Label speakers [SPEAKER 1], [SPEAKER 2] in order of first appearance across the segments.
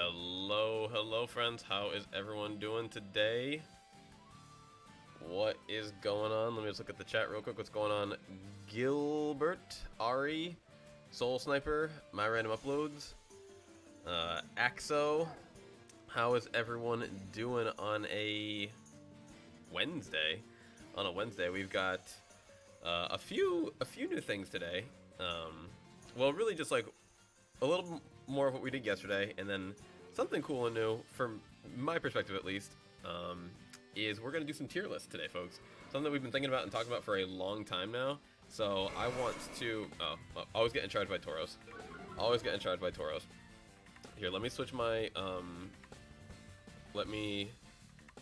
[SPEAKER 1] Hello friends, how is everyone doing today? What is going on? Let me just look at the chat real quick. What's going on? Gilbert, Ari, Soul Sniper, My Random Uploads, Axo. How is everyone doing on a Wednesday? On a Wednesday, we've got a few new things today. Well, really just like a little more of what we did yesterday, and then something cool and new, from my perspective at least, is we're going to do some tier lists today, folks. Something that we've been thinking about and talking about for a long time now. So I want to... always getting charged by Tauros. Always getting charged by Tauros. Here, let me switch my... let me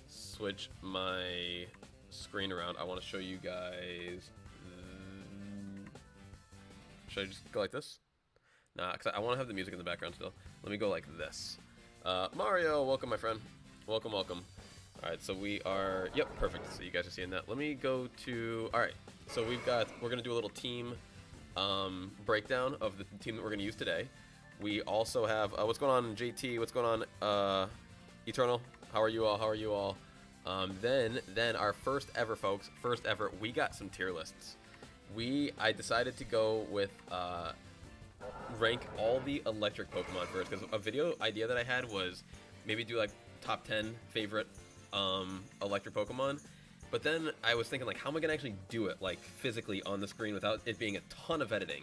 [SPEAKER 1] switch my screen around. I want to show you guys... Should I just go like this? Nah, because I want to have the music in the background still. Let me go like this. Mario, welcome, my friend. Welcome, welcome. Alright, so we are... Yep, perfect. So you guys are seeing that. Let me go to... Alright, so we're going to do a little team breakdown of the team that we're going to use today. We also have... what's going on, JT? What's going on, Eternal? How are you all? How are you all? Then our first ever, folks. First ever, we got some tier lists. I decided to go with... rank all the electric Pokemon first, because a video idea that I had was maybe do like top 10 favorite electric Pokemon, but then I was thinking, like, how am I gonna actually do it, like, physically on the screen without it being a ton of editing?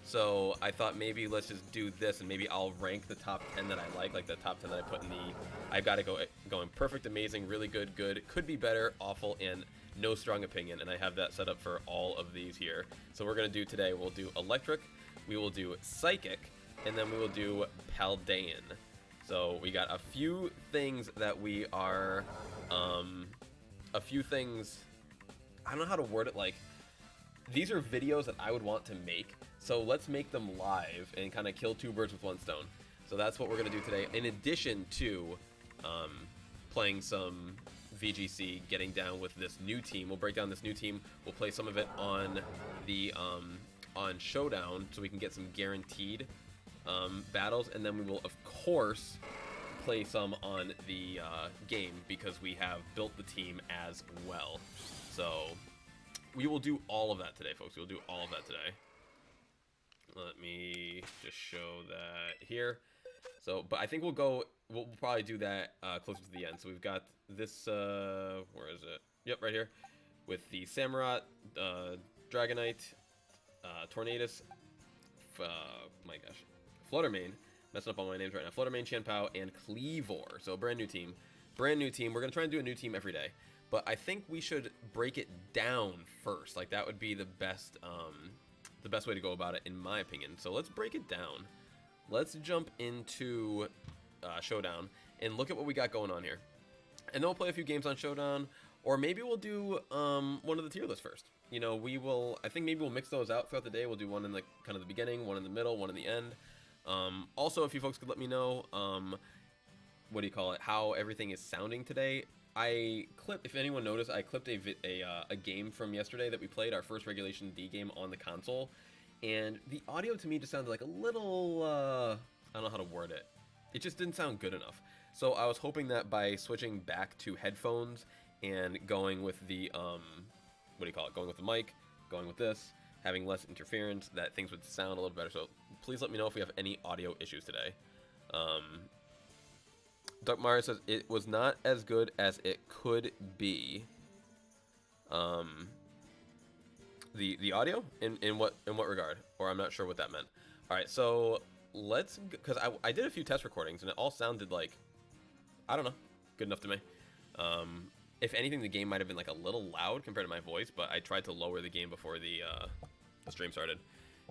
[SPEAKER 1] So I thought maybe let's just do this, and maybe I'll rank the top 10 that I like the top 10 that I put in the I've got to go going perfect, amazing, really good, good, could be better, awful, and no strong opinion, and I have that set up for all of these here. So we're gonna do today, we'll do electric, we will do Psychic, and then we will do Paldean. So we got a few things that we are, a few things, I don't know how to word it, like, these are videos that I would want to make, so let's make them live and kind of kill two birds with one stone. So that's what we're going to do today, in addition to playing some VGC, getting down with this new team. We'll break down this new team, we'll play some of it on the... on Showdown, so we can get some guaranteed battles, and then we will of course play some on the game, because we have built the team as well. So we will do all of that today, folks. We'll do all of that today. Let me just show that here. So, but I think we'll probably do that closer to the end. So we've got this, where is it? Yep, right here, with the Samurott, Dragonite, Tornadus, my gosh, Fluttermane, messing up all my names right now, Fluttermane, Chanpao, and Cleavor. So brand new team. Brand new team. We're going to try and do a new team every day. But I think we should break it down first. Like, that would be the best way to go about it, in my opinion. So let's break it down. Let's jump into Showdown and look at what we got going on here. And then we'll play a few games on Showdown, or maybe we'll do one of the tier lists first. You know, I think maybe we'll mix those out throughout the day. We'll do one in the kind of the beginning, one in the middle, one in the end. Also, if you folks could let me know, what do you call it, how everything is sounding today. If anyone noticed, I clipped a game from yesterday that we played, our first Regulation D game on the console. And the audio to me just sounded like a little, I don't know how to word it. It just didn't sound good enough. So I was hoping that by switching back to headphones and going with the, what do you call it, going with the mic, going with this, having less interference, that things would sound a little better. So please let me know if we have any audio issues today. Duck Mario says it was not as good as it could be. The audio in what regard? Or I'm not sure what that meant. All right, so let's, because I did a few test recordings and it all sounded like, I don't know, good enough to me. If anything, the game might have been like a little loud compared to my voice, but I tried to lower the game before the stream started.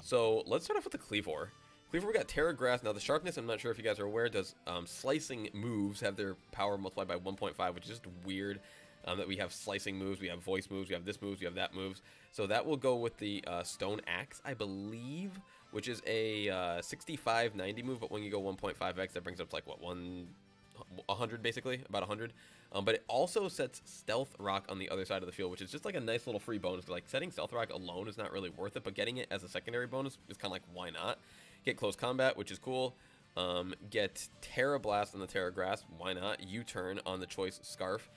[SPEAKER 1] So let's start off with the Cleavor. Cleavor, we got Terra Grass. Now the Sharpness, I'm not sure if you guys are aware, does slicing moves have their power multiplied by 1.5, which is just weird that we have slicing moves, we have voice moves, we have this moves, we have that moves. So that will go with the Stone Axe, I believe, which is a 65-90 move, but when you go 1.5x, that brings up to like, what, 100 basically, about 100. But it also sets Stealth Rock on the other side of the field, which is just like a nice little free bonus. Like, setting Stealth Rock alone is not really worth it, but getting it as a secondary bonus is kind of like, why not? Get Close Combat, which is cool. Get Terra Blast on the Terra Grass. Why not? U-turn on the choice Scarf.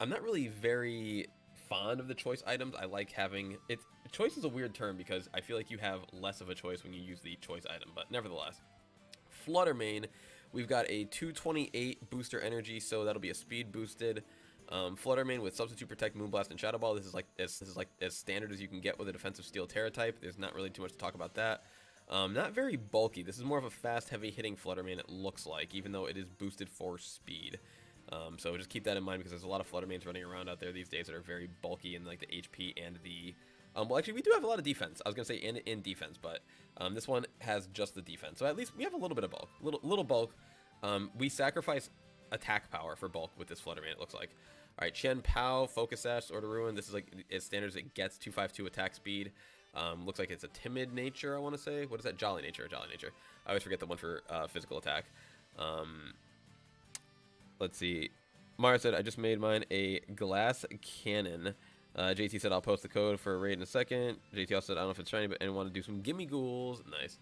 [SPEAKER 1] I'm not really very fond of the choice items. I like having it. Choice is a weird term because I feel like you have less of a choice when you use the choice item, but nevertheless. Flutter Mane, we've got a 228 booster energy, so that'll be a speed boosted. Flutter Mane with Substitute Protect, Moonblast, and Shadow Ball. This is like as standard as you can get with a defensive Steel Terra type. There's not really too much to talk about that. Not very bulky. This is more of a fast, heavy hitting Flutter Mane, it looks like, even though it is boosted for speed. So just keep that in mind because there's a lot of Flutter Manes running around out there these days that are very bulky in like the HP and the... well, actually, we do have a lot of defense. I was going to say in defense, but this one has just the defense. So at least we have a little bit of bulk. Little bulk. We sacrifice attack power for bulk with this Flutter Mane, it looks like. All right, Chen Pao, Focus Sash, Sword of Ruin. This is like as standard as it gets, 252 attack speed. Looks like it's a timid nature, I want to say. What is that? Jolly nature. Jolly nature. I always forget the one for physical attack. Let's see. Mara said, I just made mine a glass cannon. JT said, I'll post the code for a raid in a second. JT also said, I don't know if it's shiny, but anyone want to do some gimme ghouls? Nice.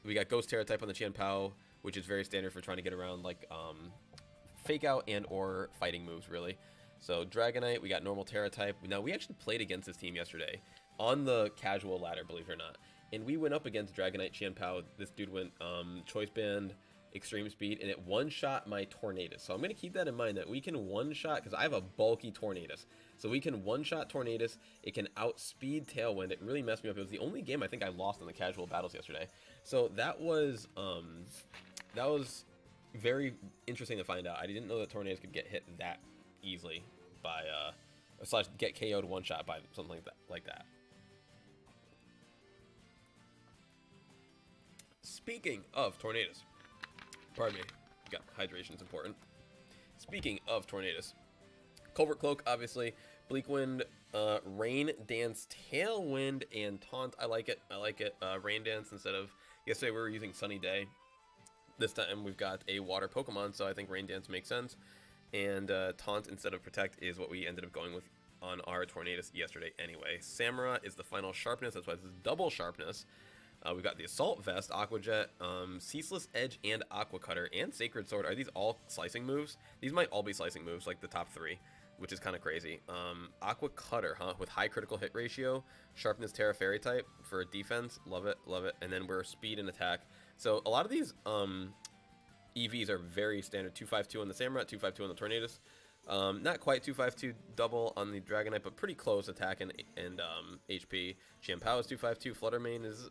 [SPEAKER 1] We got Ghost Terra type on the Qian Pao, which is very standard for trying to get around like fake out and or fighting moves, really. So Dragonite, we got normal Terra type. Now, we actually played against this team yesterday on the casual ladder, believe it or not. And we went up against Dragonite Qian Pao. This dude went Choice Band, Extreme Speed, and it one-shot my Tornadus. So I'm going to keep that in mind, that we can one-shot, because I have a bulky Tornadus. So we can one-shot Tornadus. It can outspeed Tailwind. It really messed me up. It was the only game I think I lost in the casual battles yesterday. So that was very interesting to find out. I didn't know that Tornadus could get hit that easily by, slash get KO'd one-shot by something like that. Speaking of Tornadus, pardon me, got hydration's important. Speaking of Tornadus, Culvert Cloak, obviously, Bleak Wind, Rain Dance, Tailwind, and Taunt. I like it. Rain Dance instead of, yesterday we were using Sunny Day. This time we've got a water Pokemon, so I think Rain Dance makes sense. And Taunt instead of Protect is what we ended up going with on our Tornadus yesterday anyway. Samura is the final Sharpness, that's why this is double Sharpness. We've got the Assault Vest, Aqua Jet, Ceaseless Edge, and Aqua Cutter, and Sacred Sword. Are these all slicing moves? These might all be slicing moves, like the top three, which is kind of crazy. Aqua Cutter, huh? With high critical hit ratio, Sharpness, Terra Fairy type for defense. Love it, love it. And then we're speed and attack. So a lot of these EVs are very standard. 252 on the Samurai, 252 on the Tornadus. Not quite 252 double on the Dragonite, but pretty close attack and HP. Qian Pao is 252. Flutter Mane is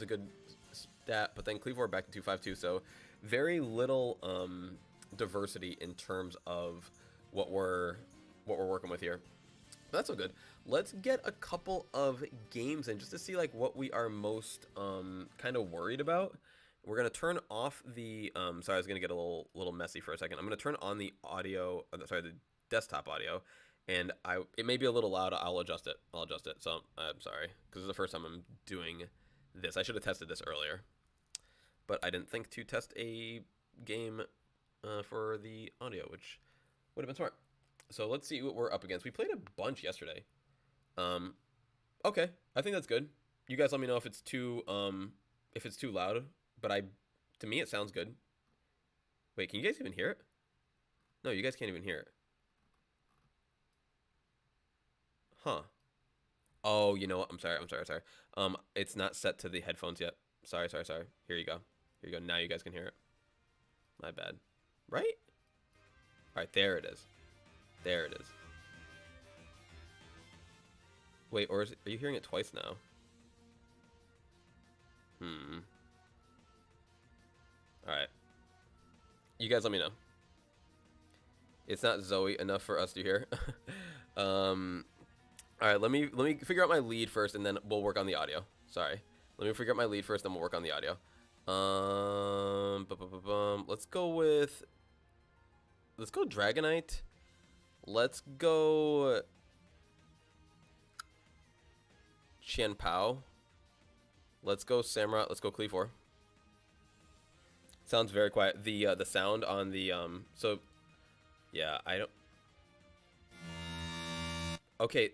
[SPEAKER 1] a good stat, but then Cleavor back to 252. So very little diversity in terms of what we're working with here. But that's all good. Let's get a couple of games in just to see like what we are most kind of worried about. We're gonna turn off the sorry, I was gonna get a little messy for a second. I'm gonna turn on the audio, sorry, the desktop audio, and it may be a little loud. I'll adjust it. So I'm sorry, because this is the first time I'm doing this. I should have tested this earlier, but I didn't think to test a game for the audio, which would have been smart. So let's see what we're up against. We played a bunch yesterday. Okay, I think that's good. You guys let me know if it's too loud. But to me, it sounds good. Wait, can you guys even hear it? No, you guys can't even hear it. Huh. Oh, you know what? I'm sorry. It's not set to the headphones yet. Sorry. Here you go. Now you guys can hear it. My bad. Right? All right, there it is. Wait, or are you hearing it twice now? Alright. You guys let me know. It's not Zoe enough for us to hear. Alright, let me figure out my lead first and then we'll work on the audio. Sorry. Let me figure out my lead first, then we'll work on the audio. Let's go Dragonite. Let's go Qian Pao. Let's go Samurai. Let's go Cleavor. Sounds very quiet. The sound on the so yeah, I don't. Okay,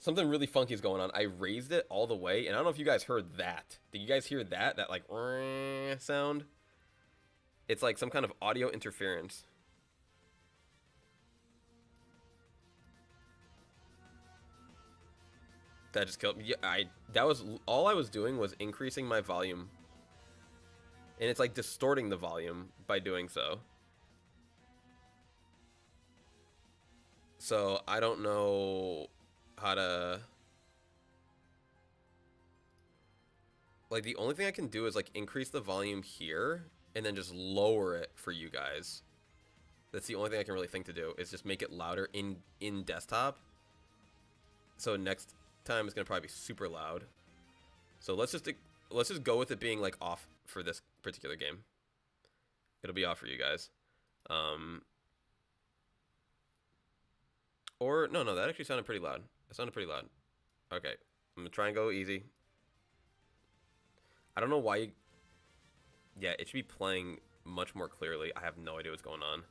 [SPEAKER 1] something really funky is going on. I raised it all the way, and I don't know if you guys heard that. Did you guys hear that? That like sound? It's like some kind of audio interference. That just killed me. Yeah, that was all I was doing was increasing my volume. And it's like distorting the volume by doing so. So I don't know how to... Like the only thing I can do is like increase the volume here and then just lower it for you guys. That's the only thing I can really think to do is just make it louder in desktop. So next time it's gonna probably be super loud. So let's just go with it being like off for this particular game. It'll be off for you guys. Or no, that actually sounded pretty loud. It sounded pretty loud. Okay, I'm gonna try and go easy. I don't know why. Yeah, it should be playing much more clearly. I have no idea what's going on.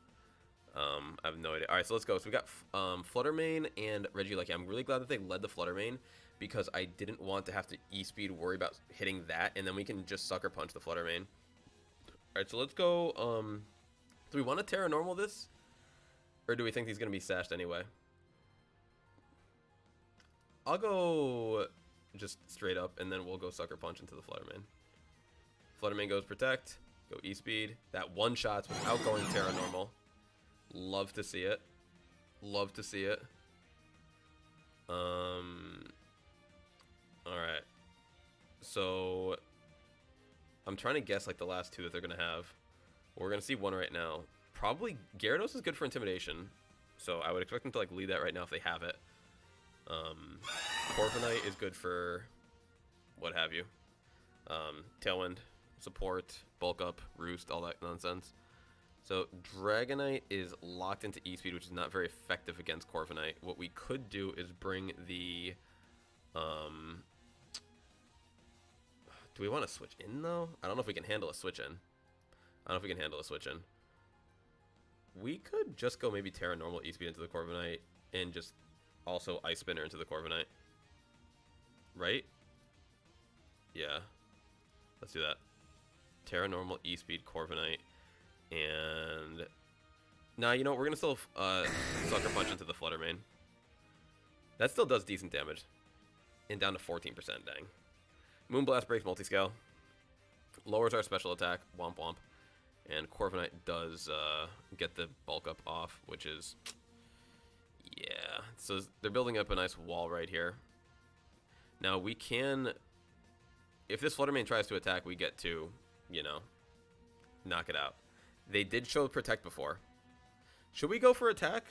[SPEAKER 1] I have no idea. All right, so let's go. So we got Fluttermane and Regieleki. I'm really glad that they led the Fluttermane because I didn't want to have to E-speed worry about hitting that, and then we can just sucker punch the Fluttermane. All right, so let's go. Do we want to Terra Normal this, or do we think he's gonna be sashed anyway? I'll go just straight up, and then we'll go sucker punch into the Fluttermane. Fluttermane goes protect, go E-speed. That one shots without going Terra Normal. Love to see it. Love to see it. Alright. So I'm trying to guess like the last two that they're gonna have. We're gonna see one right now. Probably Gyarados is good for intimidation. So I would expect them to like lead that right now if they have it. Corviknight is good for what have you. Tailwind, support, bulk up, roost, all that nonsense. So Dragonite is locked into E-speed, which is not very effective against Corviknight. What we could do is bring the do we want to switch in though? I don't know if we can handle a switch in. I don't know if we can handle a switch in. We could just go maybe Terra Normal E-speed into the Corviknight and just also Ice Spinner into the Corviknight. Right? Yeah. Let's do that. Terra Normal E-speed Corviknight. And nah, you know, we're gonna still sucker punch into the Fluttermane. That still does decent damage. And down to 14%, dang. Moonblast breaks multiscale. Lowers our special attack, womp womp. And Corviknight does get the bulk up off, which is... Yeah, so they're building up a nice wall right here. Now we can... If this Fluttermane tries to attack, we get to, you know, knock it out. They did show protect before. Should we go for attack?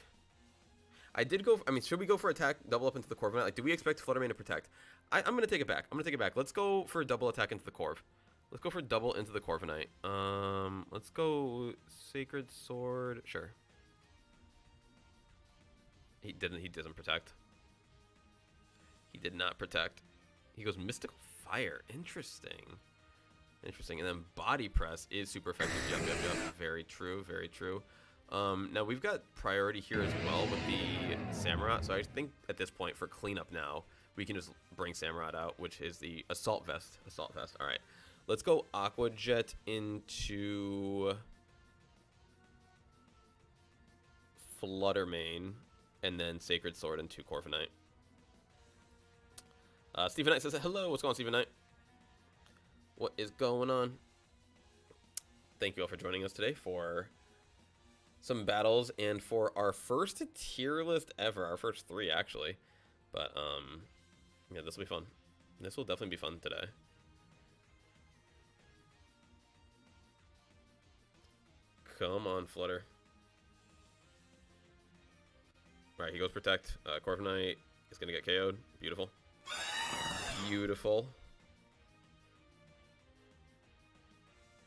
[SPEAKER 1] I did go... I mean, should we go for attack, double up into the Corviknight? Like, do we expect Fluttermane to protect? I'm going to take it back. I'm going to take it back. Let's go for a double attack into the Corv. Let's go for double into the Corviknight. Let's go Sacred Sword. Sure. He doesn't protect. He did not protect. He goes Mystical Fire. Interesting. Interesting. And then Body Press is super effective. Yep. Very true. Very true. Now we've got priority here as well with the Samurott. So I think at this point for cleanup now, we can just bring Samurott out, which is the Assault Vest. Assault Vest. All right. Let's go Aqua Jet into Fluttermane. And then Sacred Sword into Corviknight. Stephen Knight says, hello, what's going on, Stephen Knight? What is going on? Thank you all for joining us today for some battles and for our first tier list ever. Our first 3, actually. But, yeah, this will be fun. This will definitely be fun today. Come on, Flutter. Alright, he goes protect. Corviknight is going to get KO'd. Beautiful. Beautiful.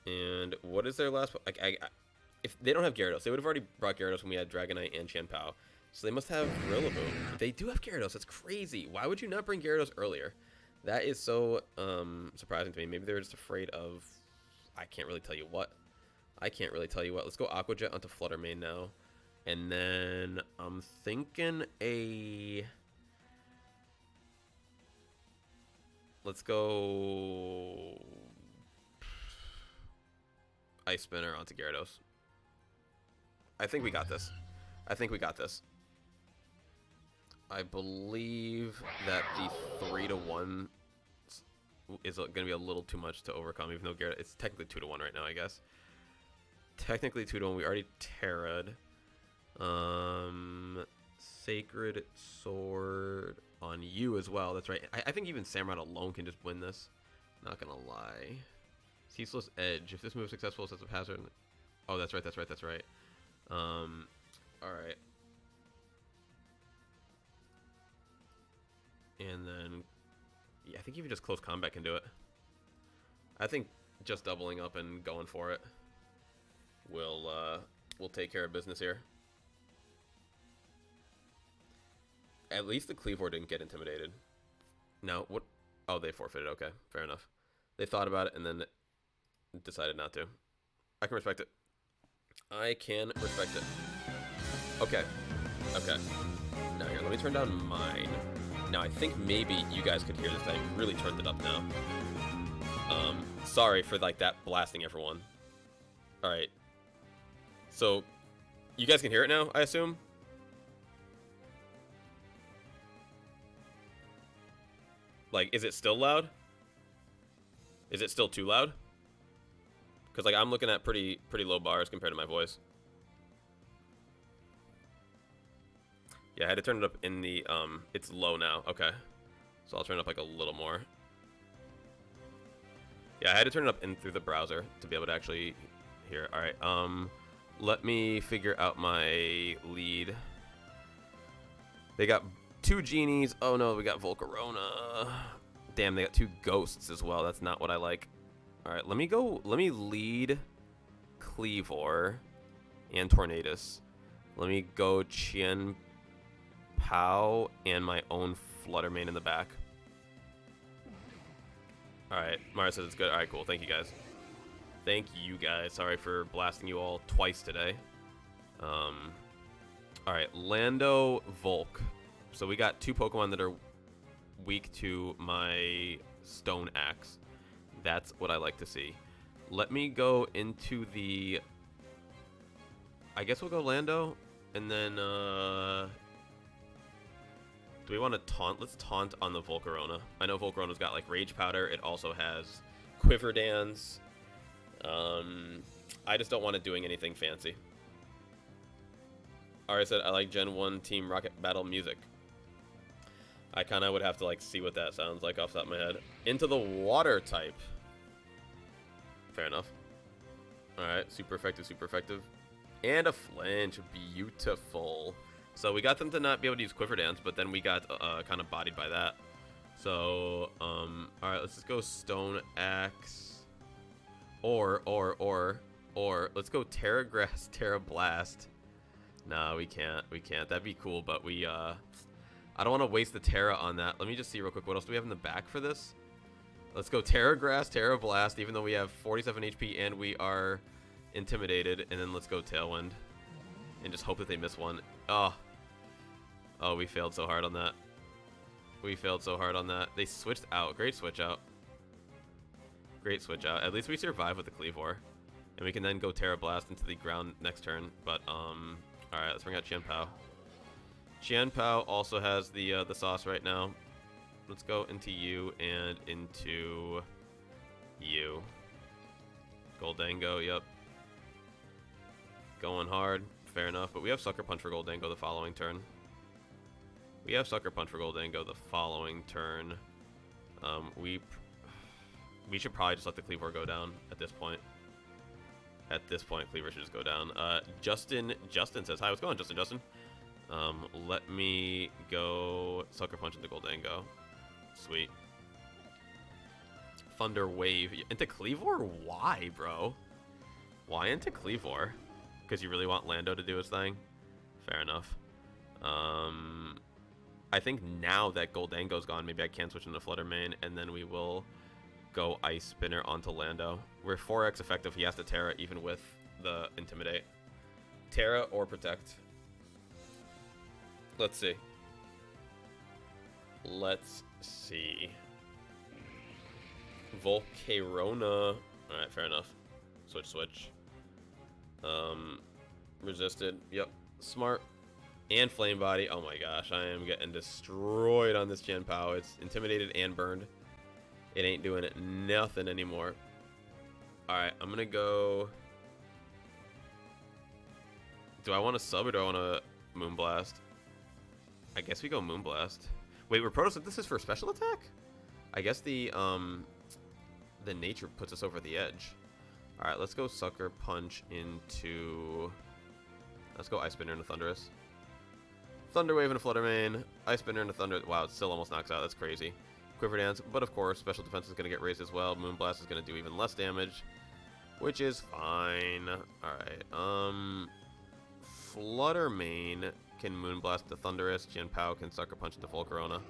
[SPEAKER 1] And what is their last... Like, if they don't have Gyarados, they would have already brought Gyarados when we had Dragonite and Chien-Pao. So they must have Rillaboom. They do have Gyarados. That's crazy. Why would you not bring Gyarados earlier? That is so surprising to me. Maybe they're just afraid of... I can't really tell you what. Let's go Aqua Jet onto Fluttermane now. And then I'm thinking a Let's go Ice Spinner onto Gyarados. I think we got this. I think we got this. I believe that the 3-to-1 is going to be a little too much to overcome, even though Gyarados, it's technically 2-to-1 right now, I guess. Technically 2-to-1. We already Terra'd. Sacred Sword on you as well. That's right. I think even Samurott alone can just win this. Not gonna lie. Ceaseless Edge. If this move is successful, sets up hazard. Oh, that's right. That's right. That's right. All right. And then, yeah, I think even just close combat can do it. I think just doubling up and going for it will take care of business here. At least the Cleavor didn't get intimidated. No, what? Oh, they forfeited. Okay, fair enough. They thought about it and then decided not to. I can respect it. I can respect it. Okay. Okay. Now here, let me turn down mine. Now I think maybe you guys could hear this. I really turned it up now. Sorry for like that blasting everyone. All right. So, you guys can hear it now, I assume. Like, is it still loud? Is it still too loud? Because, like, I'm looking at pretty low bars compared to my voice. Yeah, I had to turn it up in the, it's low now. Okay. So I'll turn it up, like, a little more. Yeah, I had to turn it up in through the browser to be able to actually hear. All right, let me figure out my lead. They got 2 genies. Oh no, we got Volcarona. Damn, they got 2 ghosts as well. That's not what I like. All right, let me lead Cleavor and Tornadus. Let me go Chien Pao and my own Fluttermane in the back. All right, Mara says it's good. All right, cool. Thank you guys. Thank you guys. Sorry for blasting you all twice today. All right, Lando, Volk. So we got 2 Pokemon that are weak to my Stone Axe. That's what I like to see. Let me go into the... I guess we'll go Lando. And then, do we want to taunt? Let's taunt on the Volcarona. I know Volcarona's got, like, Rage Powder. It also has Quiver Dance. I just don't want it doing anything fancy. Alright, said I like Gen 1 Team Rocket Battle music. I kind of would have to like see what that sounds like off the top of my head. Into the water type. Fair enough. Alright, super effective, super effective. And a flinch. Beautiful. So we got them to not be able to use Quiver Dance, but then we got kind of bodied by that. So, alright, let's just go Stone Axe. Or, let's go Terra Grass, Terra Blast. No, we can't. We can't. That'd be cool, but we, I don't want to waste the Terra on that. Let me just see real quick. What else do we have in the back for this? Let's go Terra Grass, Terra Blast, even though we have 47 HP and we are intimidated. And then let's go Tailwind. And just hope that they miss one. Oh, we failed so hard on that. We failed so hard on that. They switched out. Great switch out. Great switch out. At least we survive with the Cleavor. And we can then go Terra Blast into the ground next turn. But, alright, let's bring out Chien Pao. Chien Pao also has the sauce right now. Let's go into you and into you. Goldango, yep. Going hard. Fair enough. But we have Sucker Punch for Goldango the following turn. We have Sucker Punch for Goldango the following turn. We should probably just let the Cleavor go down at this point. At this point, Cleavor should just go down. Justin says, hi, what's going on, Justin? Let me go Sucker Punch into Goldango. Sweet. Thunder Wave. Into Cleavor? Why, bro? Why into Cleavor? Because you really want Lando to do his thing? Fair enough. I think now that Goldango's gone, maybe I can switch into Fluttermane, and then we will go Ice Spinner onto Lando. We're 4x effective. He has to Terra even with the Intimidate. Terra or Protect. Let's see. Let's see. Volcarona. Alright, fair enough. Switch. Resisted. Yep. Smart. And Flame Body. Oh my gosh, I am getting destroyed on this Chien-Pao. It's intimidated and burned. It ain't doing it nothing anymore. Alright, I'm gonna go... Do I want to sub or do I want to Moonblast? I guess we go Moonblast. Wait, we're Photosynthesis for special attack? I guess the nature puts us over the edge. Alright, let's go Sucker Punch into... Let's go Ice Spinner into Thundurus. Thunder Wave into Flutter Mane. Ice Spinner into Thunder... Wow, it still almost knocks out. That's crazy. Quiver Dance, but of course, Special Defense is going to get raised as well. Moonblast is going to do even less damage, which is fine. Alright, Flutter Mane can Moonblast the Thundurus. Chien-Pao can Sucker Punch into Volcarona.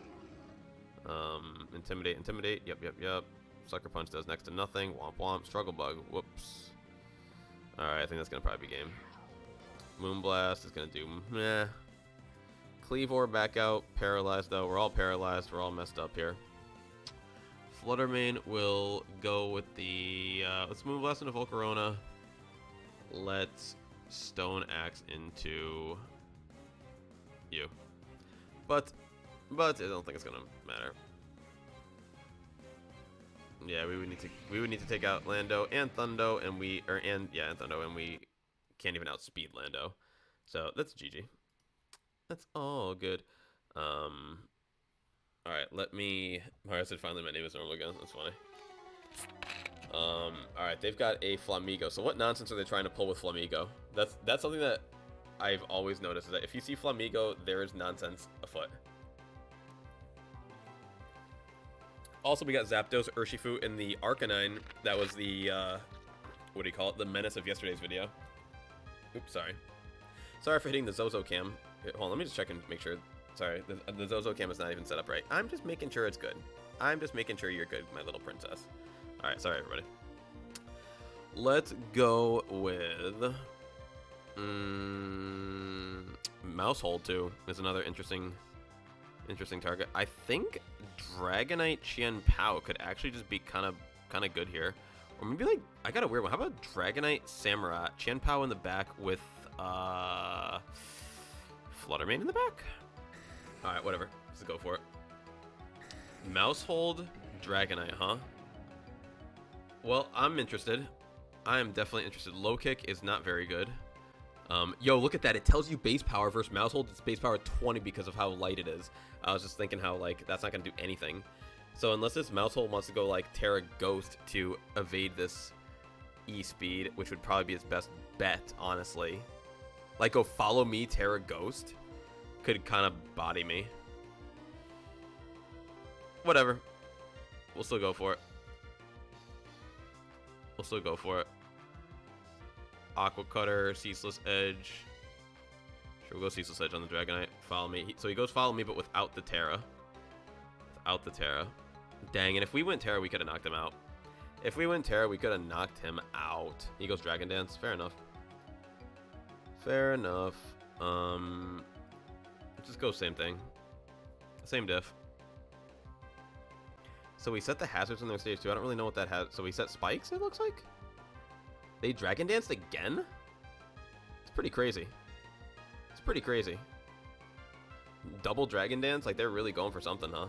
[SPEAKER 1] Intimidate. Yep. Sucker Punch does next to nothing. Womp. Struggle Bug. Whoops. Alright, I think that's going to probably be game. Moonblast is going to do meh. Cleavor back out. Paralyzed, though. We're all paralyzed. We're all messed up here. Flutter Mane will go with the... let's Moonblast into Volcarona. Let's Stone Axe into you. But I don't think it's going to matter. Yeah, we would need to take out Lando and Thundo, and Thundo, and we can't even outspeed Lando. So that's GG. That's all good. Alright, Mario said finally my name is normal again. That's funny. Alright, they've got a Flamigo. So what nonsense are they trying to pull with Flamigo? That's something that I've always noticed, is that if you see Flamigo, there is nonsense afoot. Also, we got Zapdos, Urshifu, and the Arcanine. That was the, what do you call it? The menace of yesterday's video. Oops, sorry. Sorry for hitting the Zozo cam. Hold on, let me just check and make sure. Sorry, the Zozo cam is not even set up right. I'm just making sure it's good. I'm just making sure you're good, my little princess. Alright, sorry everybody. Let's go with... Mousehold, too, is another interesting target. I think Dragonite Chien-Pao could actually just be kind of good here. Or maybe, like, I got a weird one. How about Dragonite Samurott? Chien-Pao in the back with, Flutter Mane in the back? Alright, whatever. Let's go for it. Mousehold, Dragonite, huh? Well, I'm interested. I am definitely interested. Low Kick is not very good. Yo, look at that. It tells you base power versus Mousehold. It's base power 20 because of how light it is. I was just thinking how, like, that's not going to do anything. So unless this Mousehold wants to go, like, Terra Ghost to evade this E-Speed, which would probably be its best bet, honestly. Like, go Follow Me, Terra Ghost. Could kind of body me. Whatever. We'll still go for it. Aqua Cutter, Ceaseless Edge. Sure, we'll go Ceaseless Edge on the Dragonite. Follow Me. So he goes Follow Me, but without the Terra. Dang, and if we went Terra, we could have knocked him out. He goes Dragon Dance. Fair enough. Just go same thing. Same diff. So we set the hazards in their stage 2. I don't really know what that has. So we set spikes, it looks like? They Dragon Danced again? It's pretty crazy. Double Dragon Dance? Like, they're really going for something, huh?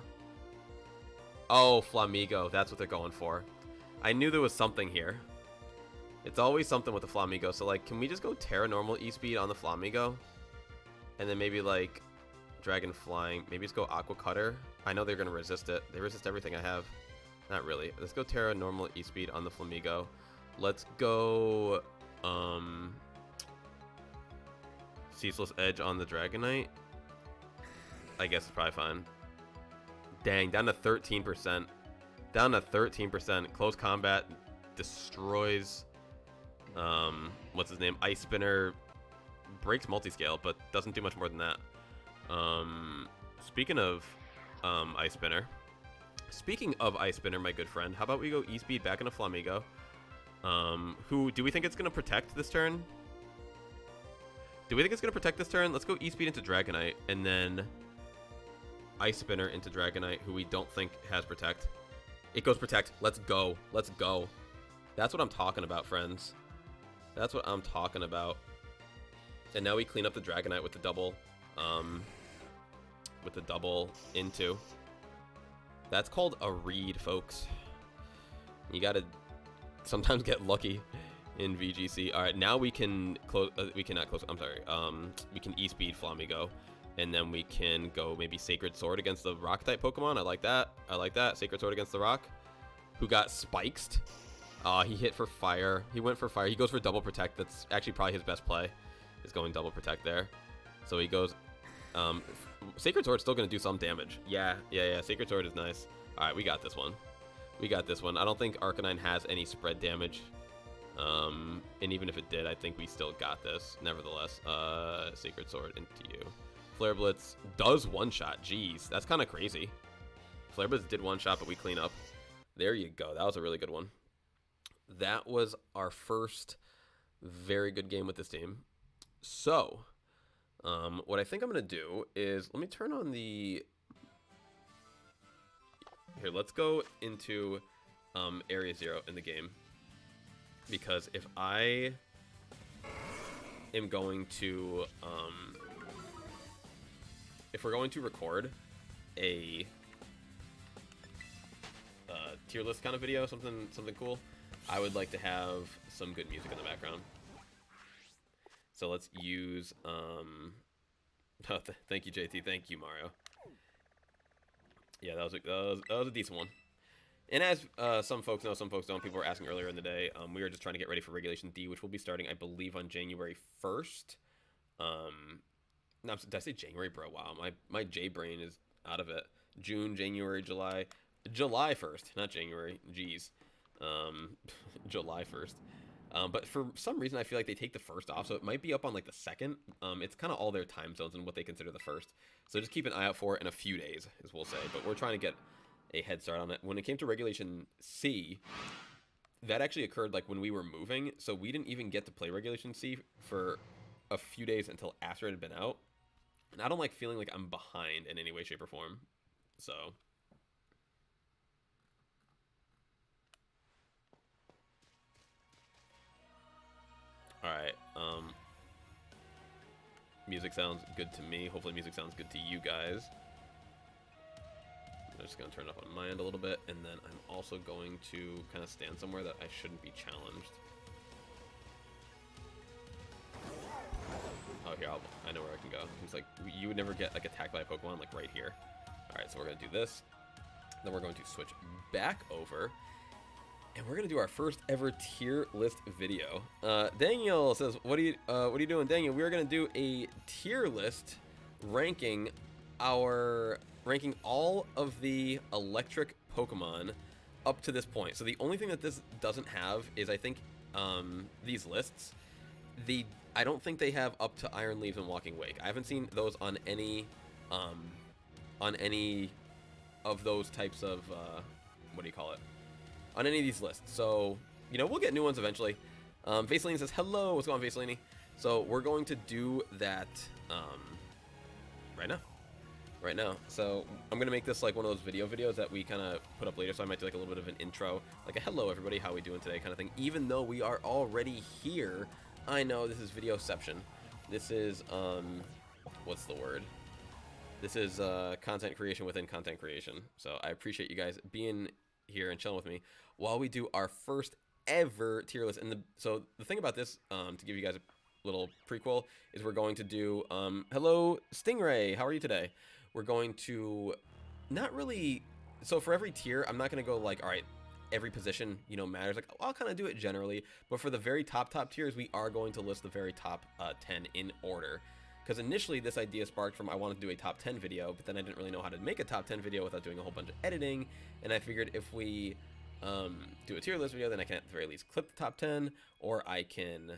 [SPEAKER 1] Oh, Flamigo. That's what they're going for. I knew there was something here. It's always something with the Flamigo. So, like, can we just go Terra Normal E-Speed on the Flamigo? And then maybe, like, Dragon Flying. Maybe just go Aqua Cutter. I know they're going to resist it. They resist everything I have. Not really. Let's go Terra Normal E-Speed on the Flamigo. Let's go Ceaseless Edge on the Dragonite. I guess it's probably fine. Dang, down to 13%. Close combat destroys what's his name? Ice Spinner breaks multiscale, but doesn't do much more than that. Speaking of Ice Spinner, my good friend, how about we go E-Speed back into Flamigo? Who do we think it's gonna protect this turn? Let's go E-Speed into Dragonite, and then Ice Spinner into Dragonite, who we don't think has Protect. It goes protect. Let's go. Let's go. That's what I'm talking about, friends. That's what I'm talking about. And now we clean up the Dragonite with the double into. That's called a read, folks. You gotta sometimes get lucky in VGC. All right, now we can close. We cannot close. I'm sorry. We can E-speed Flamigo, and then we can go maybe Sacred Sword against the Rock type Pokemon. I like that. I like that. Sacred Sword against the Rock, who got spiked. He hit for fire. He went for fire. He goes for double protect. That's actually probably his best play, is going double protect there. So he goes. Sacred Sword's still gonna do some damage. Yeah. Sacred Sword is nice. All right, we got this one. We got this one. I don't think Arcanine has any spread damage. And even if it did, I think we still got this. Nevertheless, Sacred Sword into you. Flare Blitz does one-shot. Jeez, that's kind of crazy. Flare Blitz did one-shot, but we clean up. There you go. That was a really good one. That was our first very good game with this team. So, what I think I'm going to do is, let me turn on the... Here, let's go into Area 0 in the game. Because if I am going to... if we're going to record a tier list kind of video, something cool, I would like to have some good music in the background. So let's use oh, thank you, JT. Thank you, Mario. Yeah, that was a decent one. And as some folks know, some folks don't, people were asking earlier in the day, we were just trying to get ready for Regulation D, which will be starting, I believe, on January 1st. No, did I say January, bro? Wow, my J brain is out of it. June, January, July. July 1st, not January. Jeez. July 1st. But for some reason, I feel like they take the 1st off, so it might be up on like the 2nd. It's kind of all their time zones and what they consider the 1st. So just keep an eye out for it in a few days, as we'll say. But we're trying to get a head start on it. When it came to Regulation C, that actually occurred like when we were moving, so we didn't even get to play Regulation C for a few days until after it had been out. And I don't like feeling like I'm behind in any way, shape, or form. So... Alright, music sounds good to me. Hopefully music sounds good to you guys. I'm just going to turn it up on my end a little bit, and then I'm also going to kind of stand somewhere that I shouldn't be challenged. Oh, here, I know where I can go. It's like, you would never get like attacked by a Pokemon like right here. Alright, so we're going to do this. Then we're going to switch back over. And we're gonna do our first ever tier list video. Daniel says, "What are you doing, Daniel? We are gonna do a tier list ranking all of the electric Pokemon up to this point. So the only thing that this doesn't have is, I think, these lists. I don't think they have up to Iron Leaves and Walking Wake. I haven't seen those on any of those types of what do you call it? On any of these lists. So, you know, we'll get new ones eventually. Vaseline says, hello, what's going on, Vaseline? So we're going to do that right now. So I'm going to make this like one of those videos that we kind of put up later. So I might do like a little bit of an intro, like a hello everybody, how we doing today kind of thing. Even though we are already here, I know this is videoception. This is, what's the word? This is content creation within content creation. So I appreciate you guys being here and chilling with me while we do our first ever tier list. And so the thing about this, to give you guys a little prequel, is we're going to do hello Stingray, how are you today? We're going to not really, so for every tier I'm not going to go like, all right, every position, you know, matters. Like, I'll kind of do it generally, but for the very top tiers, we are going to list the very top 10 in order. Because initially this idea sparked from I wanted to do a top 10 video, but then I didn't really know how to make a top 10 video without doing a whole bunch of editing. And I figured if we do a tier list video, then I can at the very least clip the top 10, or I can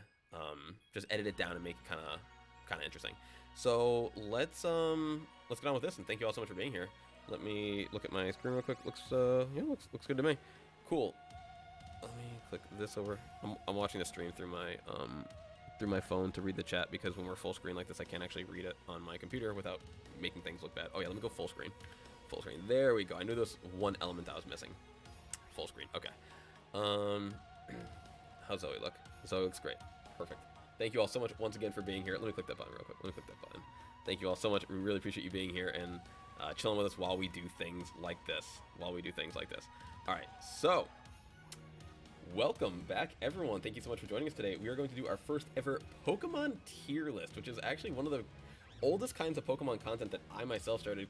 [SPEAKER 1] just edit it down and make it kind of interesting. So let's get on with this, and thank you all so much for being here. Let me look at my screen real quick. Looks good to me. Cool. Let me click this over. I'm watching the stream through my phone to read the chat, because when we're full screen like this, I can't actually read it on my computer without making things look bad. Oh yeah, let me go full screen. Full screen. There we go. I knew there was one element I was missing. full screen. Okay. How's Zoe look? Zoe looks great. Perfect. Thank you all so much once again for being here. Let me click that button real quick. Let me click that button. Thank you all so much. We really appreciate you being here and chilling with us while we do things like this. All right, so welcome back, everyone. Thank you so much for joining us today. We are going to do our first ever Pokemon tier list, which is actually one of the oldest kinds of Pokemon content that I myself started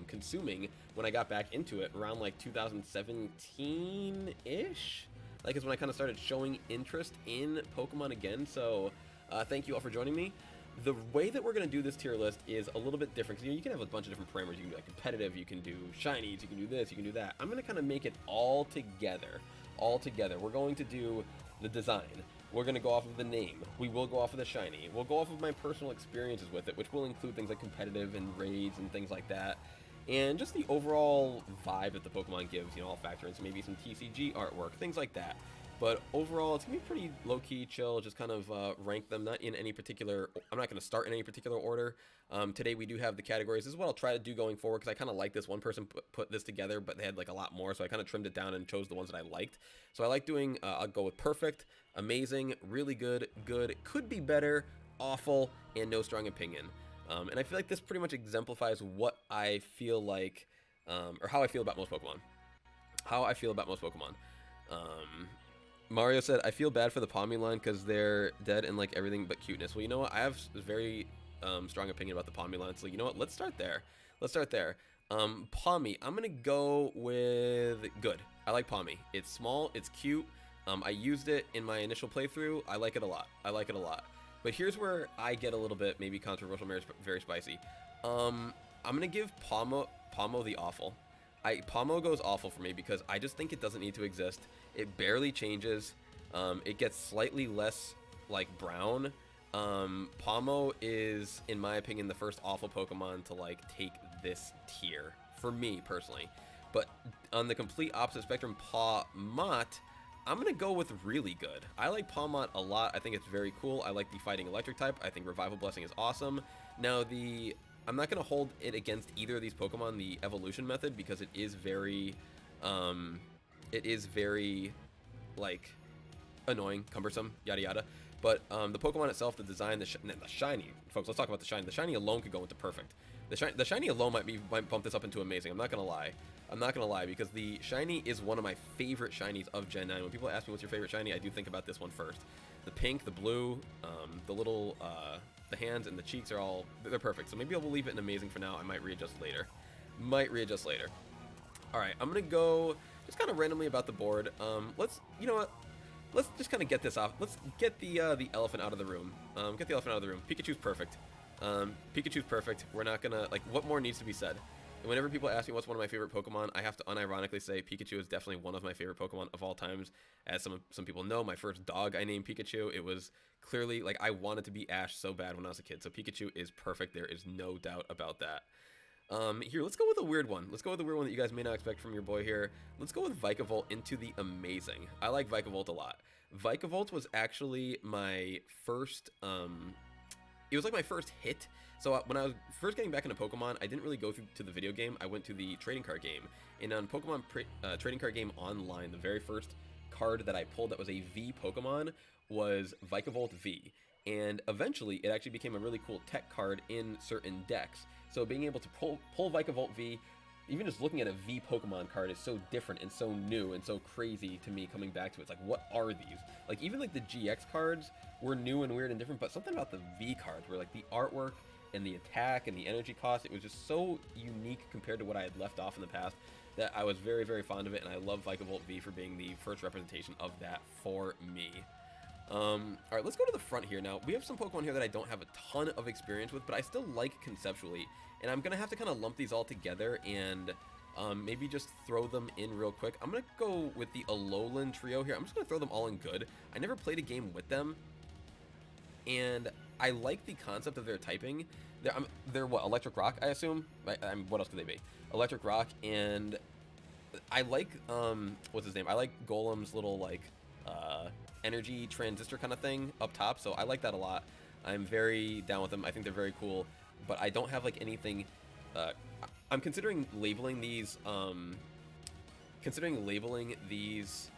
[SPEAKER 1] consuming when I got back into it around like 2017-ish. Like is when I kind of started showing interest in Pokemon again. So thank you all for joining me. The way that we're going to do this tier list is a little bit different, because you can have a bunch of different parameters. You can do like competitive, you can do shinies, you can do this, you can do that. I'm going to kind of make it all together. We're going to do the design. We're going to go off of the name. We will go off of the shiny. We'll go off of my personal experiences with it, which will include things like competitive and raids and things like that. And just the overall vibe that the Pokemon gives, you know, I'll factor in maybe some TCG artwork, things like that. But overall, it's going to be pretty low-key, chill, just kind of rank them, not in any particular, I'm not going to start in any particular order. Today we do have the categories. This is what I'll try to do going forward, because I kind of like this. One person put this together, but they had like a lot more, so I kind of trimmed it down and chose the ones that I liked. So I like doing, I'll go with perfect, amazing, really good, good, could be better, awful, and no strong opinion. And I feel like this pretty much exemplifies what I feel like, or how I feel about most Pokemon. Mario said, I feel bad for the Palmy line because they're dead and like everything but cuteness. Well, you know what? I have a very strong opinion about the Palmy line. So, you know what? Let's start there. Palmy, I'm going to go with good. I like Palmy. It's small. It's cute. I used it in my initial playthrough. I like it a lot. But here's where I get a little bit maybe controversial, very spicy. I'm going to give Palmo the awful. Palmo goes awful for me because I just think it doesn't need to exist. It barely changes. It gets slightly less like brown. Palmo is, in my opinion, the first awful Pokemon to like take this tier for me personally. But on the complete opposite spectrum, Pawmot, I'm going to go with really good. I like Pawmot a lot. I think it's very cool. I like the fighting electric type. I think Revival Blessing is awesome. Now, I'm not going to hold it against either of these Pokemon, the evolution method, because it is very, like, annoying, cumbersome, yada yada. But the Pokemon itself, the design, the shiny, folks, let's talk about the shiny. The shiny alone could go into perfect. The shiny alone might bump this up into amazing. I'm not going to lie, because the shiny is one of my favorite shinies of Gen 9. When people ask me what's your favorite shiny, I do think about this one first. The pink, the blue, the little, the hands and the cheeks are all, they're perfect. So maybe I will leave it in amazing for now. I might readjust later. All right, I'm going to go just kind of randomly about the board. You know what? Let's just kind of get this off. Let's get the elephant out of the room. Pikachu's perfect. We're not gonna, like, what more needs to be said? And whenever people ask me what's one of my favorite Pokemon, I have to unironically say Pikachu is definitely one of my favorite Pokemon of all times. As some people know, my first dog I named Pikachu. It was clearly, like, I wanted to be Ash so bad when I was a kid. So Pikachu is perfect. There is no doubt about that. Here, let's go with a weird one. Let's go with a weird one that you guys may not expect from your boy here. Let's go with Vikavolt into the amazing. I like Vikavolt a lot. Vikavolt was actually my first, it was like my first hit. So when I was first getting back into Pokemon, I didn't really go to the video game. I went to the trading card game. And on Pokemon Trading Card Game Online, the very first card that I pulled that was a V Pokemon was Vikavolt V. And eventually, it actually became a really cool tech card in certain decks. So being able to pull Vikavolt V, even just looking at a V Pokemon card is so different and so new and so crazy to me coming back to it. It's like, what are these? Like, even like the GX cards were new and weird and different, but something about the V cards were like the artwork and the attack and the energy cost, it was just so unique compared to what I had left off in the past that I was very, very fond of it, and I love Vikavolt V for being the first representation of that for me. All right, let's go to the front here. Now, we have some Pokemon here that I don't have a ton of experience with, but I still like conceptually. And I'm going to have to kind of lump these all together and maybe just throw them in real quick. I'm going to go with the Alolan trio here. I'm just going to throw them all in good. I never played a game with them, and I like the concept of their typing. They're what, Electric Rock, I assume? What else could they be? Electric Rock, and I like, what's his name? I like Golem's little, like, energy transistor kind of thing up top, so I like that a lot. I'm very down with them. I think they're very cool, but I don't have like anything. I'm considering labeling these considering labeling these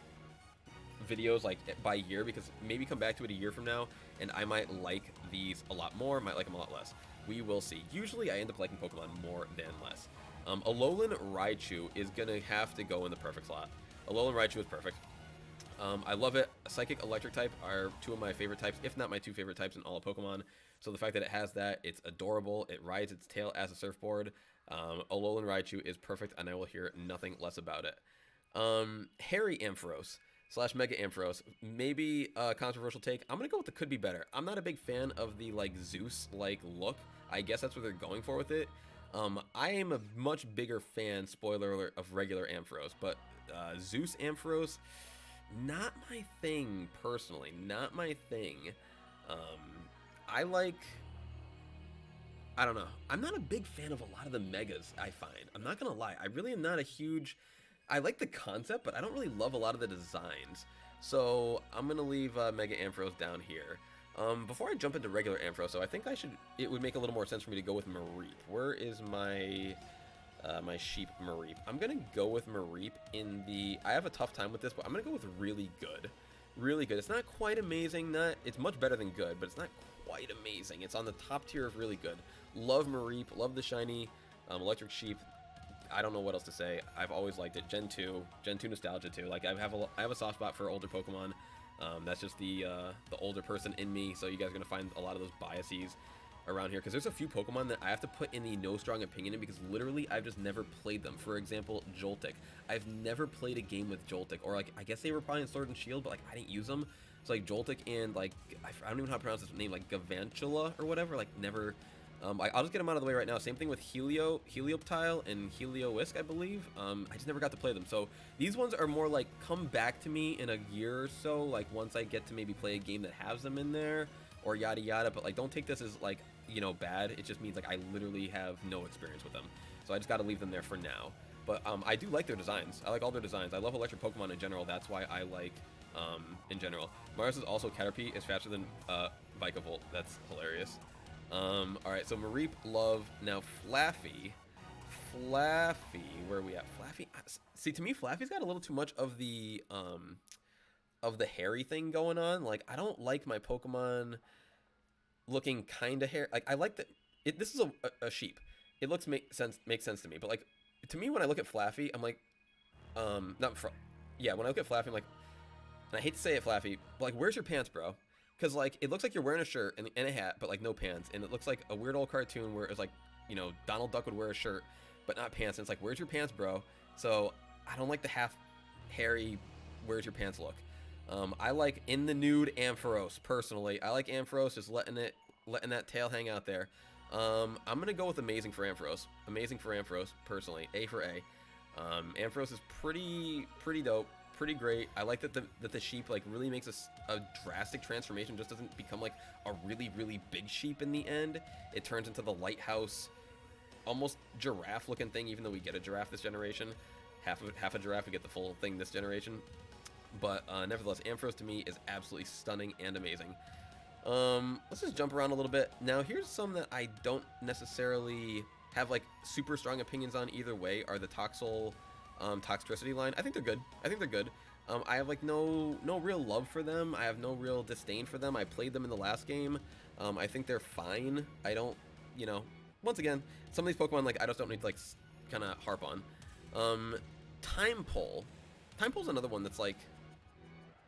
[SPEAKER 1] videos like by year, because maybe come back to it a year from now and I might like these a lot more, might like them a lot less. We will see. Usually I end up liking Pokemon more than less. Alolan Raichu is gonna have to go in the perfect slot. Alolan Raichu is perfect. I love it. Psychic, Electric type are two of my favorite types, if not my two favorite types in all of Pokemon. So the fact that it has that, it's adorable. It rides its tail as a surfboard. Alolan Raichu is perfect, and I will hear nothing less about it. Harry Ampharos / Mega Ampharos, maybe a controversial take. I'm gonna go with the could be better. I'm not a big fan of the like Zeus-like look. I guess that's what they're going for with it. I am a much bigger fan, spoiler alert, of regular Ampharos, but Zeus Ampharos, not my thing personally. Not my thing. I don't know. I'm not a big fan of a lot of the megas, I find. I'm not gonna lie. I really am not a huge... I like the concept, but I don't really love a lot of the designs. So I'm gonna leave Mega Ampharos down here. Before I jump into regular Ampharos, so I think it would make a little more sense for me to go with Mareep. Where is my my sheep Mareep? I'm gonna go with Mareep in the... I have a tough time with this, but I'm gonna go with really good. Really good. It's not quite amazing. It's much better than good, but it's not quite amazing. It's on the top tier of really good. Love Mareep. Love the shiny electric sheep. I don't know what else to say. I've always liked it. Gen 2 nostalgia too. Like I have a soft spot for older Pokemon. That's just the older person in me. So you guys are gonna find a lot of those biases around here, because there's a few Pokemon that I have to put in the no strong opinion in, because literally I've just never played them. For example, Joltik. I've never played a game with Joltik, or like I guess they were probably in Sword and Shield, but like I didn't use them. So like Joltik and like I don't even know how to pronounce his name, like Gavantula or whatever. Like never. I'll just get them out of the way right now. Same thing with Helioptile and Heliowisk, I believe. I just never got to play them. So these ones are more like come back to me in a year or so, like once I get to maybe play a game that has them in there, or yada yada. But like don't take this as like, you know, bad. It just means like I literally have no experience with them. So I just got to leave them there for now. But I do like their designs. I like all their designs. I love electric Pokemon in general. That's why I like in general. Mars is also Caterpie is faster than Vikavolt. That's hilarious. Alright, so Mareep, love. Now Flaffy, where are we at? Flaffy, see, to me Flaffy's got a little too much of the hairy thing going on. Like I don't like my Pokemon looking kind of hair. Like I like that this is a sheep. It makes sense to me, but like to me when I look at Flaffy, I'm like when I look at Flaffy I'm like, and I hate to say it, Flaffy, but like where's your pants, bro? Because, like, it looks like you're wearing a shirt and a hat, but, like, no pants. And it looks like a weird old cartoon where it's like, you know, Donald Duck would wear a shirt, but not pants. And it's like, where's your pants, bro? So, I don't like the half hairy, where's your pants look. I like in the nude Ampharos, personally. I like Ampharos, just letting that tail hang out there. I'm going to go with Amazing for Ampharos. Amazing for Ampharos, personally. A for A. Ampharos is pretty dope. Pretty great. I like that the sheep like really makes a drastic transformation. Just doesn't become like a really big sheep in the end. It turns into the lighthouse, almost giraffe looking thing, even though we get a giraffe this generation. Half a giraffe, we get the full thing this generation. But nevertheless, Ampharos to me is absolutely stunning and amazing. Let's just jump around a little bit. Now here's some that I don't necessarily have like super strong opinions on either way, are the Toxel Toxtricity line. I think they're good. I have like no real love for them. I have no real disdain for them. I played them in the last game. I think they're fine. I don't, you know, once again, some of these Pokemon like I just don't need to like kind of harp on. Time Pole's another one that's like,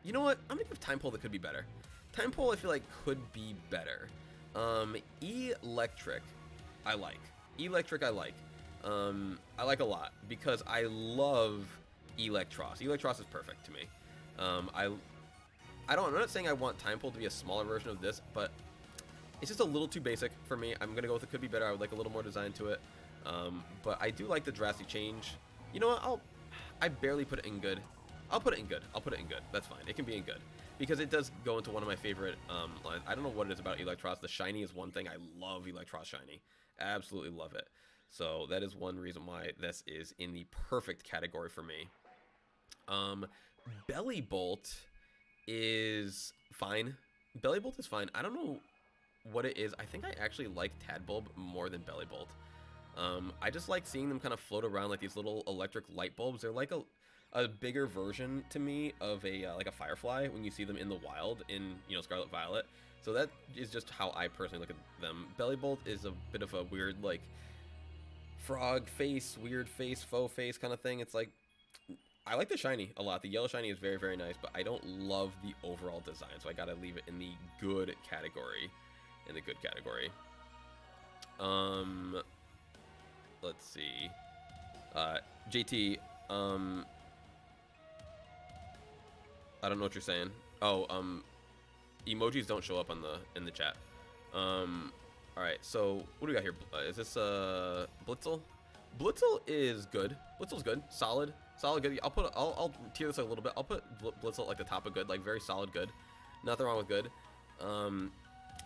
[SPEAKER 1] you know what? I'm gonna give Time Pole that could be better. Time Pole I feel like could be better. Electric I like. I like a lot because I love Electros. Electros is perfect to me. I'm not saying I want Time Pole to be a smaller version of this, but it's just a little too basic for me. I'm gonna go with it could be better. I would like a little more design to it. But I do like the drastic change. You know what? I barely put it in good. I'll put it in good. That's fine. It can be in good because it does go into one of my favorite lines. I don't know what it is about Electros. The shiny is one thing. I love Electros shiny. Absolutely love it. So that is one reason why this is in the perfect category for me. Bellybolt is fine. Bellybolt is fine. I don't know what it is. I think I actually like Tadbulb more than Bellybolt. I just like seeing them kind of float around like these little electric light bulbs. They're like a a bigger version to me of a like a Firefly when you see them in the wild in, you know, Scarlet Violet. So that is just how I personally look at them. Bellybolt is a bit of a weird, like, frog face, weird face, faux face kind of thing. It's like, I like the shiny a lot. The yellow shiny is very, very nice, but I don't love the overall design, so I gotta leave it in the good category. In the good category. Let's see. JT, I don't know what you're saying. Oh, emojis don't show up on in the chat. All right, so what do we got here? Is this Blitzel? Blitzel is good. Blitzel's good, solid good. I'll tier this a little bit. I'll put Blitzel at like the top of good, like very solid good. Nothing wrong with good.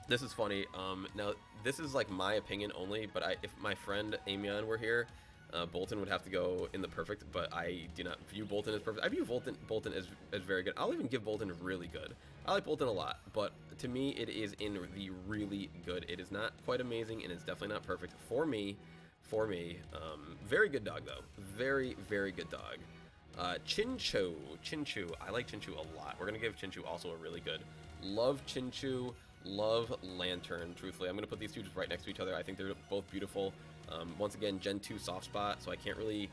[SPEAKER 1] This is funny. Now this is like my opinion only, but if my friend Amion were here, Bolton would have to go in the perfect, but I do not view Bolton as perfect. I view Bolton as very good. I'll even give Bolton really good. I like Bolton a lot, but to me it is in the really good. It is not quite amazing, and it's definitely not perfect for me. Very good dog though. Very, very good dog. Chinchou. I like Chinchou a lot. We're gonna give Chinchou also a really good. Love Chinchou. Love Lantern. Truthfully, I'm gonna put these two just right next to each other. I think they're both beautiful. Once again, Gen 2 soft spot, so I can't really.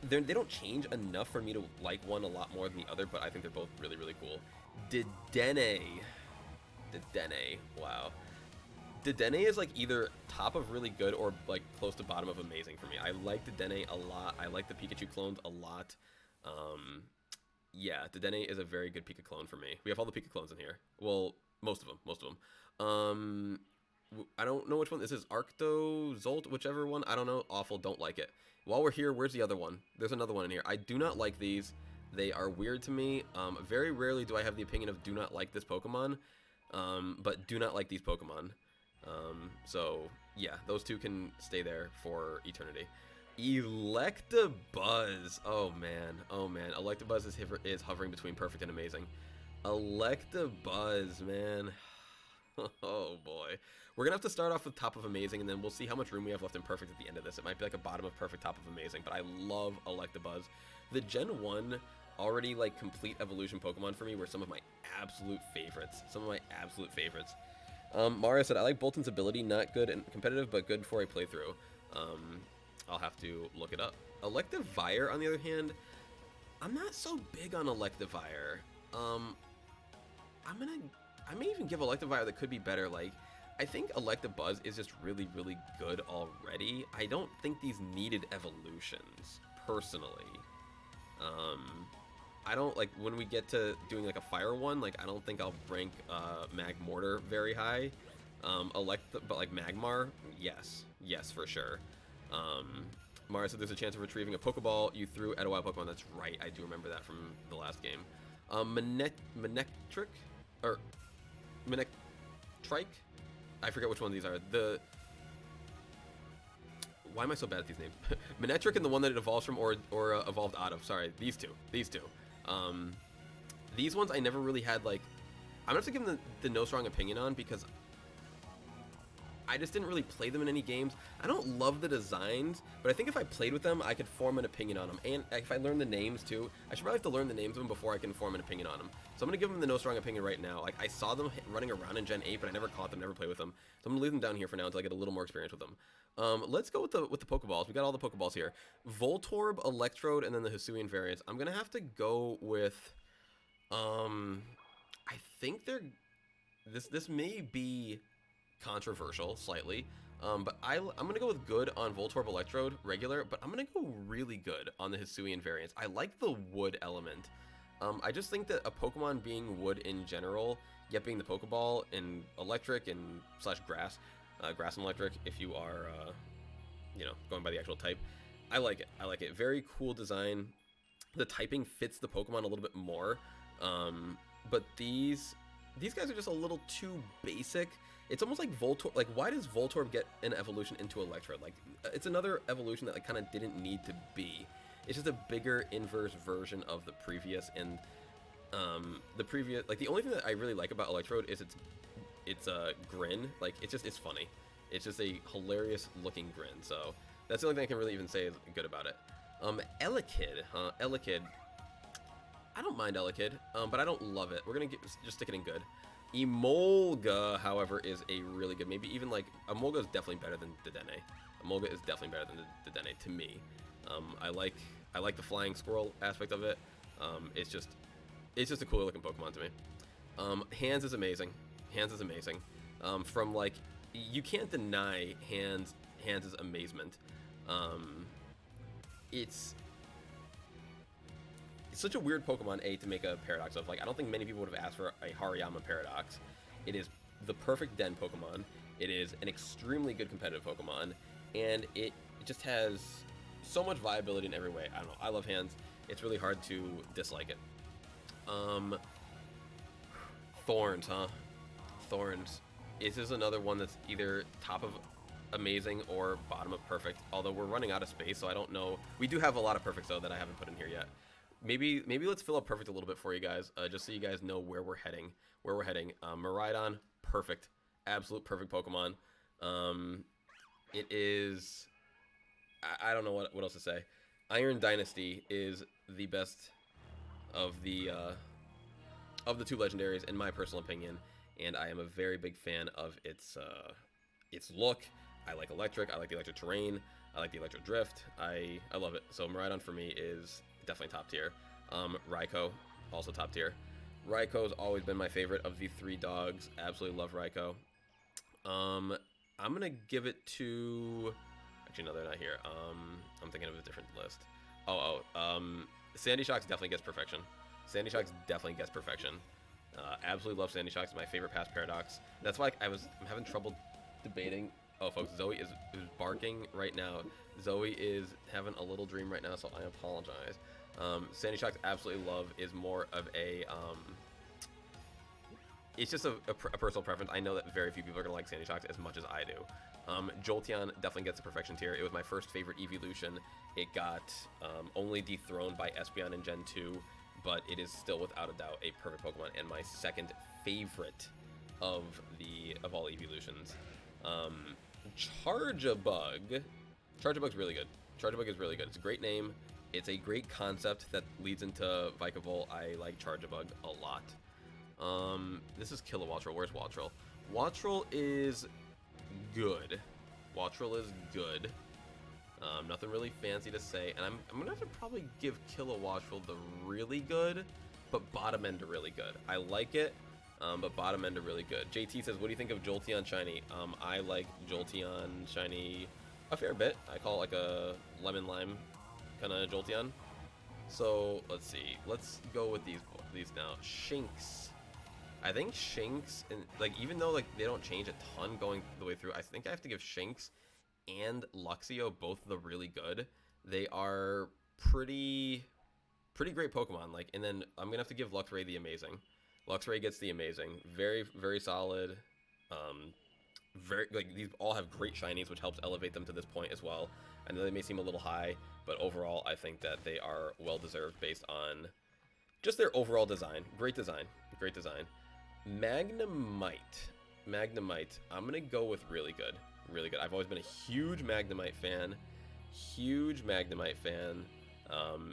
[SPEAKER 1] They don't change enough for me to like one a lot more than the other, but I think they're both really, really cool. Dedenne. Wow. Dedenne is like either top of really good or like close to bottom of amazing for me. I like Dedenne a lot. I like the Pikachu clones a lot. Yeah, Dedenne is a very good Pika clone for me. We have all the Pika clones in here. Well, most of them. I don't know which one. This is Arcto, Zolt, whichever one. I don't know. Awful, don't like it. While we're here, where's the other one? There's another one in here. I do not like these. They are weird to me. Very rarely do I have the opinion of do not like this Pokemon, but do not like these Pokemon. So, yeah, those two can stay there for eternity. Electabuzz. Oh, man. Electabuzz is hovering between perfect and amazing. Electabuzz, man. Oh, boy. We're going to have to start off with top of amazing, and then we'll see how much room we have left in perfect at the end of this. It might be like a bottom of perfect, top of amazing, but I love Electabuzz. The Gen 1 already, like, complete evolution Pokemon for me were some of my absolute favorites. Mario said, I like Bolton's ability, not good and competitive, but good for a playthrough. I'll have to look it up. Electivire, on the other hand, I'm not so big on Electivire. I may even give Electivire that could be better. Like, I think Electabuzz is just really, really good already. I don't think these needed evolutions, personally. I don't, like, when we get to doing, like, a fire one, like, I don't think I'll rank, Magmortar very high. But, like, Magmar, yes, for sure. Mara said there's a chance of retrieving a Pokeball you threw at a wild Pokemon. That's right, I do remember that from the last game. Manectric? Or, Manectrike? I forget which one of these are. Why am I so bad at these names? Manectric and the one that it evolves from or evolved out of. Sorry, these two. These ones I never really had, like... I'm gonna have to give them the no strong opinion on because I just didn't really play them in any games. I don't love the designs, but I think if I played with them, I could form an opinion on them. And if I learn the names too, I should probably have to learn the names of them before I can form an opinion on them. So I'm gonna give them the no strong opinion right now. Like, I saw them running around in Gen 8, but I never caught them, never played with them. So I'm gonna leave them down here for now until I get a little more experience with them. Let's go with the Pokeballs. We got all the Pokeballs here. Voltorb, Electrode, and then the Hisuian variants. I'm gonna have to go with, I think they're, this may be controversial slightly, but I'm gonna go with good on Voltorb, Electrode, regular, but I'm gonna go really good on the Hisuian variants. I like the wood element. I just think that a Pokemon being wood in general, yet being the Pokeball and electric and slash grass, grass and electric, if you are, you know, going by the actual type, I like it. Very cool design. The typing fits the Pokemon a little bit more, but these guys are just a little too basic. It's almost like Voltorb. Like, why does Voltorb get an evolution into Electrode? Like, it's another evolution that, like, kind of didn't need to be. It's just a bigger inverse version of the previous, and like, the only thing that I really like about Electrode is its grin. Like, it's funny. It's just a hilarious looking grin. So that's the only thing I can really even say is good about it. Elekid, huh? Elekid. I don't mind Elekid, but I don't love it. We're gonna just stick it in good. Emolga, however, is a really good. Maybe even like Emolga is definitely better than Dedenne. Emolga is definitely better than Dedenne to me. I like the flying squirrel aspect of it. It's just a cooler looking Pokemon to me. Hands is amazing. Hands is amazing. From like, you can't deny Hands' amazement. It's such a weird Pokemon to make a Paradox of. Like, I don't think many people would have asked for a Hariyama Paradox. It is the perfect den Pokemon. It is an extremely good competitive Pokemon, and it just has so much viability in every way. I don't know. I love Hands. It's really hard to dislike it. Thorns, huh? Thorns. This is another one that's either top of amazing or bottom of perfect. Although we're running out of space, so I don't know. We do have a lot of perfects though that I haven't put in here yet. Maybe let's fill up perfect a little bit for you guys, just so you guys know where we're heading. Miraidon, perfect, absolute perfect Pokemon. It is. I don't know what else to say. Iron Dynasty is the best of the two legendaries in my personal opinion, and I am a very big fan of its look. I like electric. I like the electric terrain. I like the electric drift. I love it. So Miraidon for me is definitely top tier. Raikou, also top tier. Raikou's always been my favorite of the three dogs. Absolutely love Raikou. I'm gonna give it to. Actually, no, they're not here. I'm thinking of a different list. Sandy Shocks definitely gets perfection. Sandy Shocks definitely gets perfection. Absolutely love Sandy Shocks. My favorite past Paradox. That's why I'm having trouble debating. Oh, folks, Zoe is barking right now. Zoe is having a little dream right now, so I apologize. Sandy Shocks absolutely love is more of a. It's just a personal preference. I know that very few people are gonna like Sandy Shocks as much as I do. Jolteon definitely gets a perfection tier. It was my first favorite evolution. It got only dethroned by Espeon in Gen 2, but it is still without a doubt a perfect Pokemon and my second favorite of all evolutions. Charjabug. Charjabug's really good. Charjabug is really good. It's a great name. It's a great concept that leads into Vikavolt. I like Charjabug a lot. This is Kilowattrel. Where's Wattrel? Wattrel is good. Wattrel is good. Nothing really fancy to say, and I'm gonna have to probably give Kilowattrel the really good, but bottom end to really good. I like it, but bottom end to really good. JT says, what do you think of Jolteon Shiny? I like Jolteon Shiny a fair bit. I call it like a lemon lime kind of Jolteon. So let's see. Let's go with these now. Shinx. I think Shinx, and like even though like they don't change a ton going the way through, I think I have to give Shinx and Luxio both the really good. They are pretty great Pokemon. Like, and then I'm gonna have to give Luxray the amazing. Luxray gets the amazing. Very, very solid. Very like these all have great shinies, which helps elevate them to this point as well. I know they may seem a little high, but overall I think that they are well deserved based on just their overall design. Great design. Great design. Magnemite. I'm gonna go with really good. Really good. I've always been a huge Magnemite fan.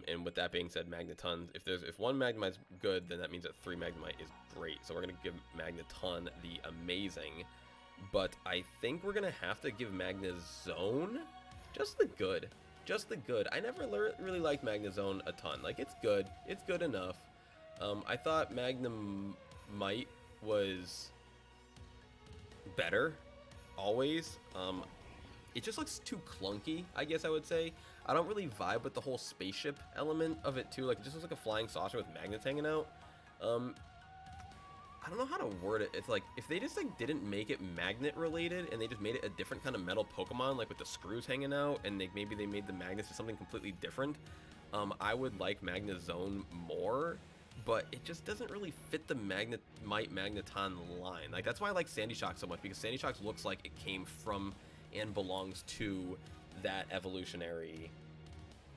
[SPEAKER 1] And with that being said, Magneton, if one Magnemite's good, then that means that 3 Magnemite is great. So we're gonna give Magneton the amazing, but I think we're gonna have to give Magnezone just the good. I never really liked Magnezone a ton. Like, it's good enough. I thought Magnemite was better always. It just looks too clunky, I guess I would say. I don't really vibe with the whole spaceship element of it too. Like, it just looks like a flying saucer with magnets hanging out. I don't know how to word it. It's like, if they just like didn't make it magnet related and they just made it a different kind of metal Pokemon, like with the screws hanging out, and maybe they made the magnets to something completely different, I would like Magnezone more. But it just doesn't really fit the Magneton line. Like, that's why I like Sandy Shock so much, because Sandy Shock looks like it came from and belongs to that evolutionary.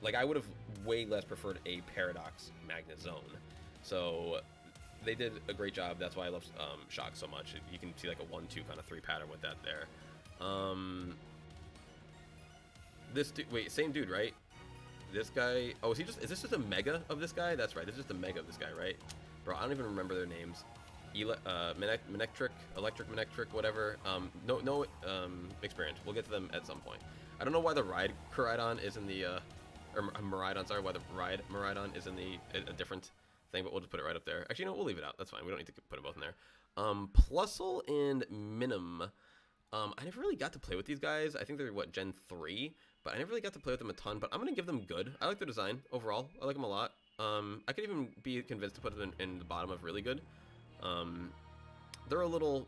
[SPEAKER 1] Like, I would have way less preferred a Paradox Magnezone. So they did a great job. That's why I love Shock so much. You can see like a 1-2 kind of 3 pattern with that there. This dude, wait, same dude, right? this guy. Oh, is this just a mega of this guy? That's right. This is just a mega of this guy, right? Bro, I don't even remember their names. Manectric, Electric Manectric, whatever. No experience. We'll get to them at some point. I don't know why the Ride Koraidon is in the, or Miraidon, sorry, why the Ride Miraidon is in the, a different thing, but we'll just put it right up there. Actually, no, we'll leave it out. That's fine. We don't need to put them both in there. Plusle and Minim. I never really got to play with these guys. I think they're, what, Gen 3? But I never really got to play with them a ton, but I'm going to give them good. I like their design overall. I like them a lot. I could even be convinced to put them in the bottom of really good. They're a little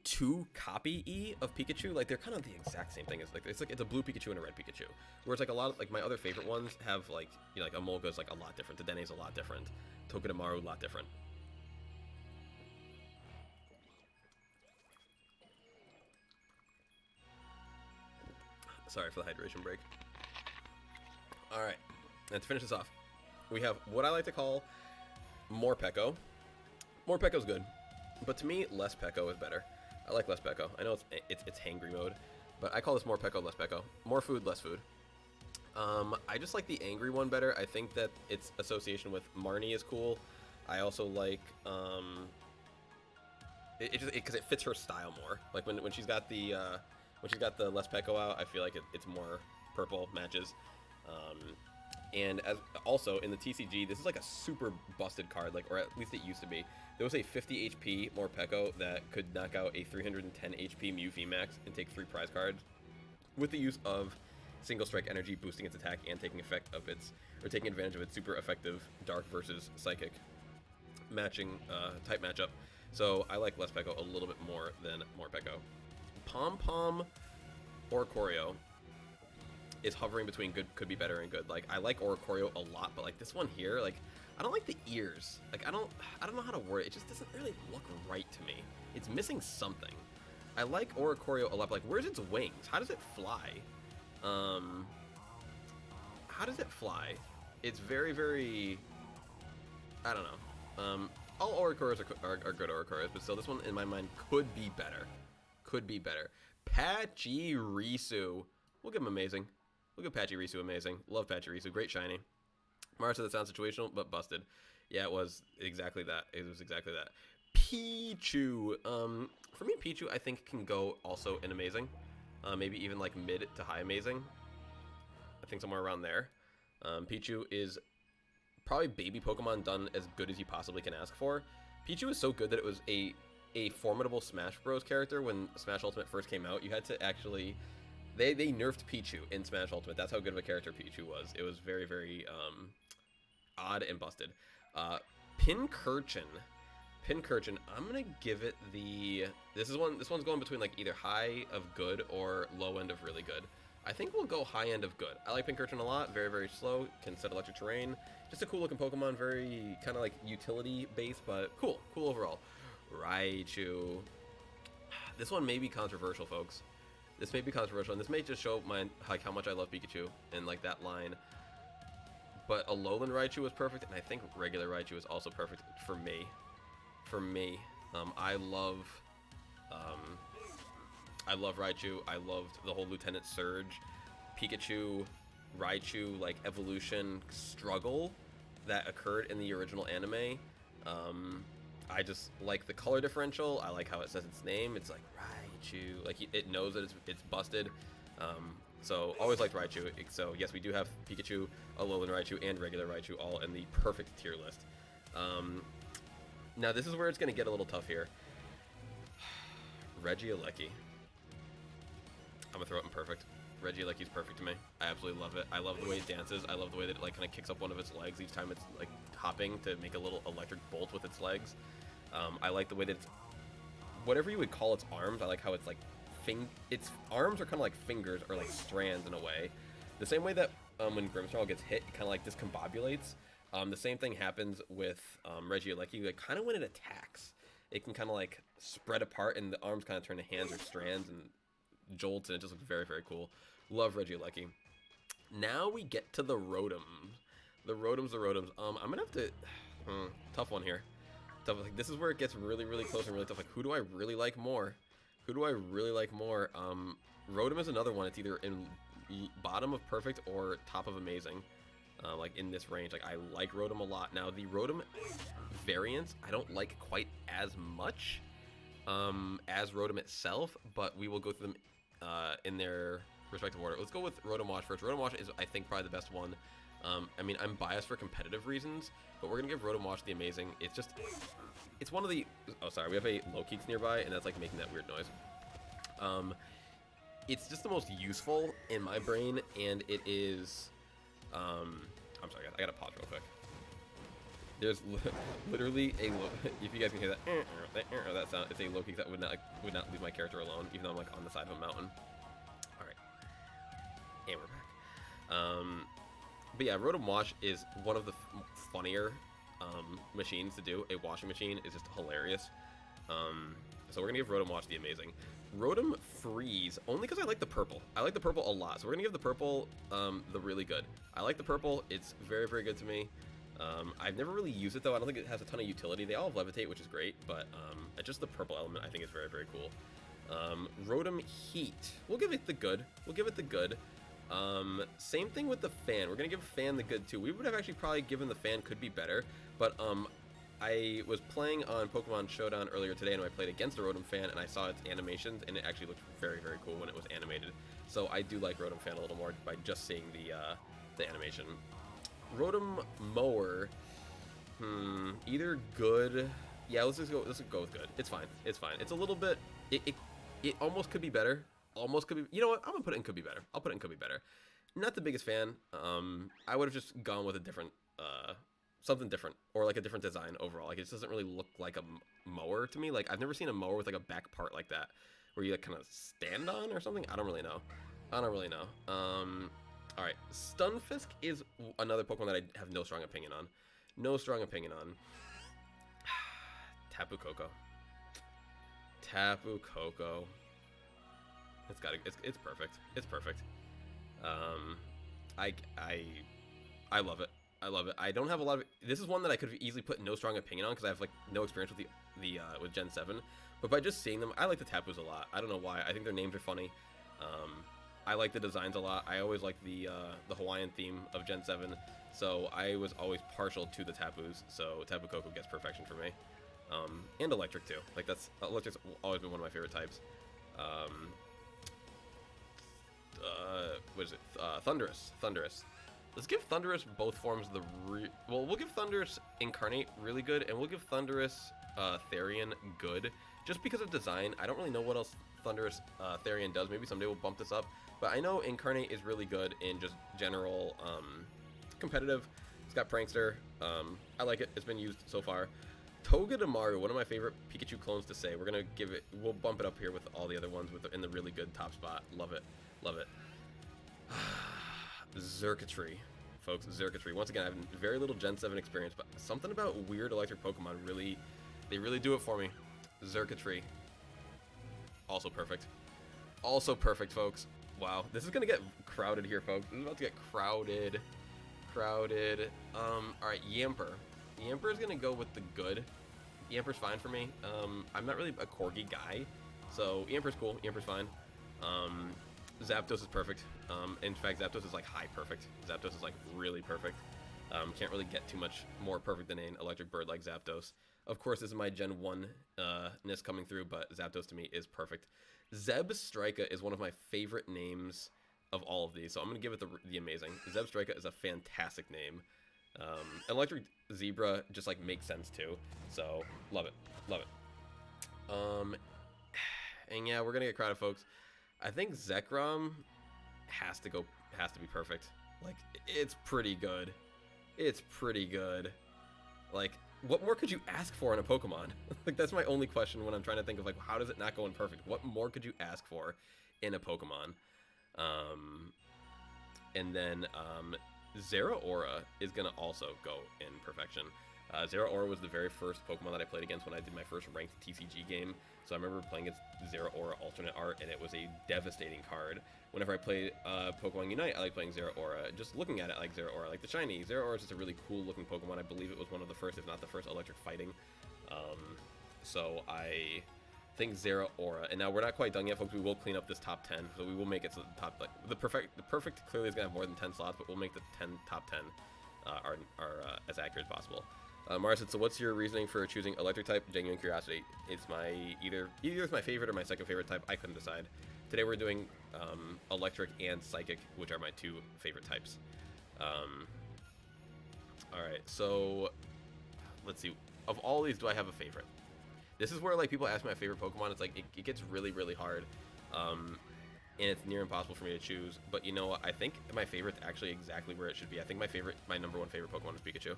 [SPEAKER 1] too copy-y of Pikachu. Like, they're kind of the exact same thing. It's a blue Pikachu and a red Pikachu. Whereas, like, a lot of, like, my other favorite ones have, like, you know, like, Emolga's, like, a lot different. Dedene's a lot different. Togedemaru, a lot different. Sorry for the hydration break. Alright, and to finish this off, we have what I like to call more Pecco. More Pecco's good, but to me, less Pecco is better. I like less Pecco. I know it's hangry mode, but I call this more Pecco, less Pecco. More food, less food. I just like the angry one better. I think that its association with Marnie is cool. I also like because it fits her style more. Like when she's got the less Pecco out, I feel like it's more purple matches. And as also in the TCG, this is like a super busted card, like, or at least it used to be. There was a 50 HP more Pecco that could knock out a 310 HP Mew VMAX and take 3 prize cards with the use of single strike energy, boosting its attack and taking taking advantage of its super effective Dark versus Psychic matching type matchup. So I like less Pecco a little bit more than more Pecco. Pom Pom Oricorio is hovering between good, could be better, and good. Like, I like Oricorio a lot, but like this one here, like, I don't like the ears. Like, I don't know how to word it. It just doesn't really look right to me. It's missing something. I like Oricorio a lot, but like, where's its wings? How does it fly? How does it fly? It's very, very, I don't know. All Oricorios are good Oricorios, but still, this one in my mind could be better. Could be better. Pachirisu. We'll give him amazing. We'll give Pachirisu amazing. Love Pachirisu. Great shiny. Mara said that sounds situational, but busted. Yeah, it was exactly that. It was exactly that. Pichu. For me, Pichu, I think, can go also in amazing. Maybe even like mid to high amazing. I think somewhere around there. Pichu is probably baby Pokemon done as good as you possibly can ask for. Pichu is so good that it was a formidable Smash Bros. Character when Smash Ultimate first came out. You had to actually... They nerfed Pichu in Smash Ultimate. That's how good of a character Pichu was. It was very, very odd and busted. Pincurchin. I'm gonna give it the... This one's going between like either high of good or low end of really good. I think we'll go high end of good. I like Pincurchin a lot. Very, very slow. Can set electric terrain. Just a cool looking Pokemon. Very kind of like utility based, but cool. Cool overall. Raichu. This one may be controversial, folks. This may be controversial, and this may just show like how much I love Pikachu and like that line. But Alolan Raichu was perfect, and I think regular Raichu is also perfect for me. I love Raichu. I loved the whole Lieutenant Surge, Pikachu, Raichu like evolution struggle that occurred in the original anime. I just like the color differential. I like how it says its name. It's like Raichu. Like it knows that it's busted. So always liked Raichu. So yes, we do have Pikachu, Alolan Raichu, and regular Raichu all in the perfect tier list. Now this is where it's going to get a little tough here. Regieleki. I'm going to throw it in perfect. Regieleki's perfect to me. I absolutely love it. I love the way it dances. I love the way that it like kind of kicks up one of its legs each time it's like hopping to make a little electric bolt with its legs. I like the way that it's, whatever you would call its arms, I like how it's like, its arms are kind of like fingers or like strands in a way. The same way that when Grimmsnarl gets hit, it kind of like discombobulates. The same thing happens with Regieleki. Like kind of when it attacks, it can kind of like spread apart and the arms kind of turn to hands or strands and jolts, and it just looks very, very cool. Love Regieleki. Now we get to the Rotoms. The Rotoms. I'm gonna have to... tough one here. Tough. Like, this is where it gets really, really close and really tough. Like, who do I really like more? Rotom is another one. It's either in bottom of perfect or top of amazing. Like in this range, like I like Rotom a lot. Now the Rotom variants I don't like quite as much as Rotom itself, but we will go through them in their respective order. Let's go with Rotom Wash first. Rotom Wash is, I think, probably the best one. I mean, I'm biased for competitive reasons, but we're gonna give Rotom Wash the amazing. It's one of the, oh sorry, we have a Lokeeks nearby, and that's like making that weird noise. It's just the most useful in my brain, and it is, I'm sorry guys, I gotta pause real quick. There's literally a, if you guys can hear that sound, it's a Lokeeks that would not leave my character alone, even though I'm like on the side of a mountain. All right, and we're back. But yeah, Rotom Wash is one of the funnier machines to do. A washing machine is just hilarious. So we're gonna give Rotom Wash the amazing. Rotom Freeze, only because I like the purple. I like the purple a lot, so we're gonna give the purple the really good. I like the purple. It's very, very good to me. I've never really used it though. I don't think it has a ton of utility. They all have Levitate, which is great, but just the purple element I think is very, very cool. Rotom Heat, we'll give it the good. We'll give it the good. Same thing with the fan. We're gonna give fan the good too. We would have actually probably given the fan could be better, but I was playing on Pokemon Showdown earlier today, and I played against a Rotom fan, and I saw its animations, and it actually looked very, very cool when it was animated. So I do like Rotom fan a little more by just seeing the animation. Rotom Mower, either good. Yeah, let's go with good. It's fine. It's fine. It's a little bit. It almost could be better. Almost could be. You know what? I'm gonna put it in could be better. I'll put it in could be better. Not the biggest fan. I would have just gone with a different, something different, or like a different design overall. Like it just doesn't really look like a mower to me. Like I've never seen a mower with like a back part like that, where you like kind of stand on or something. I don't really know. All right, Stunfisk is another Pokemon that I have no strong opinion on. No strong opinion on. Tapu Koko. Tapu Koko. It's perfect. It's perfect. I love it. I love it. I don't have a lot of. This is one that I could easily put no strong opinion on because I have like no experience with with Gen 7. But by just seeing them, I like the Tapus a lot. I don't know why. I think their names are funny. I like the designs a lot. I always like the Hawaiian theme of Gen 7. So I was always partial to the Tapus. So Tapu Koko gets perfection for me. And electric too. Like electric's always been one of my favorite types. What is it? Thundurus. Let's give Thundurus both forms well, we'll give Thundurus Incarnate really good, and we'll give Thundurus Therian good, just because of design. I don't really know what else Thundurus Therian does. Maybe someday we'll bump this up, but I know Incarnate is really good in just general competitive. It's got Prankster. I like it. It's been used so far. Togedemaru, one of my favorite Pikachu clones to say. We're gonna give it. We'll bump it up here with all the other ones in the really good top spot. Love it. Love it. Xurkitree, folks. Xurkitree. Once again, I have very little Gen 7 experience, but something about weird electric Pokemon they really do it for me. Xurkitree. Also perfect. Also perfect, folks. Wow, this is gonna get crowded here, folks. This is about to get crowded. All right, Yamper. Yamper is gonna go with the good. Yamper's fine for me. I'm not really a Corgi guy, so Yamper's cool. Yamper's fine. Zapdos is perfect. In fact, Zapdos is like high perfect. Zapdos is like really perfect. Can't really get too much more perfect than an electric bird like Zapdos. Of course, this is my Gen 1-ness coming through, but Zapdos to me is perfect. Zebstrika is one of my favorite names of all of these, so I'm going to give it the amazing. Zebstrika is a fantastic name. Electric Zebra just like makes sense too, so love it. And yeah, we're going to get crowded, folks. I think Zekrom has to be perfect. Like, it's pretty good. It's pretty good. Like, what more could you ask for in a Pokemon? Like, that's my only question when I'm trying to think of, like, how does it not go in perfect? What more could you ask for in a Pokemon? And then, Zeraora is going to also go in perfection. Zeraora was the very first Pokemon that I played against when I did my first ranked TCG game. So I remember playing against Zeraora alternate art, and it was a devastating card. Whenever I played Pokemon Unite, I like playing Zeraora. Just looking at it, I like Zeraora. Like the shiny, Zeraora is just a really cool looking Pokemon. I believe it was one of the first, if not the first, electric fighting. So I think Zeraora. And now we're not quite done yet, folks. We will clean up this top 10, so we will make it to the top. Like the perfect clearly is gonna have more than 10 slots, but we'll make the top 10 are as accurate as possible. Mara said, so what's your reasoning for choosing electric type? Genuine curiosity. It's my either it's my favorite or my second favorite type. I couldn't decide. Today we're doing electric and psychic, which are my 2 favorite types. All right, so let's see. Of all these, do I have a favorite? This is where like people ask me my favorite Pokemon. It's like it gets really hard, and it's near impossible for me to choose. But you know what? I think my favorite's actually exactly where it should be. I think my number one favorite Pokemon is Pikachu.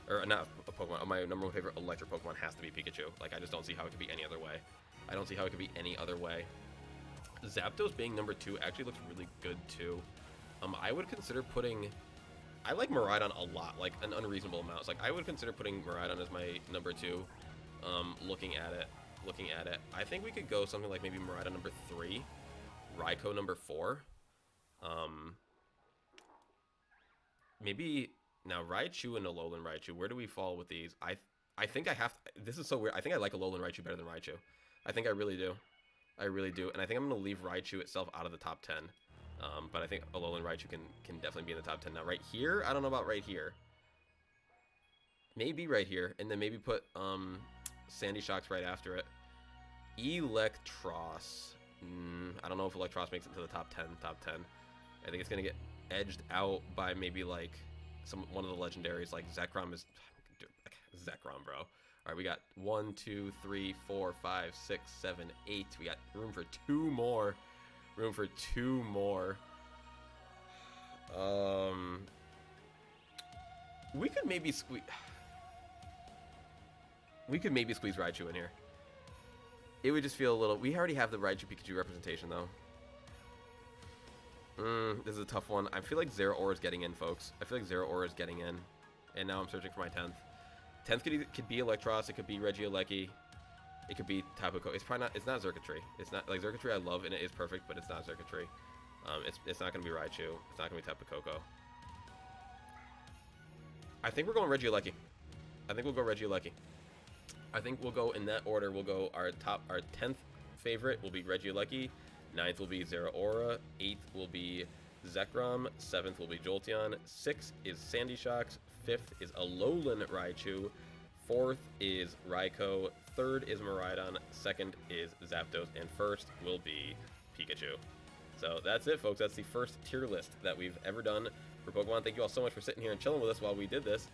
[SPEAKER 1] Or not a Pokemon, my number one favorite electric Pokemon has to be Pikachu. Like, I just don't see how it could be any other way. I don't see how it could be any other way. Zapdos being number 2 actually looks really good, too. I would consider putting... I like Miraidon a lot, like, an unreasonable amount. So, like, I would consider putting Miraidon as my number 2, looking at it. I think we could go something like maybe Miraidon number 3, Raikou number 4. Maybe... Now, Raichu and Alolan Raichu, where do we fall with these? I think I have to, this is so weird. I think I like Alolan Raichu better than Raichu. I think I really do. I really do. And I think I'm going to leave Raichu itself out of the top 10. But I think Alolan Raichu can definitely be in the top 10. Now, right here, I don't know about right here. Maybe right here. And then maybe put Sandy Shocks right after it. Electros. I don't know if Electros makes it to the top 10. I think it's going to get edged out by maybe like... one of the legendaries. Like Zekrom is Zekrom, bro. All right, we got 1 2 3 4 5 6 7 8. We got room for 2 more. We could maybe squeeze Raichu in here. It would just feel a little... We already have the Raichu Pikachu representation though. This is a tough one. I feel like Zeraora is getting in, folks. I feel like Zeraora is getting in. And now I'm searching for my 10th. 10th could be Electros. It could be Regieleki. It could be Tapu Koko. It's probably not... It's not Xurkitree. It's not... Like, Xurkitree I love, and it is perfect, but it's not Xurkitree. It's not going to be Raichu. It's not going to be Tapu Koko. I think we're going Regieleki. I think we'll go Regieleki. I think we'll go in that order. We'll go our 10th favorite will be Regieleki. 9th will be Zeraora, 8th will be Zekrom, 7th will be Jolteon, 6th is Sandy Shocks, 5th is Alolan Raichu, 4th is Raikou, 3rd is Miraidon, 2nd is Zapdos, and 1st will be Pikachu. So that's it, folks. That's the first tier list that we've ever done for Pokemon. Thank you all so much for sitting here and chilling with us while we did this.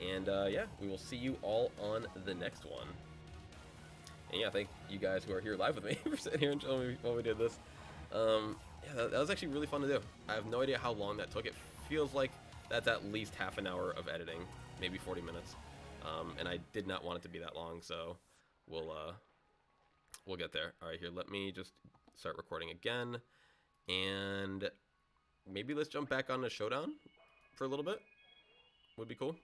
[SPEAKER 1] And yeah, we will see you all on the next one. And yeah, thank you guys who are here live with me for sitting here and chilling with me while we did this. Yeah, that was actually really fun to do. I have no idea how long that took. It feels like that's at least half an hour of editing, maybe 40 minutes. And I did not want it to be that long, so we'll get there. All right, here, let me just start recording again. And maybe let's jump back on the Showdown for a little bit. Would be cool.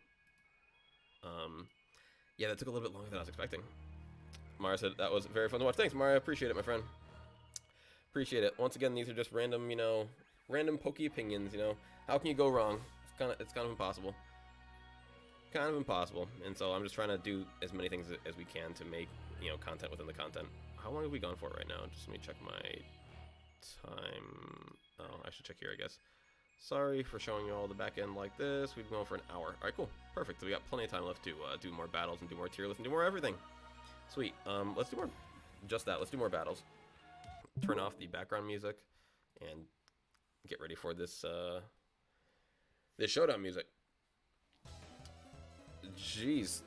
[SPEAKER 1] Yeah, that took a little bit longer than I was expecting. Mara said that was very fun to watch. Thanks, Mara. I appreciate it, my friend. Appreciate it. Once again, these are just random, you know, random pokey opinions, you know. How can you go wrong? It's kind of impossible. Kind of impossible. And so I'm just trying to do as many things as we can to make, you know, content within the content. How long have we gone for right now? Just let me check my time. Oh, I should check here, I guess. Sorry for showing you all the back end like this. We've been going for an hour. All right, cool. Perfect. So we got plenty of time left to do more battles and do more tier lists and do more everything. Sweet. Let's do more. Just that. Let's do more battles. Turn off the background music and get ready for this this Showdown music. Jeez,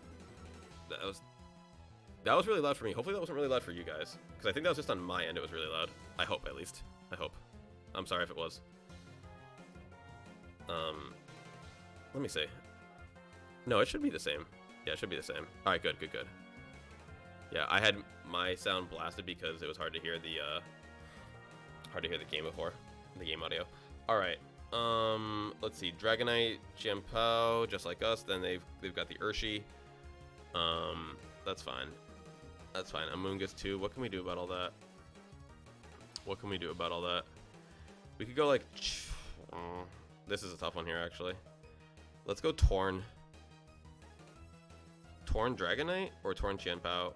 [SPEAKER 1] that was really loud for me. Hopefully that wasn't really loud for you guys, because I think that was just on my end. It was really loud. I hope, at least. I hope. I'm sorry if it was. Let me see. No, it should be the same. Yeah, it should be the same. All right, good. Yeah, I had my sound blasted because it was hard to hear the game before, the game audio. All right. Let's see. Dragonite, Jianpao, just like us. Then they've got the Urshi. That's fine. That's fine. Amoonguss too. What can we do about all that? We could go like. This is a tough one here, actually. Let's go Torn. Torn Dragonite or Torn Jianpao?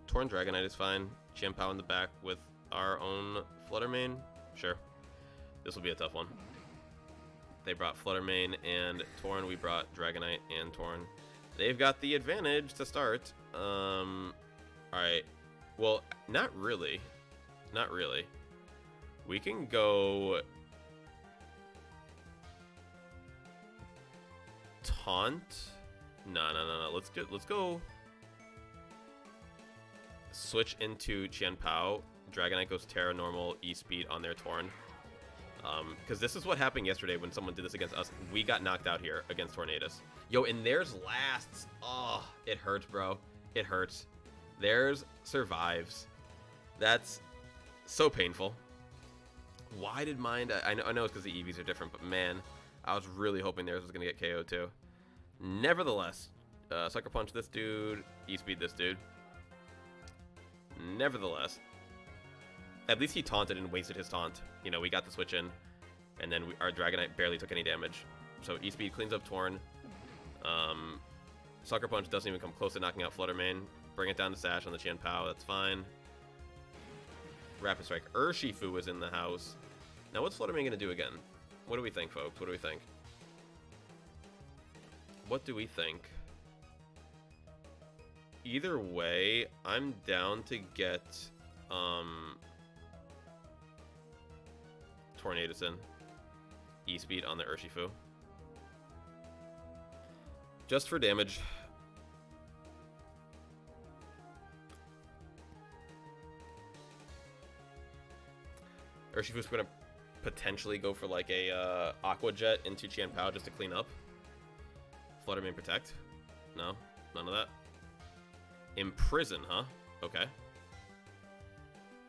[SPEAKER 1] Torn Dragonite is fine. Chien-Pao in the back with our own Fluttermane. Sure. This will be a tough one. They brought Fluttermane and Torn. We brought Dragonite and Torn. They've got the advantage to start. Alright. Well, not really. Not really. We can go... Taunt? No. Let's go... Switch into Chien-Pao. Dragonite goes Terra Normal, E-Speed on their Torn. Because this is what happened yesterday when someone did this against us. We got knocked out here against Tornadus. Yo, and theirs lasts. Oh, it hurts, bro. It hurts. Theirs survives. That's so painful. Why did mine... I know it's because the EVs are different, but man, I was really hoping theirs was going to get KO'd too. Nevertheless, Sucker Punch this dude, E-Speed this dude. Nevertheless, at least he taunted and wasted his taunt. You know, we got the switch in, and then our Dragonite barely took any damage. So E-Speed cleans up Torn. Sucker Punch doesn't even come close to knocking out Fluttermane. Bring it down to Sash on the Chien-Pao, that's fine. Rapid Strike. Urshifu is in the house. Now what's Fluttermane going to do again? What do we think, folks? What do we think? What do we think? Either way, I'm down to get Tornadus in. E-Speed on the Urshifu. Just for damage. Urshifu's going to potentially go for like a Aqua Jet into Chien-Pao just to clean up. Fluttermane Protect. No, none of that. Imprison, huh? Okay.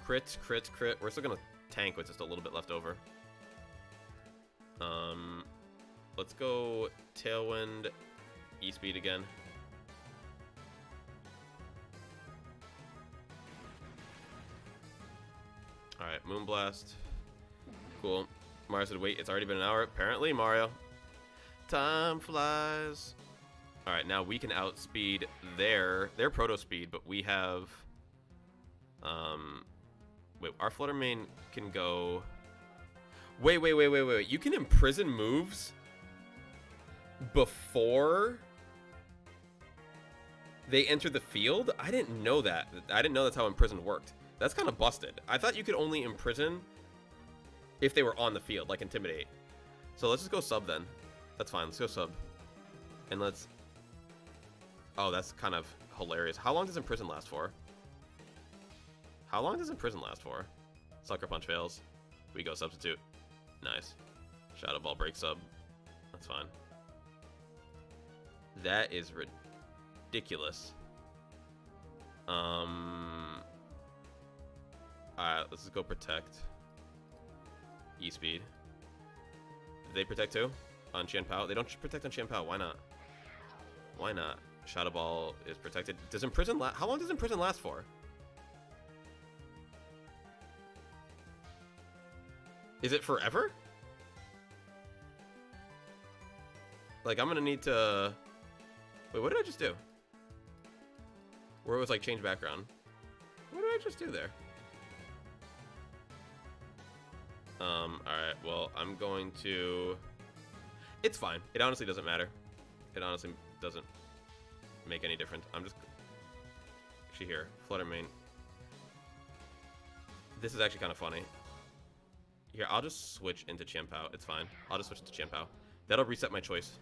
[SPEAKER 1] Crit. We're still gonna tank with just a little bit left over. Let's go Tailwind, E-Speed again. Alright, Moonblast. Cool. Mario said, wait, it's already been an hour. Apparently, Mario. Time flies. Alright, now we can outspeed their Proto Speed, but we have... Wait, our Fluttermane can go... Wait. You can imprison moves before they enter the field? I didn't know that. I didn't know that's how imprison worked. That's kind of busted. I thought you could only imprison if they were on the field, like Intimidate. So let's just go sub then. That's fine. Let's go sub. And let's... Oh, that's kind of hilarious. How long does Imprison last for? How long does Imprison last for? Sucker Punch fails. We go Substitute. Nice. Shadow Ball breaks sub. That's fine. That is ridiculous. Alright, let's just go Protect. E-Speed. Did they Protect too? On Chien-Pao? They don't Protect on Chien-Pao. Why not? Why not? Shadow Ball is protected. Does Imprison last? How long does Imprison last for? Is it forever? Like, I'm gonna need to... Wait, what did I just do? Where it was like change background. What did I just do there? Alright, well, I'm going to... It's fine. It honestly doesn't matter. It honestly doesn't make any difference. I'm just... Actually here, Fluttermane. This is actually kind of funny. Here, I'll just switch into Chien-Pao. It's fine. I'll just switch to Chien-Pao. That'll reset my choice.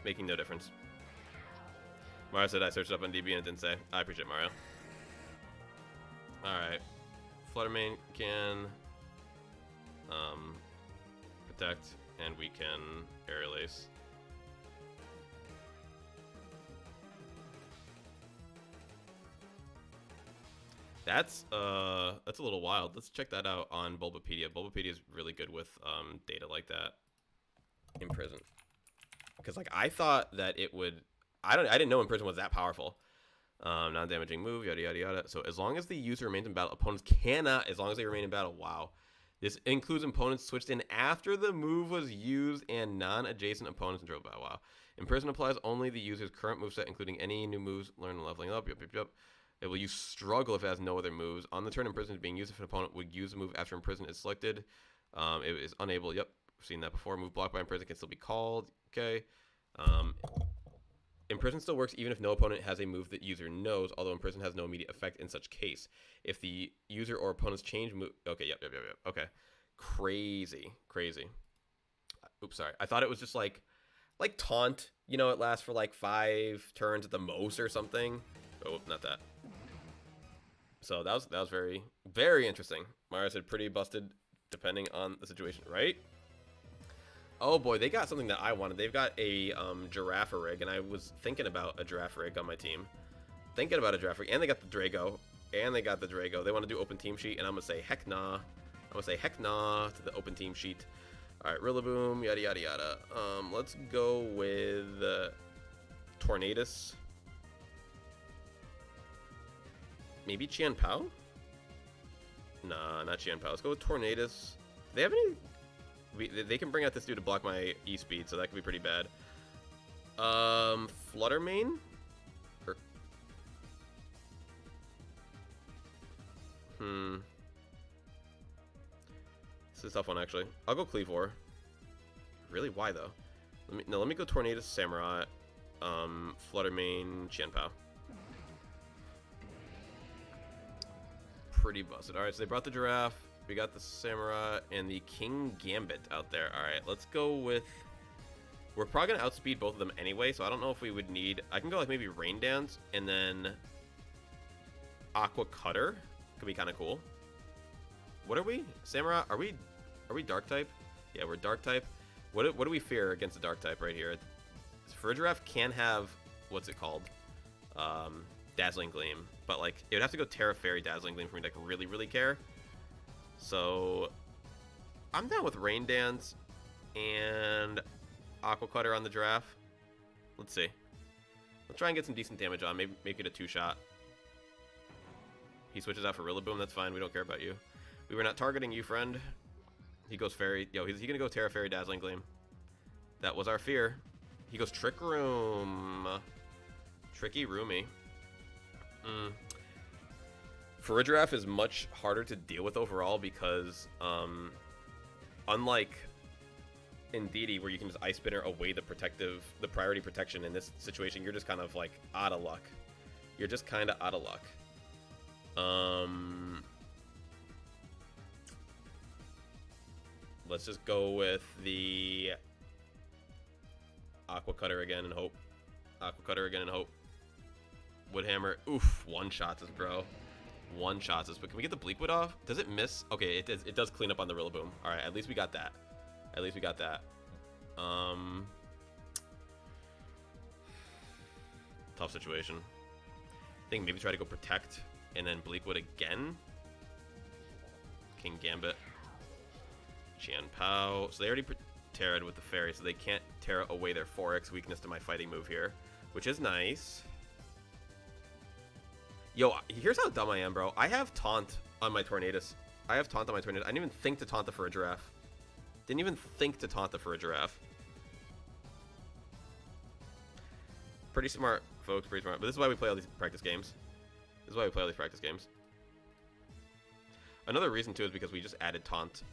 [SPEAKER 1] Making no difference. Mario said I searched up on DB and it didn't say. I appreciate Mario. Alright. Fluttermane can protect, and we can Aerial Ace. That's a little wild. Let's check that out on Bulbapedia. Bulbapedia is really good with data like that. Imprison. Because like I thought that it would, I didn't know Imprison was that powerful. Non-damaging move, yada yada yada. So as long as the user remains in battle, opponents cannot. As long as they remain in battle, wow, This includes opponents switched in after the move was used and non-adjacent opponents in drill battle. Wow. Imprison applies only the user's current moveset, including any new moves learned and leveling up. Yep. It will use struggle if it has no other moves. On the turn Imprison is being used if an opponent would use a move after Imprison is selected. It is unable. Yep, we've seen that before. Move blocked by Imprison can still be called. Okay. Imprison still works even if no opponent has a move that user knows, although Imprison has no immediate effect in such case. If the user or opponents change move... Okay, yep. Okay. Crazy. Oops, sorry. I thought it was just like taunt. You know, it lasts for like 5 turns at the most or something. Oh, not that. So that was very, very interesting. Mario said pretty busted depending on the situation, right? Oh boy, they got something that I wanted. They've got a giraffe rig, and I was thinking about a giraffe rig on my team. And they got the Drago. They want to do open team sheet, and I'm going to say heck nah. To the open team sheet. All right, Rillaboom, yada, yada, yada. Let's go with Tornadus. Maybe Qianpao? Nah, not Qianpao. Let's go with Tornadus. Do they have any... They can bring out this dude to block my E-speed, so that could be pretty bad. Fluttermane? This is a tough one, actually. I'll go Cleavor. Really? Why, though? Let me go Tornadus, Samurai, Fluttermane, Qianpao. Pretty busted. Alright, so they brought the giraffe. We got the Samurai and the King Gambit out there. Alright, let's go with... We're probably going to outspeed both of them anyway, so I don't know if we would need... I can go like maybe Rain Dance and then Aqua Cutter. Could be kind of cool. What are we? Samurai? Are we Dark type? Yeah, we're Dark type. What do we fear against the Dark type right here? For a giraffe can have... What's it called? Dazzling Gleam. But like, it would have to go Terra Fairy Dazzling Gleam for me to like, really, really care. So, I'm down with Rain Dance and Aqua Cutter on the giraffe. Let's see. Let's try and get some decent damage on. Maybe make it a 2-shot. He switches out for Rillaboom. That's fine. We don't care about you. We were not targeting you, friend. He goes Fairy. Yo, he's going to go Terra Fairy Dazzling Gleam. That was our fear. He goes Trick Room. Tricky Roomy. Farigiraf is much harder to deal with overall because, unlike in DD where you can just Ice Spinner away the priority protection, in this situation you're just kind of like out of luck. Let's just go with the Aqua Cutter again and hope. Woodhammer. Oof, one-shots us, bro. One-shots us. But can we get the Bleakwood off? Does it miss? Okay, it does clean up on the Rillaboom. Alright, at least we got that. Tough situation. I think maybe try to go Protect and then Bleakwood again. King Gambit. Qianpao. So they already Terra'd with the Fairy, so they can't Terra away their 4x weakness to my fighting move here, which is nice. Yo, here's how dumb I am, bro. I have Taunt on my Tornadus. I didn't even think to taunt the Farigiraf. Pretty smart, folks. Pretty smart. But this is why we play all these practice games. Another reason, too, is because we just added Taunt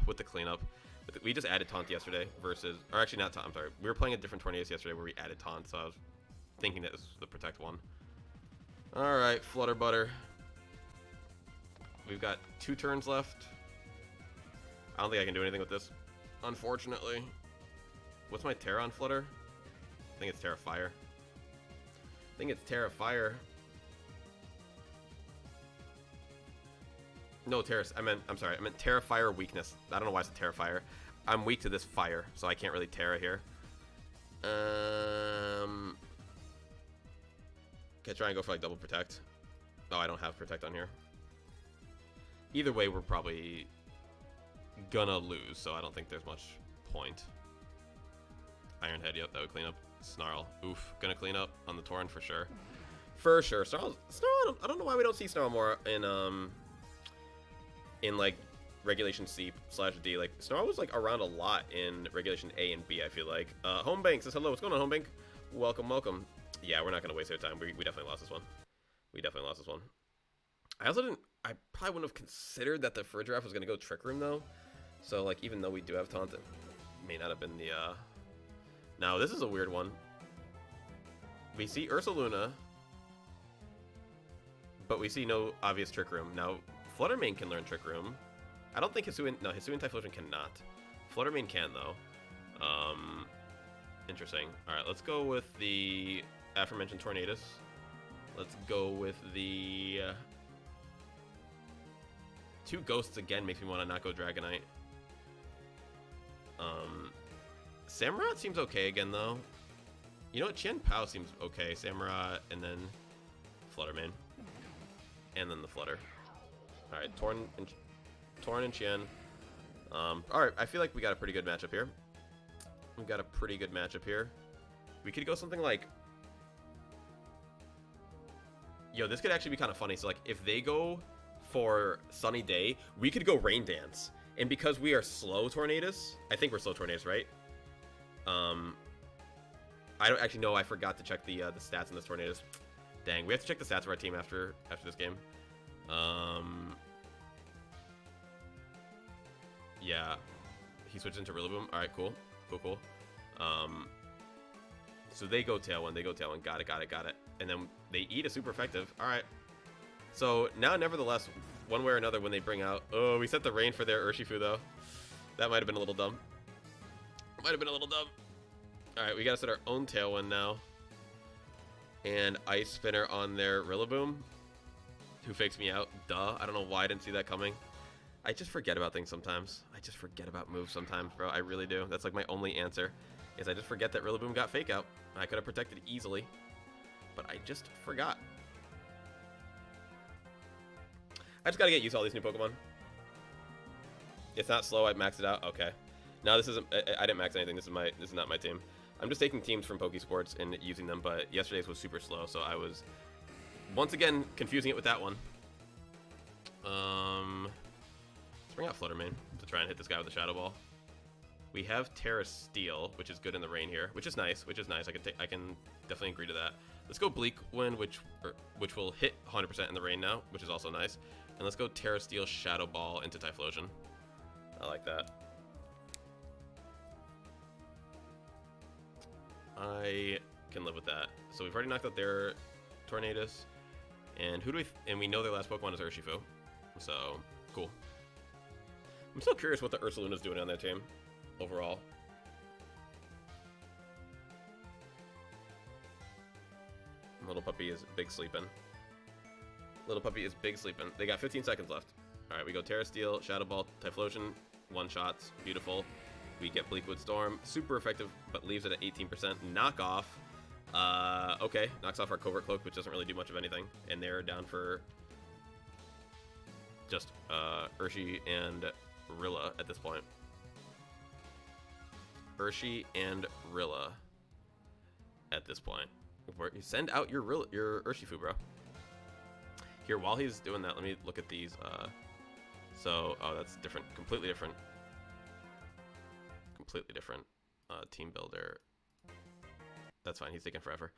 [SPEAKER 1] with the cleanup. We just added Taunt yesterday versus... Or actually, not Taunt. I'm sorry. We were playing a different Tornadus yesterday where we added Taunt, so I was thinking that this was the Protect one. Alright, Flutter Butter. We've got 2 turns left. I don't think I can do anything with this, unfortunately. What's my Terra on Flutter? I think it's Terra Fire. No, Terra... I'm sorry. I meant Terra Fire Weakness. I don't know why it's a Terra Fire. I'm weak to this fire, so I can't really Terra here. Can I try and go for like double Protect? Oh, I don't have Protect on here. Either way, we're probably gonna lose, so I don't think there's much point. Iron Head, yep, that would clean up. Snarl, oof, gonna clean up on the Tauren for sure. Snarl, I don't know why we don't see Snarl more in like Regulation C/D. Like Snarl was like around a lot in Regulation A and B, I feel like. Homebank says hello. What's going on, Homebank? Welcome, welcome. Yeah, we're not gonna waste our time. We definitely lost this one. We definitely lost this one. I also didn't. I probably wouldn't have considered that the Frigiraffe was gonna go Trick Room though. So like, even though we do have Taunt, it may not have been the. Now this is a weird one. We see Ursaluna, but we see no obvious Trick Room. Now Fluttermane can learn Trick Room. I don't think Hisuian. No, Hisuian Typhlosion cannot. Fluttermane can though. Interesting. All right, let's go with the aforementioned Tornadus. Let's go with the two Ghosts again. Makes me want to not go Dragonite. Samurott seems okay again though. You know what? Chien-Pao seems okay. Samurott and then Fluttermane, and then the Flutter. All right, Torn and Chien. All right, I feel like we got a pretty good matchup here. We've got a pretty good matchup here. We could go something like... Yo, this could actually be kind of funny. So, like, if they go for Sunny Day, we could go Rain Dance. And because we are slow Tornadus... I think we're slow Tornadus, right? I don't actually know. I forgot to check the stats in this Tornadus. Dang, we have to check the stats of our team after this game. Yeah. He switched into Rillaboom. All right, cool. Cool. So they go Tailwind. Got it. And then they eat a super effective. All right. So now, nevertheless, one way or another, when they bring out... Oh, we set the rain for their Urshifu, though. That might have been a little dumb. All right, we got to set our own Tailwind now. And Ice Spinner on their Rillaboom. Who fakes me out? Duh. I don't know why I didn't see that coming. I just forget about things sometimes. I just forget about moves sometimes, bro. I really do. That's like my only answer. Is I just forget that Rillaboom got Fake Out. I could have protected it easily. But I just forgot. I just gotta get used to all these new Pokemon. It's not slow. I maxed it out. Okay. No, this isn't. I didn't max anything. This is not my team. I'm just taking teams from Pokesports and using them. But yesterday's was super slow, so I was once again confusing it with that one. Let's bring out Fluttermane to try and hit this guy with a Shadow Ball. We have Terra Steel, which is good in the rain here, which is nice. I can definitely agree to that. Let's go Bleak Wind, which will hit 100% in the rain now, which is also nice. And let's go Terra Steel Shadow Ball into Typhlosion. I like that. I can live with that. So we've already knocked out their Tornadus, and and we know their last Pokemon is Urshifu. So cool. I'm still curious what the Ursaluna's doing on their team overall. Little puppy is big sleeping. They got 15 seconds left. All right, we go Terra Steel, Shadow Ball, Typhlosion, one shots, beautiful. We get Bleakwood Storm, super effective, but leaves it at 18%. Knockoff, okay, knocks off our Covert Cloak, which doesn't really do much of anything, and they're down for just Urshi and Rilla at this point. Urshi and Rilla at this point. Send out your Urshifu, bro. Here, while he's doing that, let me look at these. Oh, that's different, completely different team builder. That's fine. He's taking forever.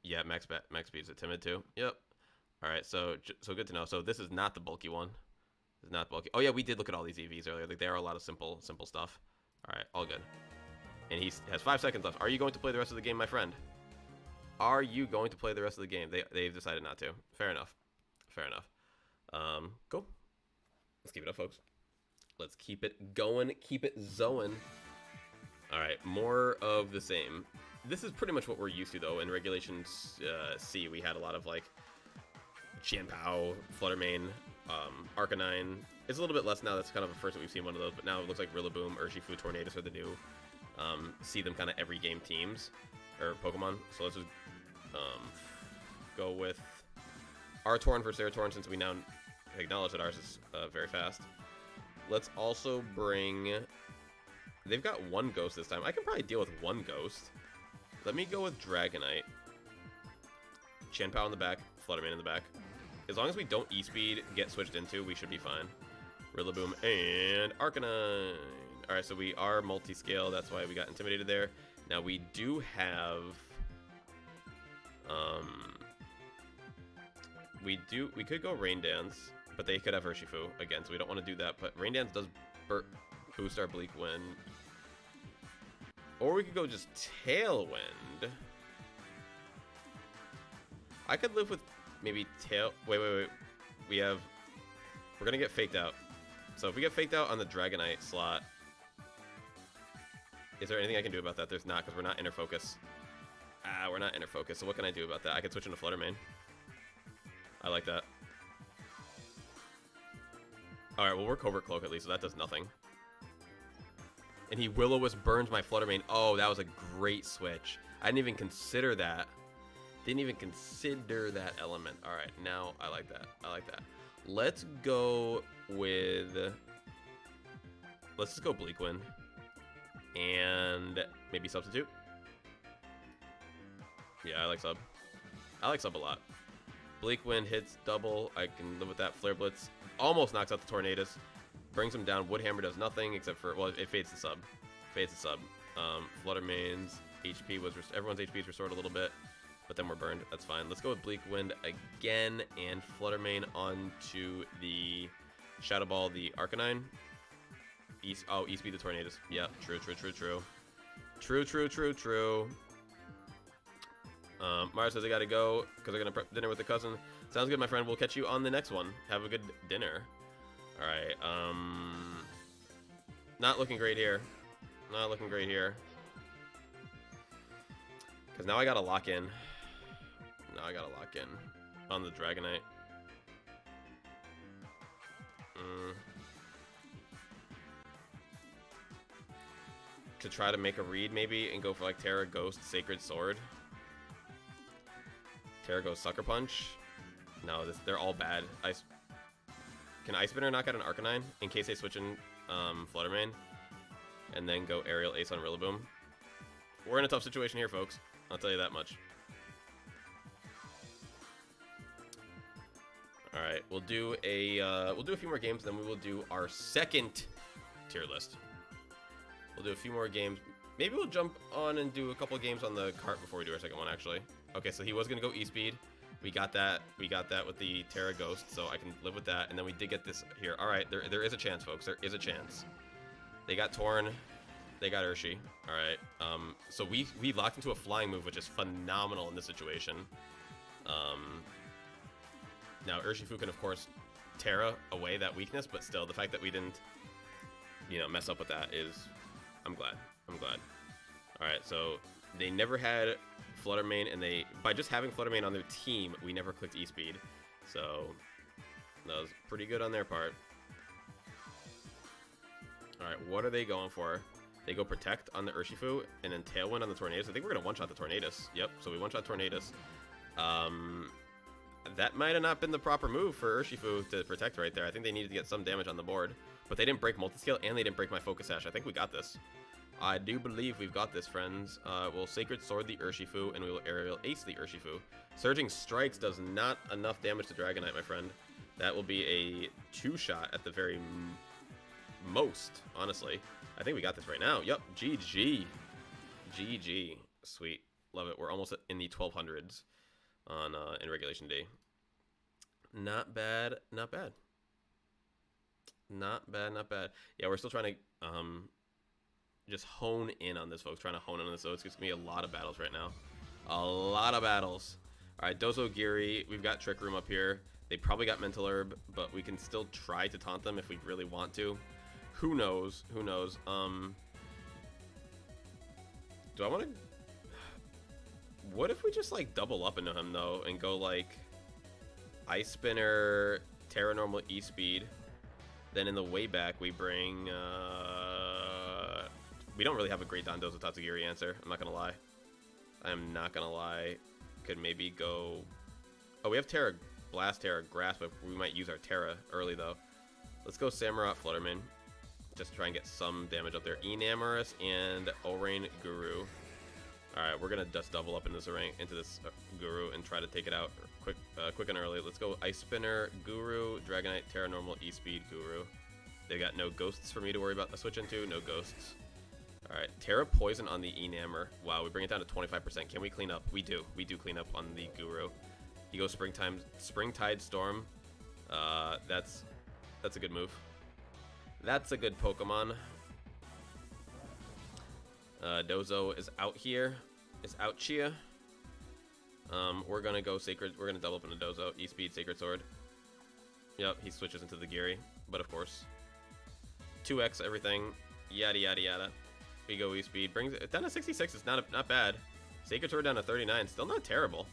[SPEAKER 1] Yeah, max speed is a timid too. Yep. All right, so good to know. So this is not the bulky one. This is not bulky. Oh yeah, we did look at all these EVs earlier. Like, there are a lot of simple stuff. All right, all good. And he has 5 seconds left. Are you going to play the rest of the game, my friend? Are you going to play the rest of the game? They've decided not to. Fair enough. Cool. Let's keep it up, folks. Let's keep it going. Keep it zoing. All right, more of the same. This is pretty much what we're used to, though. In Regulation C, we had a lot of, like, Chien-Pao, Fluttermane, Arcanine. It's a little bit less now. That's kind of a first that we've seen one of those. But now it looks like Rillaboom, Urshifu, Tornadus are the new, see them kind of every game teams, or Pokemon. So let's just go with Artorn versus Airtorn, since we now acknowledge that ours is very fast. Let's also bring... They've got one Ghost this time. I can probably deal with one Ghost. Let me go with Dragonite. Chien-Pao in the back, Fluttermane in the back. As long as we don't E-Speed get switched into, we should be fine. Rillaboom and Arcanine. Alright, so we are multi-scale. That's why we got intimidated there. Now, we do have... We could go Rain Dance, but they could have Urshifu again, so we don't want to do that. But Rain Dance does boost our Bleak Wind. Or we could go just Tailwind. I could live with maybe Wait. We're gonna get faked out. So if we get faked out on the Dragonite slot, is there anything I can do about that? There's not, because we're not inner focus. We're not inner focus. So what can I do about that? I could switch into Flutter Mane. I like that. All right, well, we're Covert Cloak at least, so that does nothing. And he Will-O-Wisp burns my Flutter Mane. Oh, that was a great switch. I didn't even consider that. Didn't even consider that element. All right, now I like that. I like that. Let's go with... Let's just go Bleak Wind. And maybe Substitute. Yeah, I like Sub. I like Sub a lot. Bleak Wind hits double. I can live with that. Flare Blitz almost knocks out the Tornadus. Brings him down. Woodhammer does nothing except for... Well, it fades the Sub. Fades the Sub. Flutter Mane's HP was... Everyone's HP is restored a little bit. But then we're burned. That's fine. Let's go with Bleak Wind again. And Flutter Mane onto the Shadow Ball, the Arcanine. E-Speed the Tornadus. Yep. True. Mario says I gotta go because they're gonna prep dinner with the cousin. Sounds good, my friend. We'll catch you on the next one. Have a good dinner. All right. Not looking great here. Not looking great here. Because now I gotta lock in. Now I gotta lock in on the Dragonite. To try to make a read maybe and go for like Terra Ghost Sacred Sword. Terra Ghost Sucker Punch. No, they're all bad. Can Ice Spinner knock out an Arcanine in case they switch in Flutter Mane? And then go Aerial Ace on Rillaboom. We're in a tough situation here, folks. I'll tell you that much. All right, we'll do a few more games, then we will do our second tier list. We'll do a few more games. Maybe we'll jump on and do a couple of games on the cart before we do our second one, actually. Okay, so he was gonna go E-Speed. We got that. We got that with the Terra Ghost, so I can live with that. And then we did get this here. All right, there is a chance, folks. There is a chance. They got Torn. They got Urshi. All right. So we locked into a flying move, which is phenomenal in this situation. Now Urshifu can of course Terra away that weakness, but still the fact that we didn't, mess up with that is, I'm glad. I'm glad. All right. So they never had Flutter Mane, and by just having Flutter Mane on their team, we never clicked E-Speed. So that was pretty good on their part. All right, what are they going for? They go Protect on the Urshifu, and then Tailwind on the Tornadus. I think we're going to one-shot the Tornadus. Yep, so we one-shot Tornadus. That might have not been the proper move for Urshifu to Protect right there. I think they needed to get some damage on the board. But they didn't break Multiscale, and they didn't break my Focus Sash. I think we got this. I do believe we've got this, friends. We'll Sacred Sword the Urshifu, and we will Aerial Ace the Urshifu. Surging Strikes does not enough damage to Dragonite, my friend. That will be a two-shot at the very most, honestly. I think we got this right now. Yep, GG. GG. Sweet. Love it. We're almost in the 1200s on in Regulation D. Not bad. Not bad. Not bad. Not bad. Yeah, we're still trying to just hone in on this, folks. Trying to hone in on this. So it's going to be a lot of battles right now. A lot of battles. All right, Dozogiri. We've got Trick Room up here. They probably got Mental Herb, but we can still try to taunt them if we really want to. Who knows? Who knows? Do I want to... What if we just, like, double up into him, though, and go, like, Ice Spinner, Terra Normal, E-Speed. Then in the way back, we bring... We don't really have a great Dondozo Tatsugiri answer. I'm not going to lie. I am not going to lie. Could maybe go... Oh, we have Terra Blast, Terra Grasp, but we might use our Terra early, though. Let's go Samurott Flutterman. Just try and get some damage up there. Enamorous and Orain Guru. Alright, we're gonna just double up into this Guru and try to take it out quick and early. Let's go Ice Spinner, Guru, Dragonite, Terra Normal, E-Speed, Guru. They got no ghosts for me to worry about to switch into, no ghosts. Alright, Terra Poison on the Enamor. Wow, we bring it down to 25%. Can we clean up? We do clean up on the Guru. He goes Springtide Storm. That's a good move. That's a good Pokemon. Dozo is out here. Is out Chia. We're gonna go Sacred. We're gonna double up into Dozo. E-Speed, Sacred Sword. Yep, he switches into the Geary. But of course, 2x everything. Yada yada yada. We go E-Speed. Brings it down to 66. It's not bad. Sacred Sword down to 39. Still not terrible.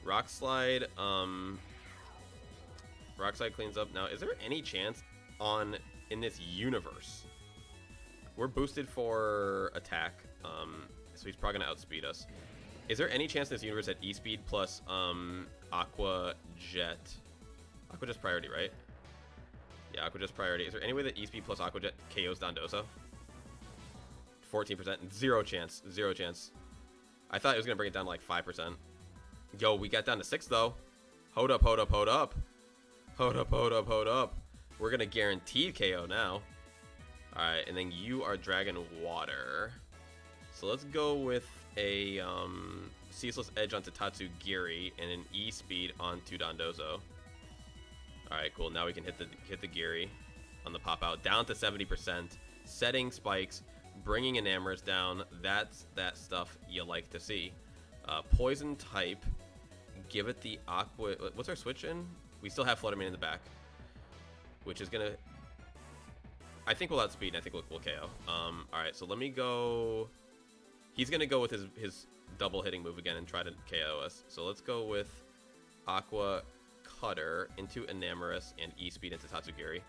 [SPEAKER 1] Rock Slide. Rock Slide cleans up. Now, is there any chance in this universe? We're boosted for attack, so he's probably gonna outspeed us. Is there any chance in this universe that E-Speed plus Aqua Jet priority, right? Yeah, Aqua Jet's priority. Is there any way that E-Speed plus Aqua Jet KOs Dondozo? 14%, zero chance. I thought it was gonna bring it down to like 5%. Yo, we got down to 6 though. Hold up. We're gonna guarantee KO now. Alright, and then you are Dragon Water. So let's go with a Ceaseless Edge onto Tatsugiri and an E-Speed onto Dondozo. Alright, cool. Now we can hit the Geary on the pop out. Down to 70%. Setting spikes, bringing Enamorous down. That's that stuff you like to see. Poison type. Give it the Aqua. What's our switch in? We still have Fluttermane in the back, which is gonna. I think we'll outspeed, and I think we'll KO. Alright, so let me go. He's gonna go with his double hitting move again and try to KO us. So let's go with Aqua Cutter into Enamorous and E-Speed into Tatsugiri.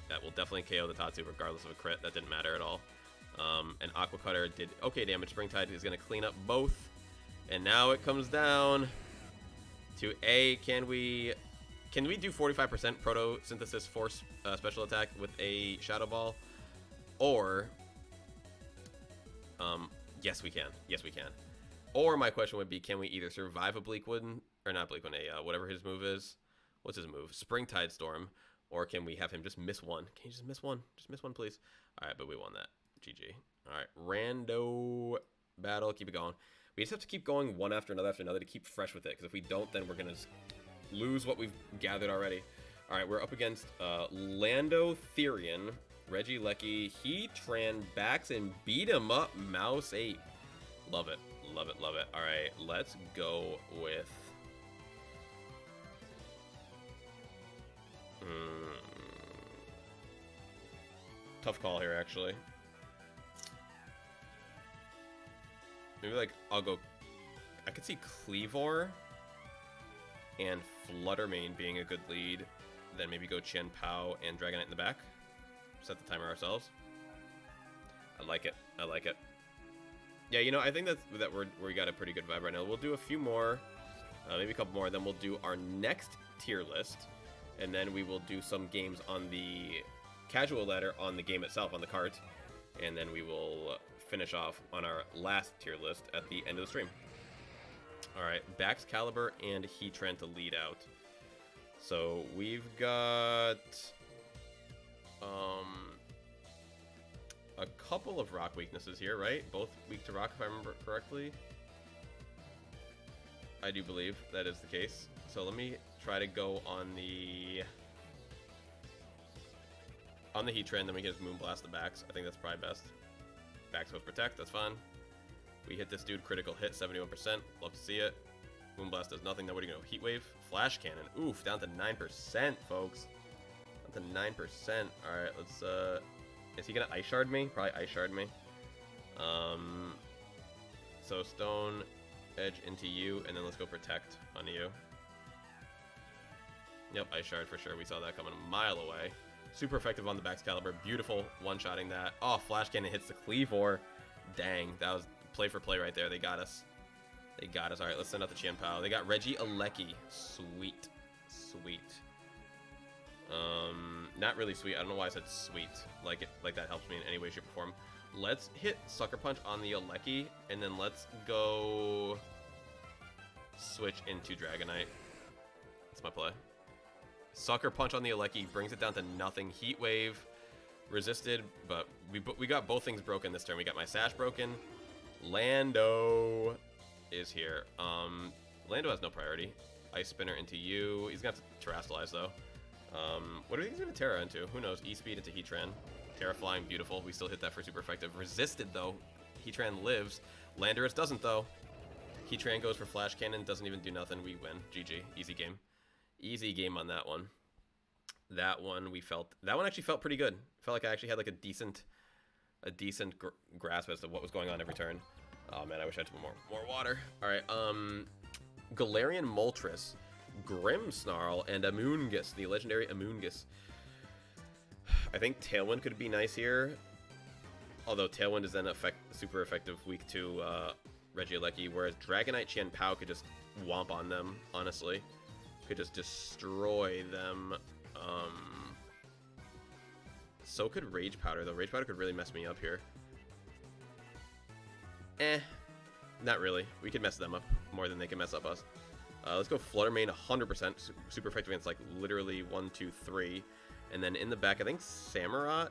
[SPEAKER 1] That will definitely KO the Tatsu regardless of a crit. That didn't matter at all. And Aqua Cutter did okay damage. Springtide is gonna clean up both. And now it comes down to can we do 45% Protosynthesis Force special attack with a Shadow Ball? Or, yes we can. Or my question would be, can we either survive a Bleakwood, or not Bleakwood, whatever his move is. What's his move? Springtide Storm. Or can we have him just miss one? Can you just miss one? Just miss one, please. Alright, but we won that. GG. Alright, rando battle. Keep it going. We just have to keep going one after another to keep fresh with it. Because if we don't, then we're going to lose what we've gathered already. Alright, we're up against Lando Therian, Regieleki, Heatran, Bax, and Beat 'em Up Mouse 8. Love it. Alright, let's go with... Tough call here, actually. Maybe, like, I'll go... I could see Cleavor and Fluttermane being a good lead. Then maybe go Chen Pao and Dragonite in the back. Set the timer ourselves. I like it. Yeah, you know, I think we got a pretty good vibe right now. We'll do a few more, maybe a couple more. Then we'll do our next tier list. And then we will do some games on the casual ladder on the game itself, on the cart. And then we will finish off on our last tier list at the end of the stream. Alright, Bax, Caliber, and Heatran to lead out. So we've got a couple of rock weaknesses here, right? Both weak to rock, if I remember correctly. I do believe that is the case. So let me try to go on the Heatran, then we can just Moonblast the Bax. I think that's probably best. Bax goes Protect, that's fine. We hit this dude, critical hit, 71%. Love to see it. Moonblast does nothing. Now what are you going to Heat Wave? Flash Cannon. Oof, down to 9%, folks. Down to 9%. Alright, let's, is he going to Ice Shard me? Probably Ice Shard me. So Stone Edge into you, and then let's go Protect on you. Yep, Ice Shard for sure. We saw that coming a mile away. Super effective on the Bax Caliber. Beautiful one-shotting that. Oh, Flash Cannon hits the Cleavor. Dang, that was play for play right there. They got us. All right, let's send out the Chien-Pao. They got Regieleki. Sweet. Not really sweet. I don't know why I said sweet. Like that helps me in any way, shape, or form. Let's hit Sucker Punch on the Alecki, and then let's go switch into Dragonite. That's my play. Sucker Punch on the Alecki brings it down to nothing. Heat Wave resisted, but we got both things broken this turn. We got my Sash broken. Lando is here. Lando has no priority. Ice Spinner into you. He's gonna have to Terrastallize though. What are you gonna Terra into? Who knows? E-Speed into Heatran. Terra Flying, beautiful. We still hit that for super effective. Resisted though. Heatran lives. Landorus doesn't though. Heatran goes for Flash Cannon, doesn't even do nothing. We win. GG. Easy game. Easy game on that one. That one actually felt pretty good. Felt like I actually had like a decent grasp as to what was going on every turn. Oh man, I wish I had some more water. All right, Galarian Moltres, Grimmsnarl, and Amoonguss, the legendary Amoonguss. I think Tailwind could be nice here, although Tailwind is then super effective week 2 Regieleki, whereas Dragonite Chien-Pao could just womp on them, honestly. Could just destroy them. So could Rage Powder, though. Rage Powder could really mess me up here. Not really. We could mess them up more than they can mess up us. Let's go Flutter Mane 100%. Super effective against, like, literally 1, 2, 3. And then in the back, I think Samurott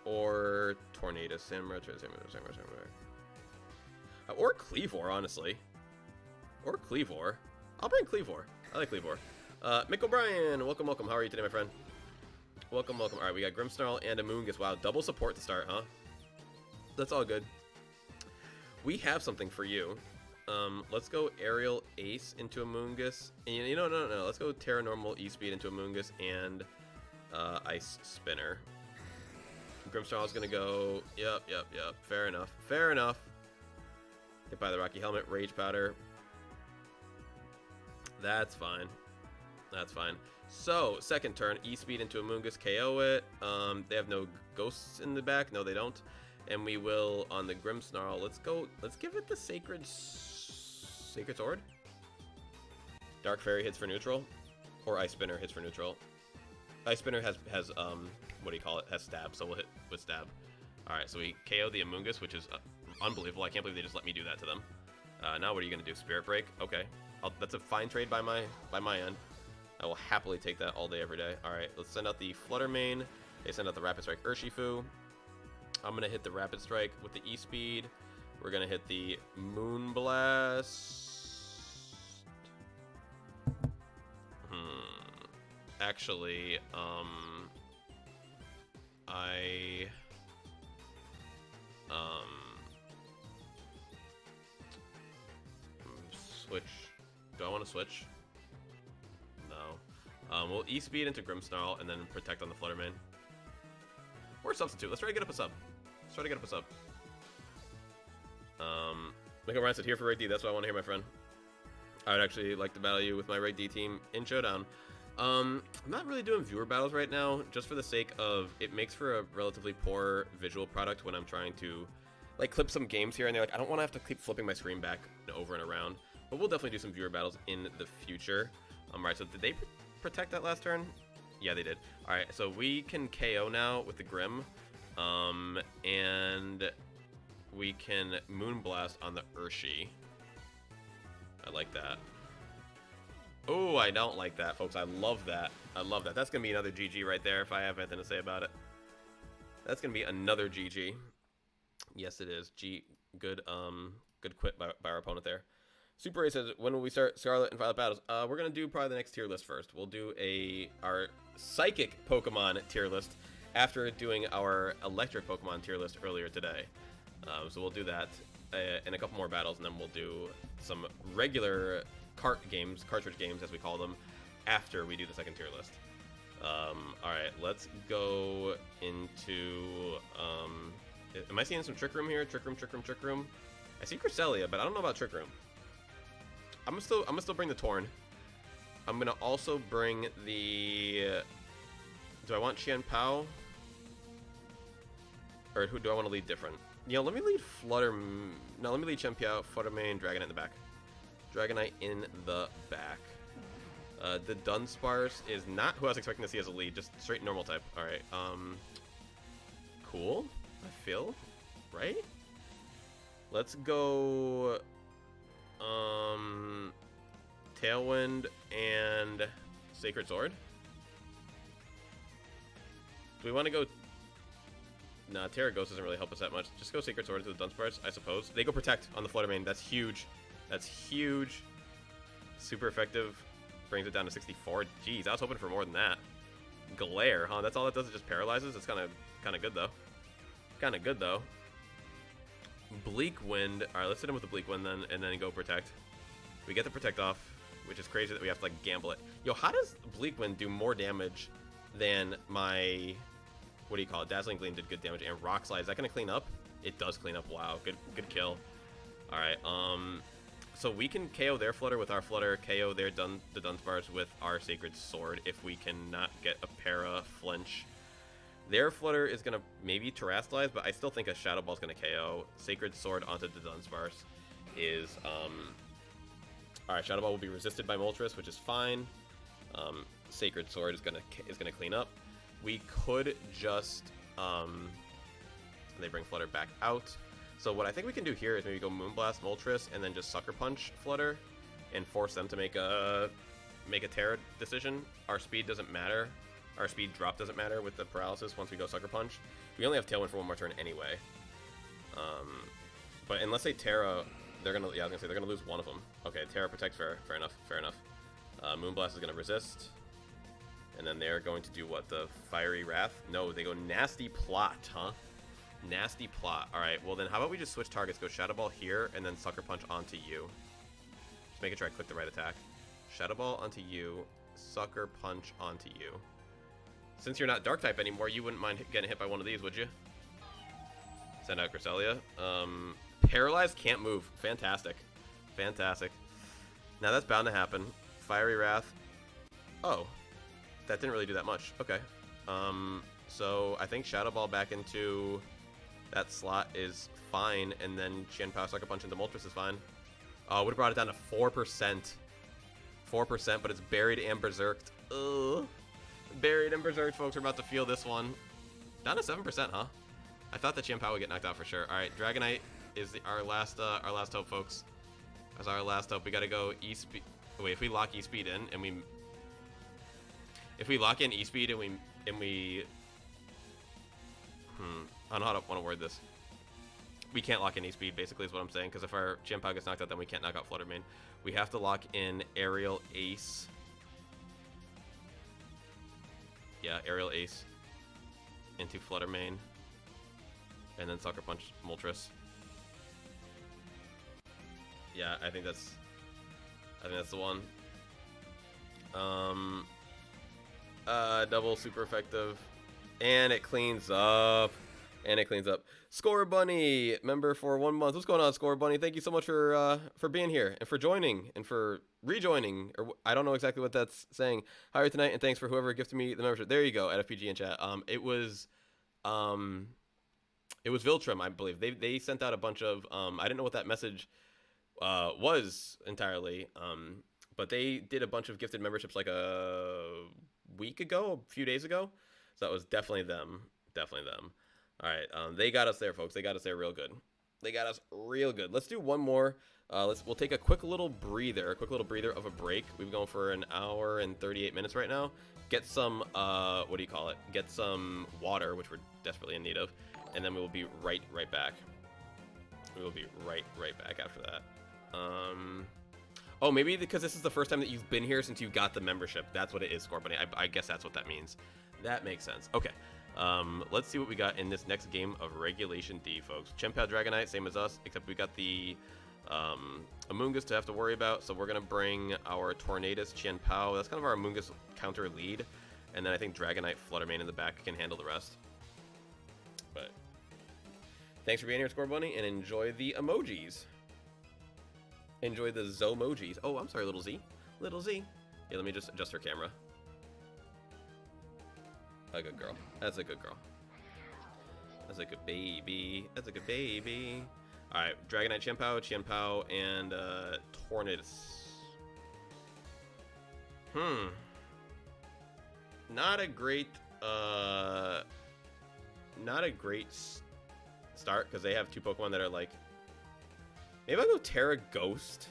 [SPEAKER 1] or Tornado. Samurott. Or Cleavor, honestly. Or Cleavor. I'll bring Cleavor. I like Cleavor. Mick O'Brien, welcome. How are you today, my friend? Welcome. All right, we got Grimmsnarl and Amoonguss. Wow, double support to start, huh? That's all good. We have something for you. Let's go Aerial Ace into Amoonguss. And you know, no. Let's go Terra Normal E-Speed into Amoonguss and Ice Spinner. Grimmsnarl's gonna go. Yep. Fair enough. Hit by the Rocky Helmet. Rage Powder. That's fine. So, second turn, E-Speed into Amoonguss, KO it. They have no ghosts in the back. No, they don't. And we will, on the Grimmsnarl, let's give it the Sacred Sword. Dark Fairy hits for neutral. Or Ice Spinner hits for neutral. Ice Spinner has what do you call it? Has stab, so we'll hit with stab. Alright, so we KO the Amoonguss, which is unbelievable. I can't believe they just let me do that to them. Now what are you going to do? Spirit Break? Okay. That's a fine trade by my end. I will happily take that all day, every day. All right, let's send out the Flutter Mane. They send out the Rapid Strike Urshifu. I'm going to hit the Rapid Strike with the E-Speed. We're going to hit the Moonblast. Actually, switch. Do I want to switch? No. We'll E-Speed into Grimmsnarl and then Protect on the Flutter Mane. Or Substitute. Let's try to get up a sub. Michael Ryan said, here for Reg D. That's what I want to hear, my friend. I would actually like to battle you with my Reg D team in Showdown. I'm not really doing viewer battles right now, just for the sake of it makes for a relatively poor visual product when I'm trying to like clip some games here and there. Like, I don't want to have to keep flipping my screen back over and around. But we'll definitely do some viewer battles in the future. Right, so did they protect that last turn? Yeah, they did. All right, so we can KO now with the Grim. And we can Moonblast on the Urshi. I like that. Oh, I don't like that, folks. I love that. That's going to be another GG right there if I have anything to say about it. That's going to be another GG. Yes, it is. Good quit by our opponent there. Super A says, when will we start Scarlet and Violet battles? We're going to do probably the next tier list first. We'll do our Psychic Pokemon tier list after doing our Electric Pokemon tier list earlier today. So we'll do that in a couple more battles, and then we'll do some regular cartridge games, as we call them, after we do the second tier list. Alright, let's go into... am I seeing some Trick Room here? Trick Room. I see Cresselia, but I don't know about Trick Room. I'm gonna still bring the Torn. I'm gonna also bring the... Do I want Chien-Pao? Or who do I want to lead different? You know, let me lead let me lead Chien-Pao, Flutter Mane, Dragonite in the back. The Dunsparce is not who I was expecting to see as a lead, just straight normal type. Alright, cool. I feel, right? Let's go Tailwind and Sacred Sword. Do we want to go? Nah, Terra Ghost doesn't really help us that much. Just go Sacred Sword into the Dunsparce, I suppose. They go Protect on the Flutter Mane. That's huge. That's huge. Super effective. Brings it down to 64. Jeez, I was hoping for more than that. Glare, huh? That's all it does. It just paralyzes. It's kind of good though. Kind of good though. Bleak Wind. All right, let's hit him with the Bleak Wind then, and then go Protect. We get the Protect off, which is crazy that we have to like gamble it. Yo, how does Bleak Wind do more damage than my, what do you call it? Dazzling Gleam did good damage, and Rock Slide. Is that gonna clean up? It does clean up. Wow, good kill. All right, so we can KO their Flutter with our Flutter, KO their the Dunsparce with our Sacred Sword if we cannot get a para flinch. Their Flutter is gonna maybe Terrastallize, but I still think a Shadow Ball is gonna KO. Sacred Sword onto the Dunsparce is all right. Shadow Ball will be resisted by Moltres, which is fine. Sacred Sword is gonna clean up. We could just they bring Flutter back out. So what I think we can do here is maybe go Moonblast Moltres and then just Sucker Punch Flutter and force them to make a Terra decision. Our speed doesn't matter. Our speed drop doesn't matter with the paralysis once we go Sucker Punch. We only have Tailwind for one more turn anyway. But unless they Terra, they're gonna they're gonna lose one of them. Okay, Terra protects, fair enough. Moonblast is gonna resist. And then they're going to do what? The Fiery Wrath? No, they go Nasty Plot, huh? Nasty Plot. Alright, well then how about we just switch targets, go Shadow Ball here, and then Sucker Punch onto you. Just making sure I click the right attack. Shadow Ball onto you, Sucker Punch onto you. Since you're not Dark type anymore, you wouldn't mind getting hit by one of these, would you? Send out Cresselia. Paralyzed, can't move. Fantastic. Fantastic. Now that's bound to happen. Fiery Wrath. Oh. That didn't really do that much. Okay. So I think Shadow Ball back into that slot is fine, and then Chien-Pao Sucker Punch into Moltres is fine. Would have brought it down to 4%. 4%, but it's buried and berserked. Ugh. Buried and berserked, folks. We're about to feel this one. Down to 7%, huh? I thought that Chien-Pao would get knocked out for sure. All right, Dragonite is our last hope, folks. That's our last hope. We gotta go E-Speed. Wait, if we lock E-Speed in and we, if we lock in E-Speed and we, I don't know how to want to word this. We can't lock in E-Speed, basically, is what I'm saying, because if our Chien-Pao gets knocked out, then we can't knock out Flutter Mane. We have to lock in Aerial Ace. Yeah, Aerial Ace into Flutter Mane, and then Sucker Punch Moltres. Yeah, I think that's the one. Double super effective, and it cleans up. Score Bunny, member for 1 month. What's going on, Score Bunny? Thank you so much for being here and for joining and for rejoining, or I don't know exactly what that's saying. Hi tonight, and thanks for whoever gifted me the membership. There you go, at FPG in chat. It was Viltrum, I believe. They sent out a bunch of I didn't know what that message was entirely, but they did a bunch of gifted memberships like a week ago, a few days ago. So that was definitely them. All right, they got us there, folks. They got us there real good. Let's do one more. We'll take a quick little breather of a break. We've been going for an hour and 38 minutes right now. Get some what do you call it? Get some water, which we're desperately in need of, and then we will be right back. We will be right back after that. Oh, maybe because this is the first time that you've been here since you got the membership. That's what it is, Score Bunny. I guess that's what that means. That makes sense. Okay. Let's see what we got in this next game of Regulation D, folks. Chien-Pao Dragonite, same as us, except we got the Amoonguss to have to worry about. So we're going to bring our Tornadus Chien-Pao. That's kind of our Amoonguss counter lead. And then I think Dragonite Flutter Mane in the back can handle the rest. But thanks for being here, Score Bunny, and enjoy the emojis. Enjoy the Zomojis. Oh, I'm sorry, little Z. Yeah, let me just adjust her camera. A good girl. That's a good girl. That's a good baby. Alright, Dragonite Chien-Pao, and Tornadus. Not a great start because they have 2 Pokemon that are like... Maybe I'll go Terra Ghost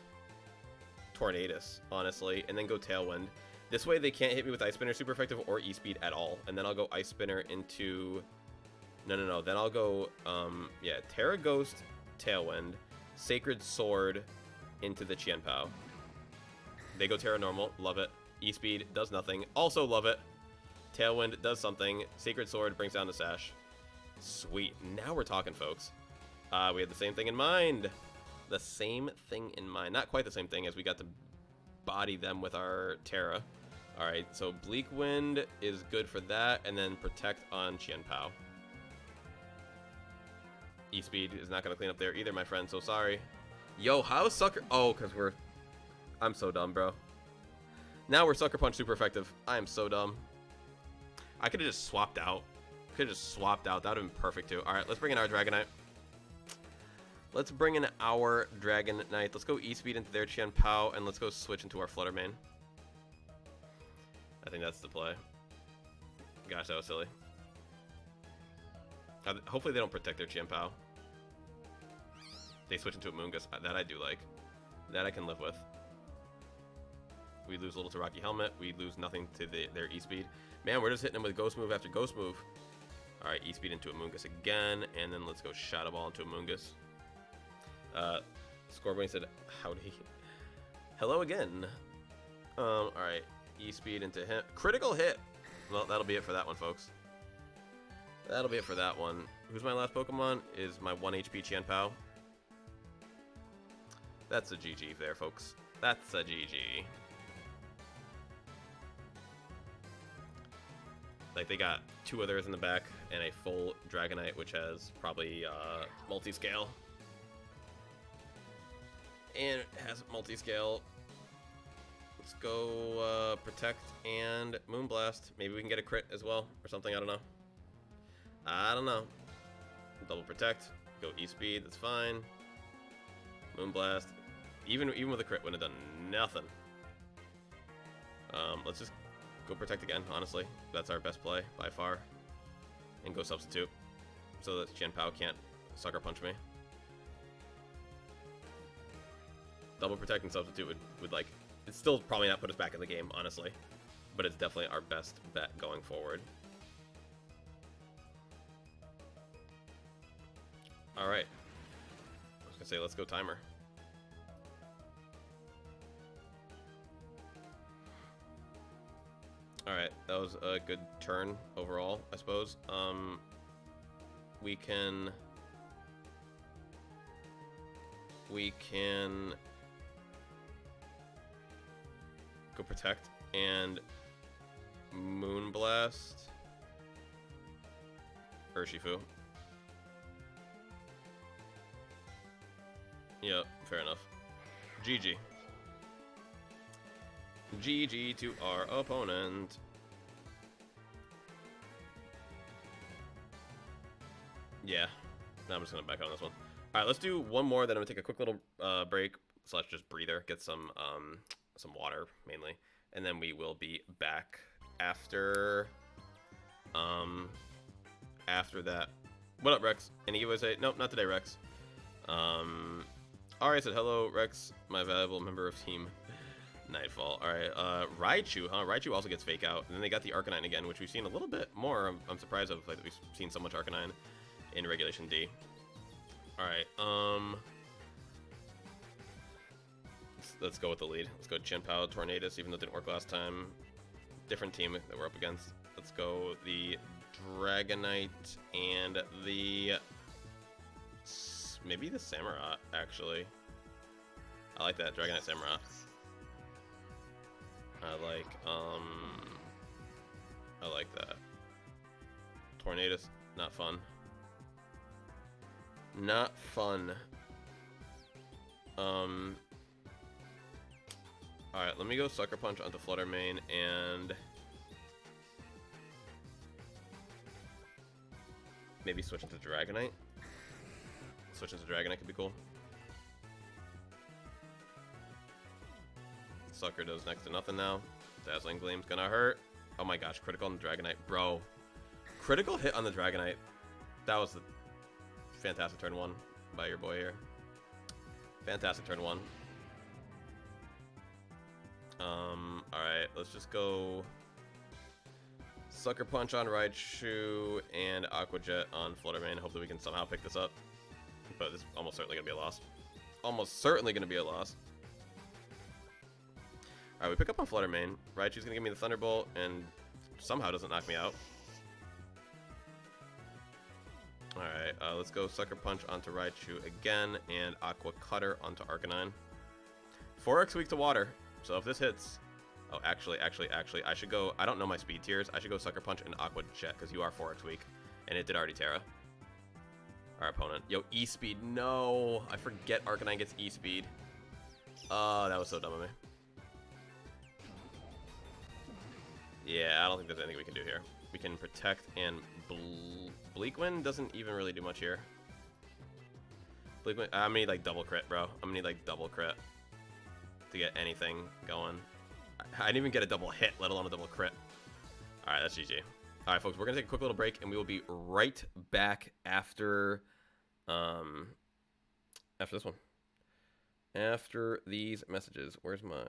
[SPEAKER 1] Tornadus, honestly, and then go Tailwind. This way they can't hit me with Ice Spinner super effective or E-Speed at all. And then I'll go Ice Spinner into... No. Then I'll go, yeah, Terra Ghost, Tailwind, Sacred Sword into the Qianpao. They go Terra Normal, love it. E-Speed does nothing, also love it. Tailwind does something. Sacred Sword brings down the Sash. Sweet. Now we're talking, folks. We had the same thing in mind. The same thing in mind. Not quite the same thing, as we got to body them with our Terra. Alright, so Bleak Wind is good for that, and then Protect on Qianpao. E-Speed is not going to clean up there either, my friend, so sorry. Yo, how is Sucker... Oh, because we're... I'm so dumb, bro. Now we're Sucker Punch super effective. I am so dumb. I could have just swapped out. That would have been perfect, too. Alright, let's bring in our Dragonite. Let's bring in our Dragonite. Let's go E-Speed into their Qianpao, and let's go switch into our Flutter Mane. I think that's the play. Gosh, that was silly. Hopefully they don't protect their Qianpao. They switch into a Moongus. That I do like. That I can live with. We lose a little to Rocky Helmet. We lose nothing to their E-Speed. Man, we're just hitting them with Ghost Move after Ghost Move. Alright, E-Speed into a Moongus again. And then let's go Shadow Ball into a Moongus. Scorbunny said, howdy. Hello again. Alright. E-Speed into him. Critical hit! Well, that'll be it for that one, folks. That'll be it for that one. Who's my last Pokemon? Is my 1 HP Qianpao. That's a GG there, folks. That's a GG. Like, they got 2 others in the back and a full Dragonite, which has probably multi-scale. And it has multi-scale. Let's go Protect and Moonblast. Maybe we can get a crit as well or something. I don't know. Double Protect. Go E-Speed. That's fine. Moonblast. Even with a crit wouldn't have done nothing. Let's just go Protect again, honestly. That's our best play by far. And go Substitute. So that Qianpao can't Sucker Punch me. Double Protect and Substitute would like... It's still probably not put us back in the game, honestly. But it's definitely our best bet going forward. Alright. I was gonna say, let's go Timer. Alright, that was a good turn overall, I suppose. We can go Protect and Moonblast Urshifu. Yep, fair enough. GG. GG to our opponent. Yeah. Now I'm just gonna back out on this one. Alright, let's do one more, then I'm gonna take a quick little break, / just breather, get some water mainly. And then we will be back after that. What up, Rex? Any giveaways? Nope, not today, Rex. Alright, said hello, Rex, my valuable member of Team Nightfall. Alright, Raichu, huh? Raichu also gets Fake Out. And then they got the Arcanine again, which we've seen a little bit more. I'm surprised of, like, that we've seen so much Arcanine in Regulation D. Alright, let's go with the lead. Let's go Qianpao, Tornadus, even though it didn't work last time. Different team that we're up against. Let's go the Dragonite and the... maybe the Samurott, actually. I like that, Dragonite Samurott. I like that. Tornadus, not fun. Not fun. Alright, let me go Sucker Punch onto Flutter Mane and maybe switch into Dragonite. Switch into Dragonite could be cool. Sucker does next to nothing now. Dazzling Gleam's gonna hurt. Oh my gosh, critical on the Dragonite. Bro. Critical hit on the Dragonite. That was the fantastic turn 1 by your boy here. Fantastic turn 1. Alright, let's just go Sucker Punch on Raichu and Aqua Jet on Fluttermane. Hopefully we can somehow pick this up. But this is almost certainly going to be a loss. Almost certainly going to be a loss. Alright, we pick up on Fluttermane. Raichu's going to give me the Thunderbolt and somehow doesn't knock me out. Alright, let's go Sucker Punch onto Raichu again and Aqua Cutter onto Arcanine. 4x weak to water, so if this hits... Oh, actually, I should go... I don't know my speed tiers. I should go Sucker Punch and Aqua Jet, because you are 4x weak. And it did already Terra. Our opponent. Yo, E-Speed. No! I forget Arcanine gets E-Speed. Oh, that was so dumb of me. Yeah, I don't think there's anything we can do here. We can Protect and... Bleak Wind doesn't even really do much here. Bleak Wind... I'm gonna need, like, double crit, bro. I'm gonna need, like, double crit to get anything going. I didn't even get a double hit, let alone a double crit. Alright, that's GG. Alright, folks, we're going to take a quick little break, and we will be right back after this one. After these messages. Where's my...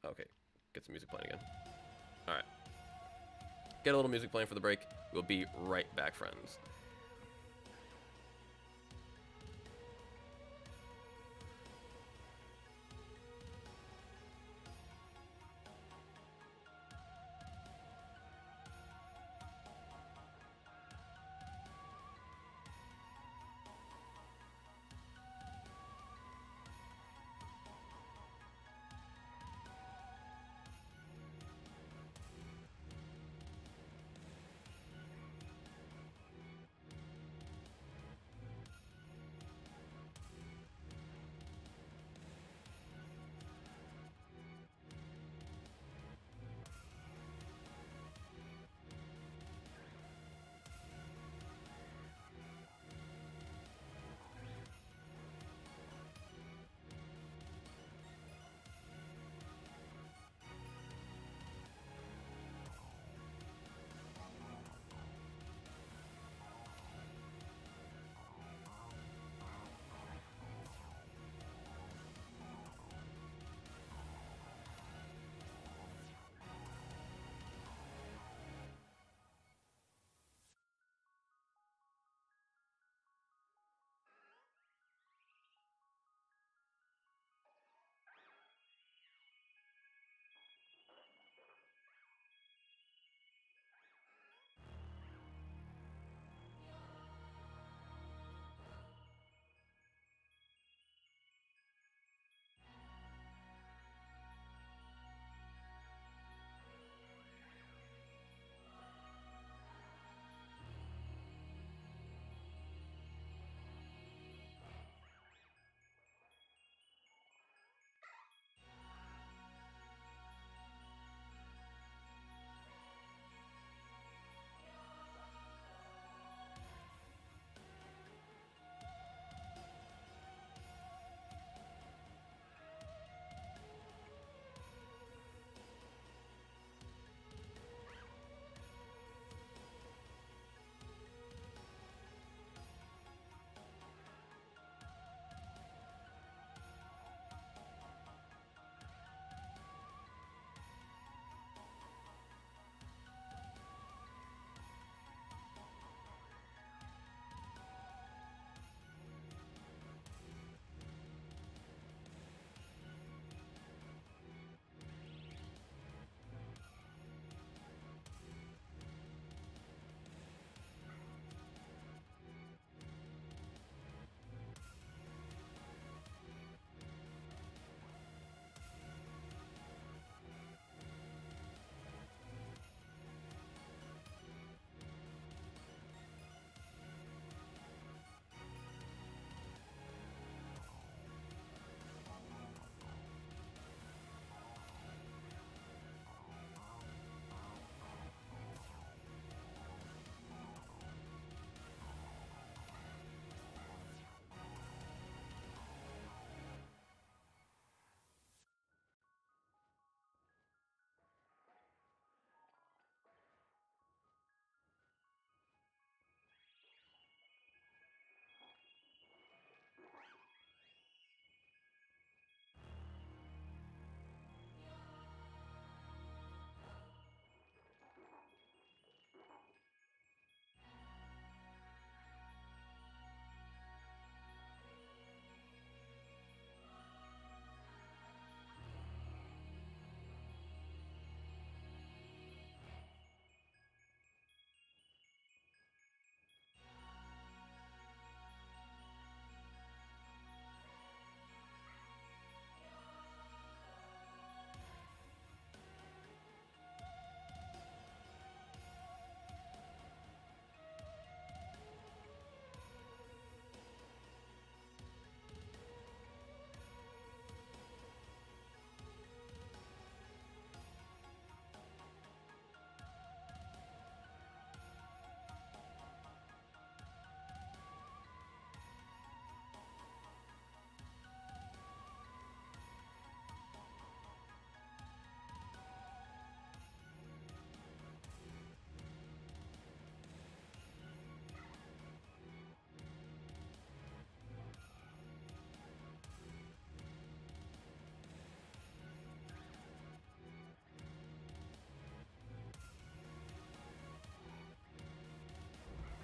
[SPEAKER 1] Okay, get some music playing again. Alright. Get a little music playing for the break. We'll be right back, friends.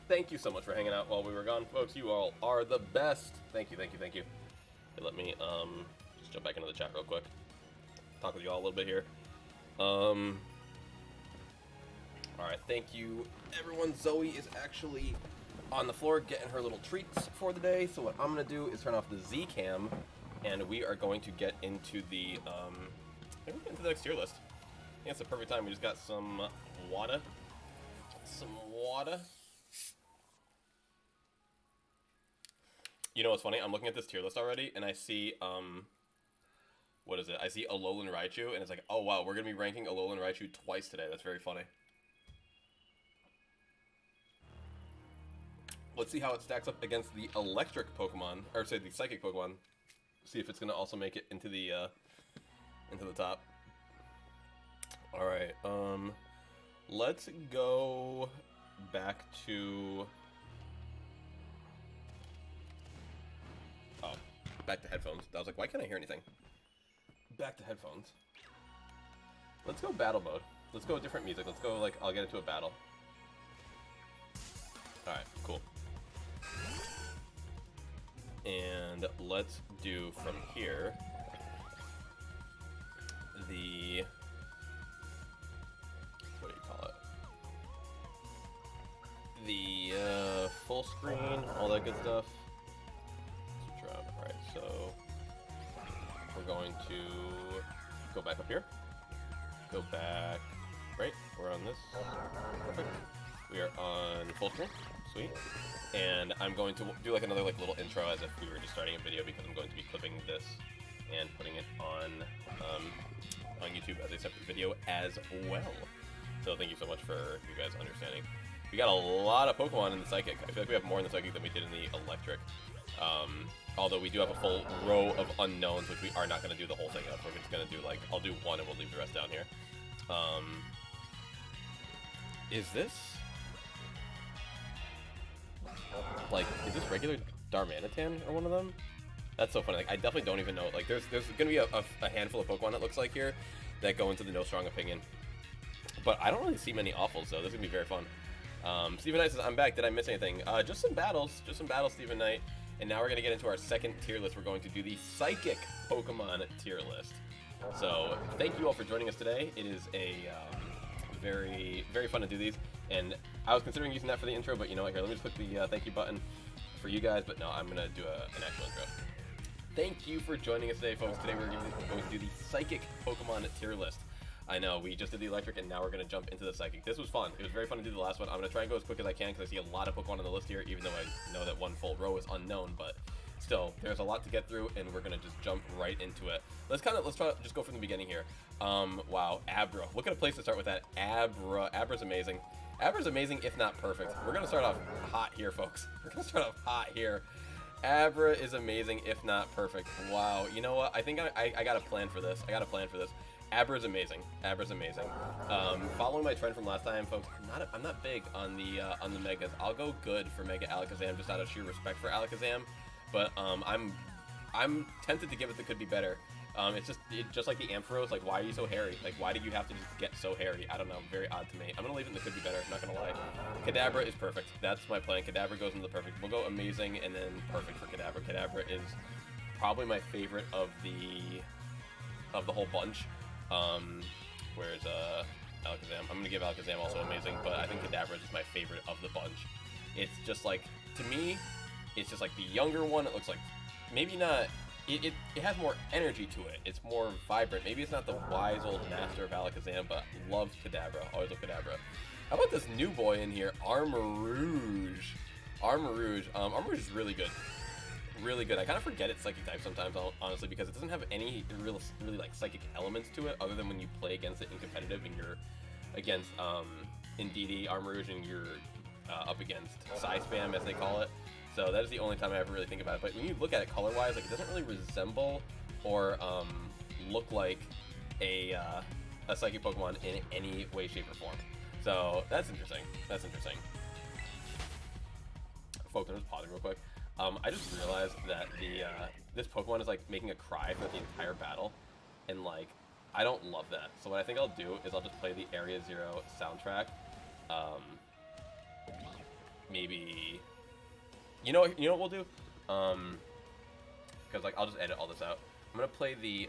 [SPEAKER 1] thank you so much for hanging out while we were gone, folks. You all are the best. Thank you, thank you, thank you. Okay, let me just jump back into the chat real quick. Talk with you all a little bit here. All right, thank you, everyone. Zoe is actually on the floor getting her little treats for the day. So what I'm gonna do is turn off the Z cam, and we are going to get into the into the next tier list. I think it's the perfect time. We just got some water. Some water. You know what's funny? I'm looking at this tier list already, and I see what is it? I see Alolan Raichu, and it's like, oh wow, we're gonna be ranking Alolan Raichu twice today. That's very funny. Let's see how it stacks up against the electric Pokemon, or say the psychic Pokemon. See if it's gonna also make it into the top. All right, let's go back to back to headphones. I was like, why can't I hear anything? Back to headphones. Let's go battle mode. Let's go with different music. Let's go, like, I'll get into a battle. Alright, cool. And let's do from here the, what do you call it? The full screen, all that good stuff. Alright, so we're going to go back up here. Go back, right? We're on this. Perfect. We are on full screen. Sweet. And I'm going to do like another like little intro as if we were just starting a video, because I'm going to be clipping this and putting it on YouTube as a separate video as well. So thank you so much for you guys understanding. We got a lot of Pokemon in the Psychic. I feel like we have more in the Psychic than we did in the Electric. Although we do have a full row of unknowns, which we are not going to do the whole thing of. We're just going to do, like, I'll do one and we'll leave the rest down here. Is this regular Darmanitan or one of them? That's so funny. Like, I definitely don't even know. Like, there's going to be a handful of Pokemon, it looks like, here that go into the No Strong Opinion. But I don't really see many awfuls, though. This is going to be very fun. Stephen Knight says, I'm back. Did I miss anything? Just some battles. Just some battles, Stephen Knight. And now we're going to get into our second tier list. We're going to do the Psychic Pokemon tier list. So, thank you all for joining us today. It is a very, very fun to do these. And I was considering using that for the intro, but you know what? Here, let me just click the thank you button for you guys. But no, I'm going to do an actual intro. Thank you for joining us today, folks. Today we're going to do the Psychic Pokemon tier list. I know, we just did the Electric, and now we're going to jump into the Psychic. This was fun. It was very fun to do the last one. I'm going to try and go as quick as I can, because I see a lot of Pokemon on the list here, even though I know that one full row is unknown, but still, there's a lot to get through, and we're going to just jump right into it. Let's try just go from the beginning here. Wow, Abra. What kind of place to start with that? Abra. Abra's amazing. Abra's amazing, if not perfect. We're going to start off hot here, folks. We're going to start off hot here. Abra is amazing, if not perfect. Wow, you know what? I think I got a plan for this. Abra's amazing. Abra's amazing. Following my trend from last time, folks, I'm not big on the megas. I'll go good for Mega Alakazam just out of sheer respect for Alakazam, but I'm tempted to give it the could be better. It's just like the Ampharos. Like, why are you so hairy? Like, why did you have to just get so hairy? I don't know. Very odd to me. I'm gonna leave it in the could be better. I'm not gonna lie. Kadabra is perfect. That's my plan. Kadabra goes into the perfect. We'll go amazing and then perfect for Kadabra. Kadabra is probably my favorite of the whole bunch. Where's Alakazam? I'm gonna give Alakazam also amazing, but I think Kadabra is just my favorite of the bunch. It's just like, to me, it's just like the younger one. It looks like, maybe not, it has more energy to it. It's more vibrant. Maybe it's not the wise old master of Alakazam, but loves Kadabra. Always love Kadabra. How about this new boy in here, Armarouge? Armarouge is really good. Really good. I kind of forget it's psychic type sometimes, honestly, because it doesn't have any really like psychic elements to it, other than when you play against it in competitive and you're against Indeedee, Armarouge, and you're up against Psy-Spam, as they call it. So that is the only time I ever really think about it. But when you look at it color-wise, like, it doesn't really resemble or look like a psychic Pokemon in any way, shape, or form. So that's interesting. That's interesting. Folks, I'm just pausing real quick. I just realized that this Pokemon is like making a cry for the entire battle, and like, I don't love that. So what I think I'll do is I'll just play the Area Zero soundtrack. maybe, you know what we'll do? Because like I'll just edit all this out. I'm gonna play the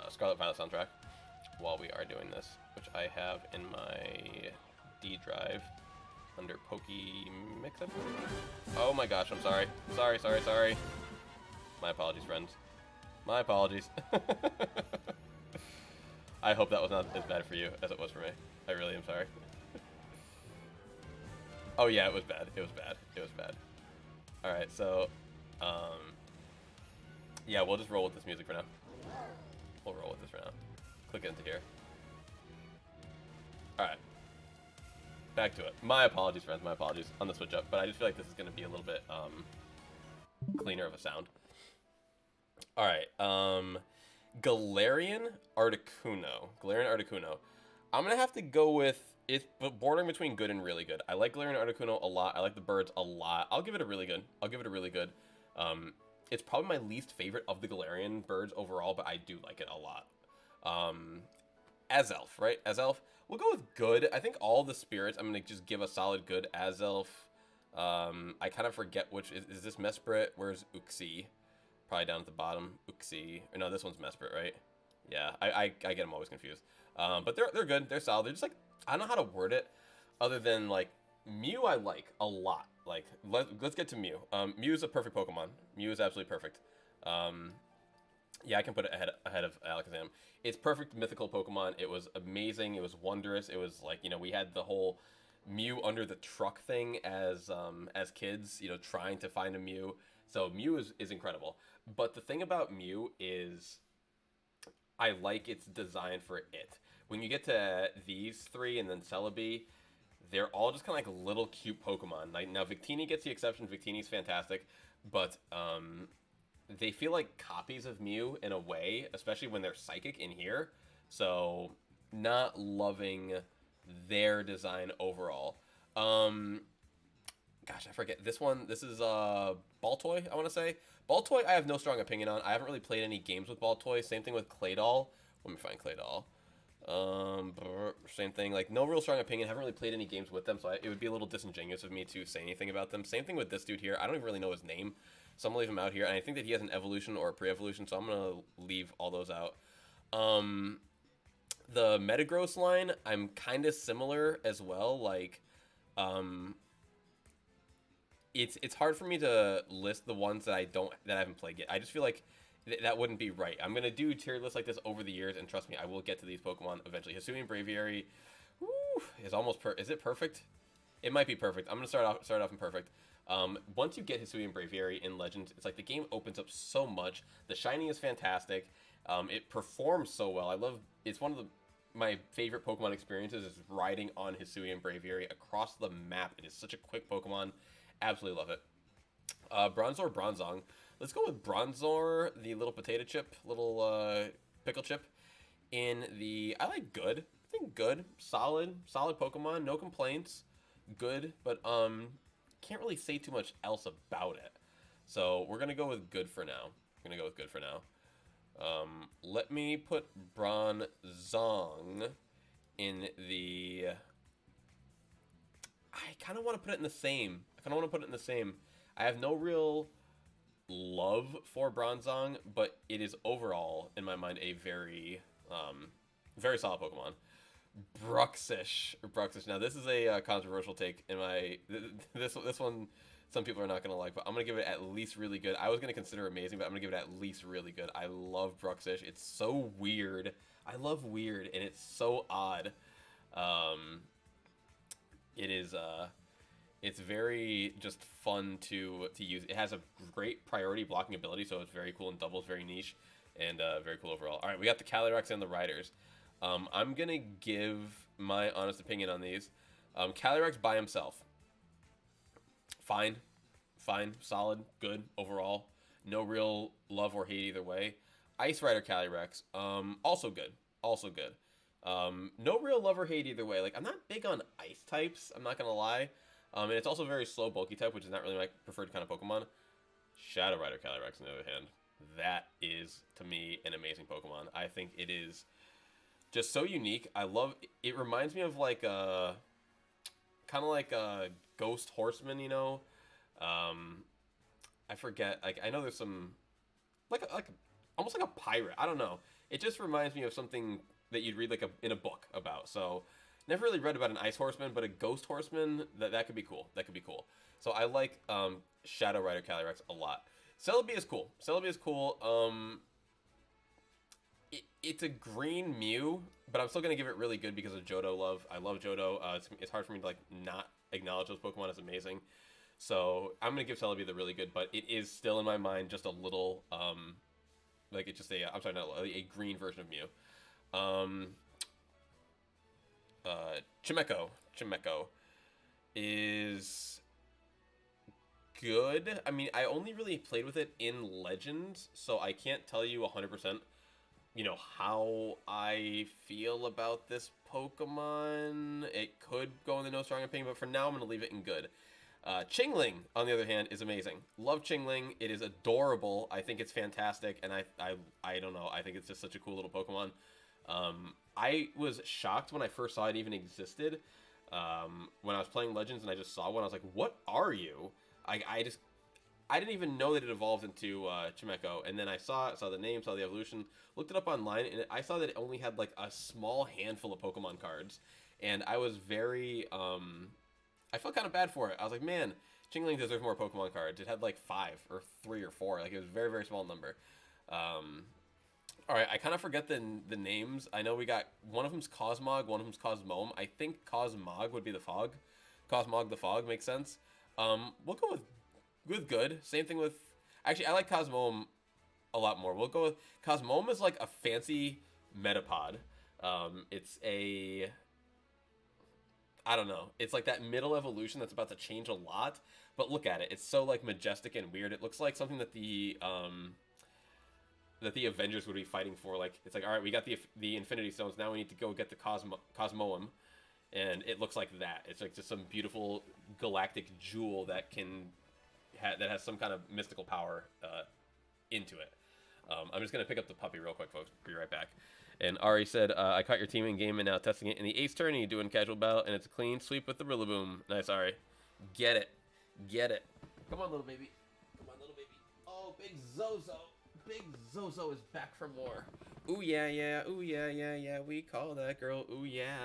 [SPEAKER 1] Scarlet Violet soundtrack while we are doing this, which I have in my D drive under Pokemix. Oh my gosh, I'm sorry. Sorry. My apologies, friends. My apologies. I hope that was not as bad for you as it was for me. I really am sorry. Oh yeah, it was bad. It was bad. Alright, so, yeah, we'll just roll with this music for now. We'll roll with this for now. Click into here. Alright. Back to it. My apologies, friends. My apologies on the switch up, but I just feel like this is going to be a little bit, cleaner of a sound. Alright, Galarian Articuno. I'm going to have to go with, it's bordering between good and really good. I like Galarian Articuno a lot. I like the birds a lot. I'll give it a really good. It's probably my least favorite of the Galarian birds overall, but I do like it a lot. Azelf, right? Azelf. We'll go with good. I think all the spirits, I'm going to just give a solid good. Azelf. I kind of forget which, is this Mesprit? Where's Uxie? Probably down at the bottom. Uxie. Or no, this one's Mesprit, right? Yeah, I get them always confused. But they're good. They're solid. They're just like, I don't know how to word it other than like Mew I like a lot. Like, let's get to Mew. Mew is a perfect Pokemon. Mew is absolutely perfect. Yeah, I can put it ahead of Alakazam. It's perfect mythical Pokemon. It was amazing. It was wondrous. It was like, you know, we had the whole Mew under the truck thing as kids, you know, trying to find a Mew. So Mew is incredible. But the thing about Mew is I like its design for it. When you get to these three and then Celebi, they're all just kind of like little cute Pokemon. Like, now Victini gets the exception. Victini's fantastic, but they feel like copies of Mew in a way, especially when they're psychic in here. So not loving their design overall. Gosh, I forget this one. This is Baltoy, I want to say. Baltoy, I have no strong opinion on. I haven't really played any games with Baltoy. Same thing with Claydol. Let me find Claydol. Same thing, like no real strong opinion. Haven't really played any games with them, so it would be a little disingenuous of me to say anything about them. Same thing with this dude here. I don't even really know his name, so I'm gonna leave him out here. And I think that he has an evolution or a pre-evolution, so I'm gonna leave all those out. The Metagross line, I'm kind of similar as well. Like, it's hard for me to list the ones that I haven't played yet. I just feel like that wouldn't be right. I'm gonna do tier lists like this over the years, and trust me, I will get to these Pokemon eventually. Hisuian Braviary, is almost is it perfect? It might be perfect. I'm gonna start off in perfect. Once you get Hisuian Braviary in Legends, it's like the game opens up so much. The shiny is fantastic. It performs so well. It's one of my favorite Pokemon experiences is riding on Hisuian Braviary across the map. It is such a quick Pokemon. Absolutely love it. Bronzor, Bronzong. Let's go with Bronzor, the little potato chip, little pickle chip. I like good. I think good, solid Pokemon. No complaints. Good, but can't really say too much else about it. So we're gonna go with good for now. Let me put Bronzong in the. I kind of want to put it in the same. I have no real love for Bronzong, but it is overall, in my mind, a very, very solid Pokemon. Bruxish. Now, this is a controversial take. This one, some people are not going to like, but I'm going to give it at least really good. I was going to consider amazing, but I'm going to give it at least really good. I love Bruxish. It's so weird. I love weird, and it's so odd. It's very just fun to use. It has a great priority blocking ability, so it's very cool in doubles, very niche, and very cool overall. All right, we got the Calyrex and the Riders. I'm going to give my honest opinion on these. Calyrex by himself. Fine, solid, good overall. No real love or hate either way. Ice Rider Calyrex, also good. No real love or hate either way. Like, I'm not big on ice types, I'm not going to lie. And it's also very slow, bulky type, which is not really my preferred kind of Pokemon. Shadow Rider Calyrex, on the other hand, that is, to me, an amazing Pokemon. I think it is just so unique. I love it. Reminds me of, like, kind of like a Ghost Horseman, you know. I forget. Like I know there's some like almost like a pirate. I don't know. It just reminds me of something that you'd read like in a book about. So never really read about an ice horseman, but a ghost horseman, that could be cool. That could be cool. So I like Shadow Rider Calyrex a lot. Celebi is cool. Celebi is cool. It's a green Mew, but I'm still gonna give it really good because of Johto love. I love Johto. It's hard for me to like not acknowledge those Pokemon as amazing. So I'm gonna give Celebi the really good, but it is still in my mind just a little like it's just I'm sorry, not a green version of Mew. Chimecho is good. I mean, I only really played with it in Legends, so I can't tell you 100%, you know, how I feel about this Pokemon. It could go in the no strong opinion, but for now I'm going to leave it in good. Chingling, on the other hand, is amazing. Love Chingling. It is adorable. I think it's fantastic, and I don't know. I think it's just such a cool little Pokemon. I was shocked when I first saw it even existed. When I was playing Legends and I just saw one, I was like, what are you? I didn't even know that it evolved into Chimecho, and then I saw the name, saw the evolution, looked it up online, and I saw that it only had like a small handful of Pokemon cards, and I was very I felt kind of bad for it. I was like, man, Chingling deserves more Pokemon cards. It had like 5 or 3 or 4, like it was a very, very small number. All right, I kind of forget the names. I know we got one of them's Cosmog, one of them's Cosmoem. I think Cosmog would be the Fog. Cosmog the Fog makes sense. We'll go with good. Same thing with, actually, I like Cosmoem a lot more. We'll go with Cosmoem is like a fancy Metapod. It's a, I don't know. It's like that middle evolution that's about to change a lot. But look at it. It's so like majestic and weird. It looks like something that the Avengers would be fighting for. Like, it's like, all right, we got the Infinity Stones. Now we need to go get the Cosmoem. And it looks like that. It's like just some beautiful galactic jewel that that has some kind of mystical power into it. I'm just going to pick up the puppy real quick, folks. Be right back. And Ari said, I caught your team in game and now testing it in the 8th turn, and you doing casual battle, and it's a clean sweep with the Rillaboom. Nice, Ari. Get it. Get it. Come on, little baby. Come on, little baby. Oh, Big Zozo. Big Zozo is back for more. Ooh, yeah, yeah. Ooh, yeah, yeah, yeah. We call that girl. Ooh, yeah.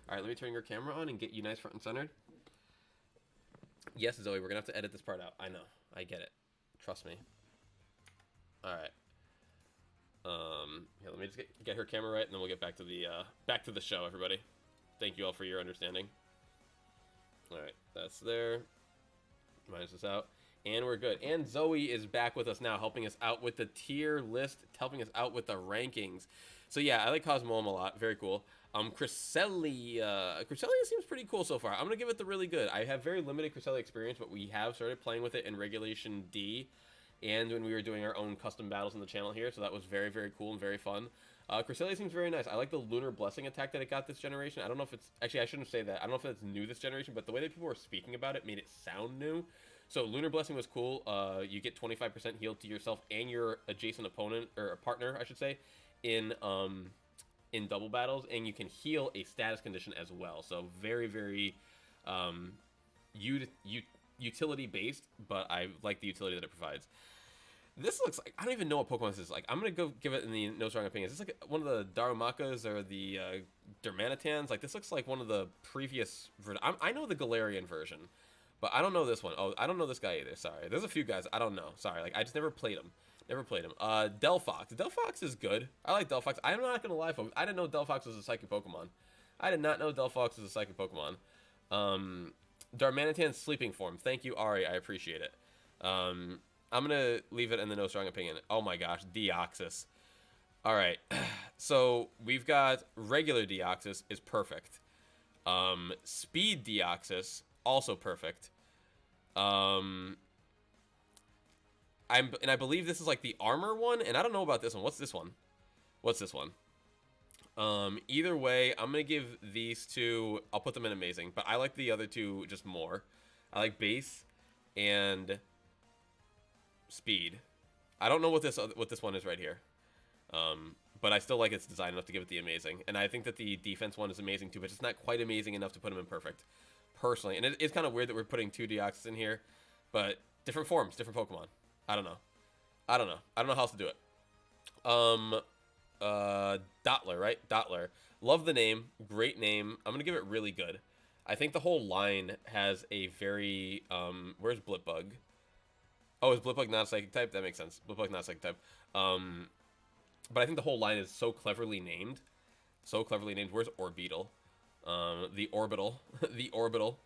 [SPEAKER 1] All right, let me turn your camera on and get you nice front and centered. Yes, Zoe, we're going to have to edit this part out. I know. I get it. Trust me. All right. Yeah, let me just get her camera right, and then we'll get back to the show, everybody. Thank you all for your understanding. All right, that's there. Minus this out, and we're good. And Zoe is back with us now, helping us out with the tier list, helping us out with the rankings. So yeah, I like Cosmoem a lot. Very cool. Cresselia seems pretty cool so far. I'm gonna give it the really good. I have very limited Cresselia experience, but we have started playing with it in Regulation D. And when we were doing our own custom battles on the channel here, so that was very, very cool and very fun. Cresselia seems very nice. I like the Lunar Blessing attack that it got this generation. I don't know if it's, actually I shouldn't say that. I don't know if it's new this generation, but the way that people were speaking about it made it sound new. So Lunar Blessing was cool. You get 25% healed to yourself and your adjacent opponent, or a partner, I should say, in double battles, and you can heal a status condition as well. So very, very utility based, but I like the utility that it provides. This looks like, I don't even know what Pokemon this is like. I'm gonna go give it in the no strong opinion. Is this like one of the Darumakas or the Dermanitans? Like, this looks like one of the previous I know the Galarian version, but I don't know this one. Oh, I don't know this guy either. Sorry. There's a few guys I don't know. Sorry. Like, I just never played him. Never played him. Delphox. Delphox is good. I like Delphox. I'm not gonna lie, folks. I didn't know Delphox was a psychic Pokemon. I did not know Delphox was a psychic Pokemon. Darmanitan's sleeping form. Thank you, Ari. I appreciate it. I'm going to leave it in the no strong opinion. Oh my gosh, Deoxys. All right. So we've got regular Deoxys is perfect. Speed Deoxys, also perfect. And I believe this is like the armor one, and I don't know about this one. What's this one? What's this one? Either way, I'm going to give these two, I'll put them in amazing, but I like the other two just more. I like base and speed. I don't know what this one is right here, but I still like its design enough to give it the amazing. And I think that the defense one is amazing too, but it's not quite amazing enough to put them in perfect. personally, and it's kind of weird that we're putting 2 Deoxys in here, but different forms, different Pokemon. I don't know. I don't know how else to do it. Dottler, right? Dottler. Love the name. Great name. I'm gonna give it really good. I think the whole line has a very where's Blipbug? Oh, is Blipbug not a psychic type? That makes sense. Blipbug not a psychic type. But I think the whole line is so cleverly named. So cleverly named. Where's Orbeetle? The Orbital. The Orbital.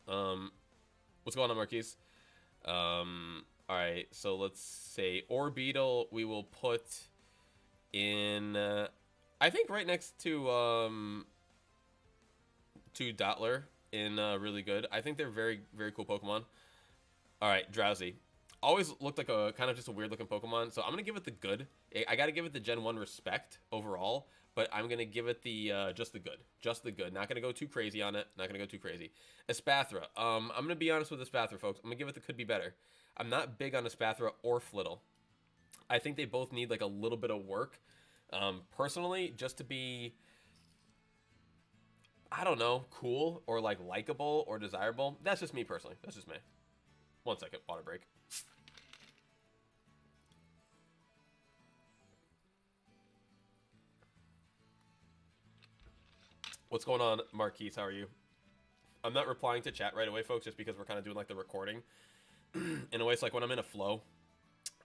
[SPEAKER 1] What's going on, Marquise? Alright, so let's say Orbeetle we will put in I think right next to Dottler in really good. I think they're very, very cool Pokemon. Alright, Drowsy. Always looked like a kind of just a weird looking Pokemon, so I'm gonna give it the good. I gotta give it the Gen 1 respect overall, but I'm gonna give it the just the good. Just the good. Not gonna go too crazy on it. Not gonna go too crazy. Espathra. I'm gonna be honest with Espathra, folks. I'm gonna give it the could be better. I'm not big on Espathra or Flittle. I think they both need like a little bit of work. Personally, just to be, I don't know, cool or like likable or desirable. That's just me personally. That's just me. 1 second, water break. What's going on, Marquise? How are you? I'm not replying to chat right away, folks, just because we're kind of doing like the recording. In a way, it's like when I'm in a flow,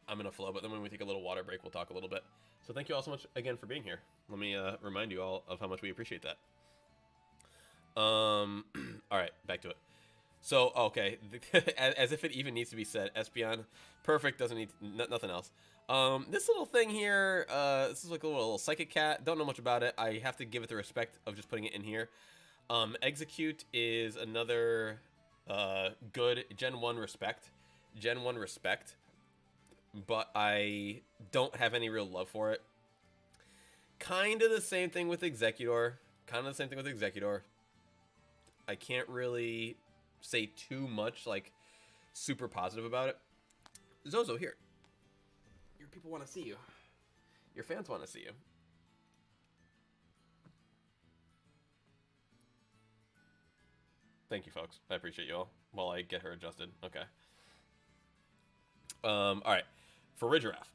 [SPEAKER 1] I'm in a flow, but then when we take a little water break, we'll talk a little bit. So thank you all so much again for being here. Let me remind you all of how much we appreciate that. All right, back to it. So, okay, as if it even needs to be said, Espeon, perfect, doesn't need nothing else. This little thing here, this is like a little Psychic Cat, don't know much about it. I have to give it the respect of just putting it in here. Execute is another good Gen 1 respect. Gen 1 respect. But I don't have any real love for it. Kind of the same thing with Executor. I can't really say too much, like, super positive about it. Zozo, here. Your people want to see you. Your fans want to see you. Thank you, folks. I appreciate you all. While I get her adjusted. Okay. Alright. Farigiraf.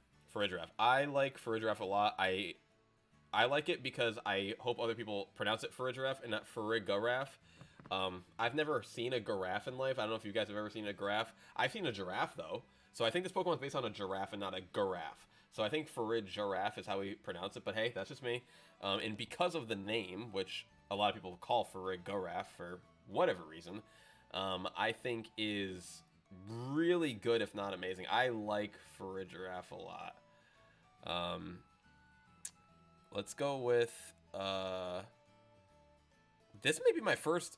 [SPEAKER 1] I like Farigiraf a lot. I like it because I hope other people pronounce it Farigiraf and not Farigiraf. I've never seen a giraffe in life. I don't know if you guys have ever seen a giraffe. I've seen a giraffe, though. So I think this Pokemon is based on a giraffe and not a giraffe. So I think Farigiraf is how we pronounce it. But hey, that's just me. And because of the name, which a lot of people call Farigiraf for whatever reason, I think is really good, if not amazing. I like Farigiraf a lot. Let's go with this may be my first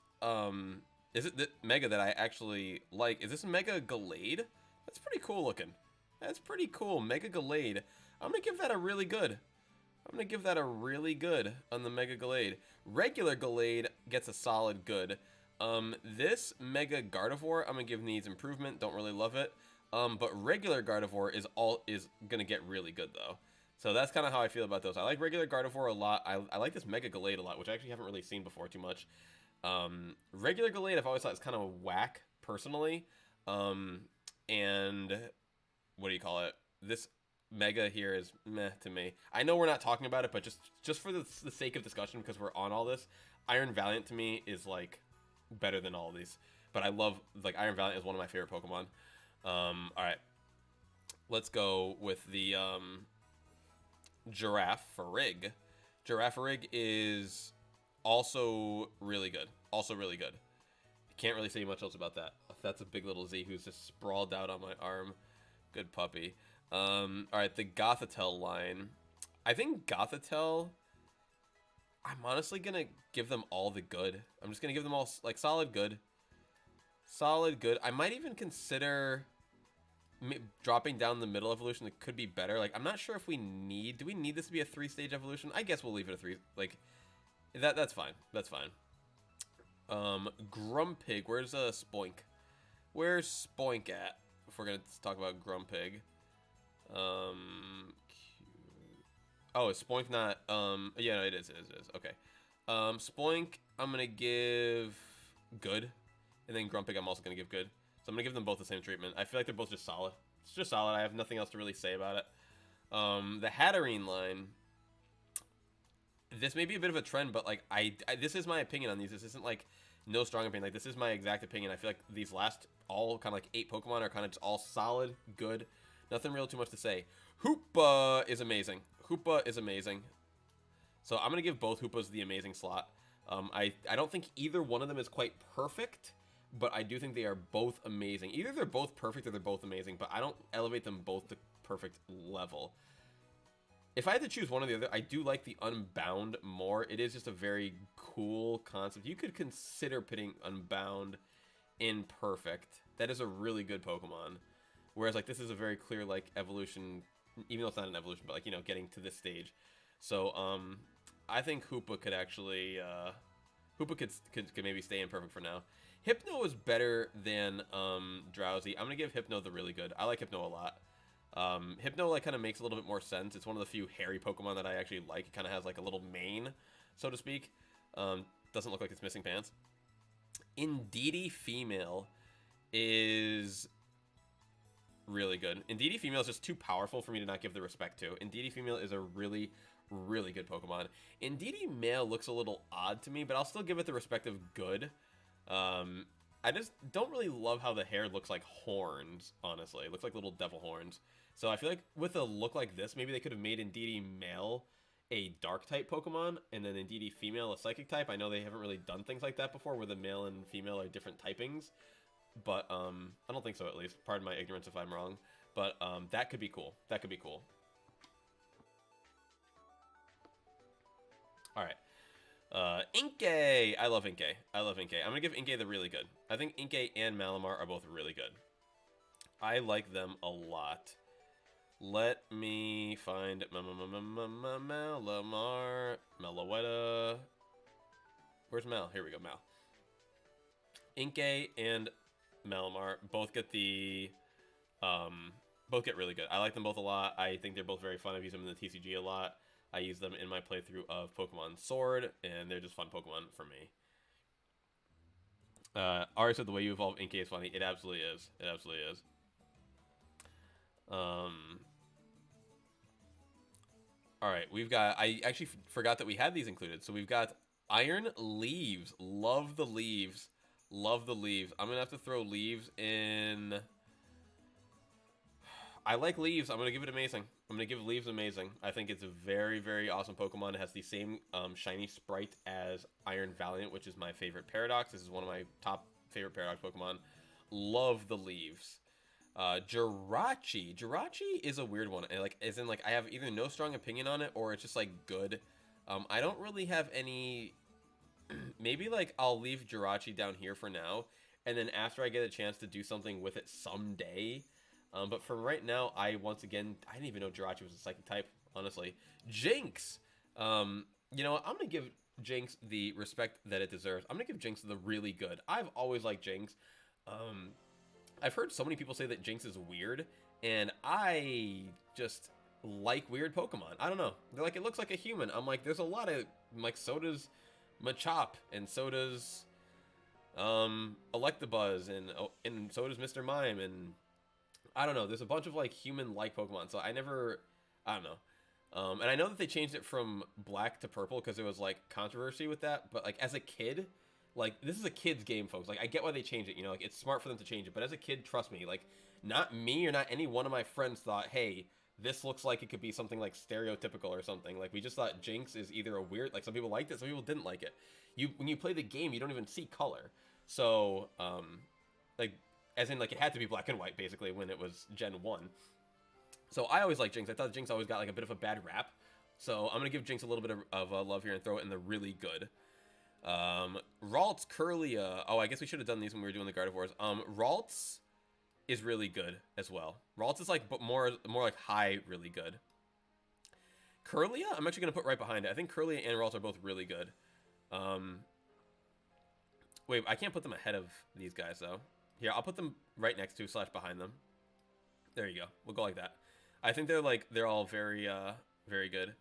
[SPEAKER 1] is it the Mega that I actually like. Is this Mega Gallade? That's pretty cool looking. That's pretty cool. Mega Gallade. I'm gonna give that a really good. I'm gonna give that a really good on the Mega Gallade. Regular Gallade gets a solid good. This Mega Gardevoir, I'm gonna give needs improvement. Don't really love it. But regular Gardevoir is gonna get really good though. So that's kind of how I feel about those. I like regular Gardevoir a lot. I like this Mega Gallade a lot, which I actually haven't really seen before too much. Regular Gallade I've always thought is kind of whack personally. And what do you call it? This Mega here is meh to me. I know we're not talking about it, but just for the sake of discussion, because we're on all this, Iron Valiant to me is like better than all of these. But I love, like, Iron Valiant is one of my favorite Pokemon. Alright. Let's go with the Girafarig. Girafarig is also really good. Can't really say much else about that. That's a big little Z who's just sprawled out on my arm. Good puppy. Alright, the Gothitelle line. I think Gothitelle, I'm honestly gonna give them all the good. I'm just gonna give them all, like, solid good. Solid good. I might even consider dropping down the middle evolution that could be better. Like, I'm not sure if we need... Do we need this to be a 3-stage evolution? I guess we'll leave it a 3... Like, that's fine. That's fine. Grumpig. Where's Spoink? Where's Spoink at? If we're gonna talk about Grumpig. Oh, is Spoink not... Yeah, no, it is. Okay. Spoink, I'm gonna give... good, and then Grumpig I'm also going to give good. So I'm going to give them both the same treatment. I feel like they're both just solid. It's just solid. I have nothing else to really say about it. The Hatterene line, this may be a bit of a trend, but like this is my opinion on these. This isn't like no strong opinion. Like, this is my exact opinion. I feel like these last all kind of like 8 Pokemon are kind of just all solid, good. Nothing real too much to say. Hoopa is amazing. Hoopa is amazing. So I'm going to give both Hoopas the amazing slot. I don't think either one of them is quite perfect, but I do think they are both amazing. Either they're both perfect or they're both amazing, but I don't elevate them both to perfect level. If I had to choose one or the other, I do like the Unbound more. It is just a very cool concept. You could consider putting Unbound in perfect. That is a really good Pokemon. Whereas, like, this is a very clear, like, evolution, even though it's not an evolution, but, like, you know, getting to this stage. So, I think Hoopa could actually, Hoopa could maybe stay in perfect for now. Hypno is better than, Drowsy. I'm gonna give Hypno the really good. I like Hypno a lot. Hypno, like, kind of makes a little bit more sense. It's one of the few hairy Pokemon that I actually like. It kind of has, like, a little mane, so to speak. Doesn't look like it's missing pants. Indeedee Female is really good. Indeedee Female is just too powerful for me to not give the respect to. Indeedee Female is a really, really good Pokemon. Indeedee Male looks a little odd to me, but I'll still give it the respect of good. I just don't really love how the hair looks like horns, honestly. It looks like little devil horns. So I feel like with a look like this, maybe they could have made Indeedee Male a Dark-type Pokemon, and then Indeedee Female a Psychic type. I know they haven't really done things like that before, where the male and female are different typings. But, I don't think so, at least. Pardon my ignorance if I'm wrong. But, that could be cool. That could be cool. Alright. Inkay! I love Inkay. I love Inkay. I'm gonna give Inkay the really good. I think Inkay and Malamar are both really good. I like them a lot. Let me find Malamar, Meloetta. Where's Mal? Here we go, Mal. Inkay and Malamar both get the, both get really good. I like them both a lot. I think they're both very fun. I've used them in the TCG a lot. I use them in my playthrough of Pokemon Sword, and they're just fun Pokemon for me. Ari said the way you evolve Inkay is funny. It absolutely is. It absolutely is. Alright, we've got... I actually forgot that we had these included. So we've got Iron Leaves. Love the leaves. Love the leaves. I'm going to have to throw leaves in... I like leaves. I'm going to give it amazing. I'm going to give leaves amazing. I think it's a very, very awesome Pokemon. It has the same shiny sprite as Iron Valiant, which is my favorite Paradox. This is one of my top favorite Paradox Pokemon. Love the leaves. Jirachi. Jirachi is a weird one. Like, as in, like, I have either no strong opinion on it or it's just, like, good. I don't really have any... Maybe, like, I'll leave Jirachi down here for now. And then after I get a chance to do something with it someday... but for right now, once again, I didn't even know Jirachi was a Psychic type, honestly. Jinx! You know what? I'm going to give Jinx the respect that it deserves. I'm going to give Jinx the really good. I've always liked Jinx. I've heard so many people say that Jinx is weird, and I just like weird Pokemon. I don't know. They're like, it looks like a human. I'm like, there's a lot of, like, so does Machop, and so does, Electabuzz, and so does Mr. Mime, and... I don't know. There's a bunch of, like, human-like Pokemon, so I don't know. And I know that they changed it from black to purple because there was, like, controversy with that. But, like, as a kid, like, this is a kid's game, folks. Like, I get why they changed it, you know? Like, it's smart for them to change it. But as a kid, trust me, like, not me or not any one of my friends thought, hey, this looks like it could be something, like, stereotypical or something. Like, we just thought Jinx is either a weird... Like, some people liked it, some people didn't like it. When you play the game, you don't even see color. So, like... As in, like, it had to be black and white, basically, when it was Gen 1. So I always liked Jinx. I thought Jinx always got, like, a bit of a bad rap. So I'm going to give Jinx a little bit of love here and throw it in the really good. Ralts, Curlia. Oh, I guess we should have done these when we were doing the Gardevoirs. Ralts is really good as well. Ralts is, like, but more like high really good. Curlia, I'm actually going to put right behind it. I think Curlia and Ralts are both really good. Wait, I can't put them ahead of these guys, though. Here, I'll put them right next to / behind them. There you go. We'll go like that. I think they're all very, very good.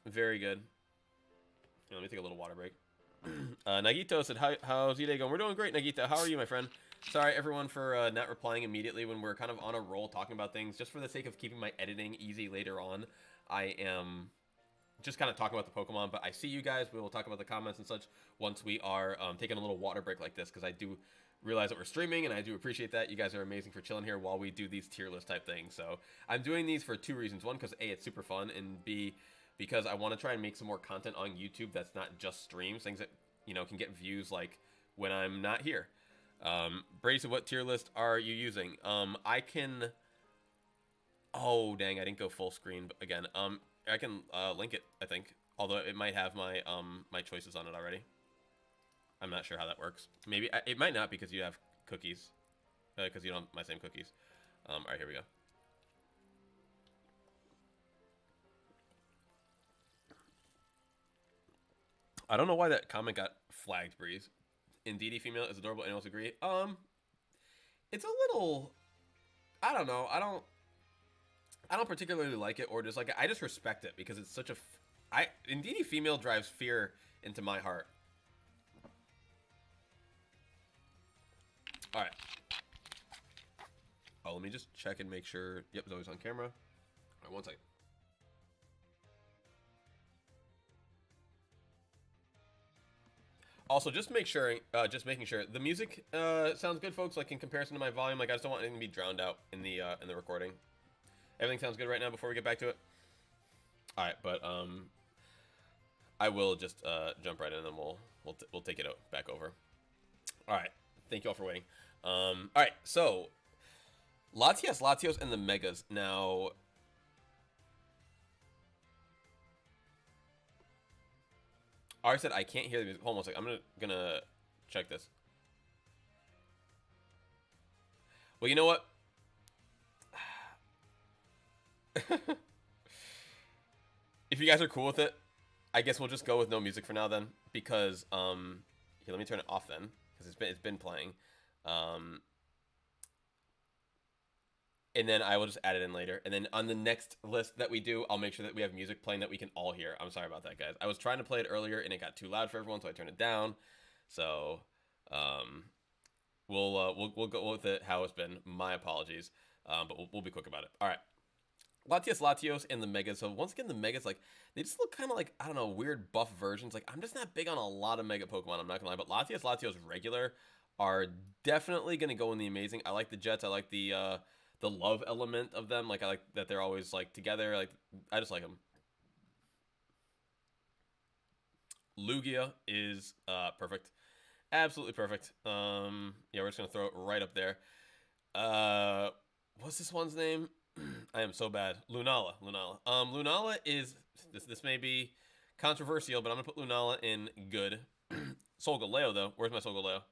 [SPEAKER 1] Very good. Here, let me take a little water break. Nagito said, how's your day going? We're doing great, Nagito. How are you, my friend? Sorry, everyone, for not replying immediately when we're kind of on a roll talking about things. Just for the sake of keeping my editing easy later on, I am just kind of talking about the Pokemon. But I see you guys. We will talk about the comments and such once we are taking a little water break like this, because I do realize that we're streaming, and I do appreciate that. You guys are amazing for chilling here while we do these tier list type things. So I'm doing these for 2 reasons. One, because A, it's super fun, and B, because I want to try and make some more content on YouTube that's not just streams, things that, you know, can get views like when I'm not here. Brady said, what tier list are you using? I can... Oh, dang, I didn't go full screen again. I can link it, I think. Although it might have my my choices on it already. I'm not sure how that works. Maybe it might not, because you have cookies. Because you don't have my same cookies. All right, here we go. I don't know why that comment got flagged, Breeze. Indeedy female is adorable. Anyone else agree? It's a little... I don't know. I don't particularly like it or dislike it. I just respect it because it's such a... Indeedy female drives fear into my heart. All right. Oh, let me just check and make sure. Yep, Zoe's on camera. All right, 1 second. Also, just making sure the music sounds good, folks. Like in comparison to my volume, like I just don't want anything to be drowned out in the recording. Everything sounds good right now before we get back to it. All right, but I will just jump right in, and then we'll take it back over. All right, thank you all for waiting. All right, so Latios, and the Megas now. Ari said, I can't hear the music. Hold on 1 second. I'm gonna check this. Well, you know what? If you guys are cool with it, I guess we'll just go with no music for now then. Because, here, let me turn it off then. Because it's been playing. And then I will just add it in later. And then on the next list that we do, I'll make sure that we have music playing that we can all hear. I'm sorry about that, guys. I was trying to play it earlier, and it got too loud for everyone, so I turned it down. So, we'll go with it how it's been. My apologies, but we'll be quick about it. All right. Latios, and the Megas. So once again, the Megas, like, they just look kind of like, I don't know, weird buff versions. Like, I'm just not big on a lot of Mega Pokemon, I'm not gonna lie. But Latios regular are definitely gonna go in the amazing. I like the Jets. I like the love element of them. Like, I like that they're always like together. Like, I just like them. Lugia is perfect, absolutely perfect. Yeah, we're just gonna throw it right up there. What's this one's name? I am so bad. Lunala. Lunala is this may be controversial, but I'm gonna put Lunala in good. Solgaleo though. Where's my Solgaleo?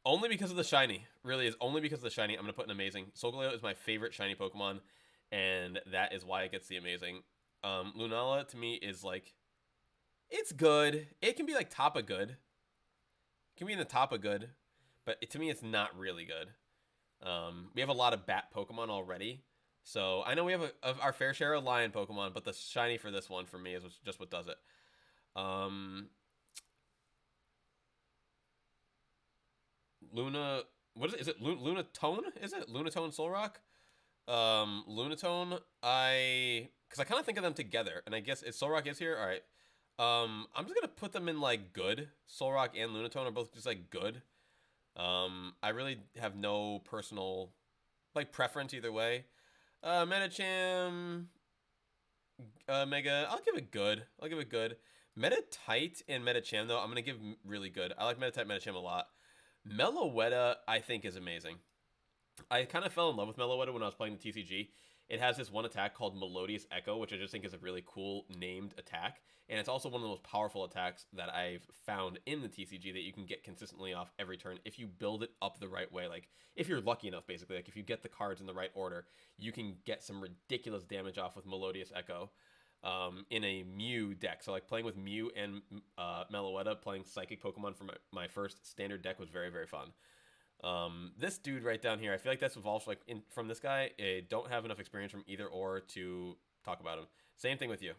[SPEAKER 1] Only because of the shiny. Really is only because of the shiny. I'm going to put an amazing. Solgaleo is my favorite shiny Pokemon, and that is why it gets the amazing. Lunala, to me, is like... It's good. It can be like top of good. It can be in the top of good, but to me, it's not really good. We have a lot of bat Pokemon already, so I know we have our fair share of lion Pokemon, but the shiny for this one, for me, is just what does it. Luna, what is it? Is it Lunatone? Is it Lunatone Solrock? Lunatone, because I kind of think of them together, and I guess Solrock is here. All right. I'm just gonna put them in like good. Solrock and Lunatone are both just like good. I really have no personal like preference either way. Medicham, Mega, I'll give it good. Meditite and Medicham though, I'm gonna give really good. I like Meditite, Medicham a lot. Meloetta, I think, is amazing. I kind of fell in love with Meloetta when I was playing the TCG. It has this one attack called Melodious Echo, which I just think is a really cool named attack. And it's also one of the most powerful attacks that I've found in the TCG that you can get consistently off every turn if you build it up the right way. Like, if you're lucky enough, basically. Like, if you get the cards in the right order, you can get some ridiculous damage off with Melodious Echo. In a Mew deck. So like playing with Mew and Meloetta, playing Psychic Pokemon for my first standard deck was very, very fun. This dude right down here, I feel like that's evolved like from this guy. I don't have enough experience from either or to talk about him. Same thing with you.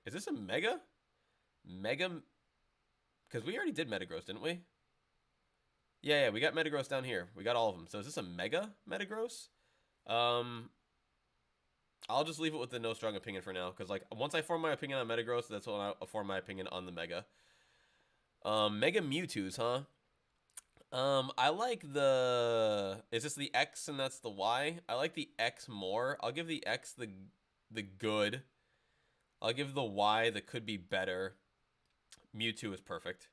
[SPEAKER 1] Is this a Mega? Because we already did Metagross, didn't we? Yeah, we got Metagross down here. We got all of them. So is this a Mega Metagross? I'll just leave it with the no strong opinion for now. Because, like, once I form my opinion on Metagross, that's when I'll form my opinion on the Mega. Mega Mewtwo's, huh? I like the... Is this the X and that's the Y? I like the X more. I'll give the X the good. I'll give the Y the could be better. Mewtwo is perfect.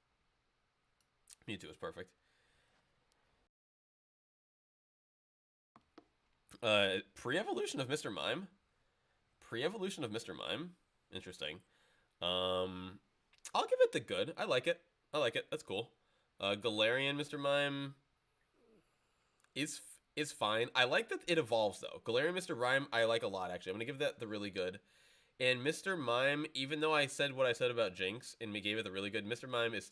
[SPEAKER 1] Mewtwo is perfect. Pre-evolution of Mr. Mime. Pre-evolution of Mr. Mime. Interesting. I'll give it the good. I like it. I like it. That's cool. Galarian Mr. Mime is fine. I like that it evolves, though. Galarian Mr. Mime, I like a lot, actually. I'm going to give that the really good. And Mr. Mime, even though I said what I said about Jinx and we gave it the really good, Mr. Mime is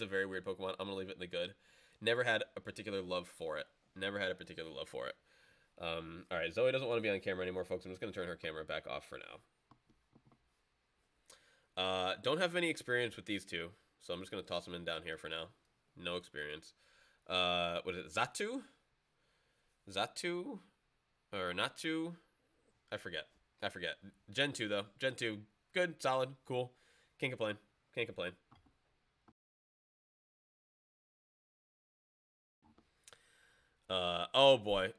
[SPEAKER 1] a very weird Pokemon. I'm going to leave it in the good. Never had a particular love for it. Never had a particular love for it. Alright, Zoe doesn't want to be on camera anymore, folks. I'm just going to turn her camera back off for now. Don't have any experience with these two, so I'm just going to toss them in down here for now. No experience. What is it? Xatu? Xatu? Or Natu? I forget. Gen 2, though. Gen 2. Good, solid, cool. Can't complain. Can't complain. Oh boy.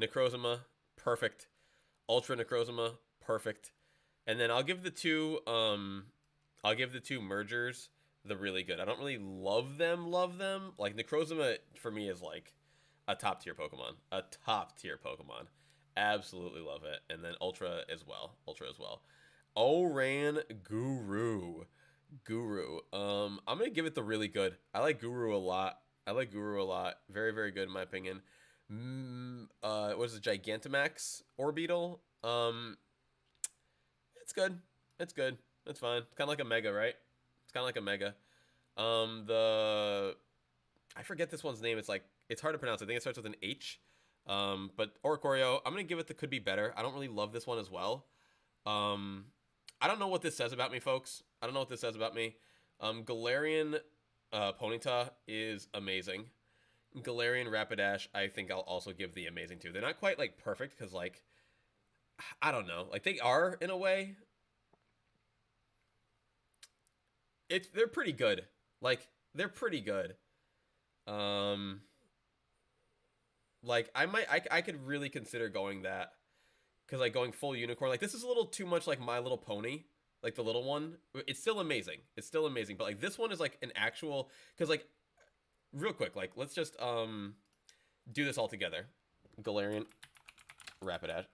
[SPEAKER 1] Necrozma, perfect. Ultra Necrozma, perfect. And then I'll give the two mergers the really good. I don't really love them. Like, Necrozma, for me, is like a top-tier Pokemon. Absolutely love it. And then Ultra as well. Oran Guru. I'm going to give it the really good. I like Guru a lot. Very, very good in my opinion. What is it? Gigantamax Orbeetle. It's good. It's fine. It's kind of like a Mega, right? I forget this one's name. It's hard to pronounce. I think it starts with an H. But Oricorio, I'm going to give it the could be better. I don't really love this one as well. I don't know what this says about me, folks. Galarian Ponyta is amazing. Galarian Rapidash, I think I'll also give the amazing too. They're not quite, like, perfect because, like, I don't know. Like, they are in a way. They're pretty good. Like, they're pretty good. Like, I could really consider going that. Because, like, going full unicorn. Like, this is a little too much like My Little Pony. Like, the little one. It's still amazing. But, like, this one is, like, an actual... Because, like, real quick, like, let's just, do this all together. Galarian Rapidash.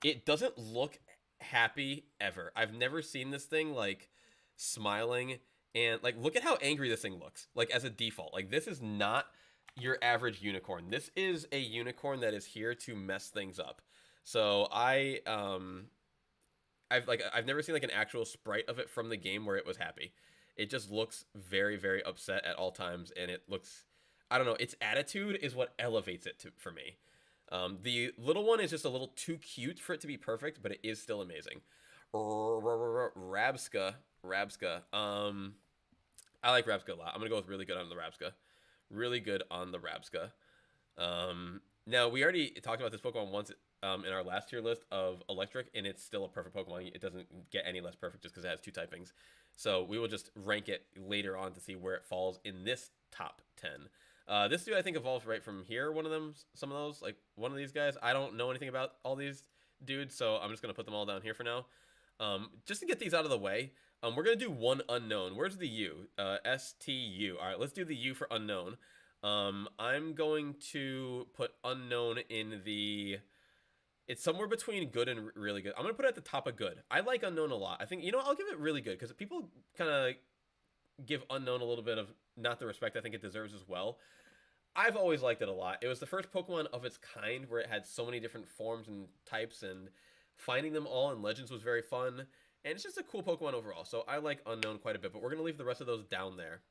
[SPEAKER 1] It doesn't look happy ever. I've never seen this thing, like, smiling. And, like, look at how angry this thing looks. Like, as a default. Like, this is not your average unicorn. This is a unicorn that is here to mess things up. So I've never seen like an actual sprite of it from the game where it was happy. It just looks very, very upset at all times, and it looks, I don't know, its attitude is what elevates it for me. The little one is just a little too cute for it to be perfect, but it is still amazing. Rabska. I like Rabska a lot. I'm gonna go with really good on the Rabska. Now we already talked about this Pokemon once in our last tier list of Electric, and it's still a perfect Pokemon. It doesn't get any less perfect just because it has two typings. So we will just rank it later on to see where it falls in this top 10. This dude I think evolves right from here. Some of those, like one of these guys. I don't know anything about all these dudes, so I'm just gonna put them all down here for now. Just to get these out of the way, we're gonna do one unknown. Where's the U? STU. All right, let's do the U for unknown. I'm going to put unknown in the... It's somewhere between good and really good. I'm going to put it at the top of good. I like unknown a lot. I think, I'll give it really good because people kind of give unknown a little bit of not the respect I think it deserves as well. I've always liked it a lot. It was the first Pokemon of its kind where it had so many different forms and types, and finding them all in Legends was very fun. And it's just a cool Pokemon overall. So I like unknown quite a bit, but we're going to leave the rest of those down there.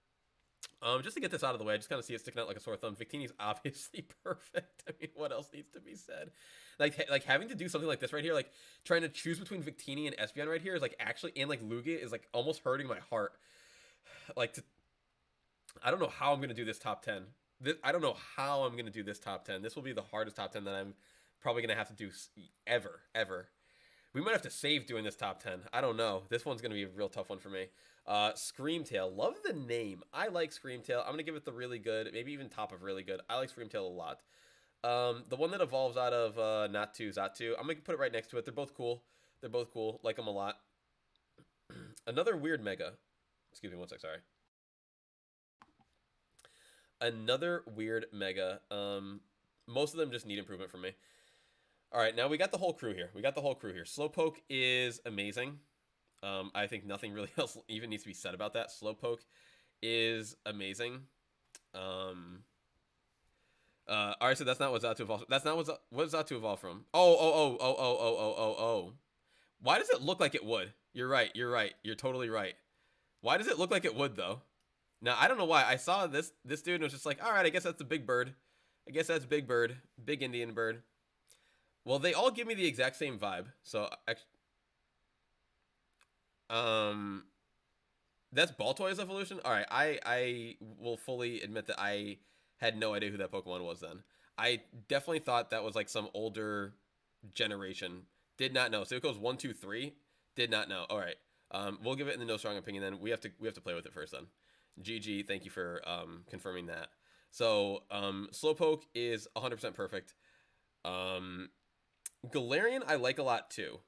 [SPEAKER 1] Just to get this out of the way, I just kind of see it sticking out like a sore thumb. Victini's obviously perfect. I mean, what else needs to be said? Like having to do something like this right here, like trying to choose between Victini and Espeon right here is like actually, and like Lugia is like almost hurting my heart. Like I don't know how I'm gonna do this top 10. I don't know how I'm gonna do this top 10. This will be the hardest top 10 that I'm probably gonna have to do ever. We might have to save doing this top 10. I don't know. This one's gonna be a real tough one for me. Screamtail. Love the name. I like Screamtail. I'm gonna give it the really good, maybe even top of really good. I like Screamtail a lot. The one that evolves out of Natu Zatu, I'm gonna put it right next to it. They're both cool. They're both cool. Like them a lot. Another weird mega. Excuse me one sec, sorry. Another weird mega. Most of them just need improvement from me. All right, now we got the whole crew here. Slowpoke is amazing. I think nothing really else even needs to be said about that. Slowpoke is amazing. All right, so that's not what Zatu evolved. That's not what Zatu evolved from. Oh. Why does it look like it would? You're right. You're totally right. Why does it look like it would though? Now I don't know why. I saw this dude and was just like, all right, I guess that's the big bird. I guess that's big bird, big Indian bird. Well, they all give me the exact same vibe. So, that's Baltoy's evolution. All right, I will fully admit that I had no idea who that Pokemon was then. I definitely thought that was like some older generation. Did not know. So it goes 1, 2, 3. Did not know. All right. We'll give it in the no strong opinion. Then we have to play with it first. Then, GG. Thank you for confirming that. So Slowpoke is 100% perfect. Galarian I like a lot too.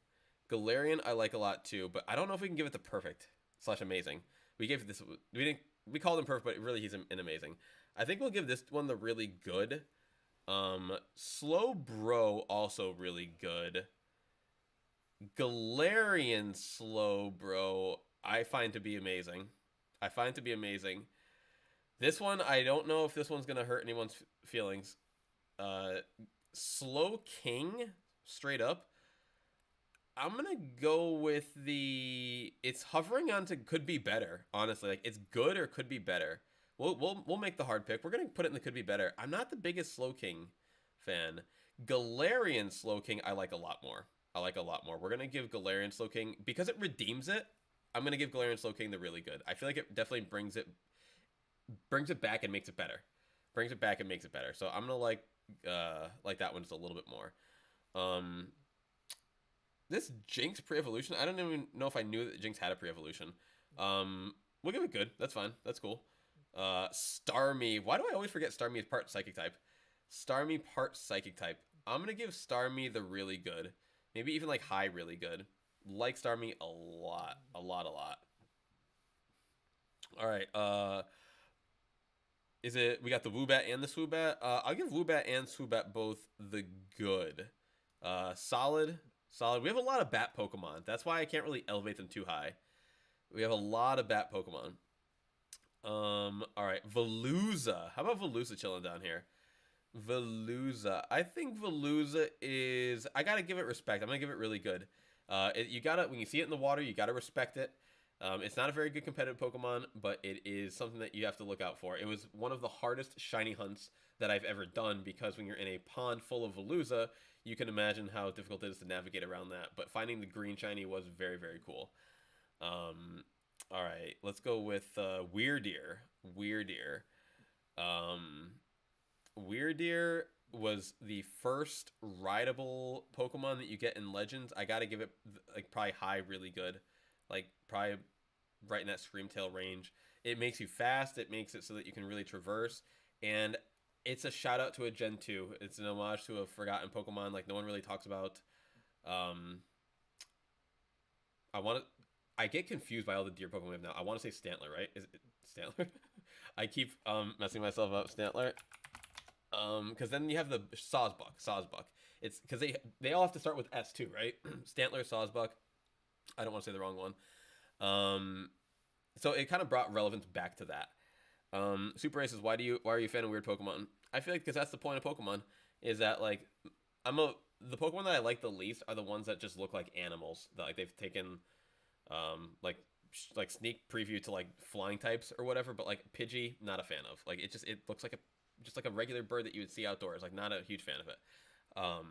[SPEAKER 1] But I don't know if we can give it the perfect / amazing. We gave this. We called him perfect, but really he's an amazing. I think we'll give this one the really good. Slowbro also really good. Galarian Slowbro I find to be amazing. This one, I don't know if this one's gonna hurt anyone's feelings. Slowking, straight up. I'm gonna go with the. It's hovering onto could be better. Honestly, like it's good or could be better. We'll make the hard pick. We're gonna put it in the could be better. I'm not the biggest Slowking fan. Galarian Slowking I like a lot more. We're gonna give Galarian Slowking because it redeems it. I'm gonna give Galarian Slowking the really good. I feel like it definitely brings it back and makes it better. So I'm gonna like that one just a little bit more. This Jinx pre-evolution, I don't even know if I knew that Jinx had a pre-evolution. We'll give it good. That's fine. That's cool. Starmie. Why do I always forget Starmie is part psychic type? I'm gonna give Starmie the really good. Maybe even like high really good. Like Starmie a lot. All right. We got the Woobat and the Swoobat. I'll give Woobat and Swoobat both the good. Solid. We have a lot of bat Pokemon. That's why I can't really elevate them too high. We have a lot of bat Pokemon. All right, Veluza. How about Veluza chilling down here? I think Veluza is. I gotta give it respect. I'm gonna give it really good. You gotta, when you see it in the water, you gotta respect it. It's not a very good competitive Pokemon, but it is something that you have to look out for. It was one of the hardest shiny hunts that I've ever done because when you're in a pond full of Veluza, you can imagine how difficult it is to navigate around that. But finding the green shiny was very, very cool. All right, let's go with Weirdeer. Weirdeer was the first rideable Pokemon that you get in Legends. I gotta give it like probably high, really good. Like probably right in that Screamtail range. It makes you fast. It makes it so that you can really traverse. And it's a shout out to a Gen 2. It's an homage to a forgotten Pokemon like no one really talks about. I get confused by all the deer Pokemon we have now. I want to say Stantler, right? Is it Stantler? I keep messing myself up. Stantler. Because then you have the Sawsbuck. It's because they all have to start with S too, right? Stantler, Sawsbuck. I don't want to say the wrong one. So it kind of brought relevance back to that. Super Aces, why are you a fan of weird Pokemon? I feel like because that's the point of Pokemon is that like the Pokemon that I like the least are the ones that just look like animals. That like they've taken like sneak preview to like flying types or whatever, but like Pidgey, not a fan of. Like it looks like a regular bird that you would see outdoors. Like not a huge fan of it. All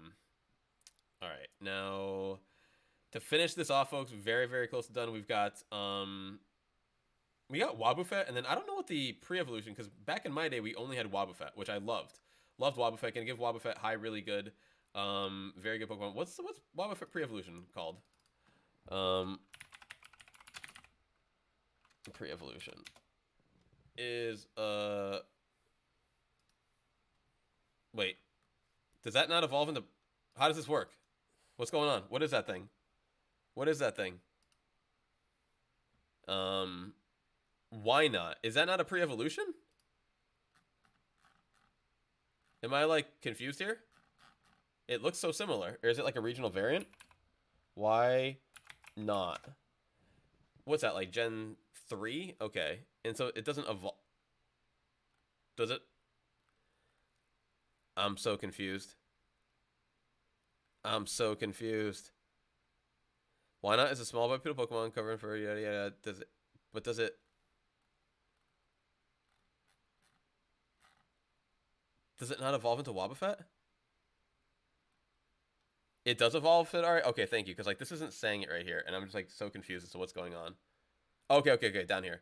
[SPEAKER 1] right, now to finish this off, folks, very, very close to done. We've got We got Wobbuffet, and then I don't know what the pre-evolution, because back in my day, we only had Wobbuffet, which I loved. Loved Wobbuffet. Gonna give Wobbuffet high, really good. Very good Pokemon. What's Wobbuffet pre-evolution called? Pre-evolution is wait. Does that not evolve into... How does this work? What's going on? What is that thing? What is that thing? Why not? Is that not a pre-evolution? Am I, like, confused here? It looks so similar. Or is it, like, a regional variant? Why not? What's that, like, Gen 3? Okay. And so it doesn't evolve... Does it? I'm so confused. I'm so confused. Why not? Is a small bipedal Pokemon covering for yada yada. Does it? But does it? Does it not evolve into Wobbuffet? It does evolve. All right. Okay. Thank you. Because like this isn't saying it right here, and I'm just like so confused as to what's going on. Okay. Okay. Okay. Down here.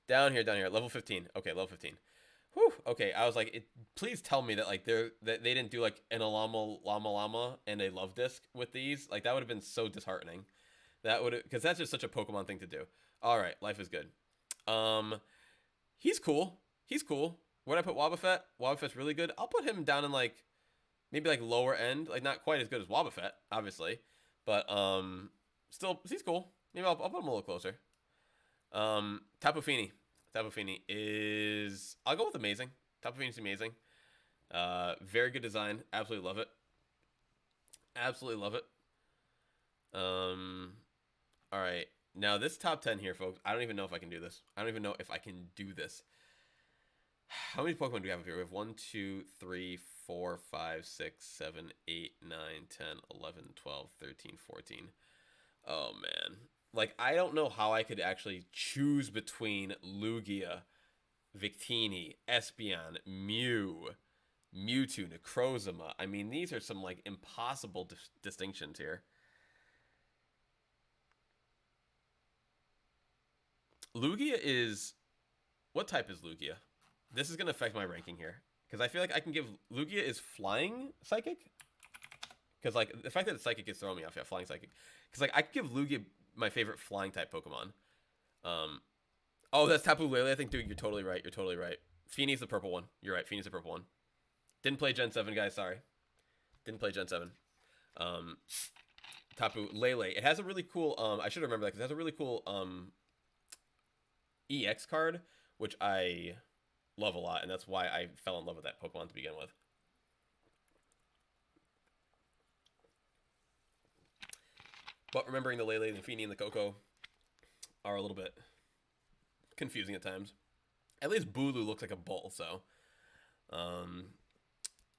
[SPEAKER 1] Down here. Down here. Level 15. Okay. Level 15. Whew. Okay. I was like, please tell me that like that they didn't do like an Llama and a Love Disc with these. Like that would have been so disheartening. That would, because that's just such a Pokemon thing to do. All right, life is good. He's cool. He's cool. Where'd I put Wobbuffet? Wobbuffet's really good. I'll put him down in like maybe like lower end, like not quite as good as Wobbuffet, obviously, but still he's cool. Maybe I'll put him a little closer. Tapu Fini. Tapu Fini is, I'll go with amazing. Tapu Fini's amazing. Very good design. Absolutely love it. Absolutely love it. All right. Now, this top 10 here, folks, I don't even know if I can do this. I don't even know if I can do this. How many Pokemon do we have here? We have 1, 2, 3, 4, 5, 6, 7, 8, 9, 10, 11, 12, 13, 14. Oh, man. Like, I don't know how I could actually choose between Lugia, Victini, Espeon, Mew, Mewtwo, Necrozma. I mean, these are some, like, impossible distinctions here. Lugia is... What type is Lugia? This is going to affect my ranking here. Because I feel like I can give... Lugia is Flying Psychic? Because, like, the fact that it's Psychic is throwing me off. Yeah, Flying Psychic. Because, like, I could give Lugia my favorite Flying type Pokemon. Oh, that's Tapu Lele. I think, dude, you're totally right. You're totally right. Fini's the purple one. You're right. Fini's the purple one. Didn't play Gen 7, guys. Sorry. Didn't play Gen 7. Tapu Lele. It has a really cool... I should remember that because it has a really cool... EX card, which I love a lot, and that's why I fell in love with that Pokemon to begin with. But remembering the Lele, the Fini, and the Coco are a little bit confusing at times. At least Bulu looks like a bull, so...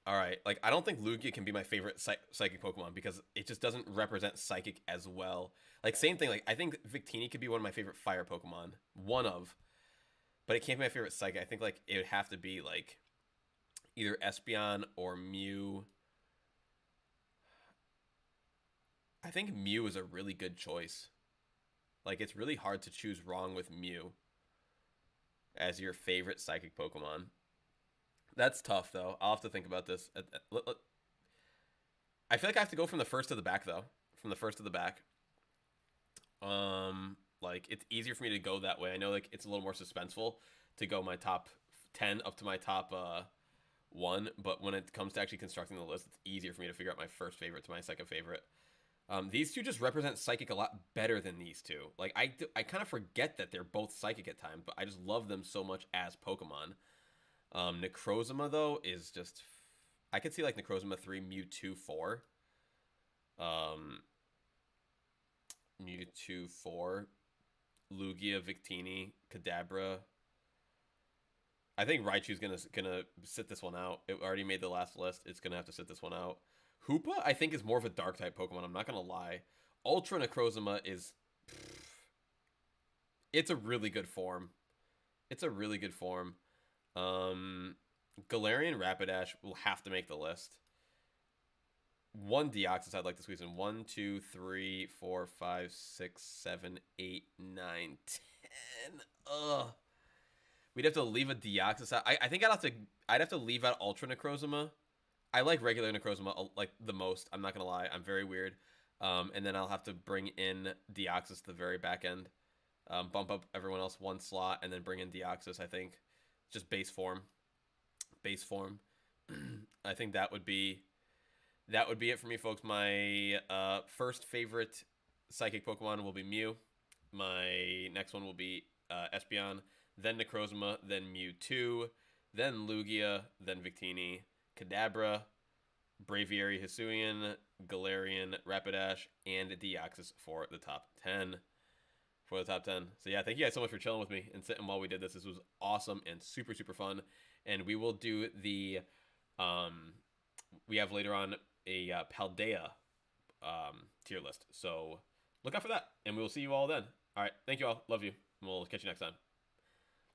[SPEAKER 1] Alright, like, I don't think Lugia can be my favorite Psychic Pokemon because it just doesn't represent Psychic as well. Like, same thing, like, I think Victini could be one of my favorite Fire Pokemon. One of. But it can't be my favorite Psychic. I think, like, it would have to be, like, either Espeon or Mew. I think Mew is a really good choice. Like, it's really hard to choose wrong with Mew as your favorite Psychic Pokemon. That's tough, though. I'll have to think about this. I feel like I have to go from the first to the back, though. From the first to the back. Like, it's easier for me to go that way. I know, like, it's a little more suspenseful to go my top 10 up to my top 1. But when it comes to actually constructing the list, it's easier for me to figure out my first favorite to my second favorite. These two just represent Psychic a lot better than these two. Like, I kind of forget that they're both Psychic at times, but I just love them so much as Pokemon. Necrozma, though, is just... I could see, like, Necrozma 3, Mewtwo 4. Mewtwo 4. Lugia, Victini, Kadabra. I think Raichu's gonna sit this one out. It already made the last list. It's gonna have to sit this one out. Hoopa, I think, is more of a Dark-type Pokemon. I'm not gonna lie. Ultra Necrozma is... It's a really good form. It's a really good form. Galarian Rapidash will have to make the list. one Deoxys I'd like to squeeze in. 1, 2, 3, 4, 5, 6, 7, 8, 9, 10. Ugh. We'd have to leave a Deoxys out. I think I'd have to leave out Ultra Necrozma. I like regular Necrozma like the most. I'm not gonna lie. I'm very weird. And then I'll have to bring in Deoxys at the very back end. Bump up everyone else one slot and then bring in Deoxys, I think. Just base form. Base form. I think that would be it for me, folks. My first favorite Psychic Pokemon will be Mew. My next one will be Espeon, then Necrozma, then Mewtwo, then Lugia, then Victini, Kadabra, Braviary, Hisuian, Galarian, Rapidash, and Deoxys for the top 10. So yeah, thank you guys so much for chilling with me and sitting while we did this. This was awesome and super, super fun. And we will do the, we have later on a Paldea tier list. So look out for that. And we will see you all then. All right. Thank you all. Love you. And we'll catch you next time.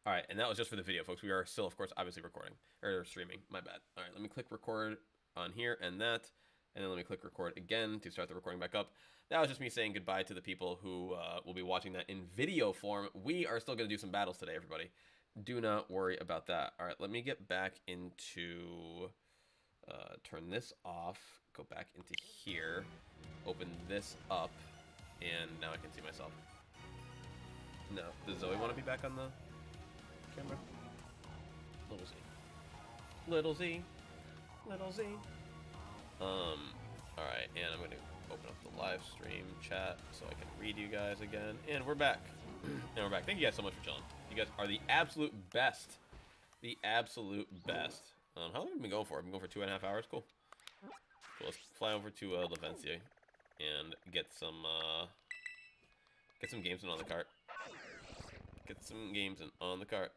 [SPEAKER 1] All right. And that was just for the video, folks. We are still, of course, obviously recording or streaming. My bad. All right. Let me click record on here and that. And then let me click record again to start the recording back up. That was just me saying goodbye to the people who will be watching that in video form. We are still going to do some battles today, everybody. Do not worry about that. All right, let me get back into... turn this off. Go back into here. Open this up. And now I can see myself. No. Does Zoe want to be back on the camera? Little Z. Little Z. Little Z. Alright, and I'm going to open up the live stream chat so I can read you guys again. And we're back. Thank you guys so much for chilling. You guys are the absolute best. The absolute best. How long have we been going for? I've been going for 2.5 hours. Cool. So let's fly over to Levencia and get some games in on the cart. Get some games in on the cart.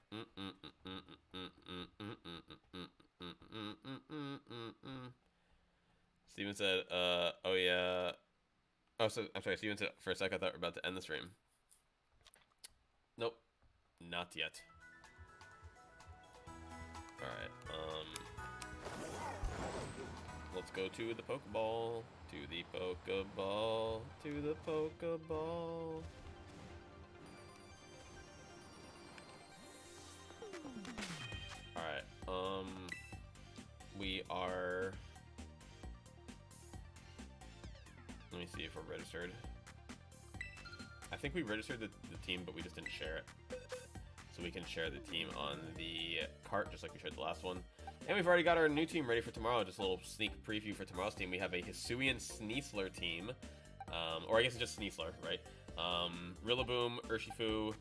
[SPEAKER 1] Steven said, oh yeah. Oh, so I'm sorry. Steven said for a sec I thought we were about to end the stream. Nope, not yet. All right. Let's go to the Pokeball. To the Pokeball. To the Pokeball. All right. We are. Let me see if we're registered. I think we registered the team, but we just didn't share it. So we can share the team on the cart, just like we shared the last one. And we've already got our new team ready for tomorrow. Just a little sneak preview for tomorrow's team. We have a Hisuian Sneasler team. Or I guess it's just Sneasler, right? Rillaboom, Urshifu,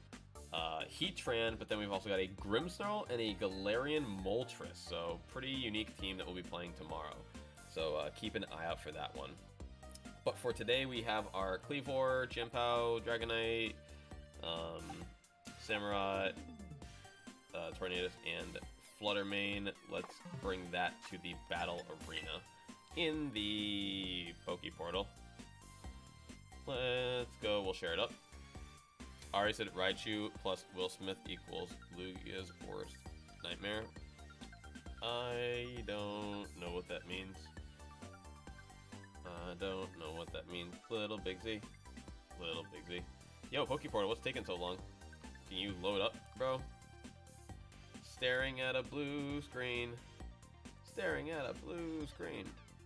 [SPEAKER 1] Heatran, but then we've also got a Grimmsnarl and a Galarian Moltres. So pretty unique team that we'll be playing tomorrow. So keep an eye out for that one. But for today, we have our Cleavor, Jimpao, Dragonite, Samurai, Tornadus, and Fluttermane. Let's bring that to the battle arena in the Poke Portal. Let's go. We'll share it up. Ari said Raichu plus Will Smith equals Lugia's worst nightmare. I don't know what that means. I don't know what that means. Little Big Z. Little Big Z. Yo, Pokeportal, what's taking so long? Can you load up, bro? Staring at a blue screen. Staring at a blue screen.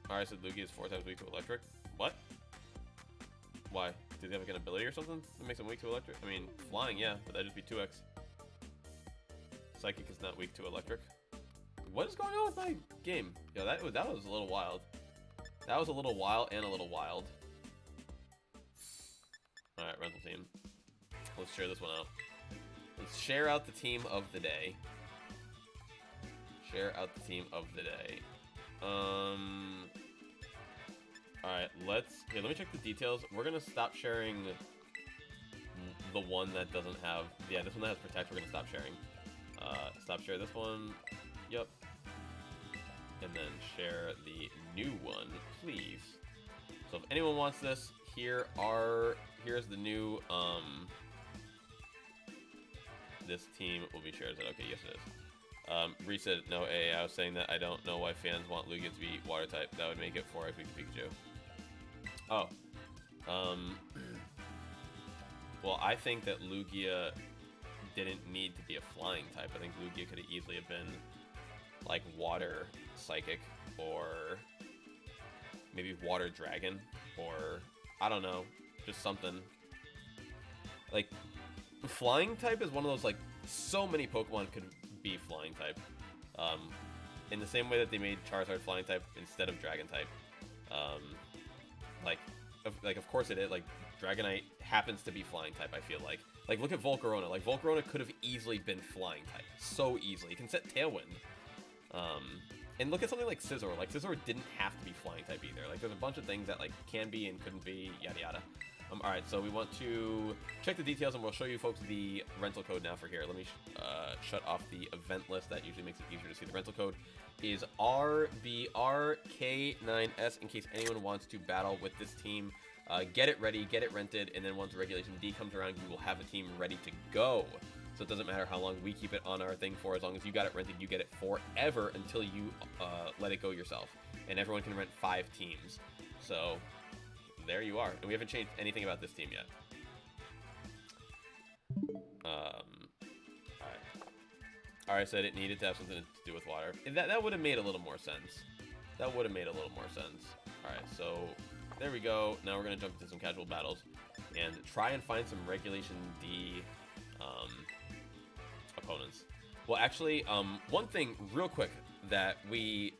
[SPEAKER 1] Alright, so Lugia is 4 times weak to electric. What? Why? Does he have like an ability or something that makes him weak to electric? I mean, flying, yeah, but that'd just be 2x. Psychic is not weak to electric. What is going on with my game? Yo, that was a little wild. That was a little wild and a little wild. Alright, rental team. Let's share this one out. Let's share out the team of the day. Share out the team of the day. Alright, let me check the details. We're gonna stop sharing the one that doesn't have... Yeah, this one that has Protect, we're gonna stop sharing. Stop share this one. Yep. And then share the new one, please. So if anyone wants this, here's the new this team will be shared. Is that okay? Yes, it is. Reset, no A. I was saying that I don't know why fans want Lugia to be water type. That would make it 4x Pikachu. Oh. Well, I think that Lugia didn't need to be a flying type. I think Lugia could have easily have been like water psychic, or maybe water dragon, or I don't know, just something. Like, flying type is one of those, like, so many Pokemon could be flying type. In the same way that they made Charizard flying type instead of dragon type. Of course it is. Like, Dragonite happens to be flying type, I feel like. Like, look at Volcarona. Like, Volcarona could have easily been flying type. So easily. It can set Tailwind. And look at something like Scizor. Like, Scizor didn't have to be flying type either. Like, there's a bunch of things that, like, can be and couldn't be, yada yada. Alright, so we want to check the details, and we'll show you folks the rental code now for here. Let me shut off the event list. That usually makes it easier to see. The rental code is RBRK9S in case anyone wants to battle with this team. Get it ready, get it rented, and then once Regulation D comes around, we will have a team ready to go. So it doesn't matter how long we keep it on our thing for. As long as you got it rented, you get it forever until you let it go yourself. And everyone can rent 5 teams. So there you are. And we haven't changed anything about this team yet. Alright, said it needed to have something to do with water. That would have made a little more sense. That would have made a little more sense. Alright, so there we go. Now we're going to jump into some casual battles and try and find some Regulation D opponents. Well, actually, one thing real quick that we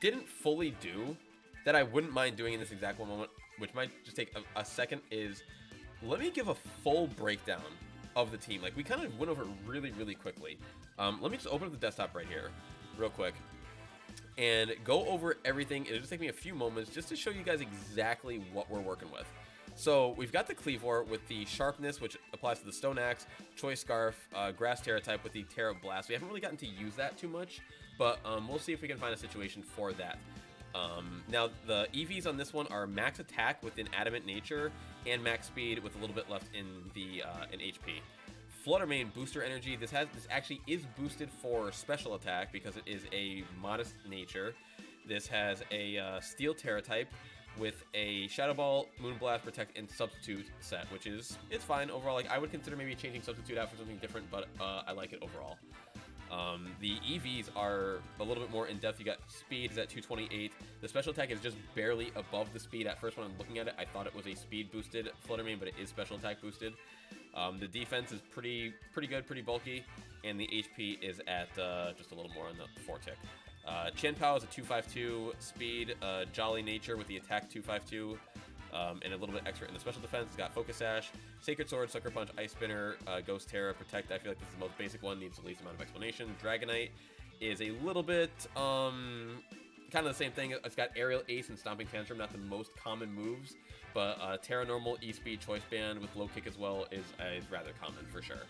[SPEAKER 1] didn't fully do that I wouldn't mind doing in this exact one moment, which might just take a second, is let me give a full breakdown of the team. Like, we kind of went over it really, really quickly. Let me just open up the desktop right here real quick and go over everything. It'll just take me a few moments just to show you guys exactly what we're working with. So we've got the Cleavor with the Sharpness, which applies to the Stone Axe, Choice Scarf, Grass Terra type with the Terra Blast. We haven't really gotten to use that too much, but we'll see if we can find a situation for that. Now, the EVs on this one are max attack with an Adamant Nature and max speed with a little bit left in the in HP. Fluttermane Booster Energy. This actually is boosted for special attack because it is a modest nature. This has a Steel Terra type with a Shadow Ball, Moonblast, Protect, and Substitute set, which is, it's fine overall. Like, I would consider maybe changing Substitute out for something different, but I like it overall. The EVs are a little bit more in depth. You got speed is at 228. The special attack is just barely above the speed. At first when I'm looking at it, I thought it was a speed boosted Fluttermane, but it is special attack boosted. The defense is pretty good, pretty bulky, and the HP is at just a little more on the 4-tick. Chien-Pao is a 252 speed, Jolly Nature with the attack 252, and a little bit extra in the special defense. It's got Focus Sash, Sacred Sword, Sucker Punch, Ice Spinner, Ghost Terra, Protect. I feel like this is the most basic one, needs the least amount of explanation. Dragonite is a little bit kind of the same thing. It's got Aerial Ace and Stomping Tantrum, not the most common moves, but Terra Normal, E-Speed, Choice Band with Low Kick as well is rather common for sure.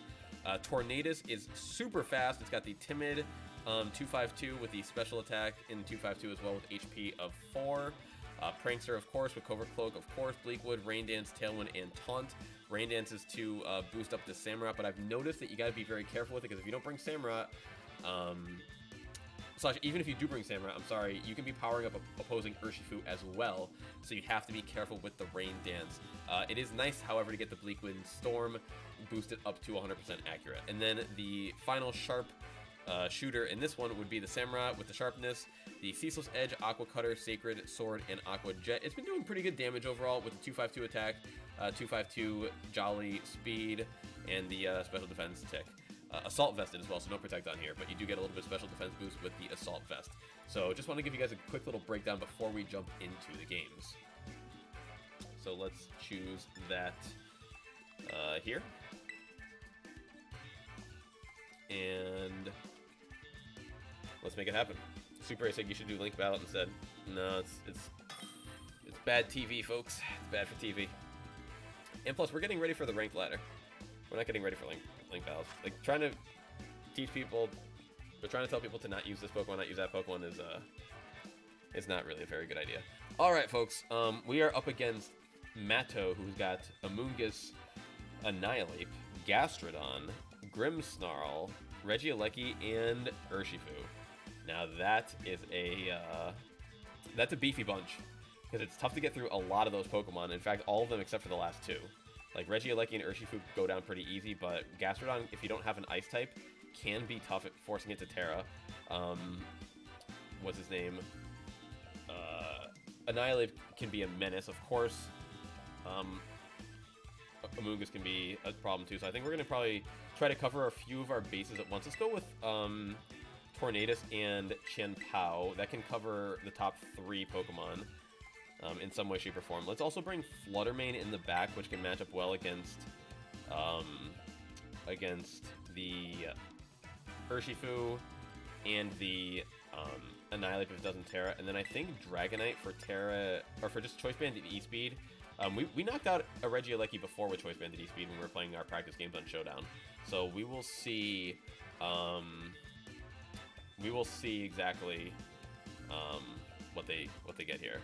[SPEAKER 1] Tornadus is super fast. It's got the Timid 252 with the special attack in 252 as well with HP of 4. Prankster, of course, with Covert Cloak, of course. Bleakwood, Rain Dance, Tailwind, and Taunt. Rain Dance is to boost up the Samurott, but I've noticed that you got to be very careful with it because if you don't bring Samurott, even if you do bring Samurott, I'm sorry, you can be powering up opposing Urshifu as well, so you have to be careful with the Rain Dance. It is nice, however, to get the Bleakwind Storm boosted up to 100% accurate. And then the final sharp shooter in this one would be the Samurott with the Sharpness, the Ceaseless Edge, Aqua Cutter, Sacred Sword, and Aqua Jet. It's been doing pretty good damage overall with the 252 attack, 252 Jolly Speed, and the special defense tick. Assault Vested as well, so no Protect on here, but you do get a little bit of special defense boost with the Assault Vest. So just want to give you guys a quick little breakdown before we jump into the games. So let's choose that here. And let's make it happen. Super A said you should do Link Battle instead. No, it's bad TV, folks. It's bad for TV. And plus, we're getting ready for the ranked ladder. We're not getting ready for Link Battles. Like, trying to teach people, we're trying to tell people to not use this Pokemon, not use that Pokemon is not really a very good idea. All right, folks. We are up against Matto, who's got Amoonguss, Annihilate, Gastrodon, Grimmsnarl, Regieleki and Urshifu. Now that is that's a beefy bunch, because it's tough to get through a lot of those Pokemon. In fact, all of them except for the last two. Like, Regieleki and Urshifu go down pretty easy, but Gastrodon, if you don't have an Ice type, can be tough at forcing it to Terra. What's his name? Annihilate can be a menace, of course. Amoonguss can be a problem too, so I think we're going to probably try to cover a few of our bases at once. Let's go with Tornadus and Chien-Pao. That can cover the top 3 Pokemon in some way, shape, or form. Let's also bring Fluttermane in the back, which can match up well against the Urshifu and the Annihilate if it doesn't Terra. And then I think Dragonite for Terra, or for just Choice Banded E-Speed. We knocked out a Regieleki before with Choice Banded E-Speed when we were playing our practice games on Showdown. So we will see exactly what they get here.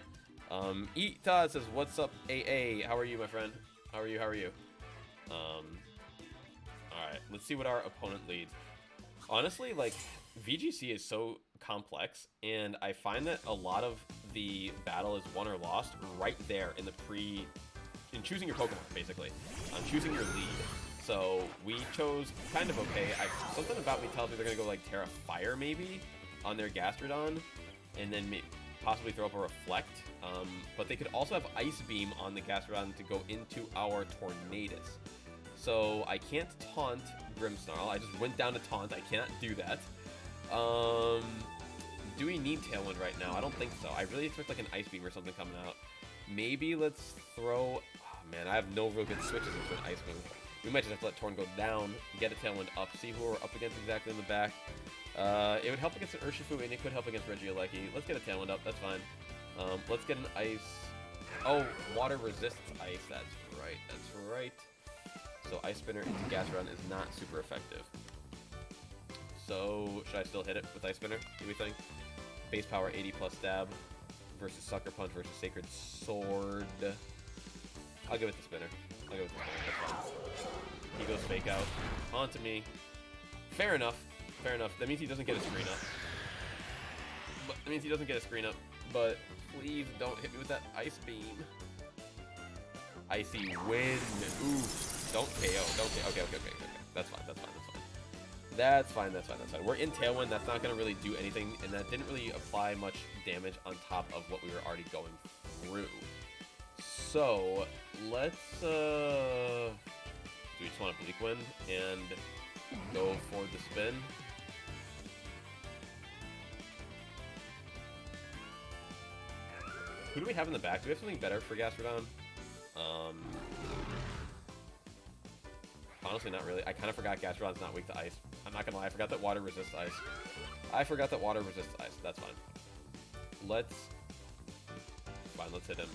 [SPEAKER 1] Ita says, "What's up, AA? How are you, my friend? How are you? All right, let's see what our opponent leads. Honestly, like, VGC is so complex, and I find that a lot of the battle is won or lost right there in choosing your Pokemon, basically, choosing your lead. So we chose kind of okay. Something about me tells me they're gonna go like Terra Fire maybe on their Gastrodon, and then possibly throw up a Reflect. But they could also have Ice Beam on the Gastrodon to go into our Tornadus. So I can't taunt Grimmsnarl. I just went down to taunt. I cannot do that. Do we need Tailwind right now? I don't think so. I really expect like an Ice Beam or something coming out. Maybe let's throw... Oh, man, I have no real good switches into an Ice Beam. We might just have to let Torn go down, get a Tailwind up, see who we're up against exactly in the back. It would help against an Urshifu, and it could help against Regieleki. Let's get a Tailwind up. That's fine. Let's get an Ice... Oh, Water resists Ice. That's right. That's right. So Ice Spinner into Gastrodon is not super effective. So, should I still hit it with Ice Spinner, do we think? Base power 80 plus stab versus Sucker Punch versus Sacred Sword. I'll go with the Spinner. That's fine. He goes Fake Out. Onto me. Fair enough. That means he doesn't get a screen up. But please don't hit me with that Ice Beam. Icy Wind. Ooh. Don't KO. Okay. That's fine. We're in Tailwind. That's not going to really do anything, and that didn't really apply much damage on top of what we were already going through. So, let's, do we just want to Bleak Wind and go for the spin? Who do we have in the back? Do we have something better for Gastrodon? Honestly, not really. I kind of forgot Gastrodon's not weak to Ice. I'm not gonna lie, I forgot that Water resists Ice. That's fine. Let's hit him.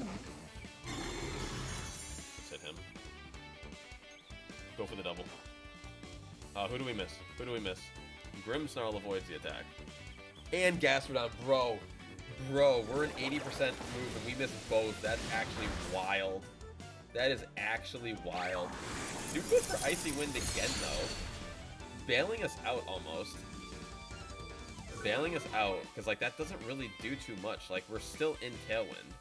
[SPEAKER 1] Go for the double. Who do we miss? Grimmsnarl avoids the attack. And Gastrodon, bro, we're an 80% move and we missed both. That's actually wild. That is actually wild. Do good for Icy Wind again, though. Bailing us out, almost. Because, like, that doesn't really do too much. Like, we're still in Tailwind.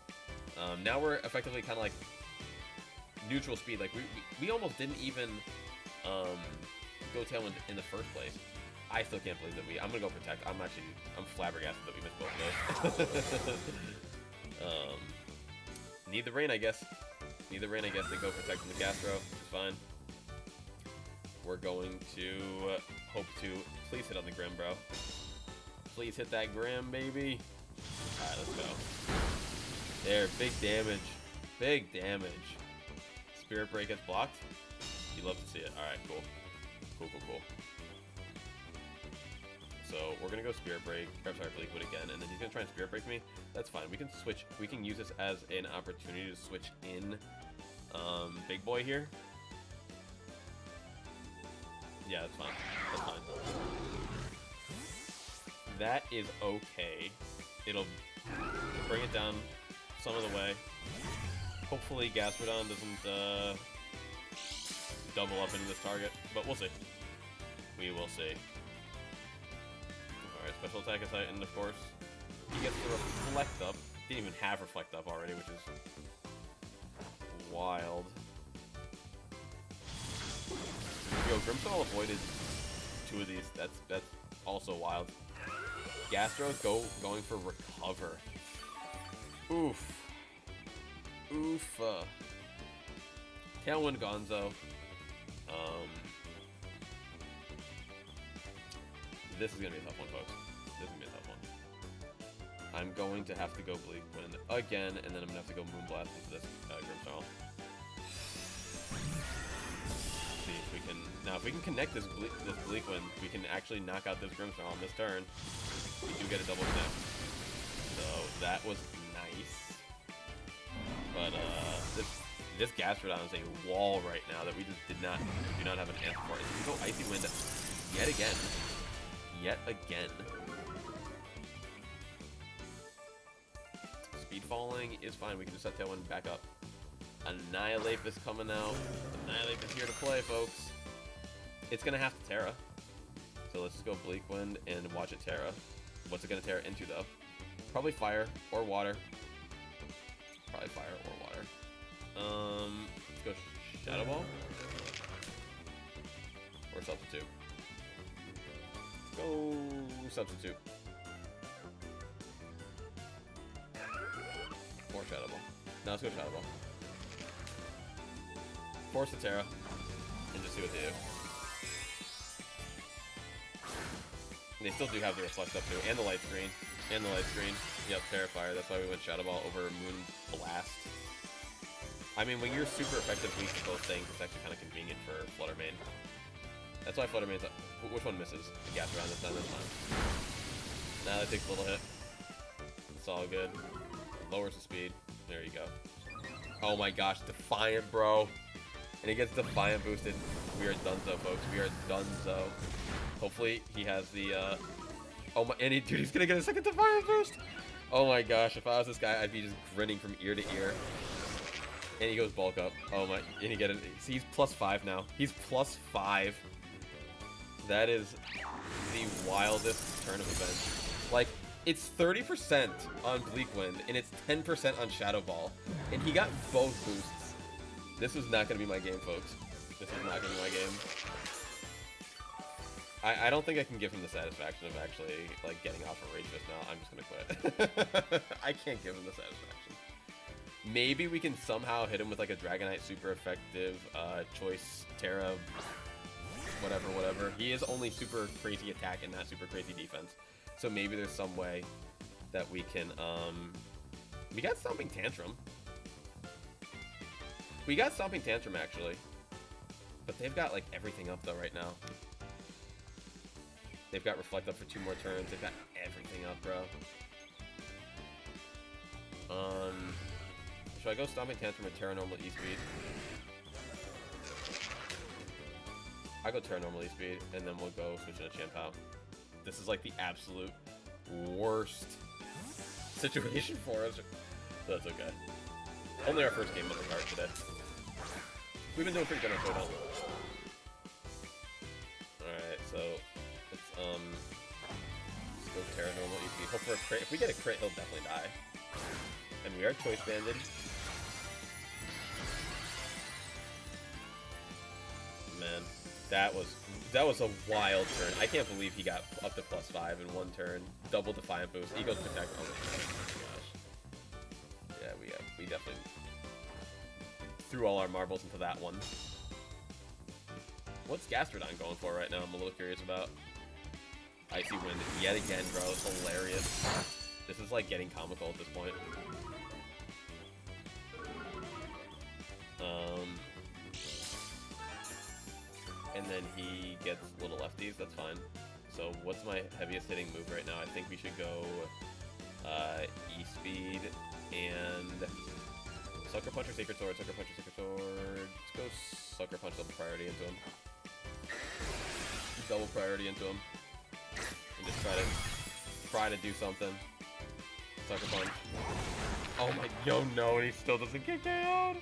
[SPEAKER 1] Now we're effectively kind of, like, neutral speed. Like, we almost didn't even go Tailwind in the first place. I still can't believe that I'm going to go Protect. I'm flabbergasted that we missed both of those. Need the rain, I guess. They go Protect from the Gastro. It's fine. We're going to hope to please hit on the Grim, bro. Please hit that Grim, baby. Alright, let's go. There, big damage. Spirit Break gets blocked. You love to see it. Alright, cool. So we're gonna go Spirit Break, Bleak Wood again, and then he's gonna try and Spirit Break me. That's fine. We can switch. We can use this as an opportunity to switch in Big Boy here. Yeah, that's fine. That is okay. It'll bring it down some of the way. Hopefully Gastrodon doesn't double up into this target, but we'll see. We will see. Alright, special attack is heightened, of course. He gets the reflect up. Didn't even have reflect up already, which is wild. Yo, Grimstall avoided 2 of these. That's also wild. Gastro's going for recover. Oof. Oof. Tailwind Gonzo. This is gonna be a tough one, folks. This is gonna be a tough one. I'm going to have to go Bleak Wind again, and then I'm gonna have to go Moonblast into this Grimstall. See if we can. Now, if we can connect this Bleak Wind, we can actually knock out this Grimstall on this turn. We do get a double connect. So that was nice. But this Gastrodon is a wall right now that we just do not have an answer for. We go Icy Wind yet again. Yet again. Speed falling is fine. We can just set that one back up. Annihilate is coming out. Annihilate is here to play, folks. It's gonna have to Terra. So let's just go Bleak Wind and watch it Terra. What's it gonna Terra into though? Probably fire or water. Probably fire or water. Let's go Shadow Ball or Substitute. Let's go Substitute or Shadow Ball. No, let's go Shadow Ball. Force the Terra and just see what they do. They still do have the reflect up too, and the light screen. And the light screen. Yep, Terrifier. That's why we went Shadow Ball over Moon Blast. I mean, when you're super effective weak to both things, it's actually kind of convenient for Flutter Mane. That's why Flutter Mane's up. Which one misses? The gas around this time, that's fine. Now that takes a little hit. It's all good. Lowers the speed. There you go. Oh my gosh, Defiant, bro. And he gets Defiant boosted. We are donezo, folks. We are donezo. Hopefully he has the oh my, and dude, he's gonna get a second Defiant boost. Oh my gosh, if I was this guy, I'd be just grinning from ear to ear. And he goes bulk up. Oh my, and he get it. See, he's +5 now. He's +5. That is the wildest turn of events. Like, it's 30% on Bleak Wind and it's 10% on Shadow Ball, and he got both boosts. This is not gonna be my game, folks. This is not gonna be my game. I don't think I can give him the satisfaction of actually, like, getting off a rage just now. I'm just gonna quit. I can't give him the satisfaction. Maybe we can somehow hit him with, like, a Dragonite super effective choice Terra, whatever. He is only super crazy attack and not super crazy defense. So maybe there's some way that we can, we got Stomping Tantrum. We got Stomping Tantrum, actually. But they've got, like, everything up, though, right now. They've got Reflect up for 2 more turns. They've got everything up, bro. Should I go Stomping Tantrum or Terra Normal E-Speed? I go Terra Normal E-Speed, and then we'll go switch into Chien-Pao. This is like the absolute worst situation for us. That's okay. Only our first game of the card today. We've been doing pretty good on Toadal. Alright, so let's go Terra Normal E-Speed. Hope for a crit. If we get a crit, he'll definitely die. And we are choice banded. Man, that was a wild turn. I can't believe he got up to +5 in 1 turn. Double Defiant boost. Ego's Protect. Oh my gosh. Yeah, we definitely threw all our marbles into that one. What's Gastrodon going for right now? I'm a little curious about. Icy Wind yet again, bro. It's hilarious. This is like getting comical at this point. And then he gets little lefties, that's fine. So what's my heaviest hitting move right now? I think we should go E-Speed and Sucker Punch or Sacred Sword, Sucker Punch or Sacred Sword. Let's go Sucker Punch, double priority into him. Double priority into him. And just try to do something. Sucker Punch. Oh my, yo no, and he still doesn't get KO'd.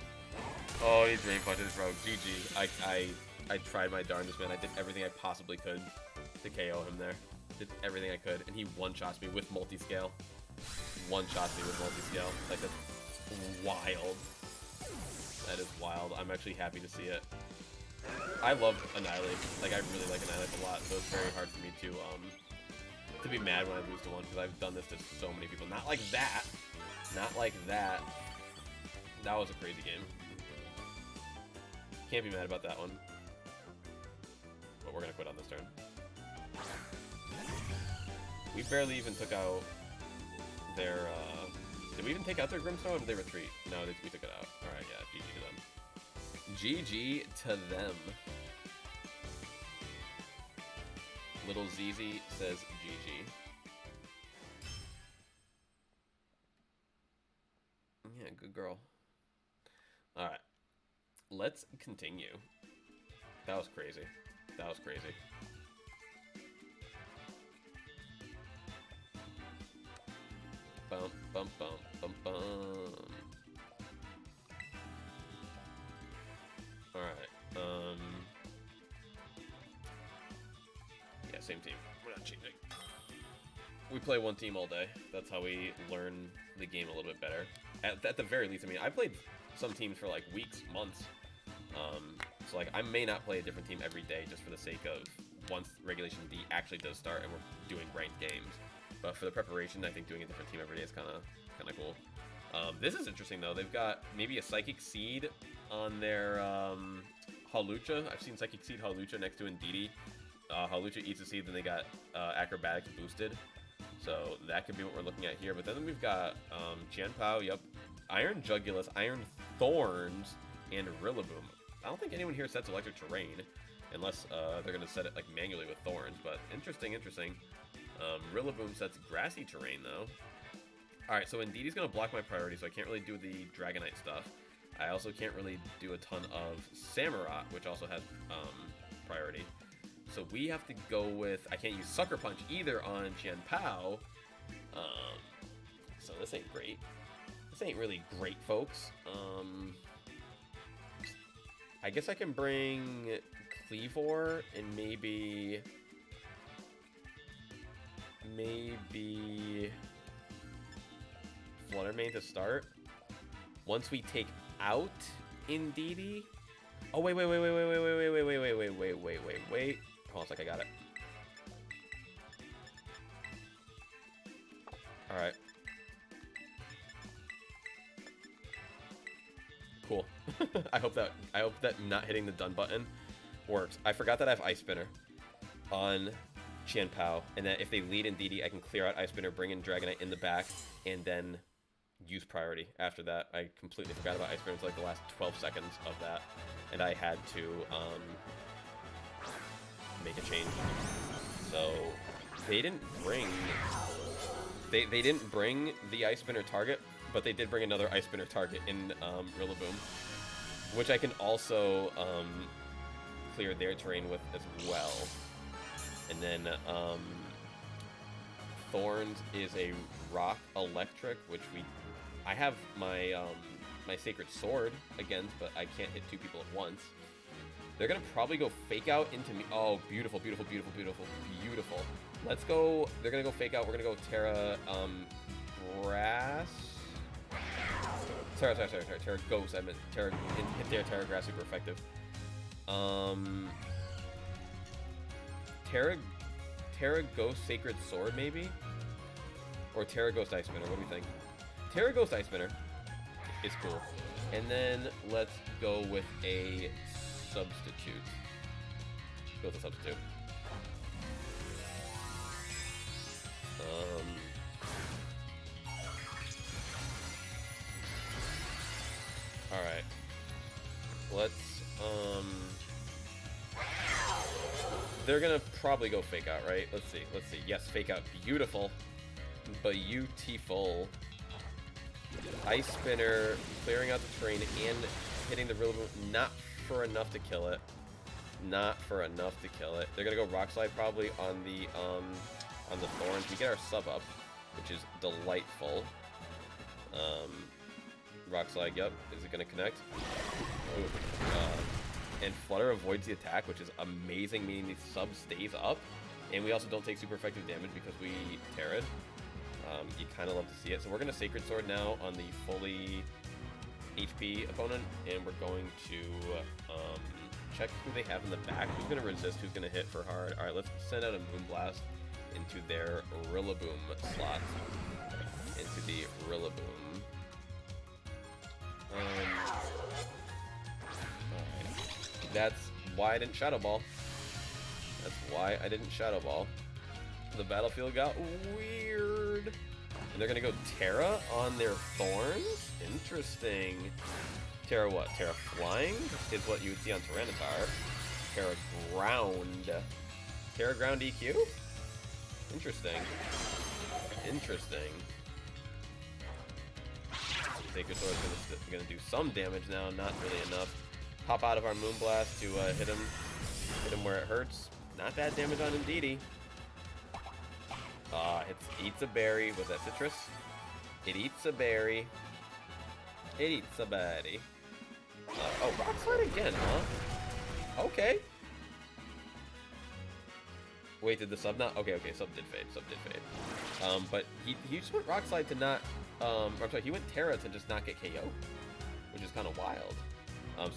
[SPEAKER 1] Oh, he's Rain Punches, bro. GG. I tried my darndest, man. I did everything I possibly could to KO him there. did everything I could, and he one-shots me with multi-scale. One-shots me with multi-scale. Like, that's wild. That is wild. I'm actually happy to see it. I love Annihilate. Like, I really like Annihilate a lot, so it's very hard for me to be mad when I lose to one, because I've done this to so many people. Not like that. Not like that. That was a crazy game. Can't be mad about that one. But we're gonna quit on this turn. We barely even took out their, did we even take out their Grimstone, or did they retreat? No, we took it out. Alright, yeah, GG to them. GG to them. Little ZZ says GG. Yeah, good girl. Alright. Let's continue. That was crazy. That was crazy. Bum, bum, bum, bum, bum. Alright, yeah, same team. We're not changing. We play one team all day. That's how we learn the game a little bit better. At the very least, I mean, I played some teams for like weeks, months. So like, I may not play a different team every day just for the sake of once Regulation D actually does start and we're doing ranked games. But for the preparation, I think doing a different team every day is kind of cool. This is interesting though. They've got maybe a Psychic Seed on their Hawlucha. I've seen Psychic Seed Hawlucha next to Indeedee. Hawlucha eats a seed, then they got Acrobatics boosted. So that could be what we're looking at here. But then we've got Qianpao, yep, Iron Jugulus, Iron Thorns, and Rillaboom. I don't think anyone here sets Electric Terrain, unless they're going to set it like manually with Thorns. But interesting. Rillaboom sets Grassy Terrain though. Alright, so Indeedee's going to block my priority, so I can't really do the Dragonite stuff. I also can't really do a ton of Samurott, which also has priority. So we have to go with... I can't use Sucker Punch either on Qianpao. So this ain't great. This ain't really great, folks. I guess I can bring Cleavor and maybe Fluttermane to start. Once we take out Indeedee. Oh wait. Hold on a sec, I got it. Alright. Cool. I hope that not hitting the done button works. I forgot that I have Ice Spinner on Qianpao, and that if they lead Indeedee, I can clear out Ice Spinner, bring in Dragonite in the back, and then use priority after that. I completely forgot about Ice Spinner until like the last 12 seconds of that, and I had to make a change. So they didn't bring they didn't bring the Ice Spinner target, but they did bring another Ice Spinner target in Rillaboom, which I can also clear their terrain with as well. And then Thorns is a Rock Electric, which I have my my Sacred Sword against, but I can't hit two people at once. They're gonna probably go Fake Out into me. Oh, beautiful. Let's go. They're gonna go Fake Out. We're gonna go Terra Grass. Terra Ghost. I meant Terra. Hit their Terra Grass, super effective. Terra Ghost Sacred Sword maybe, or Terra Ghost Ice Spinner. What do we think? Terra Ghost Ice Spinner is cool. And then let's go with a substitute. Go with a substitute. Alright. Let's, they're gonna probably go Fake Out, right? Let's see. Yes, Fake Out. Beautiful. Beautiful. Ice Spinner, clearing out the terrain and hitting the Rillaboom. Not for enough to kill it. They're gonna go Rock Slide probably on the Thorns. We get our sub up, which is delightful. Rock Slide, yep. Is it gonna connect? Ooh. And Flutter avoids the attack, which is amazing, meaning the sub stays up. And we also don't take super effective damage because we Terra'd. You kind of love to see it. So we're going to Sacred Sword now on the fully HP opponent, and we're going to check who they have in the back. Who's going to resist, who's going to hit for hard. Alright, let's send out a Moonblast into their Rillaboom slot. Into the Rillaboom. Alright. That's why I didn't Shadow Ball. That's why I didn't Shadow Ball. The battlefield got weird. And they're going to go Terra on their Thorns? Interesting. Terra what? Terra Flying is what you would see on Tyranitar. Terra Ground. Terra Ground EQ? Interesting. Interesting. Sacred Sword is going to do some damage now, not really enough. Pop out of our Moonblast to hit him where it hurts. Not bad damage on Indeedee. It eats a berry. Was that citrus? It eats a berry. It eats a berry. Oh, Rock Slide again, huh? Okay. Wait, did the sub not? Okay, sub did fade. Sub did fade. But he just went Rock Slide to not. I'm sorry, he went Terra to just not get KO, which is kind of wild.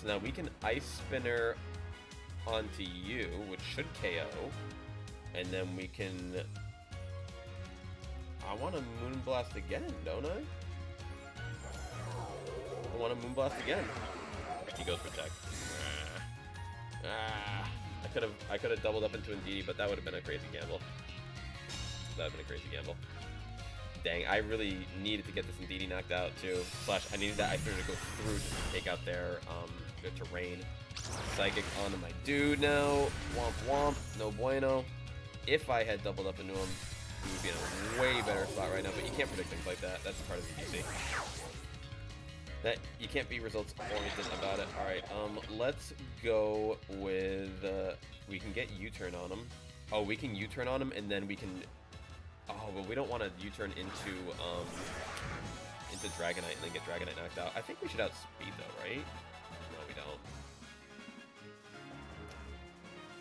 [SPEAKER 1] So now we can Ice Spinner onto you, which should KO, and then we can. I want to Moonblast again, don't I? I want to Moonblast again. He goes Protect. I could have doubled up into Indeedee, but that would have been a crazy gamble. That would have been a crazy gamble. Dang, I really needed to get this Indeedee knocked out too. Slash, I needed that Ice Spinner to go through to take out their terrain. Psychic onto my dude now. Womp womp. No bueno. If I had doubled up into him, he would be in a way better spot right now, but you can't predict things like that. That's part of VGC. That you can't be results oriented about it. Alright, let's go with we can get U-turn on him. Oh, we can U-turn on him and then we can but we don't want to U-turn into Dragonite and then get Dragonite knocked out. I think we should outspeed though, right? No, we don't.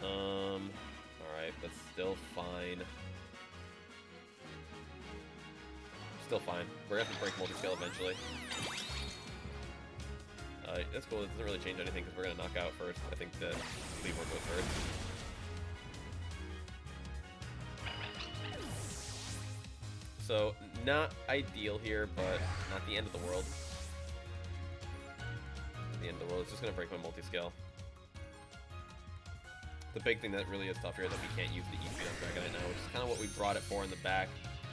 [SPEAKER 1] Alright, that's still fine. Still fine. We're gonna have to break multi-scale eventually. That's cool. It doesn't really change anything because we're gonna knock out first. I think the leaderboard goes first. So not ideal here, but not the end of the world. Not the end of the world. It's just gonna break my multi-scale. The big thing that really is tough here is that we can't use the E-Speed on Dragonite now, which is kind of what we brought it for in the back.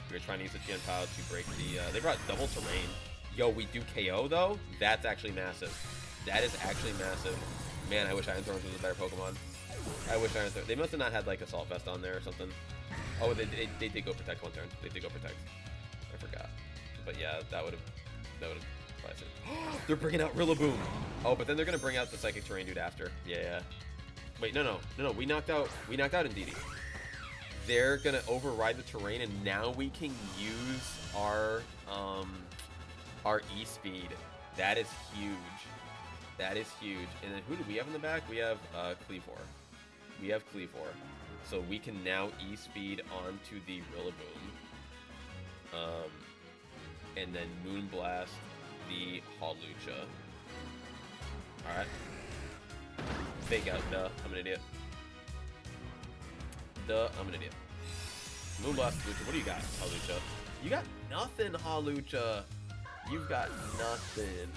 [SPEAKER 1] We were trying to use the Tianpao to break the, they brought double terrain. Yo, we do KO though? That's actually massive. That is actually massive. Man, I wish Iron Thorns was a better Pokemon. I wish Iron Thorns, they must have not had like Assault Vest on there or something. Oh, they did go Protect one turn. They did go Protect. I forgot. But yeah, that would have probably said. They're bringing out Rillaboom. Oh, but then they're going to bring out the Psychic Terrain dude after. Yeah. Wait, no. We knocked out Indeedee. They're gonna override the terrain, and now we can use our E-Speed. That is huge. That is huge. And then who do we have in the back? We have Cleavor. We have Cleavor. So we can now E-Speed onto the Rillaboom. And then Moonblast the Hawlucha. Alright. Fake out, duh. I'm an idiot. Duh, I'm an idiot. Moonblast Hawlucha. What do you got, Hawlucha? You got nothing, Hawlucha. You've got nothing.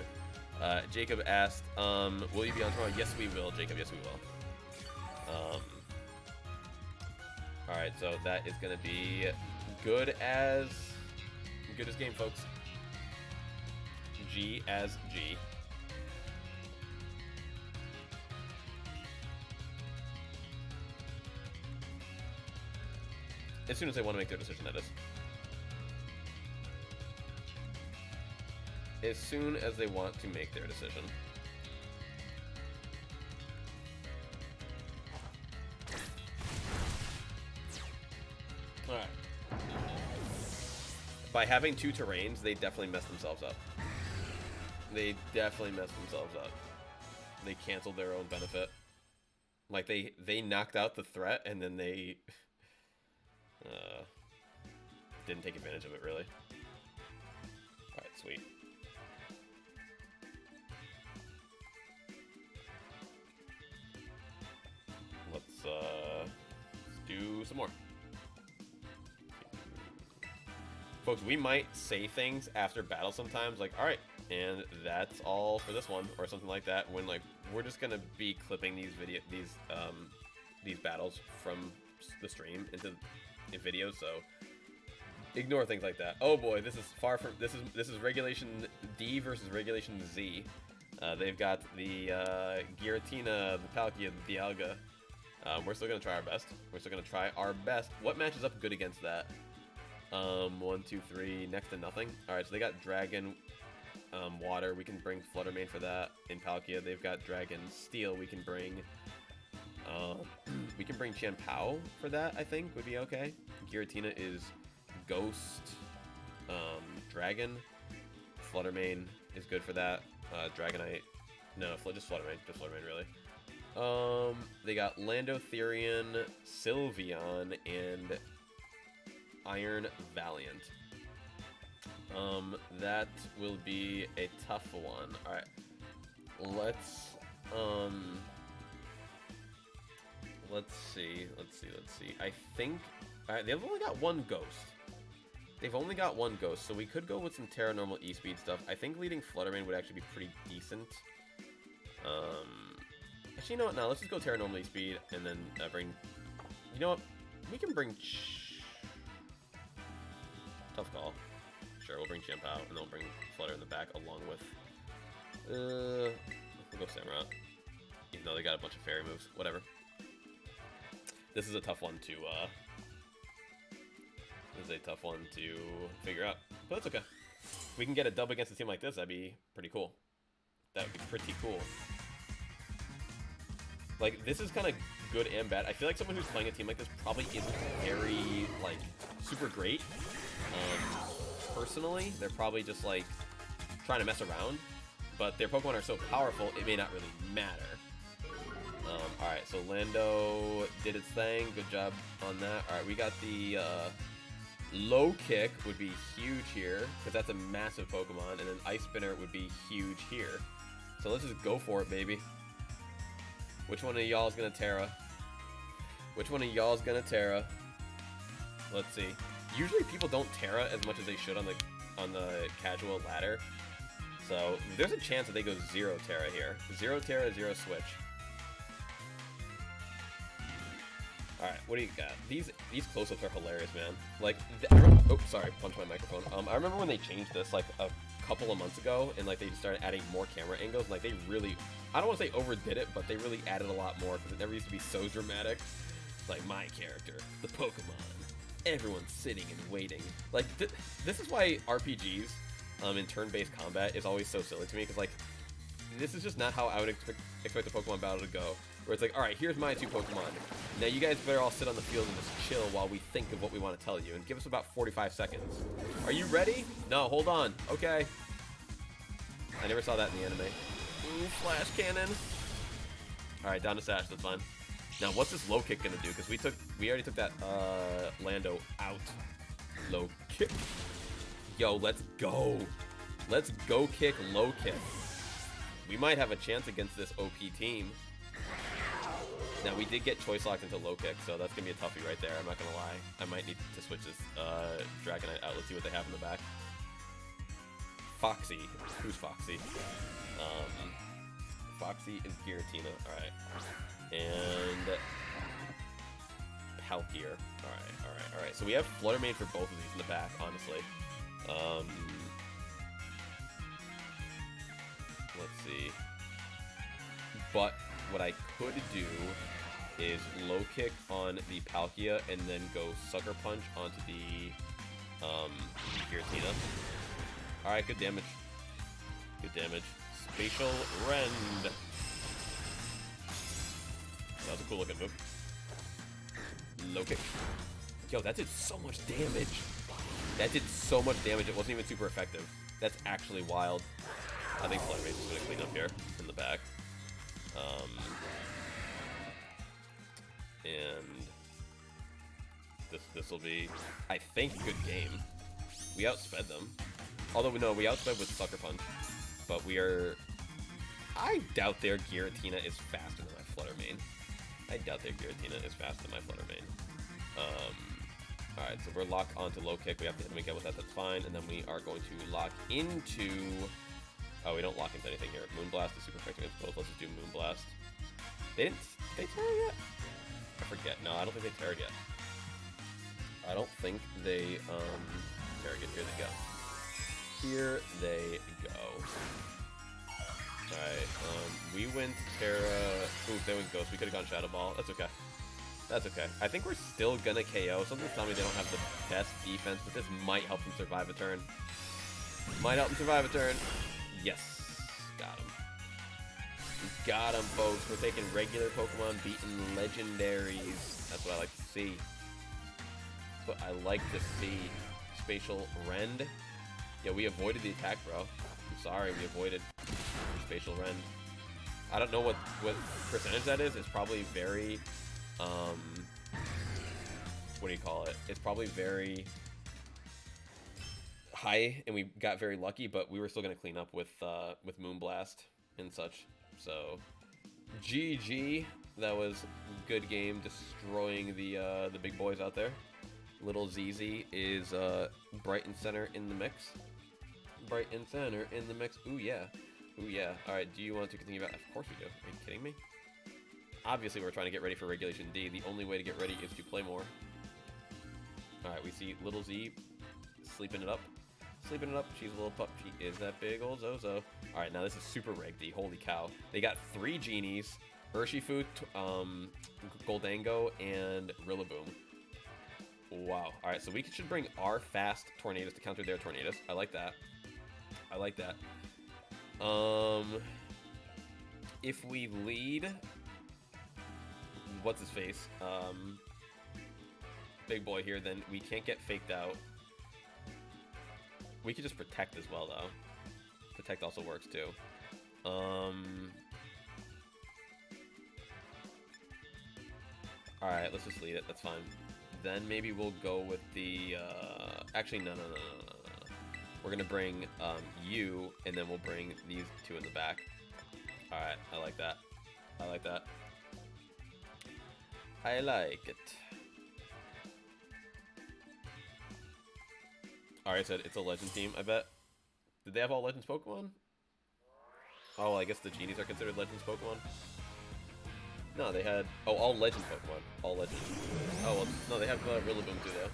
[SPEAKER 1] Jacob asked, will you be on tomorrow? Yes, we will, Jacob. Yes, we will. Alright, so that is going to be good as game, folks. G as G. As soon as they want to make their decision, that is. As soon as they want to make their decision. Alright. By having two terrains, they definitely messed themselves up. They definitely messed themselves up. They canceled their own benefit. Like, they knocked out the threat, and then they Didn't take advantage of it, really. Alright, sweet. Let's do some more. Folks, we might say things after battle sometimes, like, alright, and that's all for this one, or something like that, when, like, we're just gonna be clipping these battles from the stream into videos, so ignore things like that. Oh boy, this is far from, this is Regulation D versus Regulation Z. They've got the Giratina, the Palkia, the Dialga. We're still gonna try our best. We're still gonna try our best. What matches up good against that? 1, 2, 3, next to nothing. Alright, so they got Dragon, Water. We can bring Fluttermane for that. In Palkia, they've got Dragon Steel. We can bring Chien-Pao for that, I think, would be okay. Giratina is Ghost, Dragon. Fluttermane is good for that. Dragonite, no, just Fluttermane, really. They got Landotherian, Sylveon, and Iron Valiant. That will be a tough one. Alright. Let's see. I think they've only got one ghost. So we could go with some Terra Normal E-Speed stuff. I think leading Fluttermane would actually be pretty decent. Actually, you know what? No, let's just go Terra Normal E-Speed and then bring. You know what? We can bring. Tough call. Sure, we'll bring Chien-Pao and then we'll bring Flutter in the back along with. We'll go Samurott. Even though they got a bunch of fairy moves. Whatever. This is a tough one to. This is a tough one to figure out, but that's okay. If we can get a dub against a team like this, that'd be pretty cool. That would be pretty cool. Like, this is kind of good and bad. I feel like someone who's playing a team like this probably isn't very, like, super great. Personally, they're probably just, like, trying to mess around. But their Pokemon are so powerful, it may not really matter. Alright, so Lando did its thing. Good job on that. Alright, we got the, Low Kick would be huge here, because that's a massive Pokemon, and then Ice Spinner would be huge here. So let's just go for it, baby. Which one of y'all is gonna Terra? Let's see. Usually people don't Terra as much as they should on the casual ladder. So there's a chance that they go 0 Terra here. 0 Terra, 0 Switch. Alright, what do you got? These close-ups are hilarious, man. Like, oh, sorry, punched my microphone. I remember when they changed this, like, a couple of months ago, and, like, they just started adding more camera angles, and, like, they really, I don't want to say overdid it, but they really added a lot more, because it never used to be so dramatic. Like, my character, the Pokemon, everyone's sitting and waiting. Like, this is why RPGs, in turn-based combat is always so silly to me, because, like, this is just not how I would expect a Pokemon battle to go. Where it's like, alright, here's my 2 Pokemon. Now you guys better all sit on the field and just chill while we think of what we want to tell you. And give us about 45 seconds. Are you ready? No, hold on. Okay. I never saw that in the anime. Ooh, Flash Cannon. Alright, down to Sash, that's fine. Now, what's this low kick gonna do? Because we already took that Lando out. Low kick. Yo, let's go. Let's go kick low kick. We might have a chance against this OP team. Now, we did get choice locked into low kick, so that's going to be a toughie right there. I'm not going to lie. I might need to switch this Dragonite out. Let's see what they have in the back. Foxy. Who's Foxy? Foxy and Giratina. Alright. And Palkia. Alright. So we have Fluttermane for both of these in the back, honestly. Let's see. But what I could do is low kick on the Palkia and then go Sucker Punch onto the Giratina. Alright, good damage. Spatial Rend. That was a cool looking move. Low kick. Yo, that did so much damage. It wasn't even super effective. That's actually wild. I think Fluttermane is going to clean up here in the back. And This will be, I think, a good game. We outsped them. Although, no, we outsped with Sucker Punch. But we are... I doubt their Giratina is faster than my Flutter Mane. I doubt their Giratina is faster than my Flutter Mane. Alright, so we're locked onto low kick. We have to hit him again with that. That's fine. And then we are going to lock into... Oh, we don't lock into anything here. Moonblast is super effective against both. Let's just do Moonblast. They tear yet? I forget. No, I don't think they teared yet. I don't think they tear yet. Here they go. Here they go. Alright, we went Terra... Ooh, they went Ghost. We could have gone Shadow Ball. That's okay. That's okay. I think we're still gonna KO. Something's telling me they don't have the best defense, but this might help them survive a turn. Might help them survive a turn. Yes. Got him. Got him, folks. We're taking regular Pokemon, beating legendaries. That's what I like to see. That's what I like to see. Spatial Rend. Yeah, we avoided the attack, bro. I'm sorry, we avoided Spatial Rend. I don't know what percentage that is. It's probably very, what do you call it? It's probably very high, and we got very lucky, but we were still gonna clean up with Moonblast and such. So, GG. That was a good game, destroying the big boys out there. Little ZZ is bright and center in the mix. Bright and center in the mix. Ooh yeah. Ooh yeah. Alright, do you want to continue about? Of course we do. Are you kidding me? Obviously we're trying to get ready for Regulation D. The only way to get ready is to play more. Alright, we see Little Z sleeping it up. Sleeping it up. She's a little pup. She is that big old Zozo. Alright, now this is Super Reg D. Holy cow. They got 3 Genies, Urshifu, Goldango, and Rillaboom. Wow. Alright, so we should bring our fast Tornadoes to counter their Tornadoes. I like that. I like that. If we lead... What's his face? Big boy here, then we can't get faked out. We could just protect as well, though. Protect also works, too. Alright, let's just lead it. That's fine. Then maybe we'll go with the... Actually, no. We're going to bring you, and then we'll bring these 2 in the back. Alright, I like that. I like that. I like it. Alright, so it's a Legend team, I bet. Did they have all Legends Pokemon? Oh, well, I guess the Genies are considered Legends Pokemon. No, they had... Oh, all Legend Pokemon. All Legends. Oh, well, no, they have Rillaboom too, though.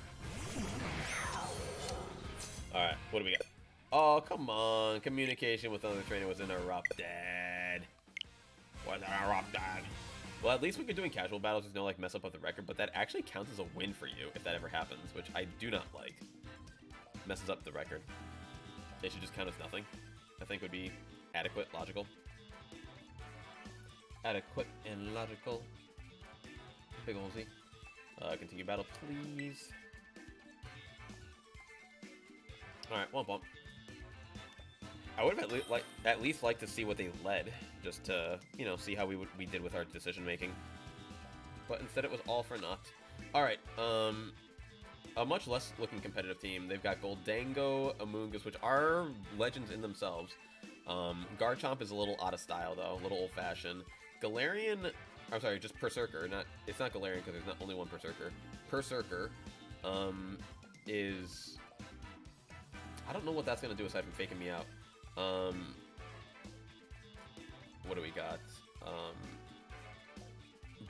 [SPEAKER 1] Alright, what do we got? Oh, come on. Communication with another trainer was interrupted. Was interrupted. Well, at least when you're doing casual battles, there's no, like, mess up of the record, but that actually counts as a win for you if that ever happens, which I do not like. Messes up the record. They should just count as nothing. I think would be adequate, logical. Adequate and logical. Big ol' Z. Continue battle, please. Alright, one bump. I would have at least liked to see what they led, just to, you know, see how we did with our decision making. But instead it was all for naught. Alright, a much less looking competitive team. They've got Goldango, Amoonguss, which are legends in themselves. Garchomp is a little out of style, though, a little old-fashioned. Galarian, I'm sorry, just Berserker. It's not Galarian because there's not only one Berserker. Berserker is... I don't know what that's going to do aside from faking me out. What do we got?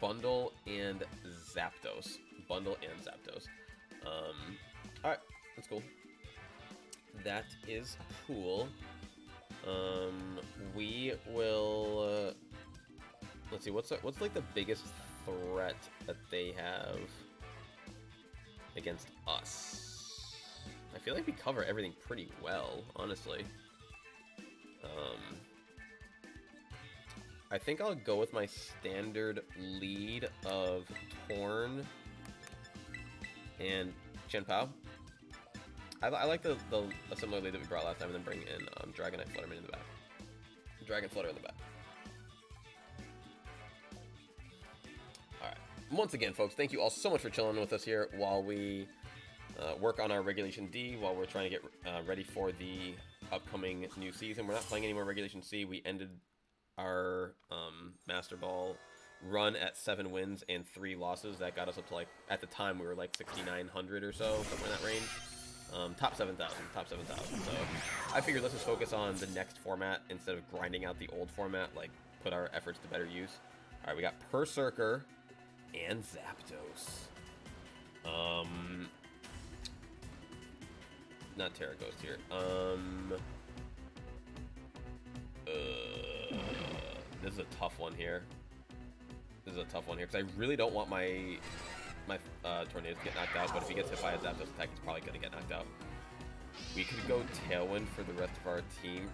[SPEAKER 1] Bundle and Zapdos. Bundle and Zapdos. Alright, that's cool. That is cool. We will, let's see, what's like the biggest threat that they have against us? I feel like we cover everything pretty well, honestly. I think I'll go with my standard lead of Torn and Chien-Pao. I like the similar lead that we brought last time, and then bring in Dragonite Flutterman in the back. Dragon Flutter in the back. Alright, once again, folks, thank you all so much for chilling with us here while we work on our Regulation D, while we're trying to get ready for the upcoming new season. We're not playing any more Regulation C. We ended our Master Ball run at 7 wins and 3 losses. That got us up to, like, at the time we were like 6,900 or so, somewhere in that range. Top 7,000. So I figured let's just focus on the next format instead of grinding out the old format, like put our efforts to better use. All right, we got Berserker and Zapdos. Not Terra Ghost here. This is a tough one here. Because I really don't want my Tornado to get knocked out, but if he gets hit by a Zapdos attack, he's probably going to get knocked out. We could go Tailwind for the rest of our team,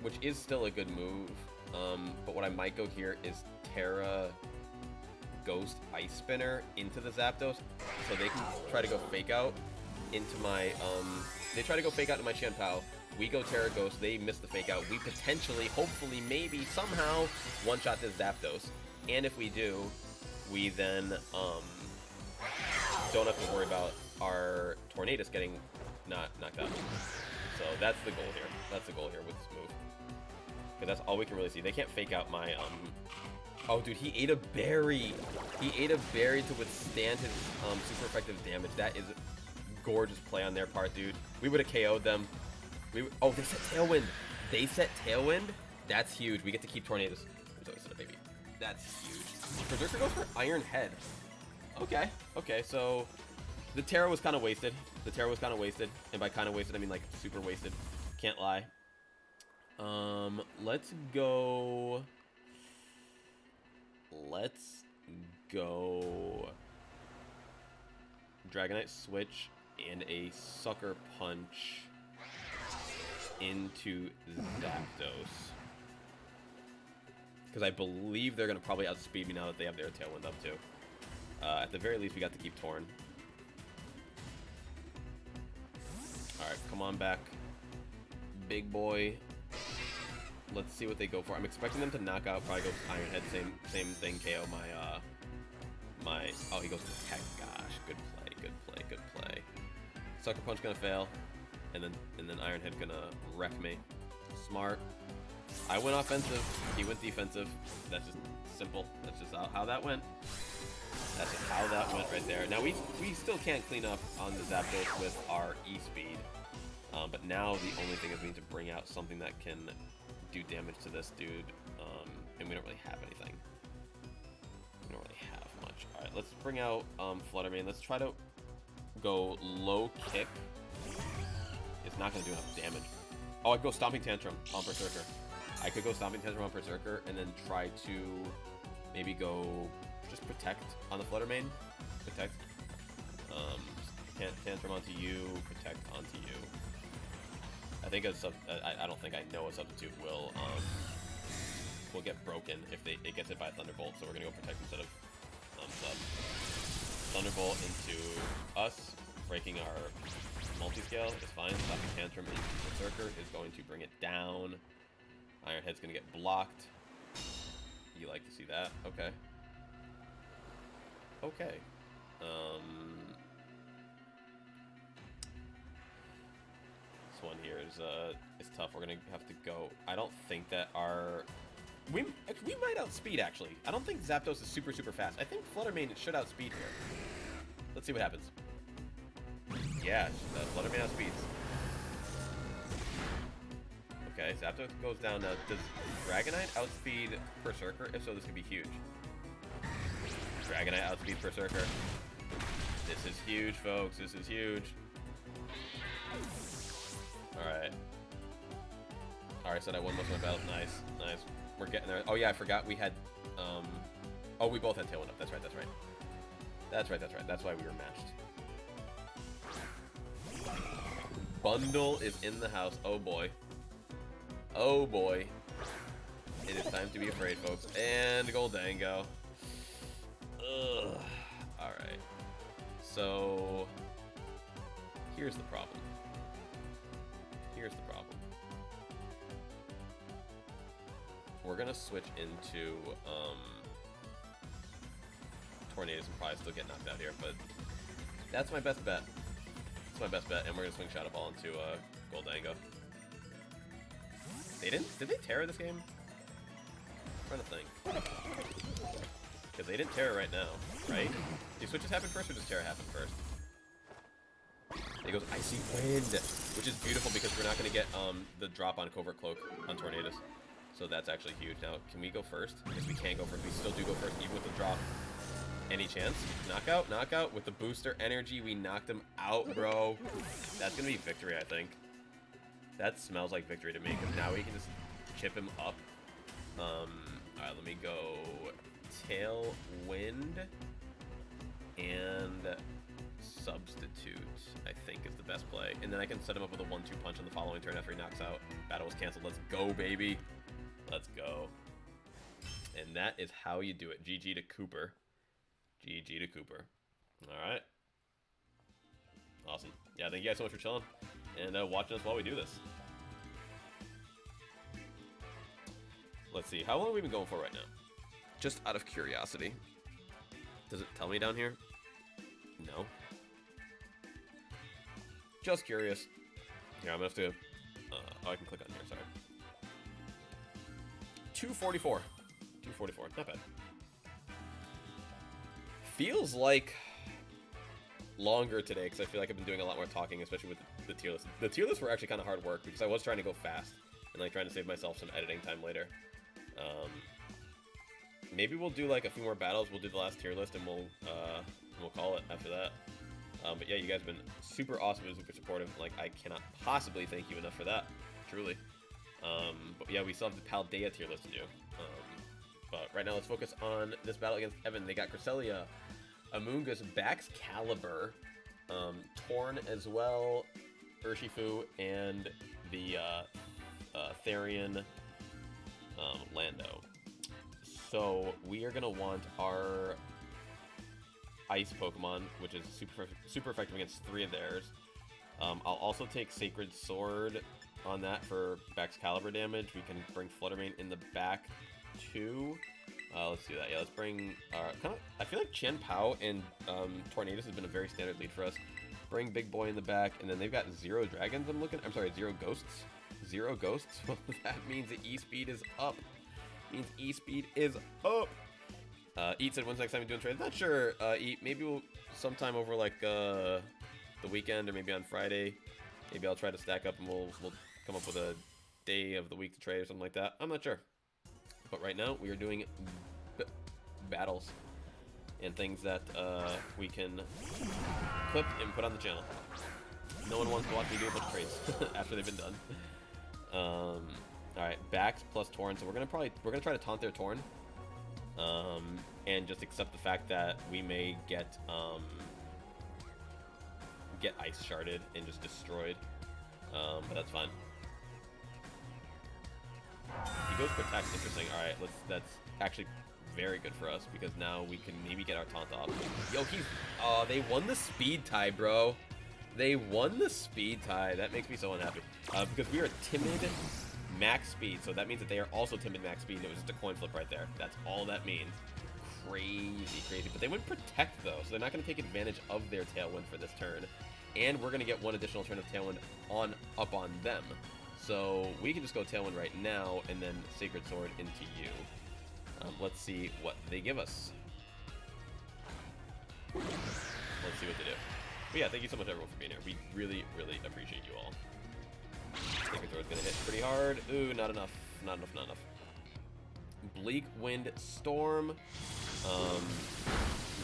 [SPEAKER 1] which is still a good move. But what I might go here is Terra Ghost Ice Spinner into the Zapdos, so they can try to go Fake Out into my Chien-Pao. We go Terra Ghost, they miss the Fake Out. We potentially, hopefully, maybe, somehow one-shot this Zapdos. And if we do, we then don't have to worry about our Tornadus getting knocked out. So that's the goal here. That's the goal here with this move. Because that's all we can really see. They can't Fake Out my Oh, dude, he ate a berry. He ate a berry to withstand his super effective damage. That is a gorgeous play on their part, dude. We would have KO'd them. Oh, they set Tailwind. That's huge. We get to keep Tornadoes. There's always a baby. That's huge. Berserker goes for Iron Head. Okay, so the Terra was kind of wasted. And by kind of wasted, I mean like super wasted. Can't lie. Let's go Dragonite Switch and a Sucker Punch into Zapdos. Because I believe they're going to probably outspeed me now that they have their Tailwind up too. At the very least, we got to keep Torn. Alright, come on back. Big boy. Let's see what they go for. I'm expecting them to knock out, probably go Iron Head, same thing, KO my oh, he goes to Tech. Gosh, good play. Sucker Punch gonna fail, and then Iron Head gonna wreck me. Smart. I went offensive, he went defensive. That's just simple. That's just how that went. That's just how that went right there. Now we still can't clean up on the Zapdos with our E-Speed, but now the only thing is we need to bring out something that can do damage to this dude, and we don't really have anything. We don't really have much. All right, let's bring out Fluttermane. Let's try to go low kick. It's not going to do enough damage. Oh, I'd go Stomping Tantrum on Berserker. I could go Stomping Tantrum on Berserker and then try to maybe go just Protect on the Fluttermane. Protect. Tantrum onto you, Protect onto you. I think I don't think I know a substitute will get broken if it gets hit by a Thunderbolt, so we're gonna go Protect instead of sub. Thunderbolt into us, breaking our multi-scale is fine. Stopping Tantrum into Berserker is going to bring it down. Iron Head's gonna get blocked. You like to see that? Okay. Okay. This one here is tough. We're gonna have to go. I don't think that we might outspeed actually. I don't think Zapdos is super fast. I think Fluttermane should outspeed here. Let's see what happens. Yeah, Fluttermane outspeeds. Okay, Zapdos goes down now. Does Dragonite outspeed Berserker? If so, this could be huge. Dragonite outspeeds Berserker. This is huge, folks. This is huge. Alright. Alright, so I won most of my battles. Nice. We're getting there. Oh yeah, I forgot we had oh, we both had Tailwind up. That's right. That's why we were matched. Bundle is in the house. Oh boy. It is time to be afraid, folks. And Goldango. Ugh. Alright. So here's the problem. We're gonna switch into Tornadoes and probably still get knocked out here, but that's my best bet. That's my best bet, and we're gonna swing Shadow Ball into Goldango. They didn't? Did they Terra this game? I'm trying to think. Because they didn't Terra right now, right? Do switches happen first, or does Terra happen first? It goes Icy Wind, which is beautiful because we're not going to get the drop on Covert Cloak on Tornadoes. So that's actually huge. Now, can we go first? Yes, we can go first. We still do go first, even with the drop. Any chance? Knockout? Knockout. With the booster energy, we knocked him out, bro. That's going to be victory, I think. That smells like victory to me, because now we can just chip him up. Alright, let me go Tailwind and Substitute, I think, is the best play. And then I can set him up with a 1-2 punch on the following turn after he knocks out. Battle was canceled. Let's go, baby. Let's go. And that is how you do it. GG to Cooper. GG to Cooper. Alright. Awesome. Yeah, thank you guys so much for chilling and watching us while we do this. Let's see. How long have we been going for right now? Just out of curiosity. Does it tell me down here? No. Just curious. Yeah, I'm gonna have to. Oh, I can click on here. Sorry. 244. 244. Not bad. Feels like longer today because I feel like I've been doing a lot more talking, especially with the tier list. The tier lists were actually kind of hard work because I was trying to go fast and like trying to save myself some editing time later. Maybe we'll do like a few more battles. We'll do the last tier list and we'll call it after that. But yeah, you guys have been super awesome and super supportive. Like, I cannot possibly thank you enough for that, truly. But yeah, we still have the Paldea tier list to do. But right now, let's focus on this battle against Evan. They got Cresselia, Amoonguss, Baxcalibur, Torn as well, Urshifu, and the Therian Lando. So we are gonna want our Ice Pokemon, which is super effective against 3 of theirs. I'll also take Sacred Sword on that for Baxcalibur damage. We can bring Fluttermane in the back too. Let's do that. Yeah, let's bring I feel like Chen Pao and Tornadoes has been a very standard lead for us. Bring Big Boy in the back, and then they've got 0 dragons. I'm sorry, 0 ghosts. 0 ghosts. Well, that means the E-speed is up. Means E-speed is up. Eat said, when's the next time you're doing trades? Not sure. Eat, maybe we'll sometime over like the weekend or maybe on Friday. Maybe I'll try to stack up and we'll come up with a day of the week to trade or something like that. I'm not sure. But right now we are doing battles and things that we can clip and put on the channel. No one wants to watch me do a bunch of trades after they've been done. All right, Bax plus Torn. So we're gonna try to taunt their Torn. And just accept the fact that we may get ice sharded and just destroyed, but that's fine. He goes Protect, interesting. All right, that's actually very good for us because now we can maybe get our taunt off. Yo, they won the speed tie, bro. They won the speed tie. That makes me so unhappy because we are timid max speed, so that means that they are also timid max speed, and it was just a coin flip right there. That's all that means. Crazy. But they would Protect, though, so they're not going to take advantage of their Tailwind for this turn. And we're going to get 1 additional turn of Tailwind up on them. So we can just go Tailwind right now, and then Sacred Sword into you. Let's see what they give us. Let's see what they do. But yeah, thank you so much, everyone, for being here. We really, really appreciate you all. Sacred Sword's gonna hit pretty hard. Ooh, not enough. Not enough. Bleak Wind Storm.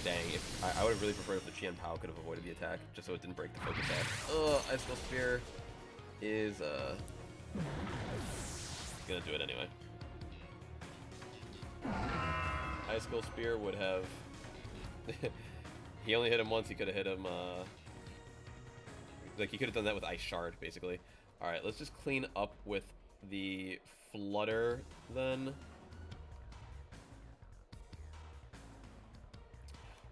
[SPEAKER 1] Dang, I would have really preferred if the Qian Pao could have avoided the attack, just so it didn't break the focus off. Icicle Spear is gonna do it anyway. Icicle Spear would have he only hit him once, he could have hit him like he could have done that with Ice Shard, basically. Alright, let's just clean up with the Flutter then.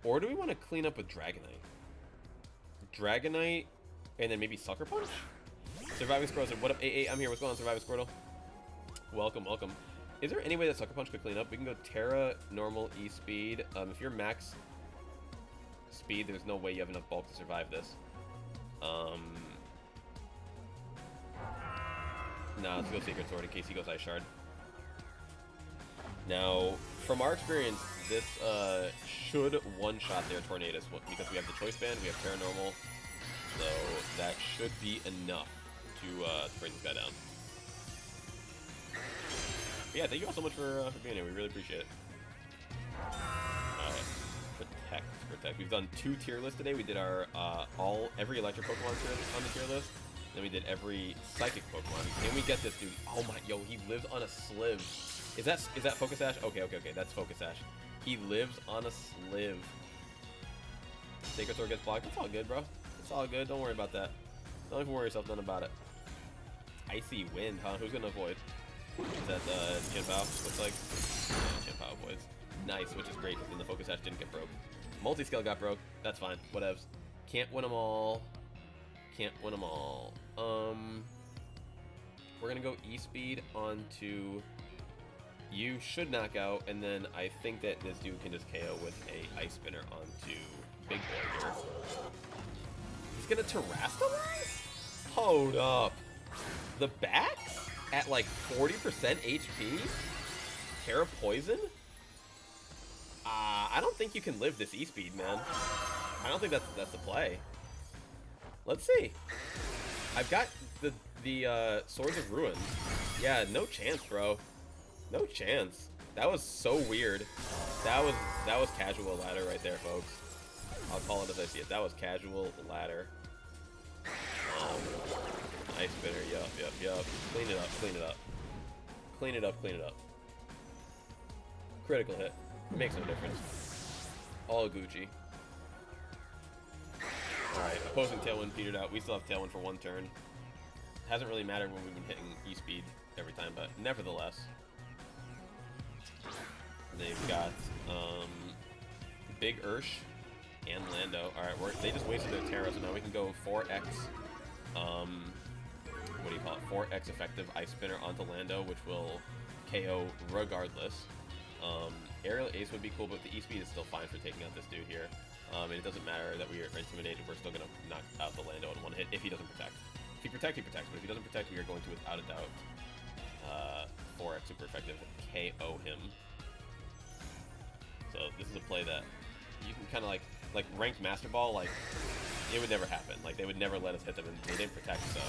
[SPEAKER 1] Or do we want to clean up with Dragonite? Dragonite and then maybe Sucker Punch? Surviving Squirtle said, what up, AA? I'm here. What's going on, Surviving Squirtle? Welcome. Is there any way that Sucker Punch could clean up? We can go Terra, normal, E-speed. If you're max speed, there's no way you have enough bulk to survive this. Nah, let's go Sacred Sword in case he goes Ice Shard. Now, from our experience, this should one-shot their Tornadus because we have the Choice Band, we have Paranormal, so that should be enough to bring this guy down. But yeah, thank you all so much for being here. We really appreciate it. Alright. Protect. We've done 2 tier lists today. We did our every electric Pokemon tier on the tier list. Then we did every psychic Pokemon. Can we get this dude? Oh my, yo, he lives on a Sliv. Is that Focus Ash? Okay, that's Focus Ash. He lives on a Sliv. Sacred Sword gets blocked. It's all good, bro. It's all good. Don't worry about that. Don't even worry yourself none about it. Icy Wind, huh? Who's gonna avoid? Is that Chinpao? Looks like. Yeah, Chinpao avoids. Nice, which is great because then the Focus Ash didn't get broke. Multi-scale got broke. That's fine. Whatevs. Can't win them all. Can't win them all. We're gonna go E-Speed onto. You should knock out, and then I think that this dude can just KO with a Ice Spinner onto Big Boy here. He's gonna Terrastallize? Hold up. The back at like 40% HP? Terra Poison? I don't think you can live this E-Speed, man. I don't think that's the play. Let's see. I've got the Swords of Ruin. Yeah, no chance, bro. No chance. That was so weird. That was casual ladder right there, folks. I'll call it as I see it. That was casual ladder. Ice Spinner. Yup. Clean it up. Clean it up. Critical hit. Makes no difference. All Gucci. Alright, opposing Tailwind petered out. We still have Tailwind for 1 turn. Hasn't really mattered when we've been hitting E-Speed every time, but nevertheless. They've got Big Ursh and Lando. Alright, they just wasted their Terra, so now we can go 4x, what do you call it? 4x effective Ice Spinner onto Lando, which will KO regardless. Aerial Ace would be cool, but the E-Speed is still fine for taking out this dude here. And it doesn't matter that we are intimidated, we're still going to knock out the Lando in 1 hit if he doesn't protect. If he protects, he protects, but if he doesn't protect, we are going to, without a doubt, 4x super effective KO him. So this is a play that you can kind of like ranked Master Ball, like, it would never happen. Like, they would never let us hit them, and they didn't protect, so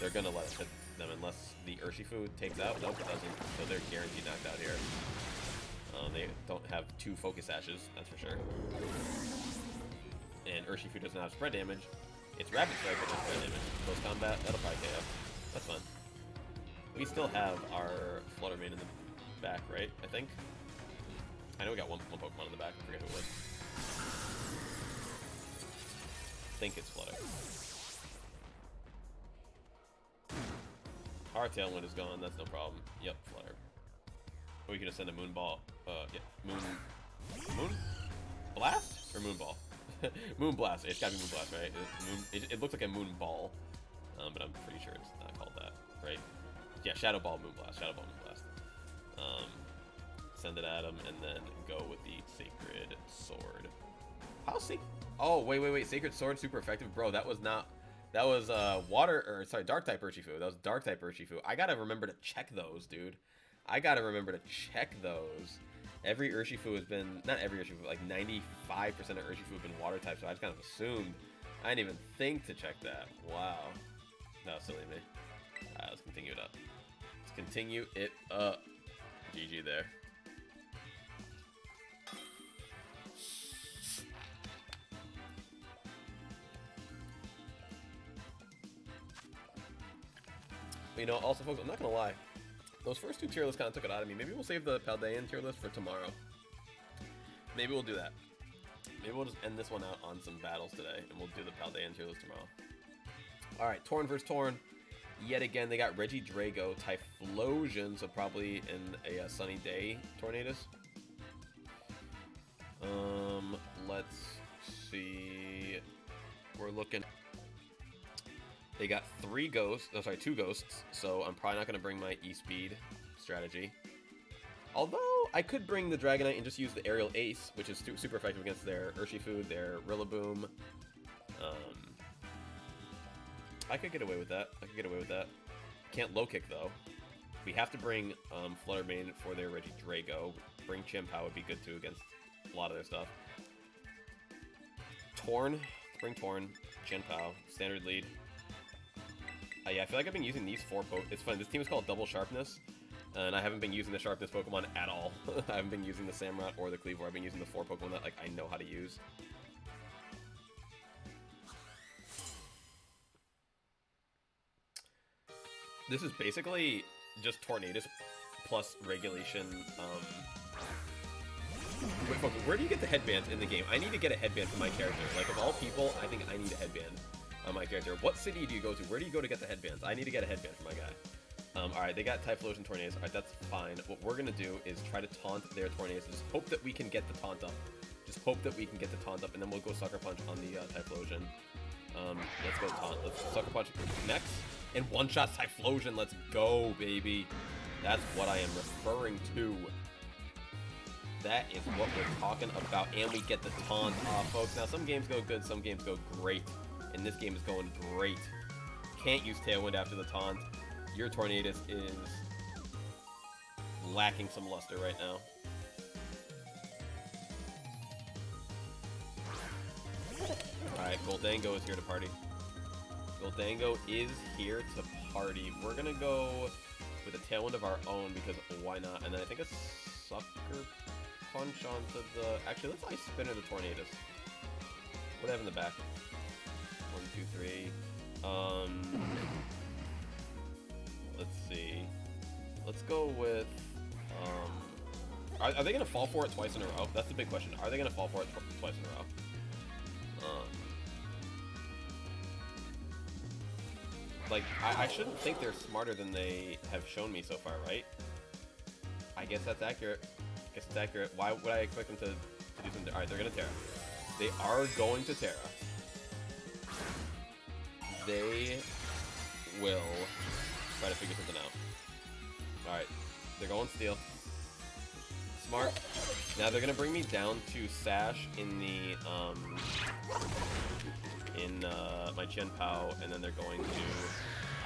[SPEAKER 1] they're going to let us hit them unless the Urshifu takes out. Nope, it doesn't, so they're guaranteed knocked out here. They don't have 2 Focus Ashes, that's for sure. And Urshifu doesn't have spread damage. It's Rapid Strike, but no spread damage. Close combat, that'll probably KO. That's fun. We still have our Flutter Mane in the back, right? I think. I know we got one Pokemon in the back. I forget who it was. I think it's Flutter. Our Tailwind is gone. That's no problem. Yep, Flutter. Or we can just send a Moon Ball. Yeah, Moon Blast or Moon Ball? Moon Blast. It's gotta be Moon Blast, right? It looks like a Moon Ball, but I'm pretty sure it's not called that, right? Yeah, Shadow Ball, Moon Blast. Shadow Ball, Moon Blast. Send it at him, and then go with the Sacred Sword. Oh, wait. Sacred Sword, super effective, bro. That was Dark type Urshifu. That was Dark type Urshifu. I gotta remember to check those, dude. I gotta remember to check those. Every Urshifu has been, not every Urshifu, but like 95% of Urshifu have been water type, so I just kind of assumed. I didn't even think to check that. Wow. That was silly of me. Alright, let's continue it up. Let's continue it up. GG there. But, you know, also, folks, I'm not gonna lie. Those first 2 tier lists kind of took it out of me. Maybe we'll save the Paldean tier list for tomorrow. Maybe we'll do that. Maybe we'll just end this one out on some battles today, and we'll do the Paldean tier list tomorrow. Alright, Torn versus Torn. Yet again, they got Regidrago, Typhlosion, so probably in a sunny day Tornadus. Let's see. We're looking. They got 2 ghosts, so I'm probably not going to bring my E-Speed strategy. Although, I could bring the Dragonite and just use the Aerial Ace, which is super effective against their Urshifu, their Rillaboom. I could get away with that. Can't low kick, though. We have to bring Fluttermane for their Regidrago. Bring Chien-Pao would be good, too, against a lot of their stuff. Torn. Bring Torn. Chien-Pao. Standard lead. Yeah, I feel like I've been using these 4 It's fun. This team is called Double Sharpness. And I haven't been using the Sharpness Pokemon at all. I haven't been using the Samurott or the Cleavor. I've been using the 4 Pokemon that, like, I know how to use. This is basically just Tornadus plus regulation. Wait, folks, where do you get the headbands in the game? I need to get a headband for my character. Like, of all people, I think I need a headband on my character. What city do you go to? Where do you go to get the headbands? I need to get a headband for my guy. Alright, they got Typhlosion Tornadus. Alright, that's fine. What we're gonna do is try to taunt their Tornadus. Just hope that we can get the taunt up. And then we'll go Sucker Punch on the Typhlosion. Let's go taunt. Let's Sucker Punch next. And one-shot Typhlosion. Let's go, baby. That's what I am referring to. That is what we're talking about. And we get the taunt off, folks. Now, some games go good, some games go great. And this game is going great. Can't use Tailwind after the taunt. Your Tornadus is lacking some luster right now. Alright, Goldango is here to party. Goldango is here to party. We're gonna go with a Tailwind of our own because why not? And then I think a Sucker Punch onto the... Actually, let's Ice Spinner the Tornadus. What do I have in the back? 1, 2, 3. Let's see. Let's go with... Are they going to fall for it twice in a row? That's the big question. Are they going to fall for it twice in a row? Like, I shouldn't think they're smarter than they have shown me so far, right? I guess that's accurate. Why would I expect them to do something? Alright, they're going to Terra. They are going to Terra. They will try to figure something out. Alright, they're going Steel. Smart. Now they're going to bring me down to Sash in the, my Chien-Pao, and then they're going to...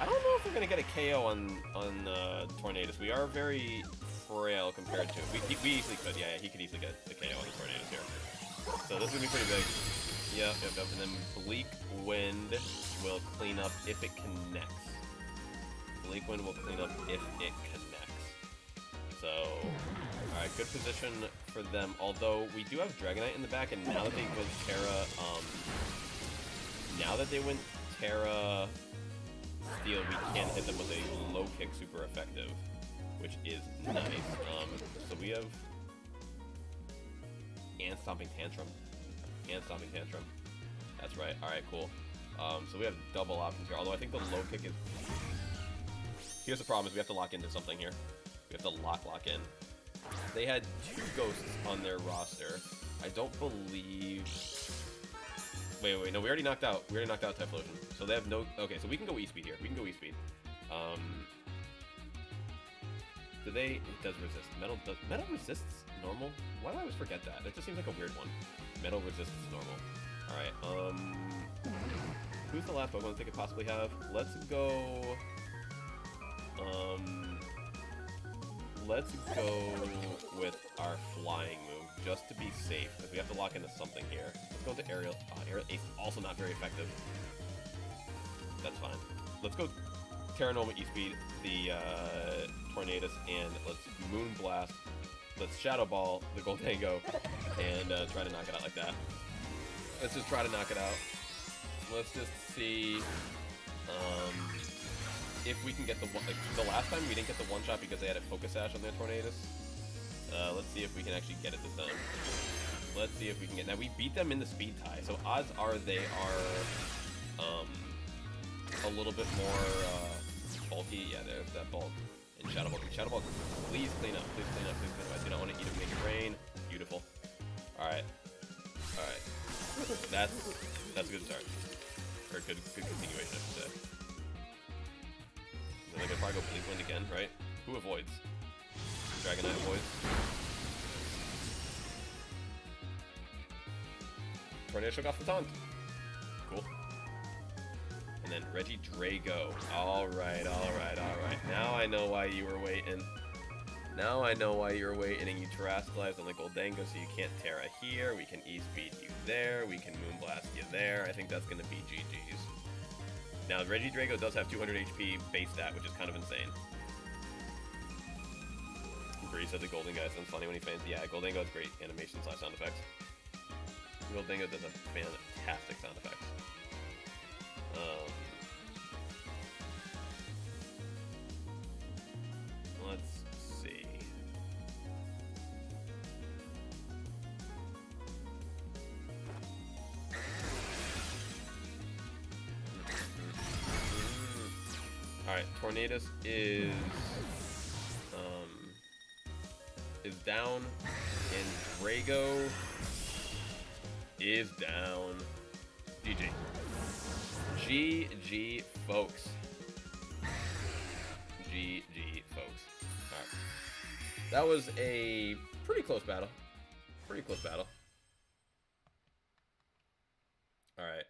[SPEAKER 1] I don't know if they're going to get a KO on Tornadus. We are very frail compared to... We easily could, yeah, he could easily get the KO on the Tornadus here. So this is going to be pretty big. Yep. And then Bleak Wind will clean up if it connects. Bleak Wind will clean up if it connects. So, alright, good position for them. Although, we do have Dragonite in the back, and now that they went Terra Steel, we can hit them with a low kick super effective, which is nice. So we have Stomping Tantrum. That's right. Alright, cool. So we have double options here, although I think the low kick is... Here's the problem, is we have to lock into something here. We have to lock in. They had 2 ghosts on their roster. I don't believe... Wait, no, we already knocked out Typhlosion. So they have no... Okay, so we can go E-Speed here. Do they... It does resist. Metal resists normal? Why do I always forget that? That just seems like a weird one. Metal resists normal. Alright, who's the last Pokemon they could possibly have? Let's go... Let's go with our flying move, just to be safe, because we have to lock into something here. Let's go into Aerial. Aerial Ace, also not very effective. That's fine. Let's go Terra Nova E-Speed, the Tornadus, and let's Moon Blast. Let's Shadow Ball the Goldango, and try to knock it out like that. Let's just try to knock it out. Let's just see... if we can get the one, like, the last time we didn't get the one shot because they had a Focus Sash on their Tornadus. Let's see if we can actually get it this time. Let's see if we can get... Now, we beat them in the speed tie, so odds are they are a little bit more bulky. Yeah, there's that bulk. And Shadow Ball, please clean up. I do not want to eat and make it rain. Beautiful. Alright. That's a good start. Or good continuation, I should say. Then I could probably go Bleak Wind again, right? Who avoids? Dragonite boys. Tornado shook off the taunt. Cool. And then Regidrago. Alright, alright, alright. Now I know why you were waiting. Now I know why you were waiting and you terrestrialized on the Goldango so you can't Terra here. We can E-Speed you there. We can Moonblast you there. I think that's going to be GG's. Now, Regidrago does have 200 HP base stat, which is kind of insane. Bree said the Golden guy sounds funny when he faints. Yeah, Goldango has great animation / sound effects. Goldango does a fantastic sound effects. Let's see. Alright, Tornadus is down, and Drago is down. GG. GG, folks. GG, folks. Alright. That was a pretty close battle. Pretty close battle. Alright.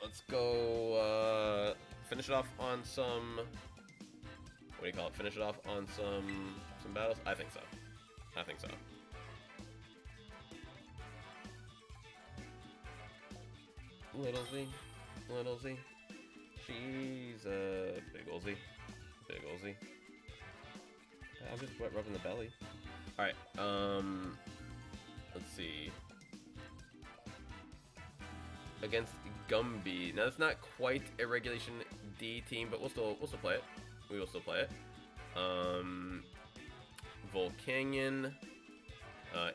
[SPEAKER 1] Let's go finish it off on some, what do you call it? Finish it off on some battles? I think so. I think so. Little Z. Little Z. She's a big ol' Z. Big ol' Z. I'm just rubbing the belly. Alright, let's see. Against Gumby. Now that's not quite a Regulation D team, but we'll still play it. We will still play it. Volcanion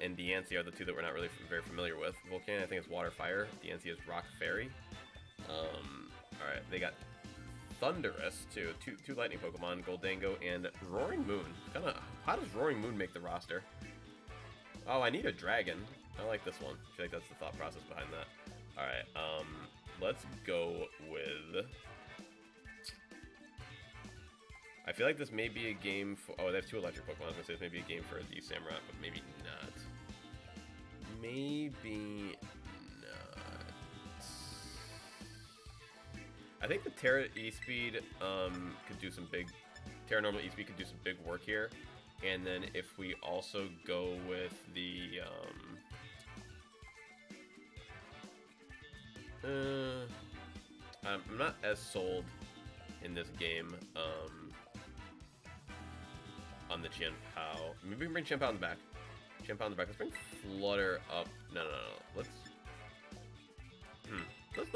[SPEAKER 1] and Diancie are the two that we're not really very familiar with. Volcanion, I think, is Water Fire. Diancie is Rock Fairy. Alright, they got Thunderous too. Two lightning Pokemon, Goldango and Roaring Moon. How does Roaring Moon make the roster? Oh, I need a dragon. I like this one. I feel like that's the thought process behind that. Alright, let's go with... I feel like this may be a game for... Oh, they have two electric Pokemon. I was going to say this may be a game for the Samurai, but maybe not. Maybe not. I think the Terra E-Speed could do some big... Terra Normal E-Speed could do some big work here. And then if we also go with the... I'm not as sold in this game on the Chien-Pao. Maybe we can bring Chien-Pao in the back. Chien-Pao in the back. Let's bring Flutter up. No. Let's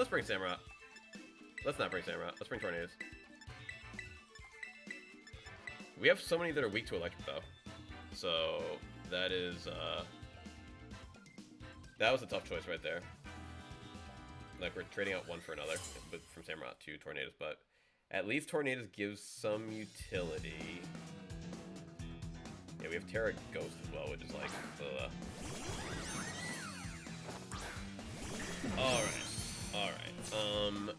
[SPEAKER 1] bring Samurai. Let's not bring Samurai. Let's bring Tornadoes. We have so many that are weak to electric though, so that is that was a tough choice right there. Like, we're trading out one for another, but from Samurai to Tornadoes, but at least Tornadoes gives some utility. Yeah, we have Terra Ghost as well, which is like, Alright.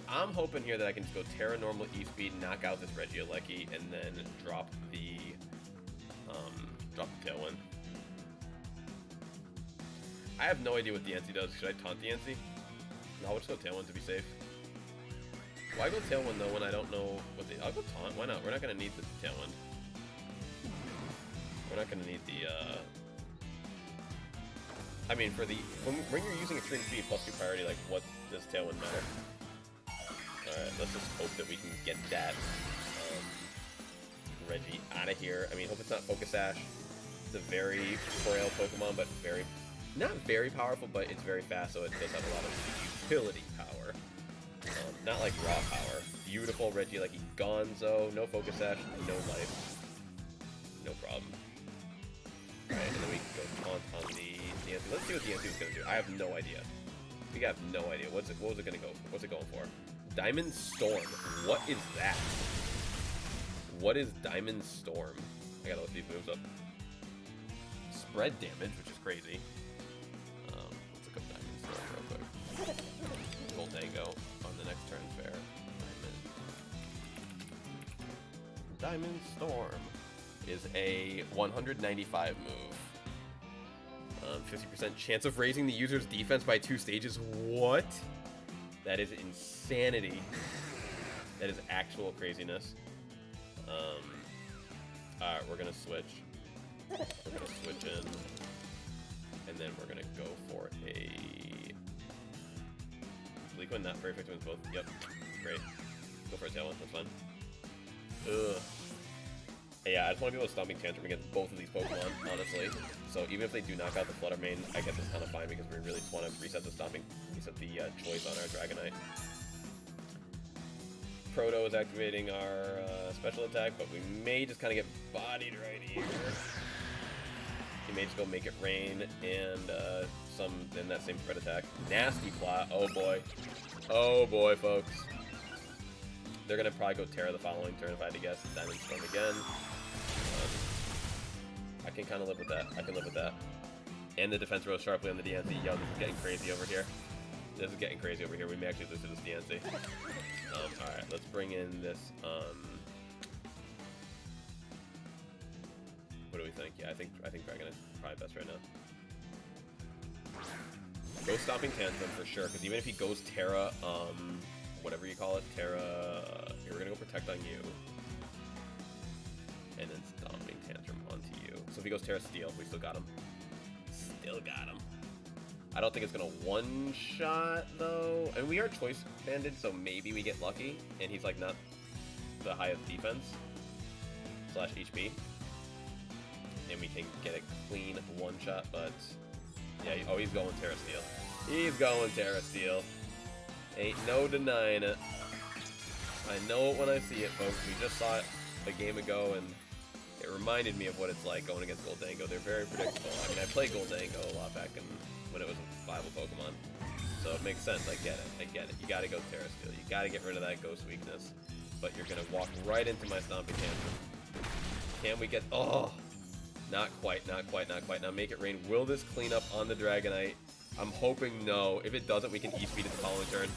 [SPEAKER 1] I'm hoping here that I can just go Terra Normal E-Speed, knock out this Regieleki, and then drop the Tailwind. I have no idea what Diancie does. Should I taunt Diancie? No, I'll just go Tailwind to be safe. Why go Tailwind though when I don't know what the... I'll go Taunt. Why not? We're not going to need the Tailwind. We're not going to need the... I mean, for the... When you're using Extreme Speed plus 2 priority, like, what does Tailwind matter? Alright, let's just hope that we can get that Reggie out of here. I mean, hope it's not Focus Sash. It's a very frail Pokemon, but very... Not very powerful, but it's very fast, so it does have a lot of utility power. Not like raw power. Beautiful Regieleki Gonzo, no Focus Sash, no life. No problem. Alright, and then we can go taunt on the Diancie. Let's see what Diancie is going to do. I have no idea. We have no idea. What was it going to go for? What's it going for? Diamond Storm. What is that? What is Diamond Storm? I gotta look these moves up. Spread damage, which is crazy. Let's look up Diamond Storm real quick. Diamond Storm is a 195 move. 50% chance of raising the user's defense by 2 stages. What? That is insanity. That is actual craziness. Alright, we're gonna switch. We're gonna switch in. And then we're gonna go for a... Liquid, not very effective with both. Yep. Great. Go for a tail one, that's fine. Ugh. Yeah, I just want to be able to Stomping Tantrum against both of these Pokemon, honestly. So even if they do knock out the Flutter Mane, I guess it's kind of fine because we really just want to reset the choice on our Dragonite. Proto is activating our special attack, but we may just kind of get bodied right here. He may just go Make It Rain and then that same spread attack. Nasty plot. Oh boy. Oh boy, folks. They're gonna probably go Terra the following turn if I had to guess. Diamond Storm again. I can kind of live with that. I can live with that. And the defense rose sharply on the DNC. Yo, this is getting crazy over here. This is getting crazy over here. We may actually lose to this DNC. Alright, let's bring in this, what do we think? Yeah, I think Dragon is probably best right now. Go Stomping Tantrum for sure, because even if he goes Terra, whatever you call it, Terra, here, we're gonna go Protect on you. And then Stomping Tantrum onto you. So if he goes Terra Steel, we still got him. Still got him. I don't think it's gonna one-shot, though. And we are Choice Banded, so maybe we get lucky, and he's, like, not the highest defense / HP. And we can get a clean one-shot, but... Yeah, he's going Terra Steel. He's going Terra Steel. Ain't no denying it. I know it when I see it, folks. We just saw it a game ago, and it reminded me of what it's like going against Goldango. They're very predictable. I mean, I played Goldango a lot back when it was a viable Pokemon. So it makes sense. I get it. I get it. You gotta go Terra Steel. You gotta get rid of that Ghost weakness. But you're gonna walk right into my Stomping Tantrum. Can we get... Oh! Not quite, not quite, not quite. Now Make It Rain. Will this clean up on the Dragonite? I'm hoping no. If it doesn't, we can E-Speed it the following turn.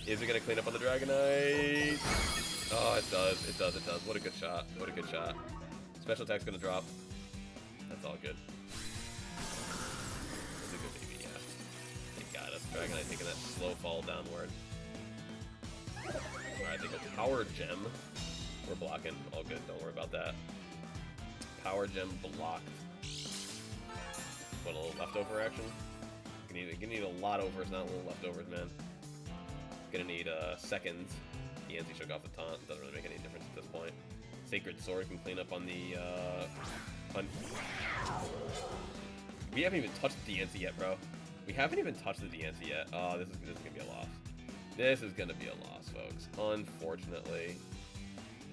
[SPEAKER 1] Is it going to clean up on the Dragonite? Oh, it does. It does. It does. What a good shot. What a good shot. Special attack's going to drop. That's all good. That's a good baby, yeah. They got us. Dragonite taking that slow fall downward. Alright, they go Power Gem. We're blocking. All good. Don't worry about that. Power Gem blocked. What, a little leftover action? Gonna need a lot overs, not little leftovers, man. Gonna need seconds. The NC shook off the taunt. Doesn't really make any difference at this point. Sacred Sword can clean up on the We haven't even touched the DNC yet, bro. We haven't even touched the DNC yet. Oh, this is gonna be a loss. This is gonna be a loss, folks. Unfortunately.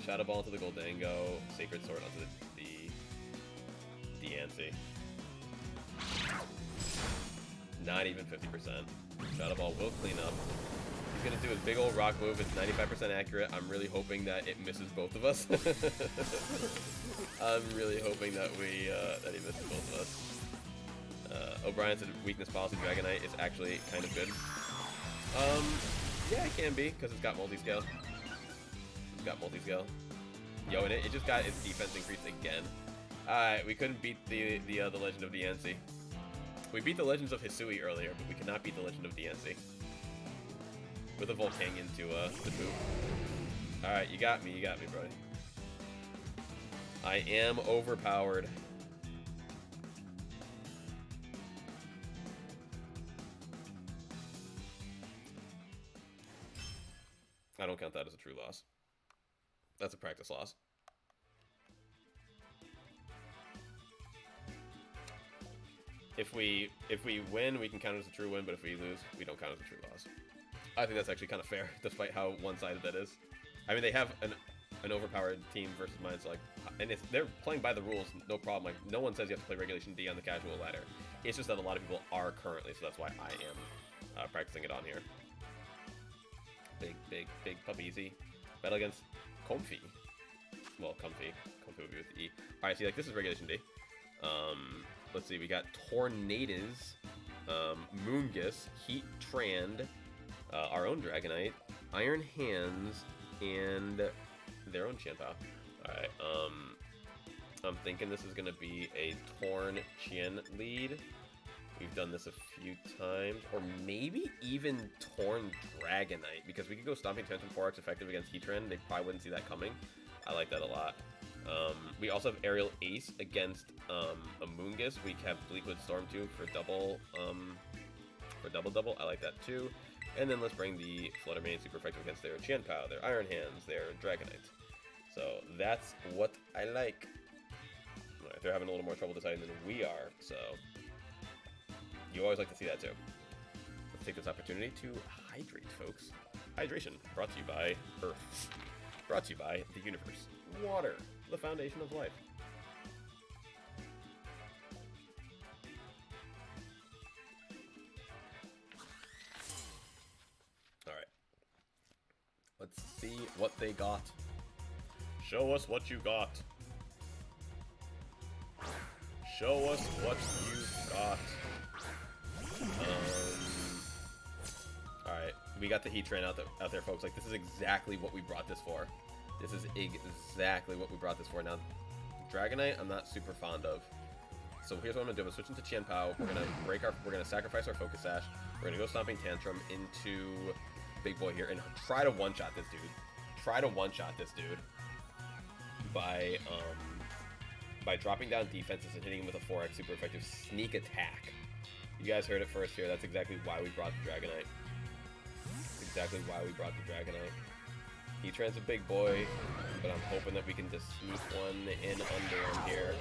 [SPEAKER 1] Shadow Ball into the Goldango. Sacred Sword onto the DNC. Not even 50%. Shadow Ball will clean up. He's gonna do his big old rock move. It's 95% accurate. I'm really hoping that it misses both of us. I'm really hoping that that he misses both of us. O'Brien said weakness policy Dragonite is actually kind of good. Yeah, it can be because it's got multi-scale. It's got multi-scale. Yo, and it just got its defense increased again. Alright, we couldn't beat the Legend of DNC. We beat the Legends of Hisui earlier, but we could not beat the Legend of DNC. With a Volcanion to boot. Alright, you got me, brody. I am overpowered. I don't count that as a true loss. That's a practice loss. If we win, we can count it as a true win, but if we lose, we don't count it as a true loss. I think that's actually kind of fair, despite how one-sided that is. I mean, they have an overpowered team versus mine, so like, and if they're playing by the rules, no problem. Like, no one says you have to play Regulation D on the casual ladder. It's just that a lot of people are currently, so that's why I am practicing it on here. Big puppy easy. Battle against Comfy. Well, Comfy. Comfy would be with the E. Alright, see, like, this is Regulation D. Let's see, we got Tornadus, Moongus, Heat Trand, our own Dragonite, Iron Hands, and their own Chanpao. Alright, I'm thinking this is going to be a Torn Chien lead. We've done this a few times. Or maybe even Torn Dragonite, because we could go Stomping Tantrum 4x effective against Heatran. They probably wouldn't see that coming. I like that a lot. We also have Aerial Ace against Amoonguss. We have Bleakwood Storm 2 for double, I like that too. And then let's bring the Fluttermane super effective against their Chien-Pao, their Iron Hands, their Dragonite. So that's what I like. Alright, they're having a little more trouble deciding than we are, so you always like to see that too. Let's take this opportunity to hydrate, folks. Hydration, brought to you by Earth. Brought to you by the universe. Water, the foundation of life. Alright. Let's see what they got. Show us what you got. Show us what you got. Alright, we got the Heatran out there, folks. Like, this is exactly what we brought this for. This is exactly what we brought this for. Now, Dragonite, I'm not super fond of. So here's what I'm gonna do. I'm gonna switch into Chien-Pao. We're gonna sacrifice our Focus Sash. We're gonna go Stomping Tantrum into Big Boy here and try to one-shot this dude. Try to one-shot this dude by dropping down defenses and hitting him with a 4x super effective sneak attack. You guys heard it first here. That's exactly why we brought the Dragonite. That's exactly why we brought the Dragonite. Heatran's a big boy, but I'm hoping that we can just sneak one in under him here.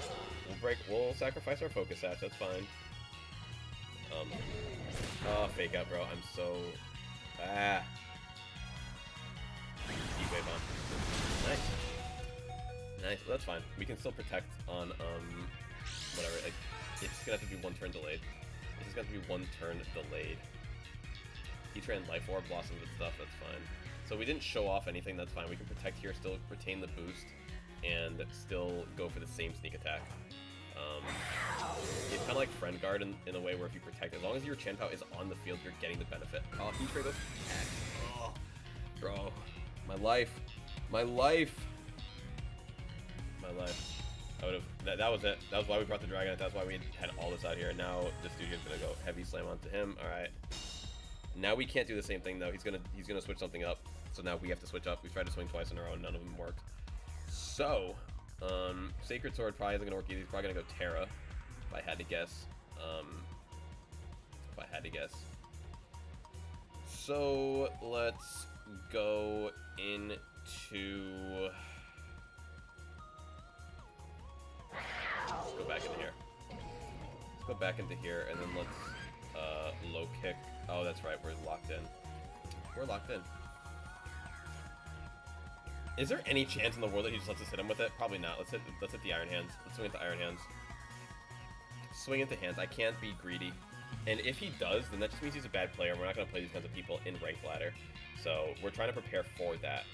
[SPEAKER 1] We'll sacrifice our Focus Sash, that's fine. Oh, fake out, bro. I'm so... Heatwave, huh? Nice. Nice, well, that's fine. We can still protect on, whatever. It's gonna have to be one turn delayed. This is gonna have to be one turn delayed. Heatran, Life Orb, Blossoms and stuff, that's fine. So we didn't show off anything, that's fine. We can protect here, still retain the boost, and still go for the same sneak attack. It's kind of like Friend Guard in a way where if you protect, as long as your Chien-Pao is on the field, you're getting the benefit. Oh, Heatran goes attack. Oh, bro. My life. My life. My life. I would have. That was it. That was why we brought the Dragonite. That's why we had all this out here. Now this dude is gonna go heavy slam onto him. All right. Now we can't do the same thing though. He's gonna switch something up. So now we have to switch up. We tried to swing twice in a row. None of them worked. So, Sacred Sword probably isn't gonna work either. He's probably gonna go Terra. If I had to guess. So let's go into. Let's go back into here. Let's go back into here, and then let's low kick. Oh, that's right. We're locked in. We're locked in. Is there any chance in the world that he just lets us hit him with it? Probably not. Let's hit the Iron Hands. Let's swing into Iron Hands. Swing into hands. I can't be greedy. And if he does, then that just means he's a bad player. We're not going to play these kinds of people in ranked ladder. So we're trying to prepare for that.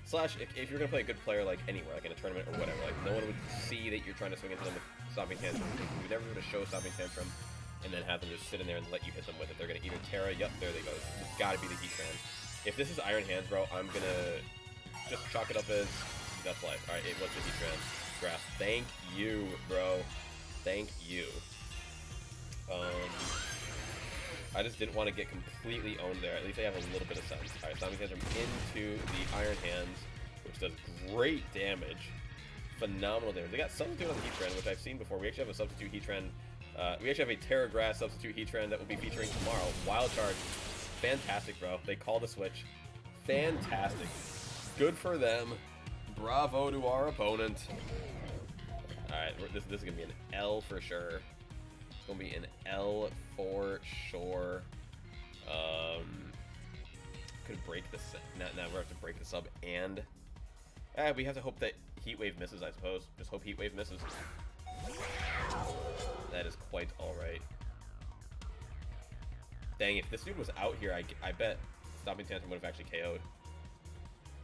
[SPEAKER 1] Slash, if you're going to play a good player, like anywhere, like in a tournament or whatever, like no one would see that you're trying to swing into them with Stomping Tantrum. You're never going to show Stomping Tantrum and then have them just sit in there and let you hit them with it. They're going to either Terra, yep, there they go. It's got to be the Heatran. If this is Iron Hands, bro, I'm going to just chalk it up as Death Life. Alright, it was the Heatran. Grass. Thank you, bro. Thank you. I just didn't want to get completely owned there. At least I have a little bit of sense. Alright, Stomping Tantrum into the Iron Hands, which does great damage. Phenomenal damage. They got substitute on the Heatran, which I've seen before. We actually have a substitute Heatran. We actually have a Terra Grass substitute Heatran that will be featuring tomorrow. Wild Charge. Fantastic, bro. They call the switch. Fantastic. Good for them. Bravo to our opponent. Alright, this is going to be an L for sure. It's going to be an L for sure. Could break the sub. Now we have to break the sub and... we have to hope that Heat Wave misses, I suppose. Just hope Heat Wave misses. That is quite alright. Dang, if this dude was out here, I bet Stomping Tantrum would have actually KO'd.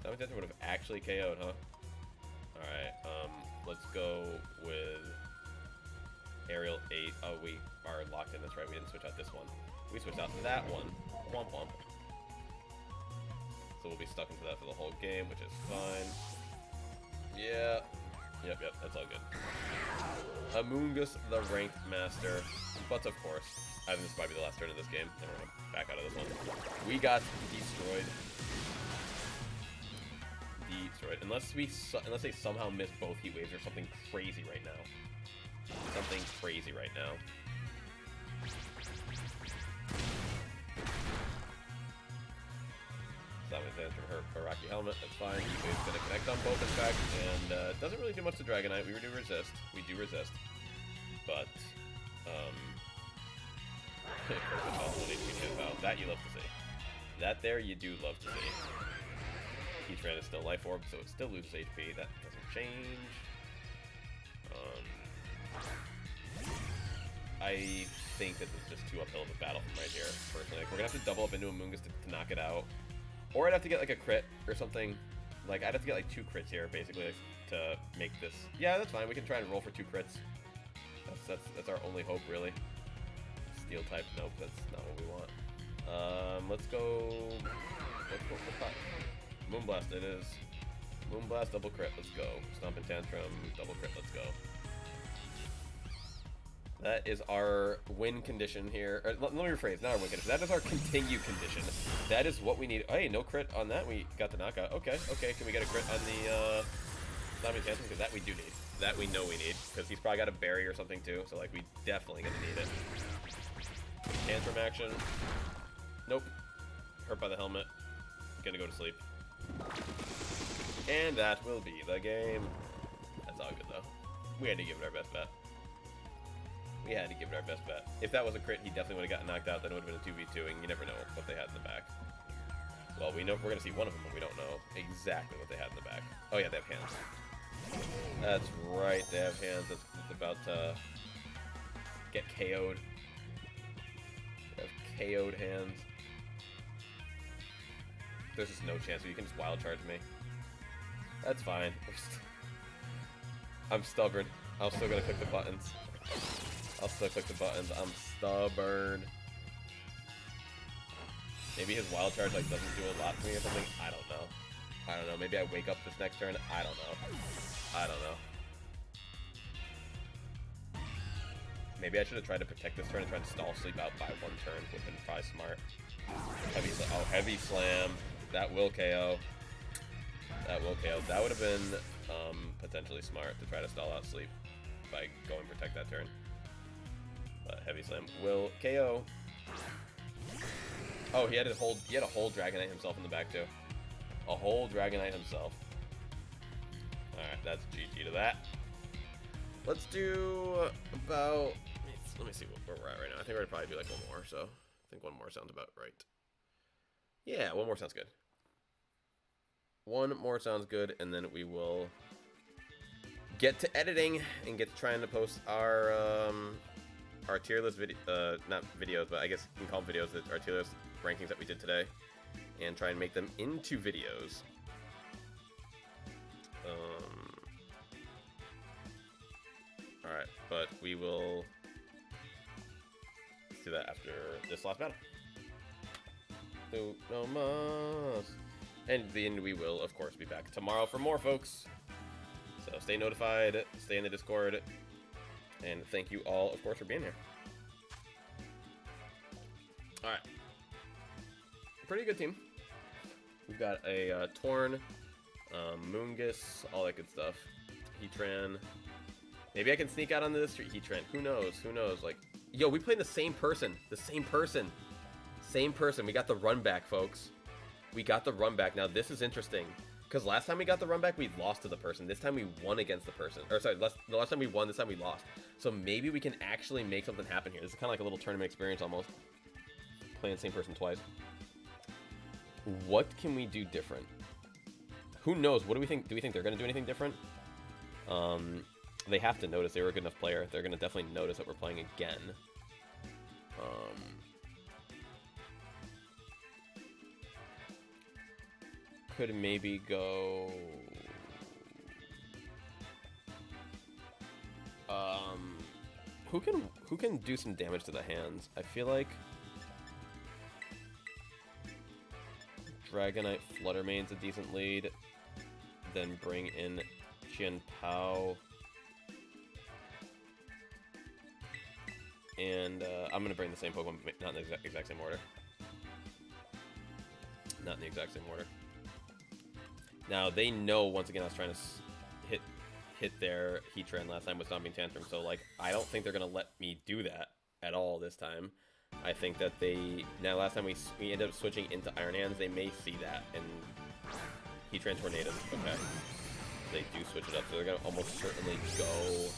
[SPEAKER 1] Stomping Tantrum would have actually KO'd, huh? Alright, let's go with Aerial 8. Oh, we are locked in. That's right, we didn't switch out this one. We switched out that one. Womp womp. So we'll be stuck into that for the whole game, which is fine. Yeah. Yep, that's all good. Amoongus, the Ranked Master. But of course, I think this might be the last turn of this game. I don't want to back out of this one. We got destroyed. Unless they somehow miss both heat waves or something crazy right now. Something crazy right now. Summons from her Iraqi helmet. That's fine. Heat wave's gonna connect on both, in fact, and it doesn't really do much to Dragonite. We do resist. But that you love to see. That there you do love to see. Heatran is still Life Orb, so it still loses HP. That doesn't change. I think that this is just too uphill of a battle from right here, personally. Like, we're gonna have to double up into Amoongus to knock it out. Or I'd have to get like a crit or something. Like, I'd have to get like 2 crits here, basically, to make this. Yeah, that's fine. We can try and roll for 2 crits. That's our only hope, really. Steel type, nope, that's not what we want. Let's go for pot. Moonblast it is. Moonblast, double crit, let's go. Stomping Tantrum, double crit, let's go. That is our win condition here. Let me rephrase, not our win condition. That is our continue condition. That is what we need. Hey, no crit on that. We got the knockout. Okay. Can we get a crit on the Stomping Tantrum? Because that we do need. That we know we need. Because he's probably got a berry or something too. So, like, we definitely gonna need it. Tantrum action. Nope. Hurt by the helmet. Gonna go to sleep. And that will be the game. That's all good though. We had to give it our best bet. If that was a crit, he definitely would have gotten knocked out. Then it would have been a 2v2, and you never know what they had in the back. Well, we know we're gonna see one of them, but we don't know exactly what they had in the back. Oh yeah, they have hands. That's right, they have hands. That's about to get KO'd. They have KO'd hands. There's just no chance, so you can just wild charge me. That's fine. I'm stubborn. I'm still gonna click the buttons. I'm stubborn. Maybe his wild charge like doesn't do a lot for me or something. I don't know. Maybe I wake up this next turn. I don't know. Maybe I should have tried to protect this turn and try to stall sleep out by 1 turn. Would have been probably smart. Heavy slam. That will KO. That would have been potentially smart to try to stall out sleep by going protect that turn. But heavy slam will KO. Oh, he had a whole Dragonite himself in the back too. A whole Dragonite himself. Alright, that's GG to that. Let's do about, let me see where we're at right now. I think we're gonna probably do like 1 more, so I think 1 more sounds about right. Yeah, 1 more sounds good. 1 more sounds good, and then we will get to editing and get to trying to post our tier list video, not videos, but I guess you can call them videos, our tier list rankings that we did today, and try and make them into videos. Alright, but we will do that after this last battle. No mas. And then we will, of course, be back tomorrow for more, folks. So stay notified, stay in the Discord, and thank you all, of course, for being here. Alright. Pretty good team. We've got a Torn, Moongus, all that good stuff. Heatran. Maybe I can sneak out onto this street. Heatran. Who knows? Like, yo, we played the same person. Same person. We got the run back, folks. We got the run back. Now, this is interesting. Because last time we got the run back, we lost to the person. This time we won against the person. Or, sorry, the last time we won, this time we lost. So maybe we can actually make something happen here. This is kind of like a little tournament experience, almost. Playing the same person twice. What can we do different? Who knows? What do we think? Do we think they're going to do anything different? They have to notice. They were a good enough player. They're going to definitely notice that we're playing again. Could maybe go... Who can do some damage to the hands? I feel like Dragonite Fluttermane's a decent lead. Then bring in Qian Pao. And I'm gonna bring the same Pokemon, not in the exact same order. Not in the exact same order. Now they know, once again, I was trying to hit their Heatran last time with Stomping Tantrum, so like I don't think they're gonna let me do that at all this time. I think that last time we ended up switching into Iron Hands, they may see that and Heatran Tornadoes. Okay, they do switch it up, so they're gonna almost certainly go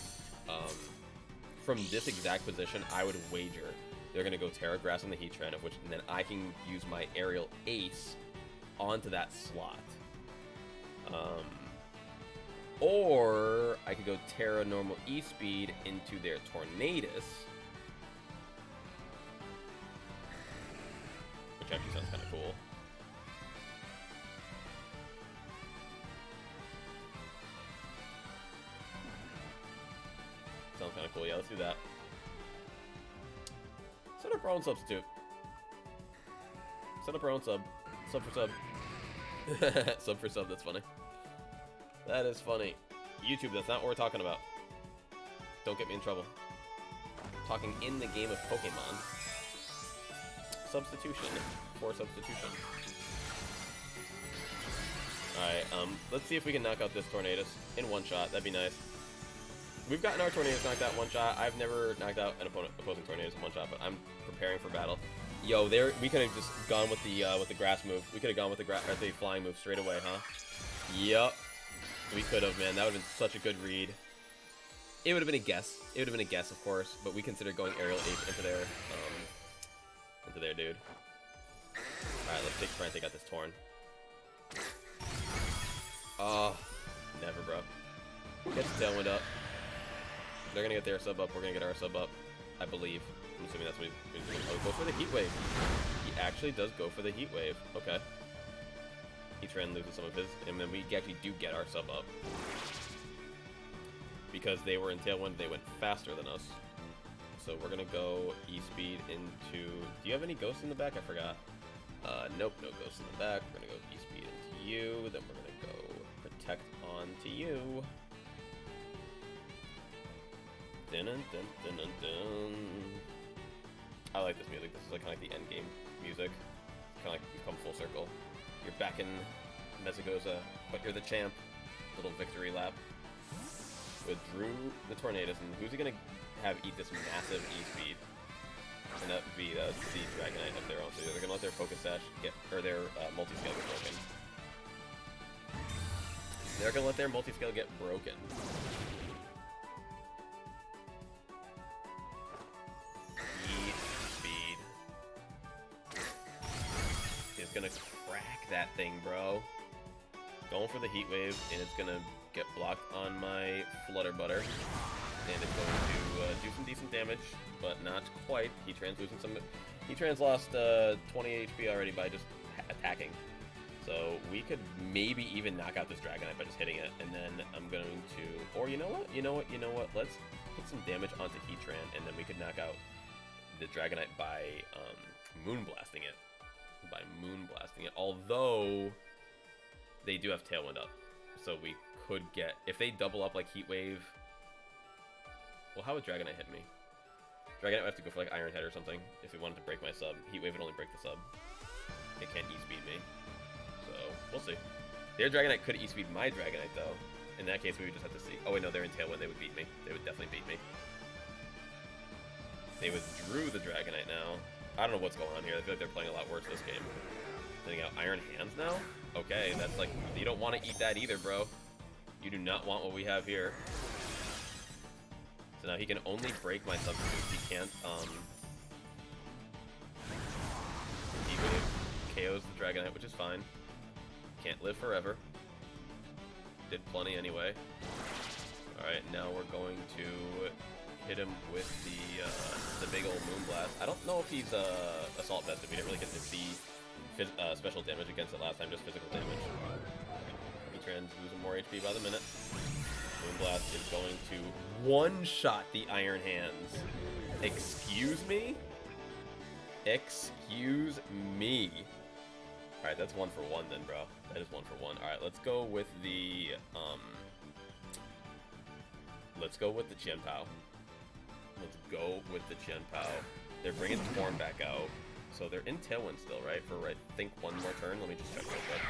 [SPEAKER 1] from this exact position. I would wager they're gonna go Terra Grass on the Heatran, and then I can use my Aerial Ace onto that slot. Or I could go Terra normal E-Speed into their Tornadus, which actually sounds kind of cool. Sounds kind of cool. Yeah, let's do that. Set up our own substitute. Set up our own sub. Sub for sub. Sub for sub, that's funny. That is funny. YouTube, that's not what we're talking about. Don't get me in trouble. Talking in the game of Pokemon. Substitution for substitution. Alright, let's see if we can knock out this Tornadus in one shot. That'd be nice. We've gotten our Tornadus knocked out one shot. I've never knocked out an opposing Tornadus in one shot, but I'm preparing for battle. Yo, we could have just gone with the grass move. We could have gone with the flying move straight away, huh? Yup. We could have, man. That would have been such a good read. It would have been a guess. It would have been a guess, of course, but we considered going Aerial Ace into their dude. Alright, let's try and take out this Torn. Oh, never, bro. Get the Tailwind up. They're gonna get their sub up. We're gonna get our sub up, I believe. I'm assuming that's what he's doing. Oh, go for the Heat Wave. He actually does go for the Heat Wave. Okay. Heatran loses some of his, and then we actually do get our sub up. Because they were in Tailwind, they went faster than us. So we're gonna go E-Speed into... Do you have any Ghosts in the back? I forgot. Nope, no Ghosts in the back. We're gonna go E-Speed into you, then we're gonna go Protect onto you. Dun, dun, dun, dun, dun. I like this music. This is like kind of like the end game music. Kind of like we've come full circle. You're back in Mesagoza, but you're the champ. Little victory lap. Withdrew the Tornadus, and who's he gonna have eat this massive E-Speed? And that would be the Dragonite of their own. So they're gonna let their Focus Sash or their multi-scale get broken. They're gonna let their multi-scale get broken. E-Speed is gonna crack that thing, bro. Going for the Heat Wave, and it's gonna get blocked on my Flutter Butter, and it's going to do some decent damage, but not quite. Heatran's losing some. Heatran's lost 20 HP already by just attacking, so we could maybe even knock out this Dragonite by just hitting it, and then I'm going to, or you know what? Let's put some damage onto Heatran, and then we could knock out the Dragonite by Moonblasting it. Although they do have Tailwind up, so we could get, if they double up like Heat Wave. Well, how would Dragonite hit me? Dragonite would have to go for like Iron Head or something if it wanted to break my sub. Heat Wave would only break the sub. It can't E-Speed me, so we'll see. Their Dragonite could E-Speed my Dragonite though. In that case, we would just have to see. Oh wait, no, they're in Tailwind. They would beat me. They would definitely beat me. They withdrew the Dragonite now. I don't know what's going on here. I feel like they're playing a lot worse this game. Sending out Iron Hands now? Okay, that's like, you don't want to eat that either, bro. You do not want what we have here. So now he can only break my substitutes. He can't, he KOs the Dragonite, which is fine. Can't live forever. Did plenty anyway. Alright, now we're going to hit him with the big old Moonblast. I don't know if he's Assault Vested. We didn't really get to see special damage against it last time, just physical damage. Heatran's losing more HP by the minute. Moonblast is going to one-shot the Iron Hands. Excuse me? Excuse me. Alright, that's 1 for 1 then, bro. That is 1 for 1. Alright, let's go with the let's go with the Chien-Pao. Let's go with the Chien-Pao. They're bringing Torn back out. So they're in Tailwind still, right? For, I think, one more turn. Let me just check real quick.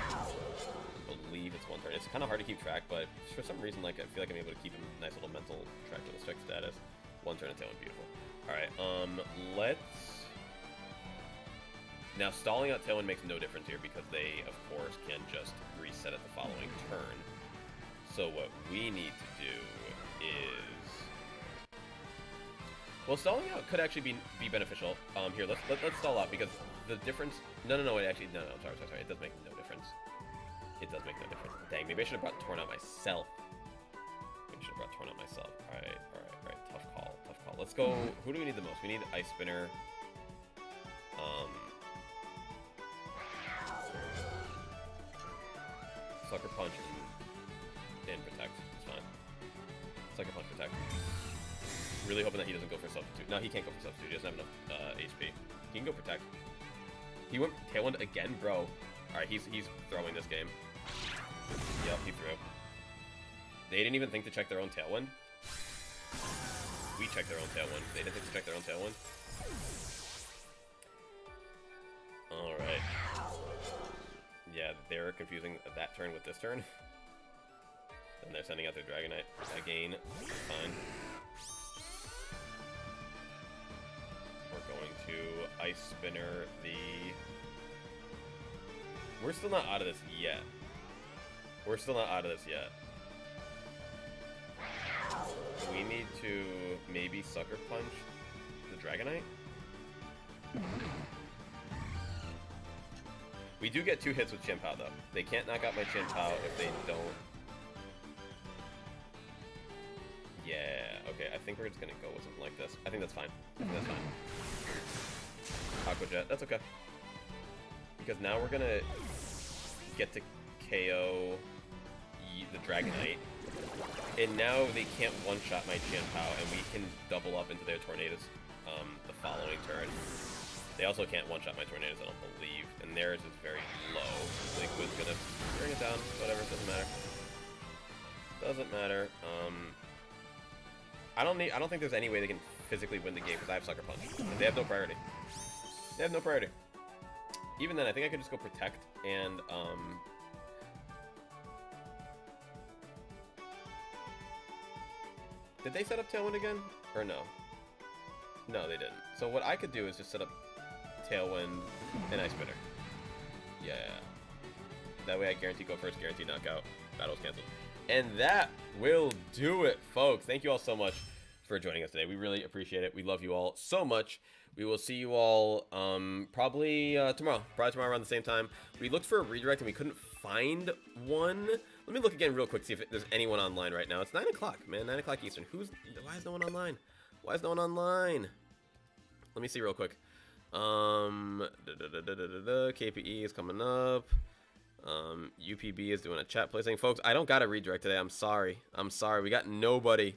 [SPEAKER 1] I believe it's one turn. It's kind of hard to keep track, but for some reason, like, I feel like I'm able to keep a nice little mental track of the strike status. One turn in Tailwind, beautiful. Alright, let's... Now, stalling out Tailwind makes no difference here because they, of course, can just reset at the following turn. So what we need to do is... Well, stalling out could actually be beneficial. Here, let's stall out because the difference... No, it actually... No, I'm sorry. It does make no difference. It does make no difference. Dang, maybe I should have brought Torn out myself. Maybe I should have brought Torn out myself. Alright. Tough call. Let's go... Who do we need the most? We need Ice Spinner. Sucker Punch and Protect. It's fine. Sucker Punch, Protect. Really hoping that he doesn't go for Substitute. No, he can't go for Substitute. He doesn't have enough HP. He can go Protect. He went Tailwind again, bro. Alright, he's throwing this game. Yep, he threw. They didn't even think to check their own Tailwind. We checked their own Tailwind. They didn't think to check their own Tailwind. Alright. Yeah, they're confusing that turn with this turn. And they're sending out their Dragonite again. Fine. We're going to Ice Spinner the... We're still not out of this yet. We need to maybe Sucker Punch the Dragonite. We do get 2 hits with Chien-Pao though. They can't knock out my Chien-Pao if they don't. Yeah, okay, I think we're just gonna go with something like this. I think that's fine. Aqua Jet, that's okay. Because now we're gonna get to KO the Dragonite. And now they can't one-shot my Chien-Pao, and we can double up into their Tornadoes the following turn. They also can't one-shot my Tornadoes, I don't believe. And theirs is very low. Liquid's gonna bring it down. Whatever, doesn't matter. I don't think there's any way they can physically win the game because I have Sucker Punch. And they have no priority. Even then, I think I could just go Protect and did they set up Tailwind again? Or no? No, they didn't. So what I could do is just set up Tailwind and Ice Spinner. Yeah. That way I guarantee go first, guarantee knockout. Battle's canceled. And that will do it, folks. Thank you all so much for joining us today. We really appreciate it. We love you all so much. We will see you all probably tomorrow. Probably tomorrow around the same time. We looked for a redirect and we couldn't find one. Let me look again real quick, see if there's anyone online right now. It's 9 o'clock, man. 9 o'clock Eastern. Why is no one online? Let me see real quick. KPE is coming up. UPB is doing a chat placing. Folks, I don't got a redirect today. I'm sorry. We got nobody.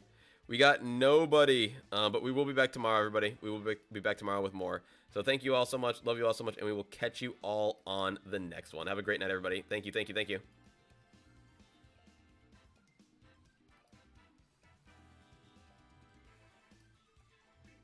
[SPEAKER 1] But we will be back tomorrow, everybody. We will be back tomorrow with more. So thank you all so much. Love you all so much. And we will catch you all on the next one. Have a great night, everybody. Thank you.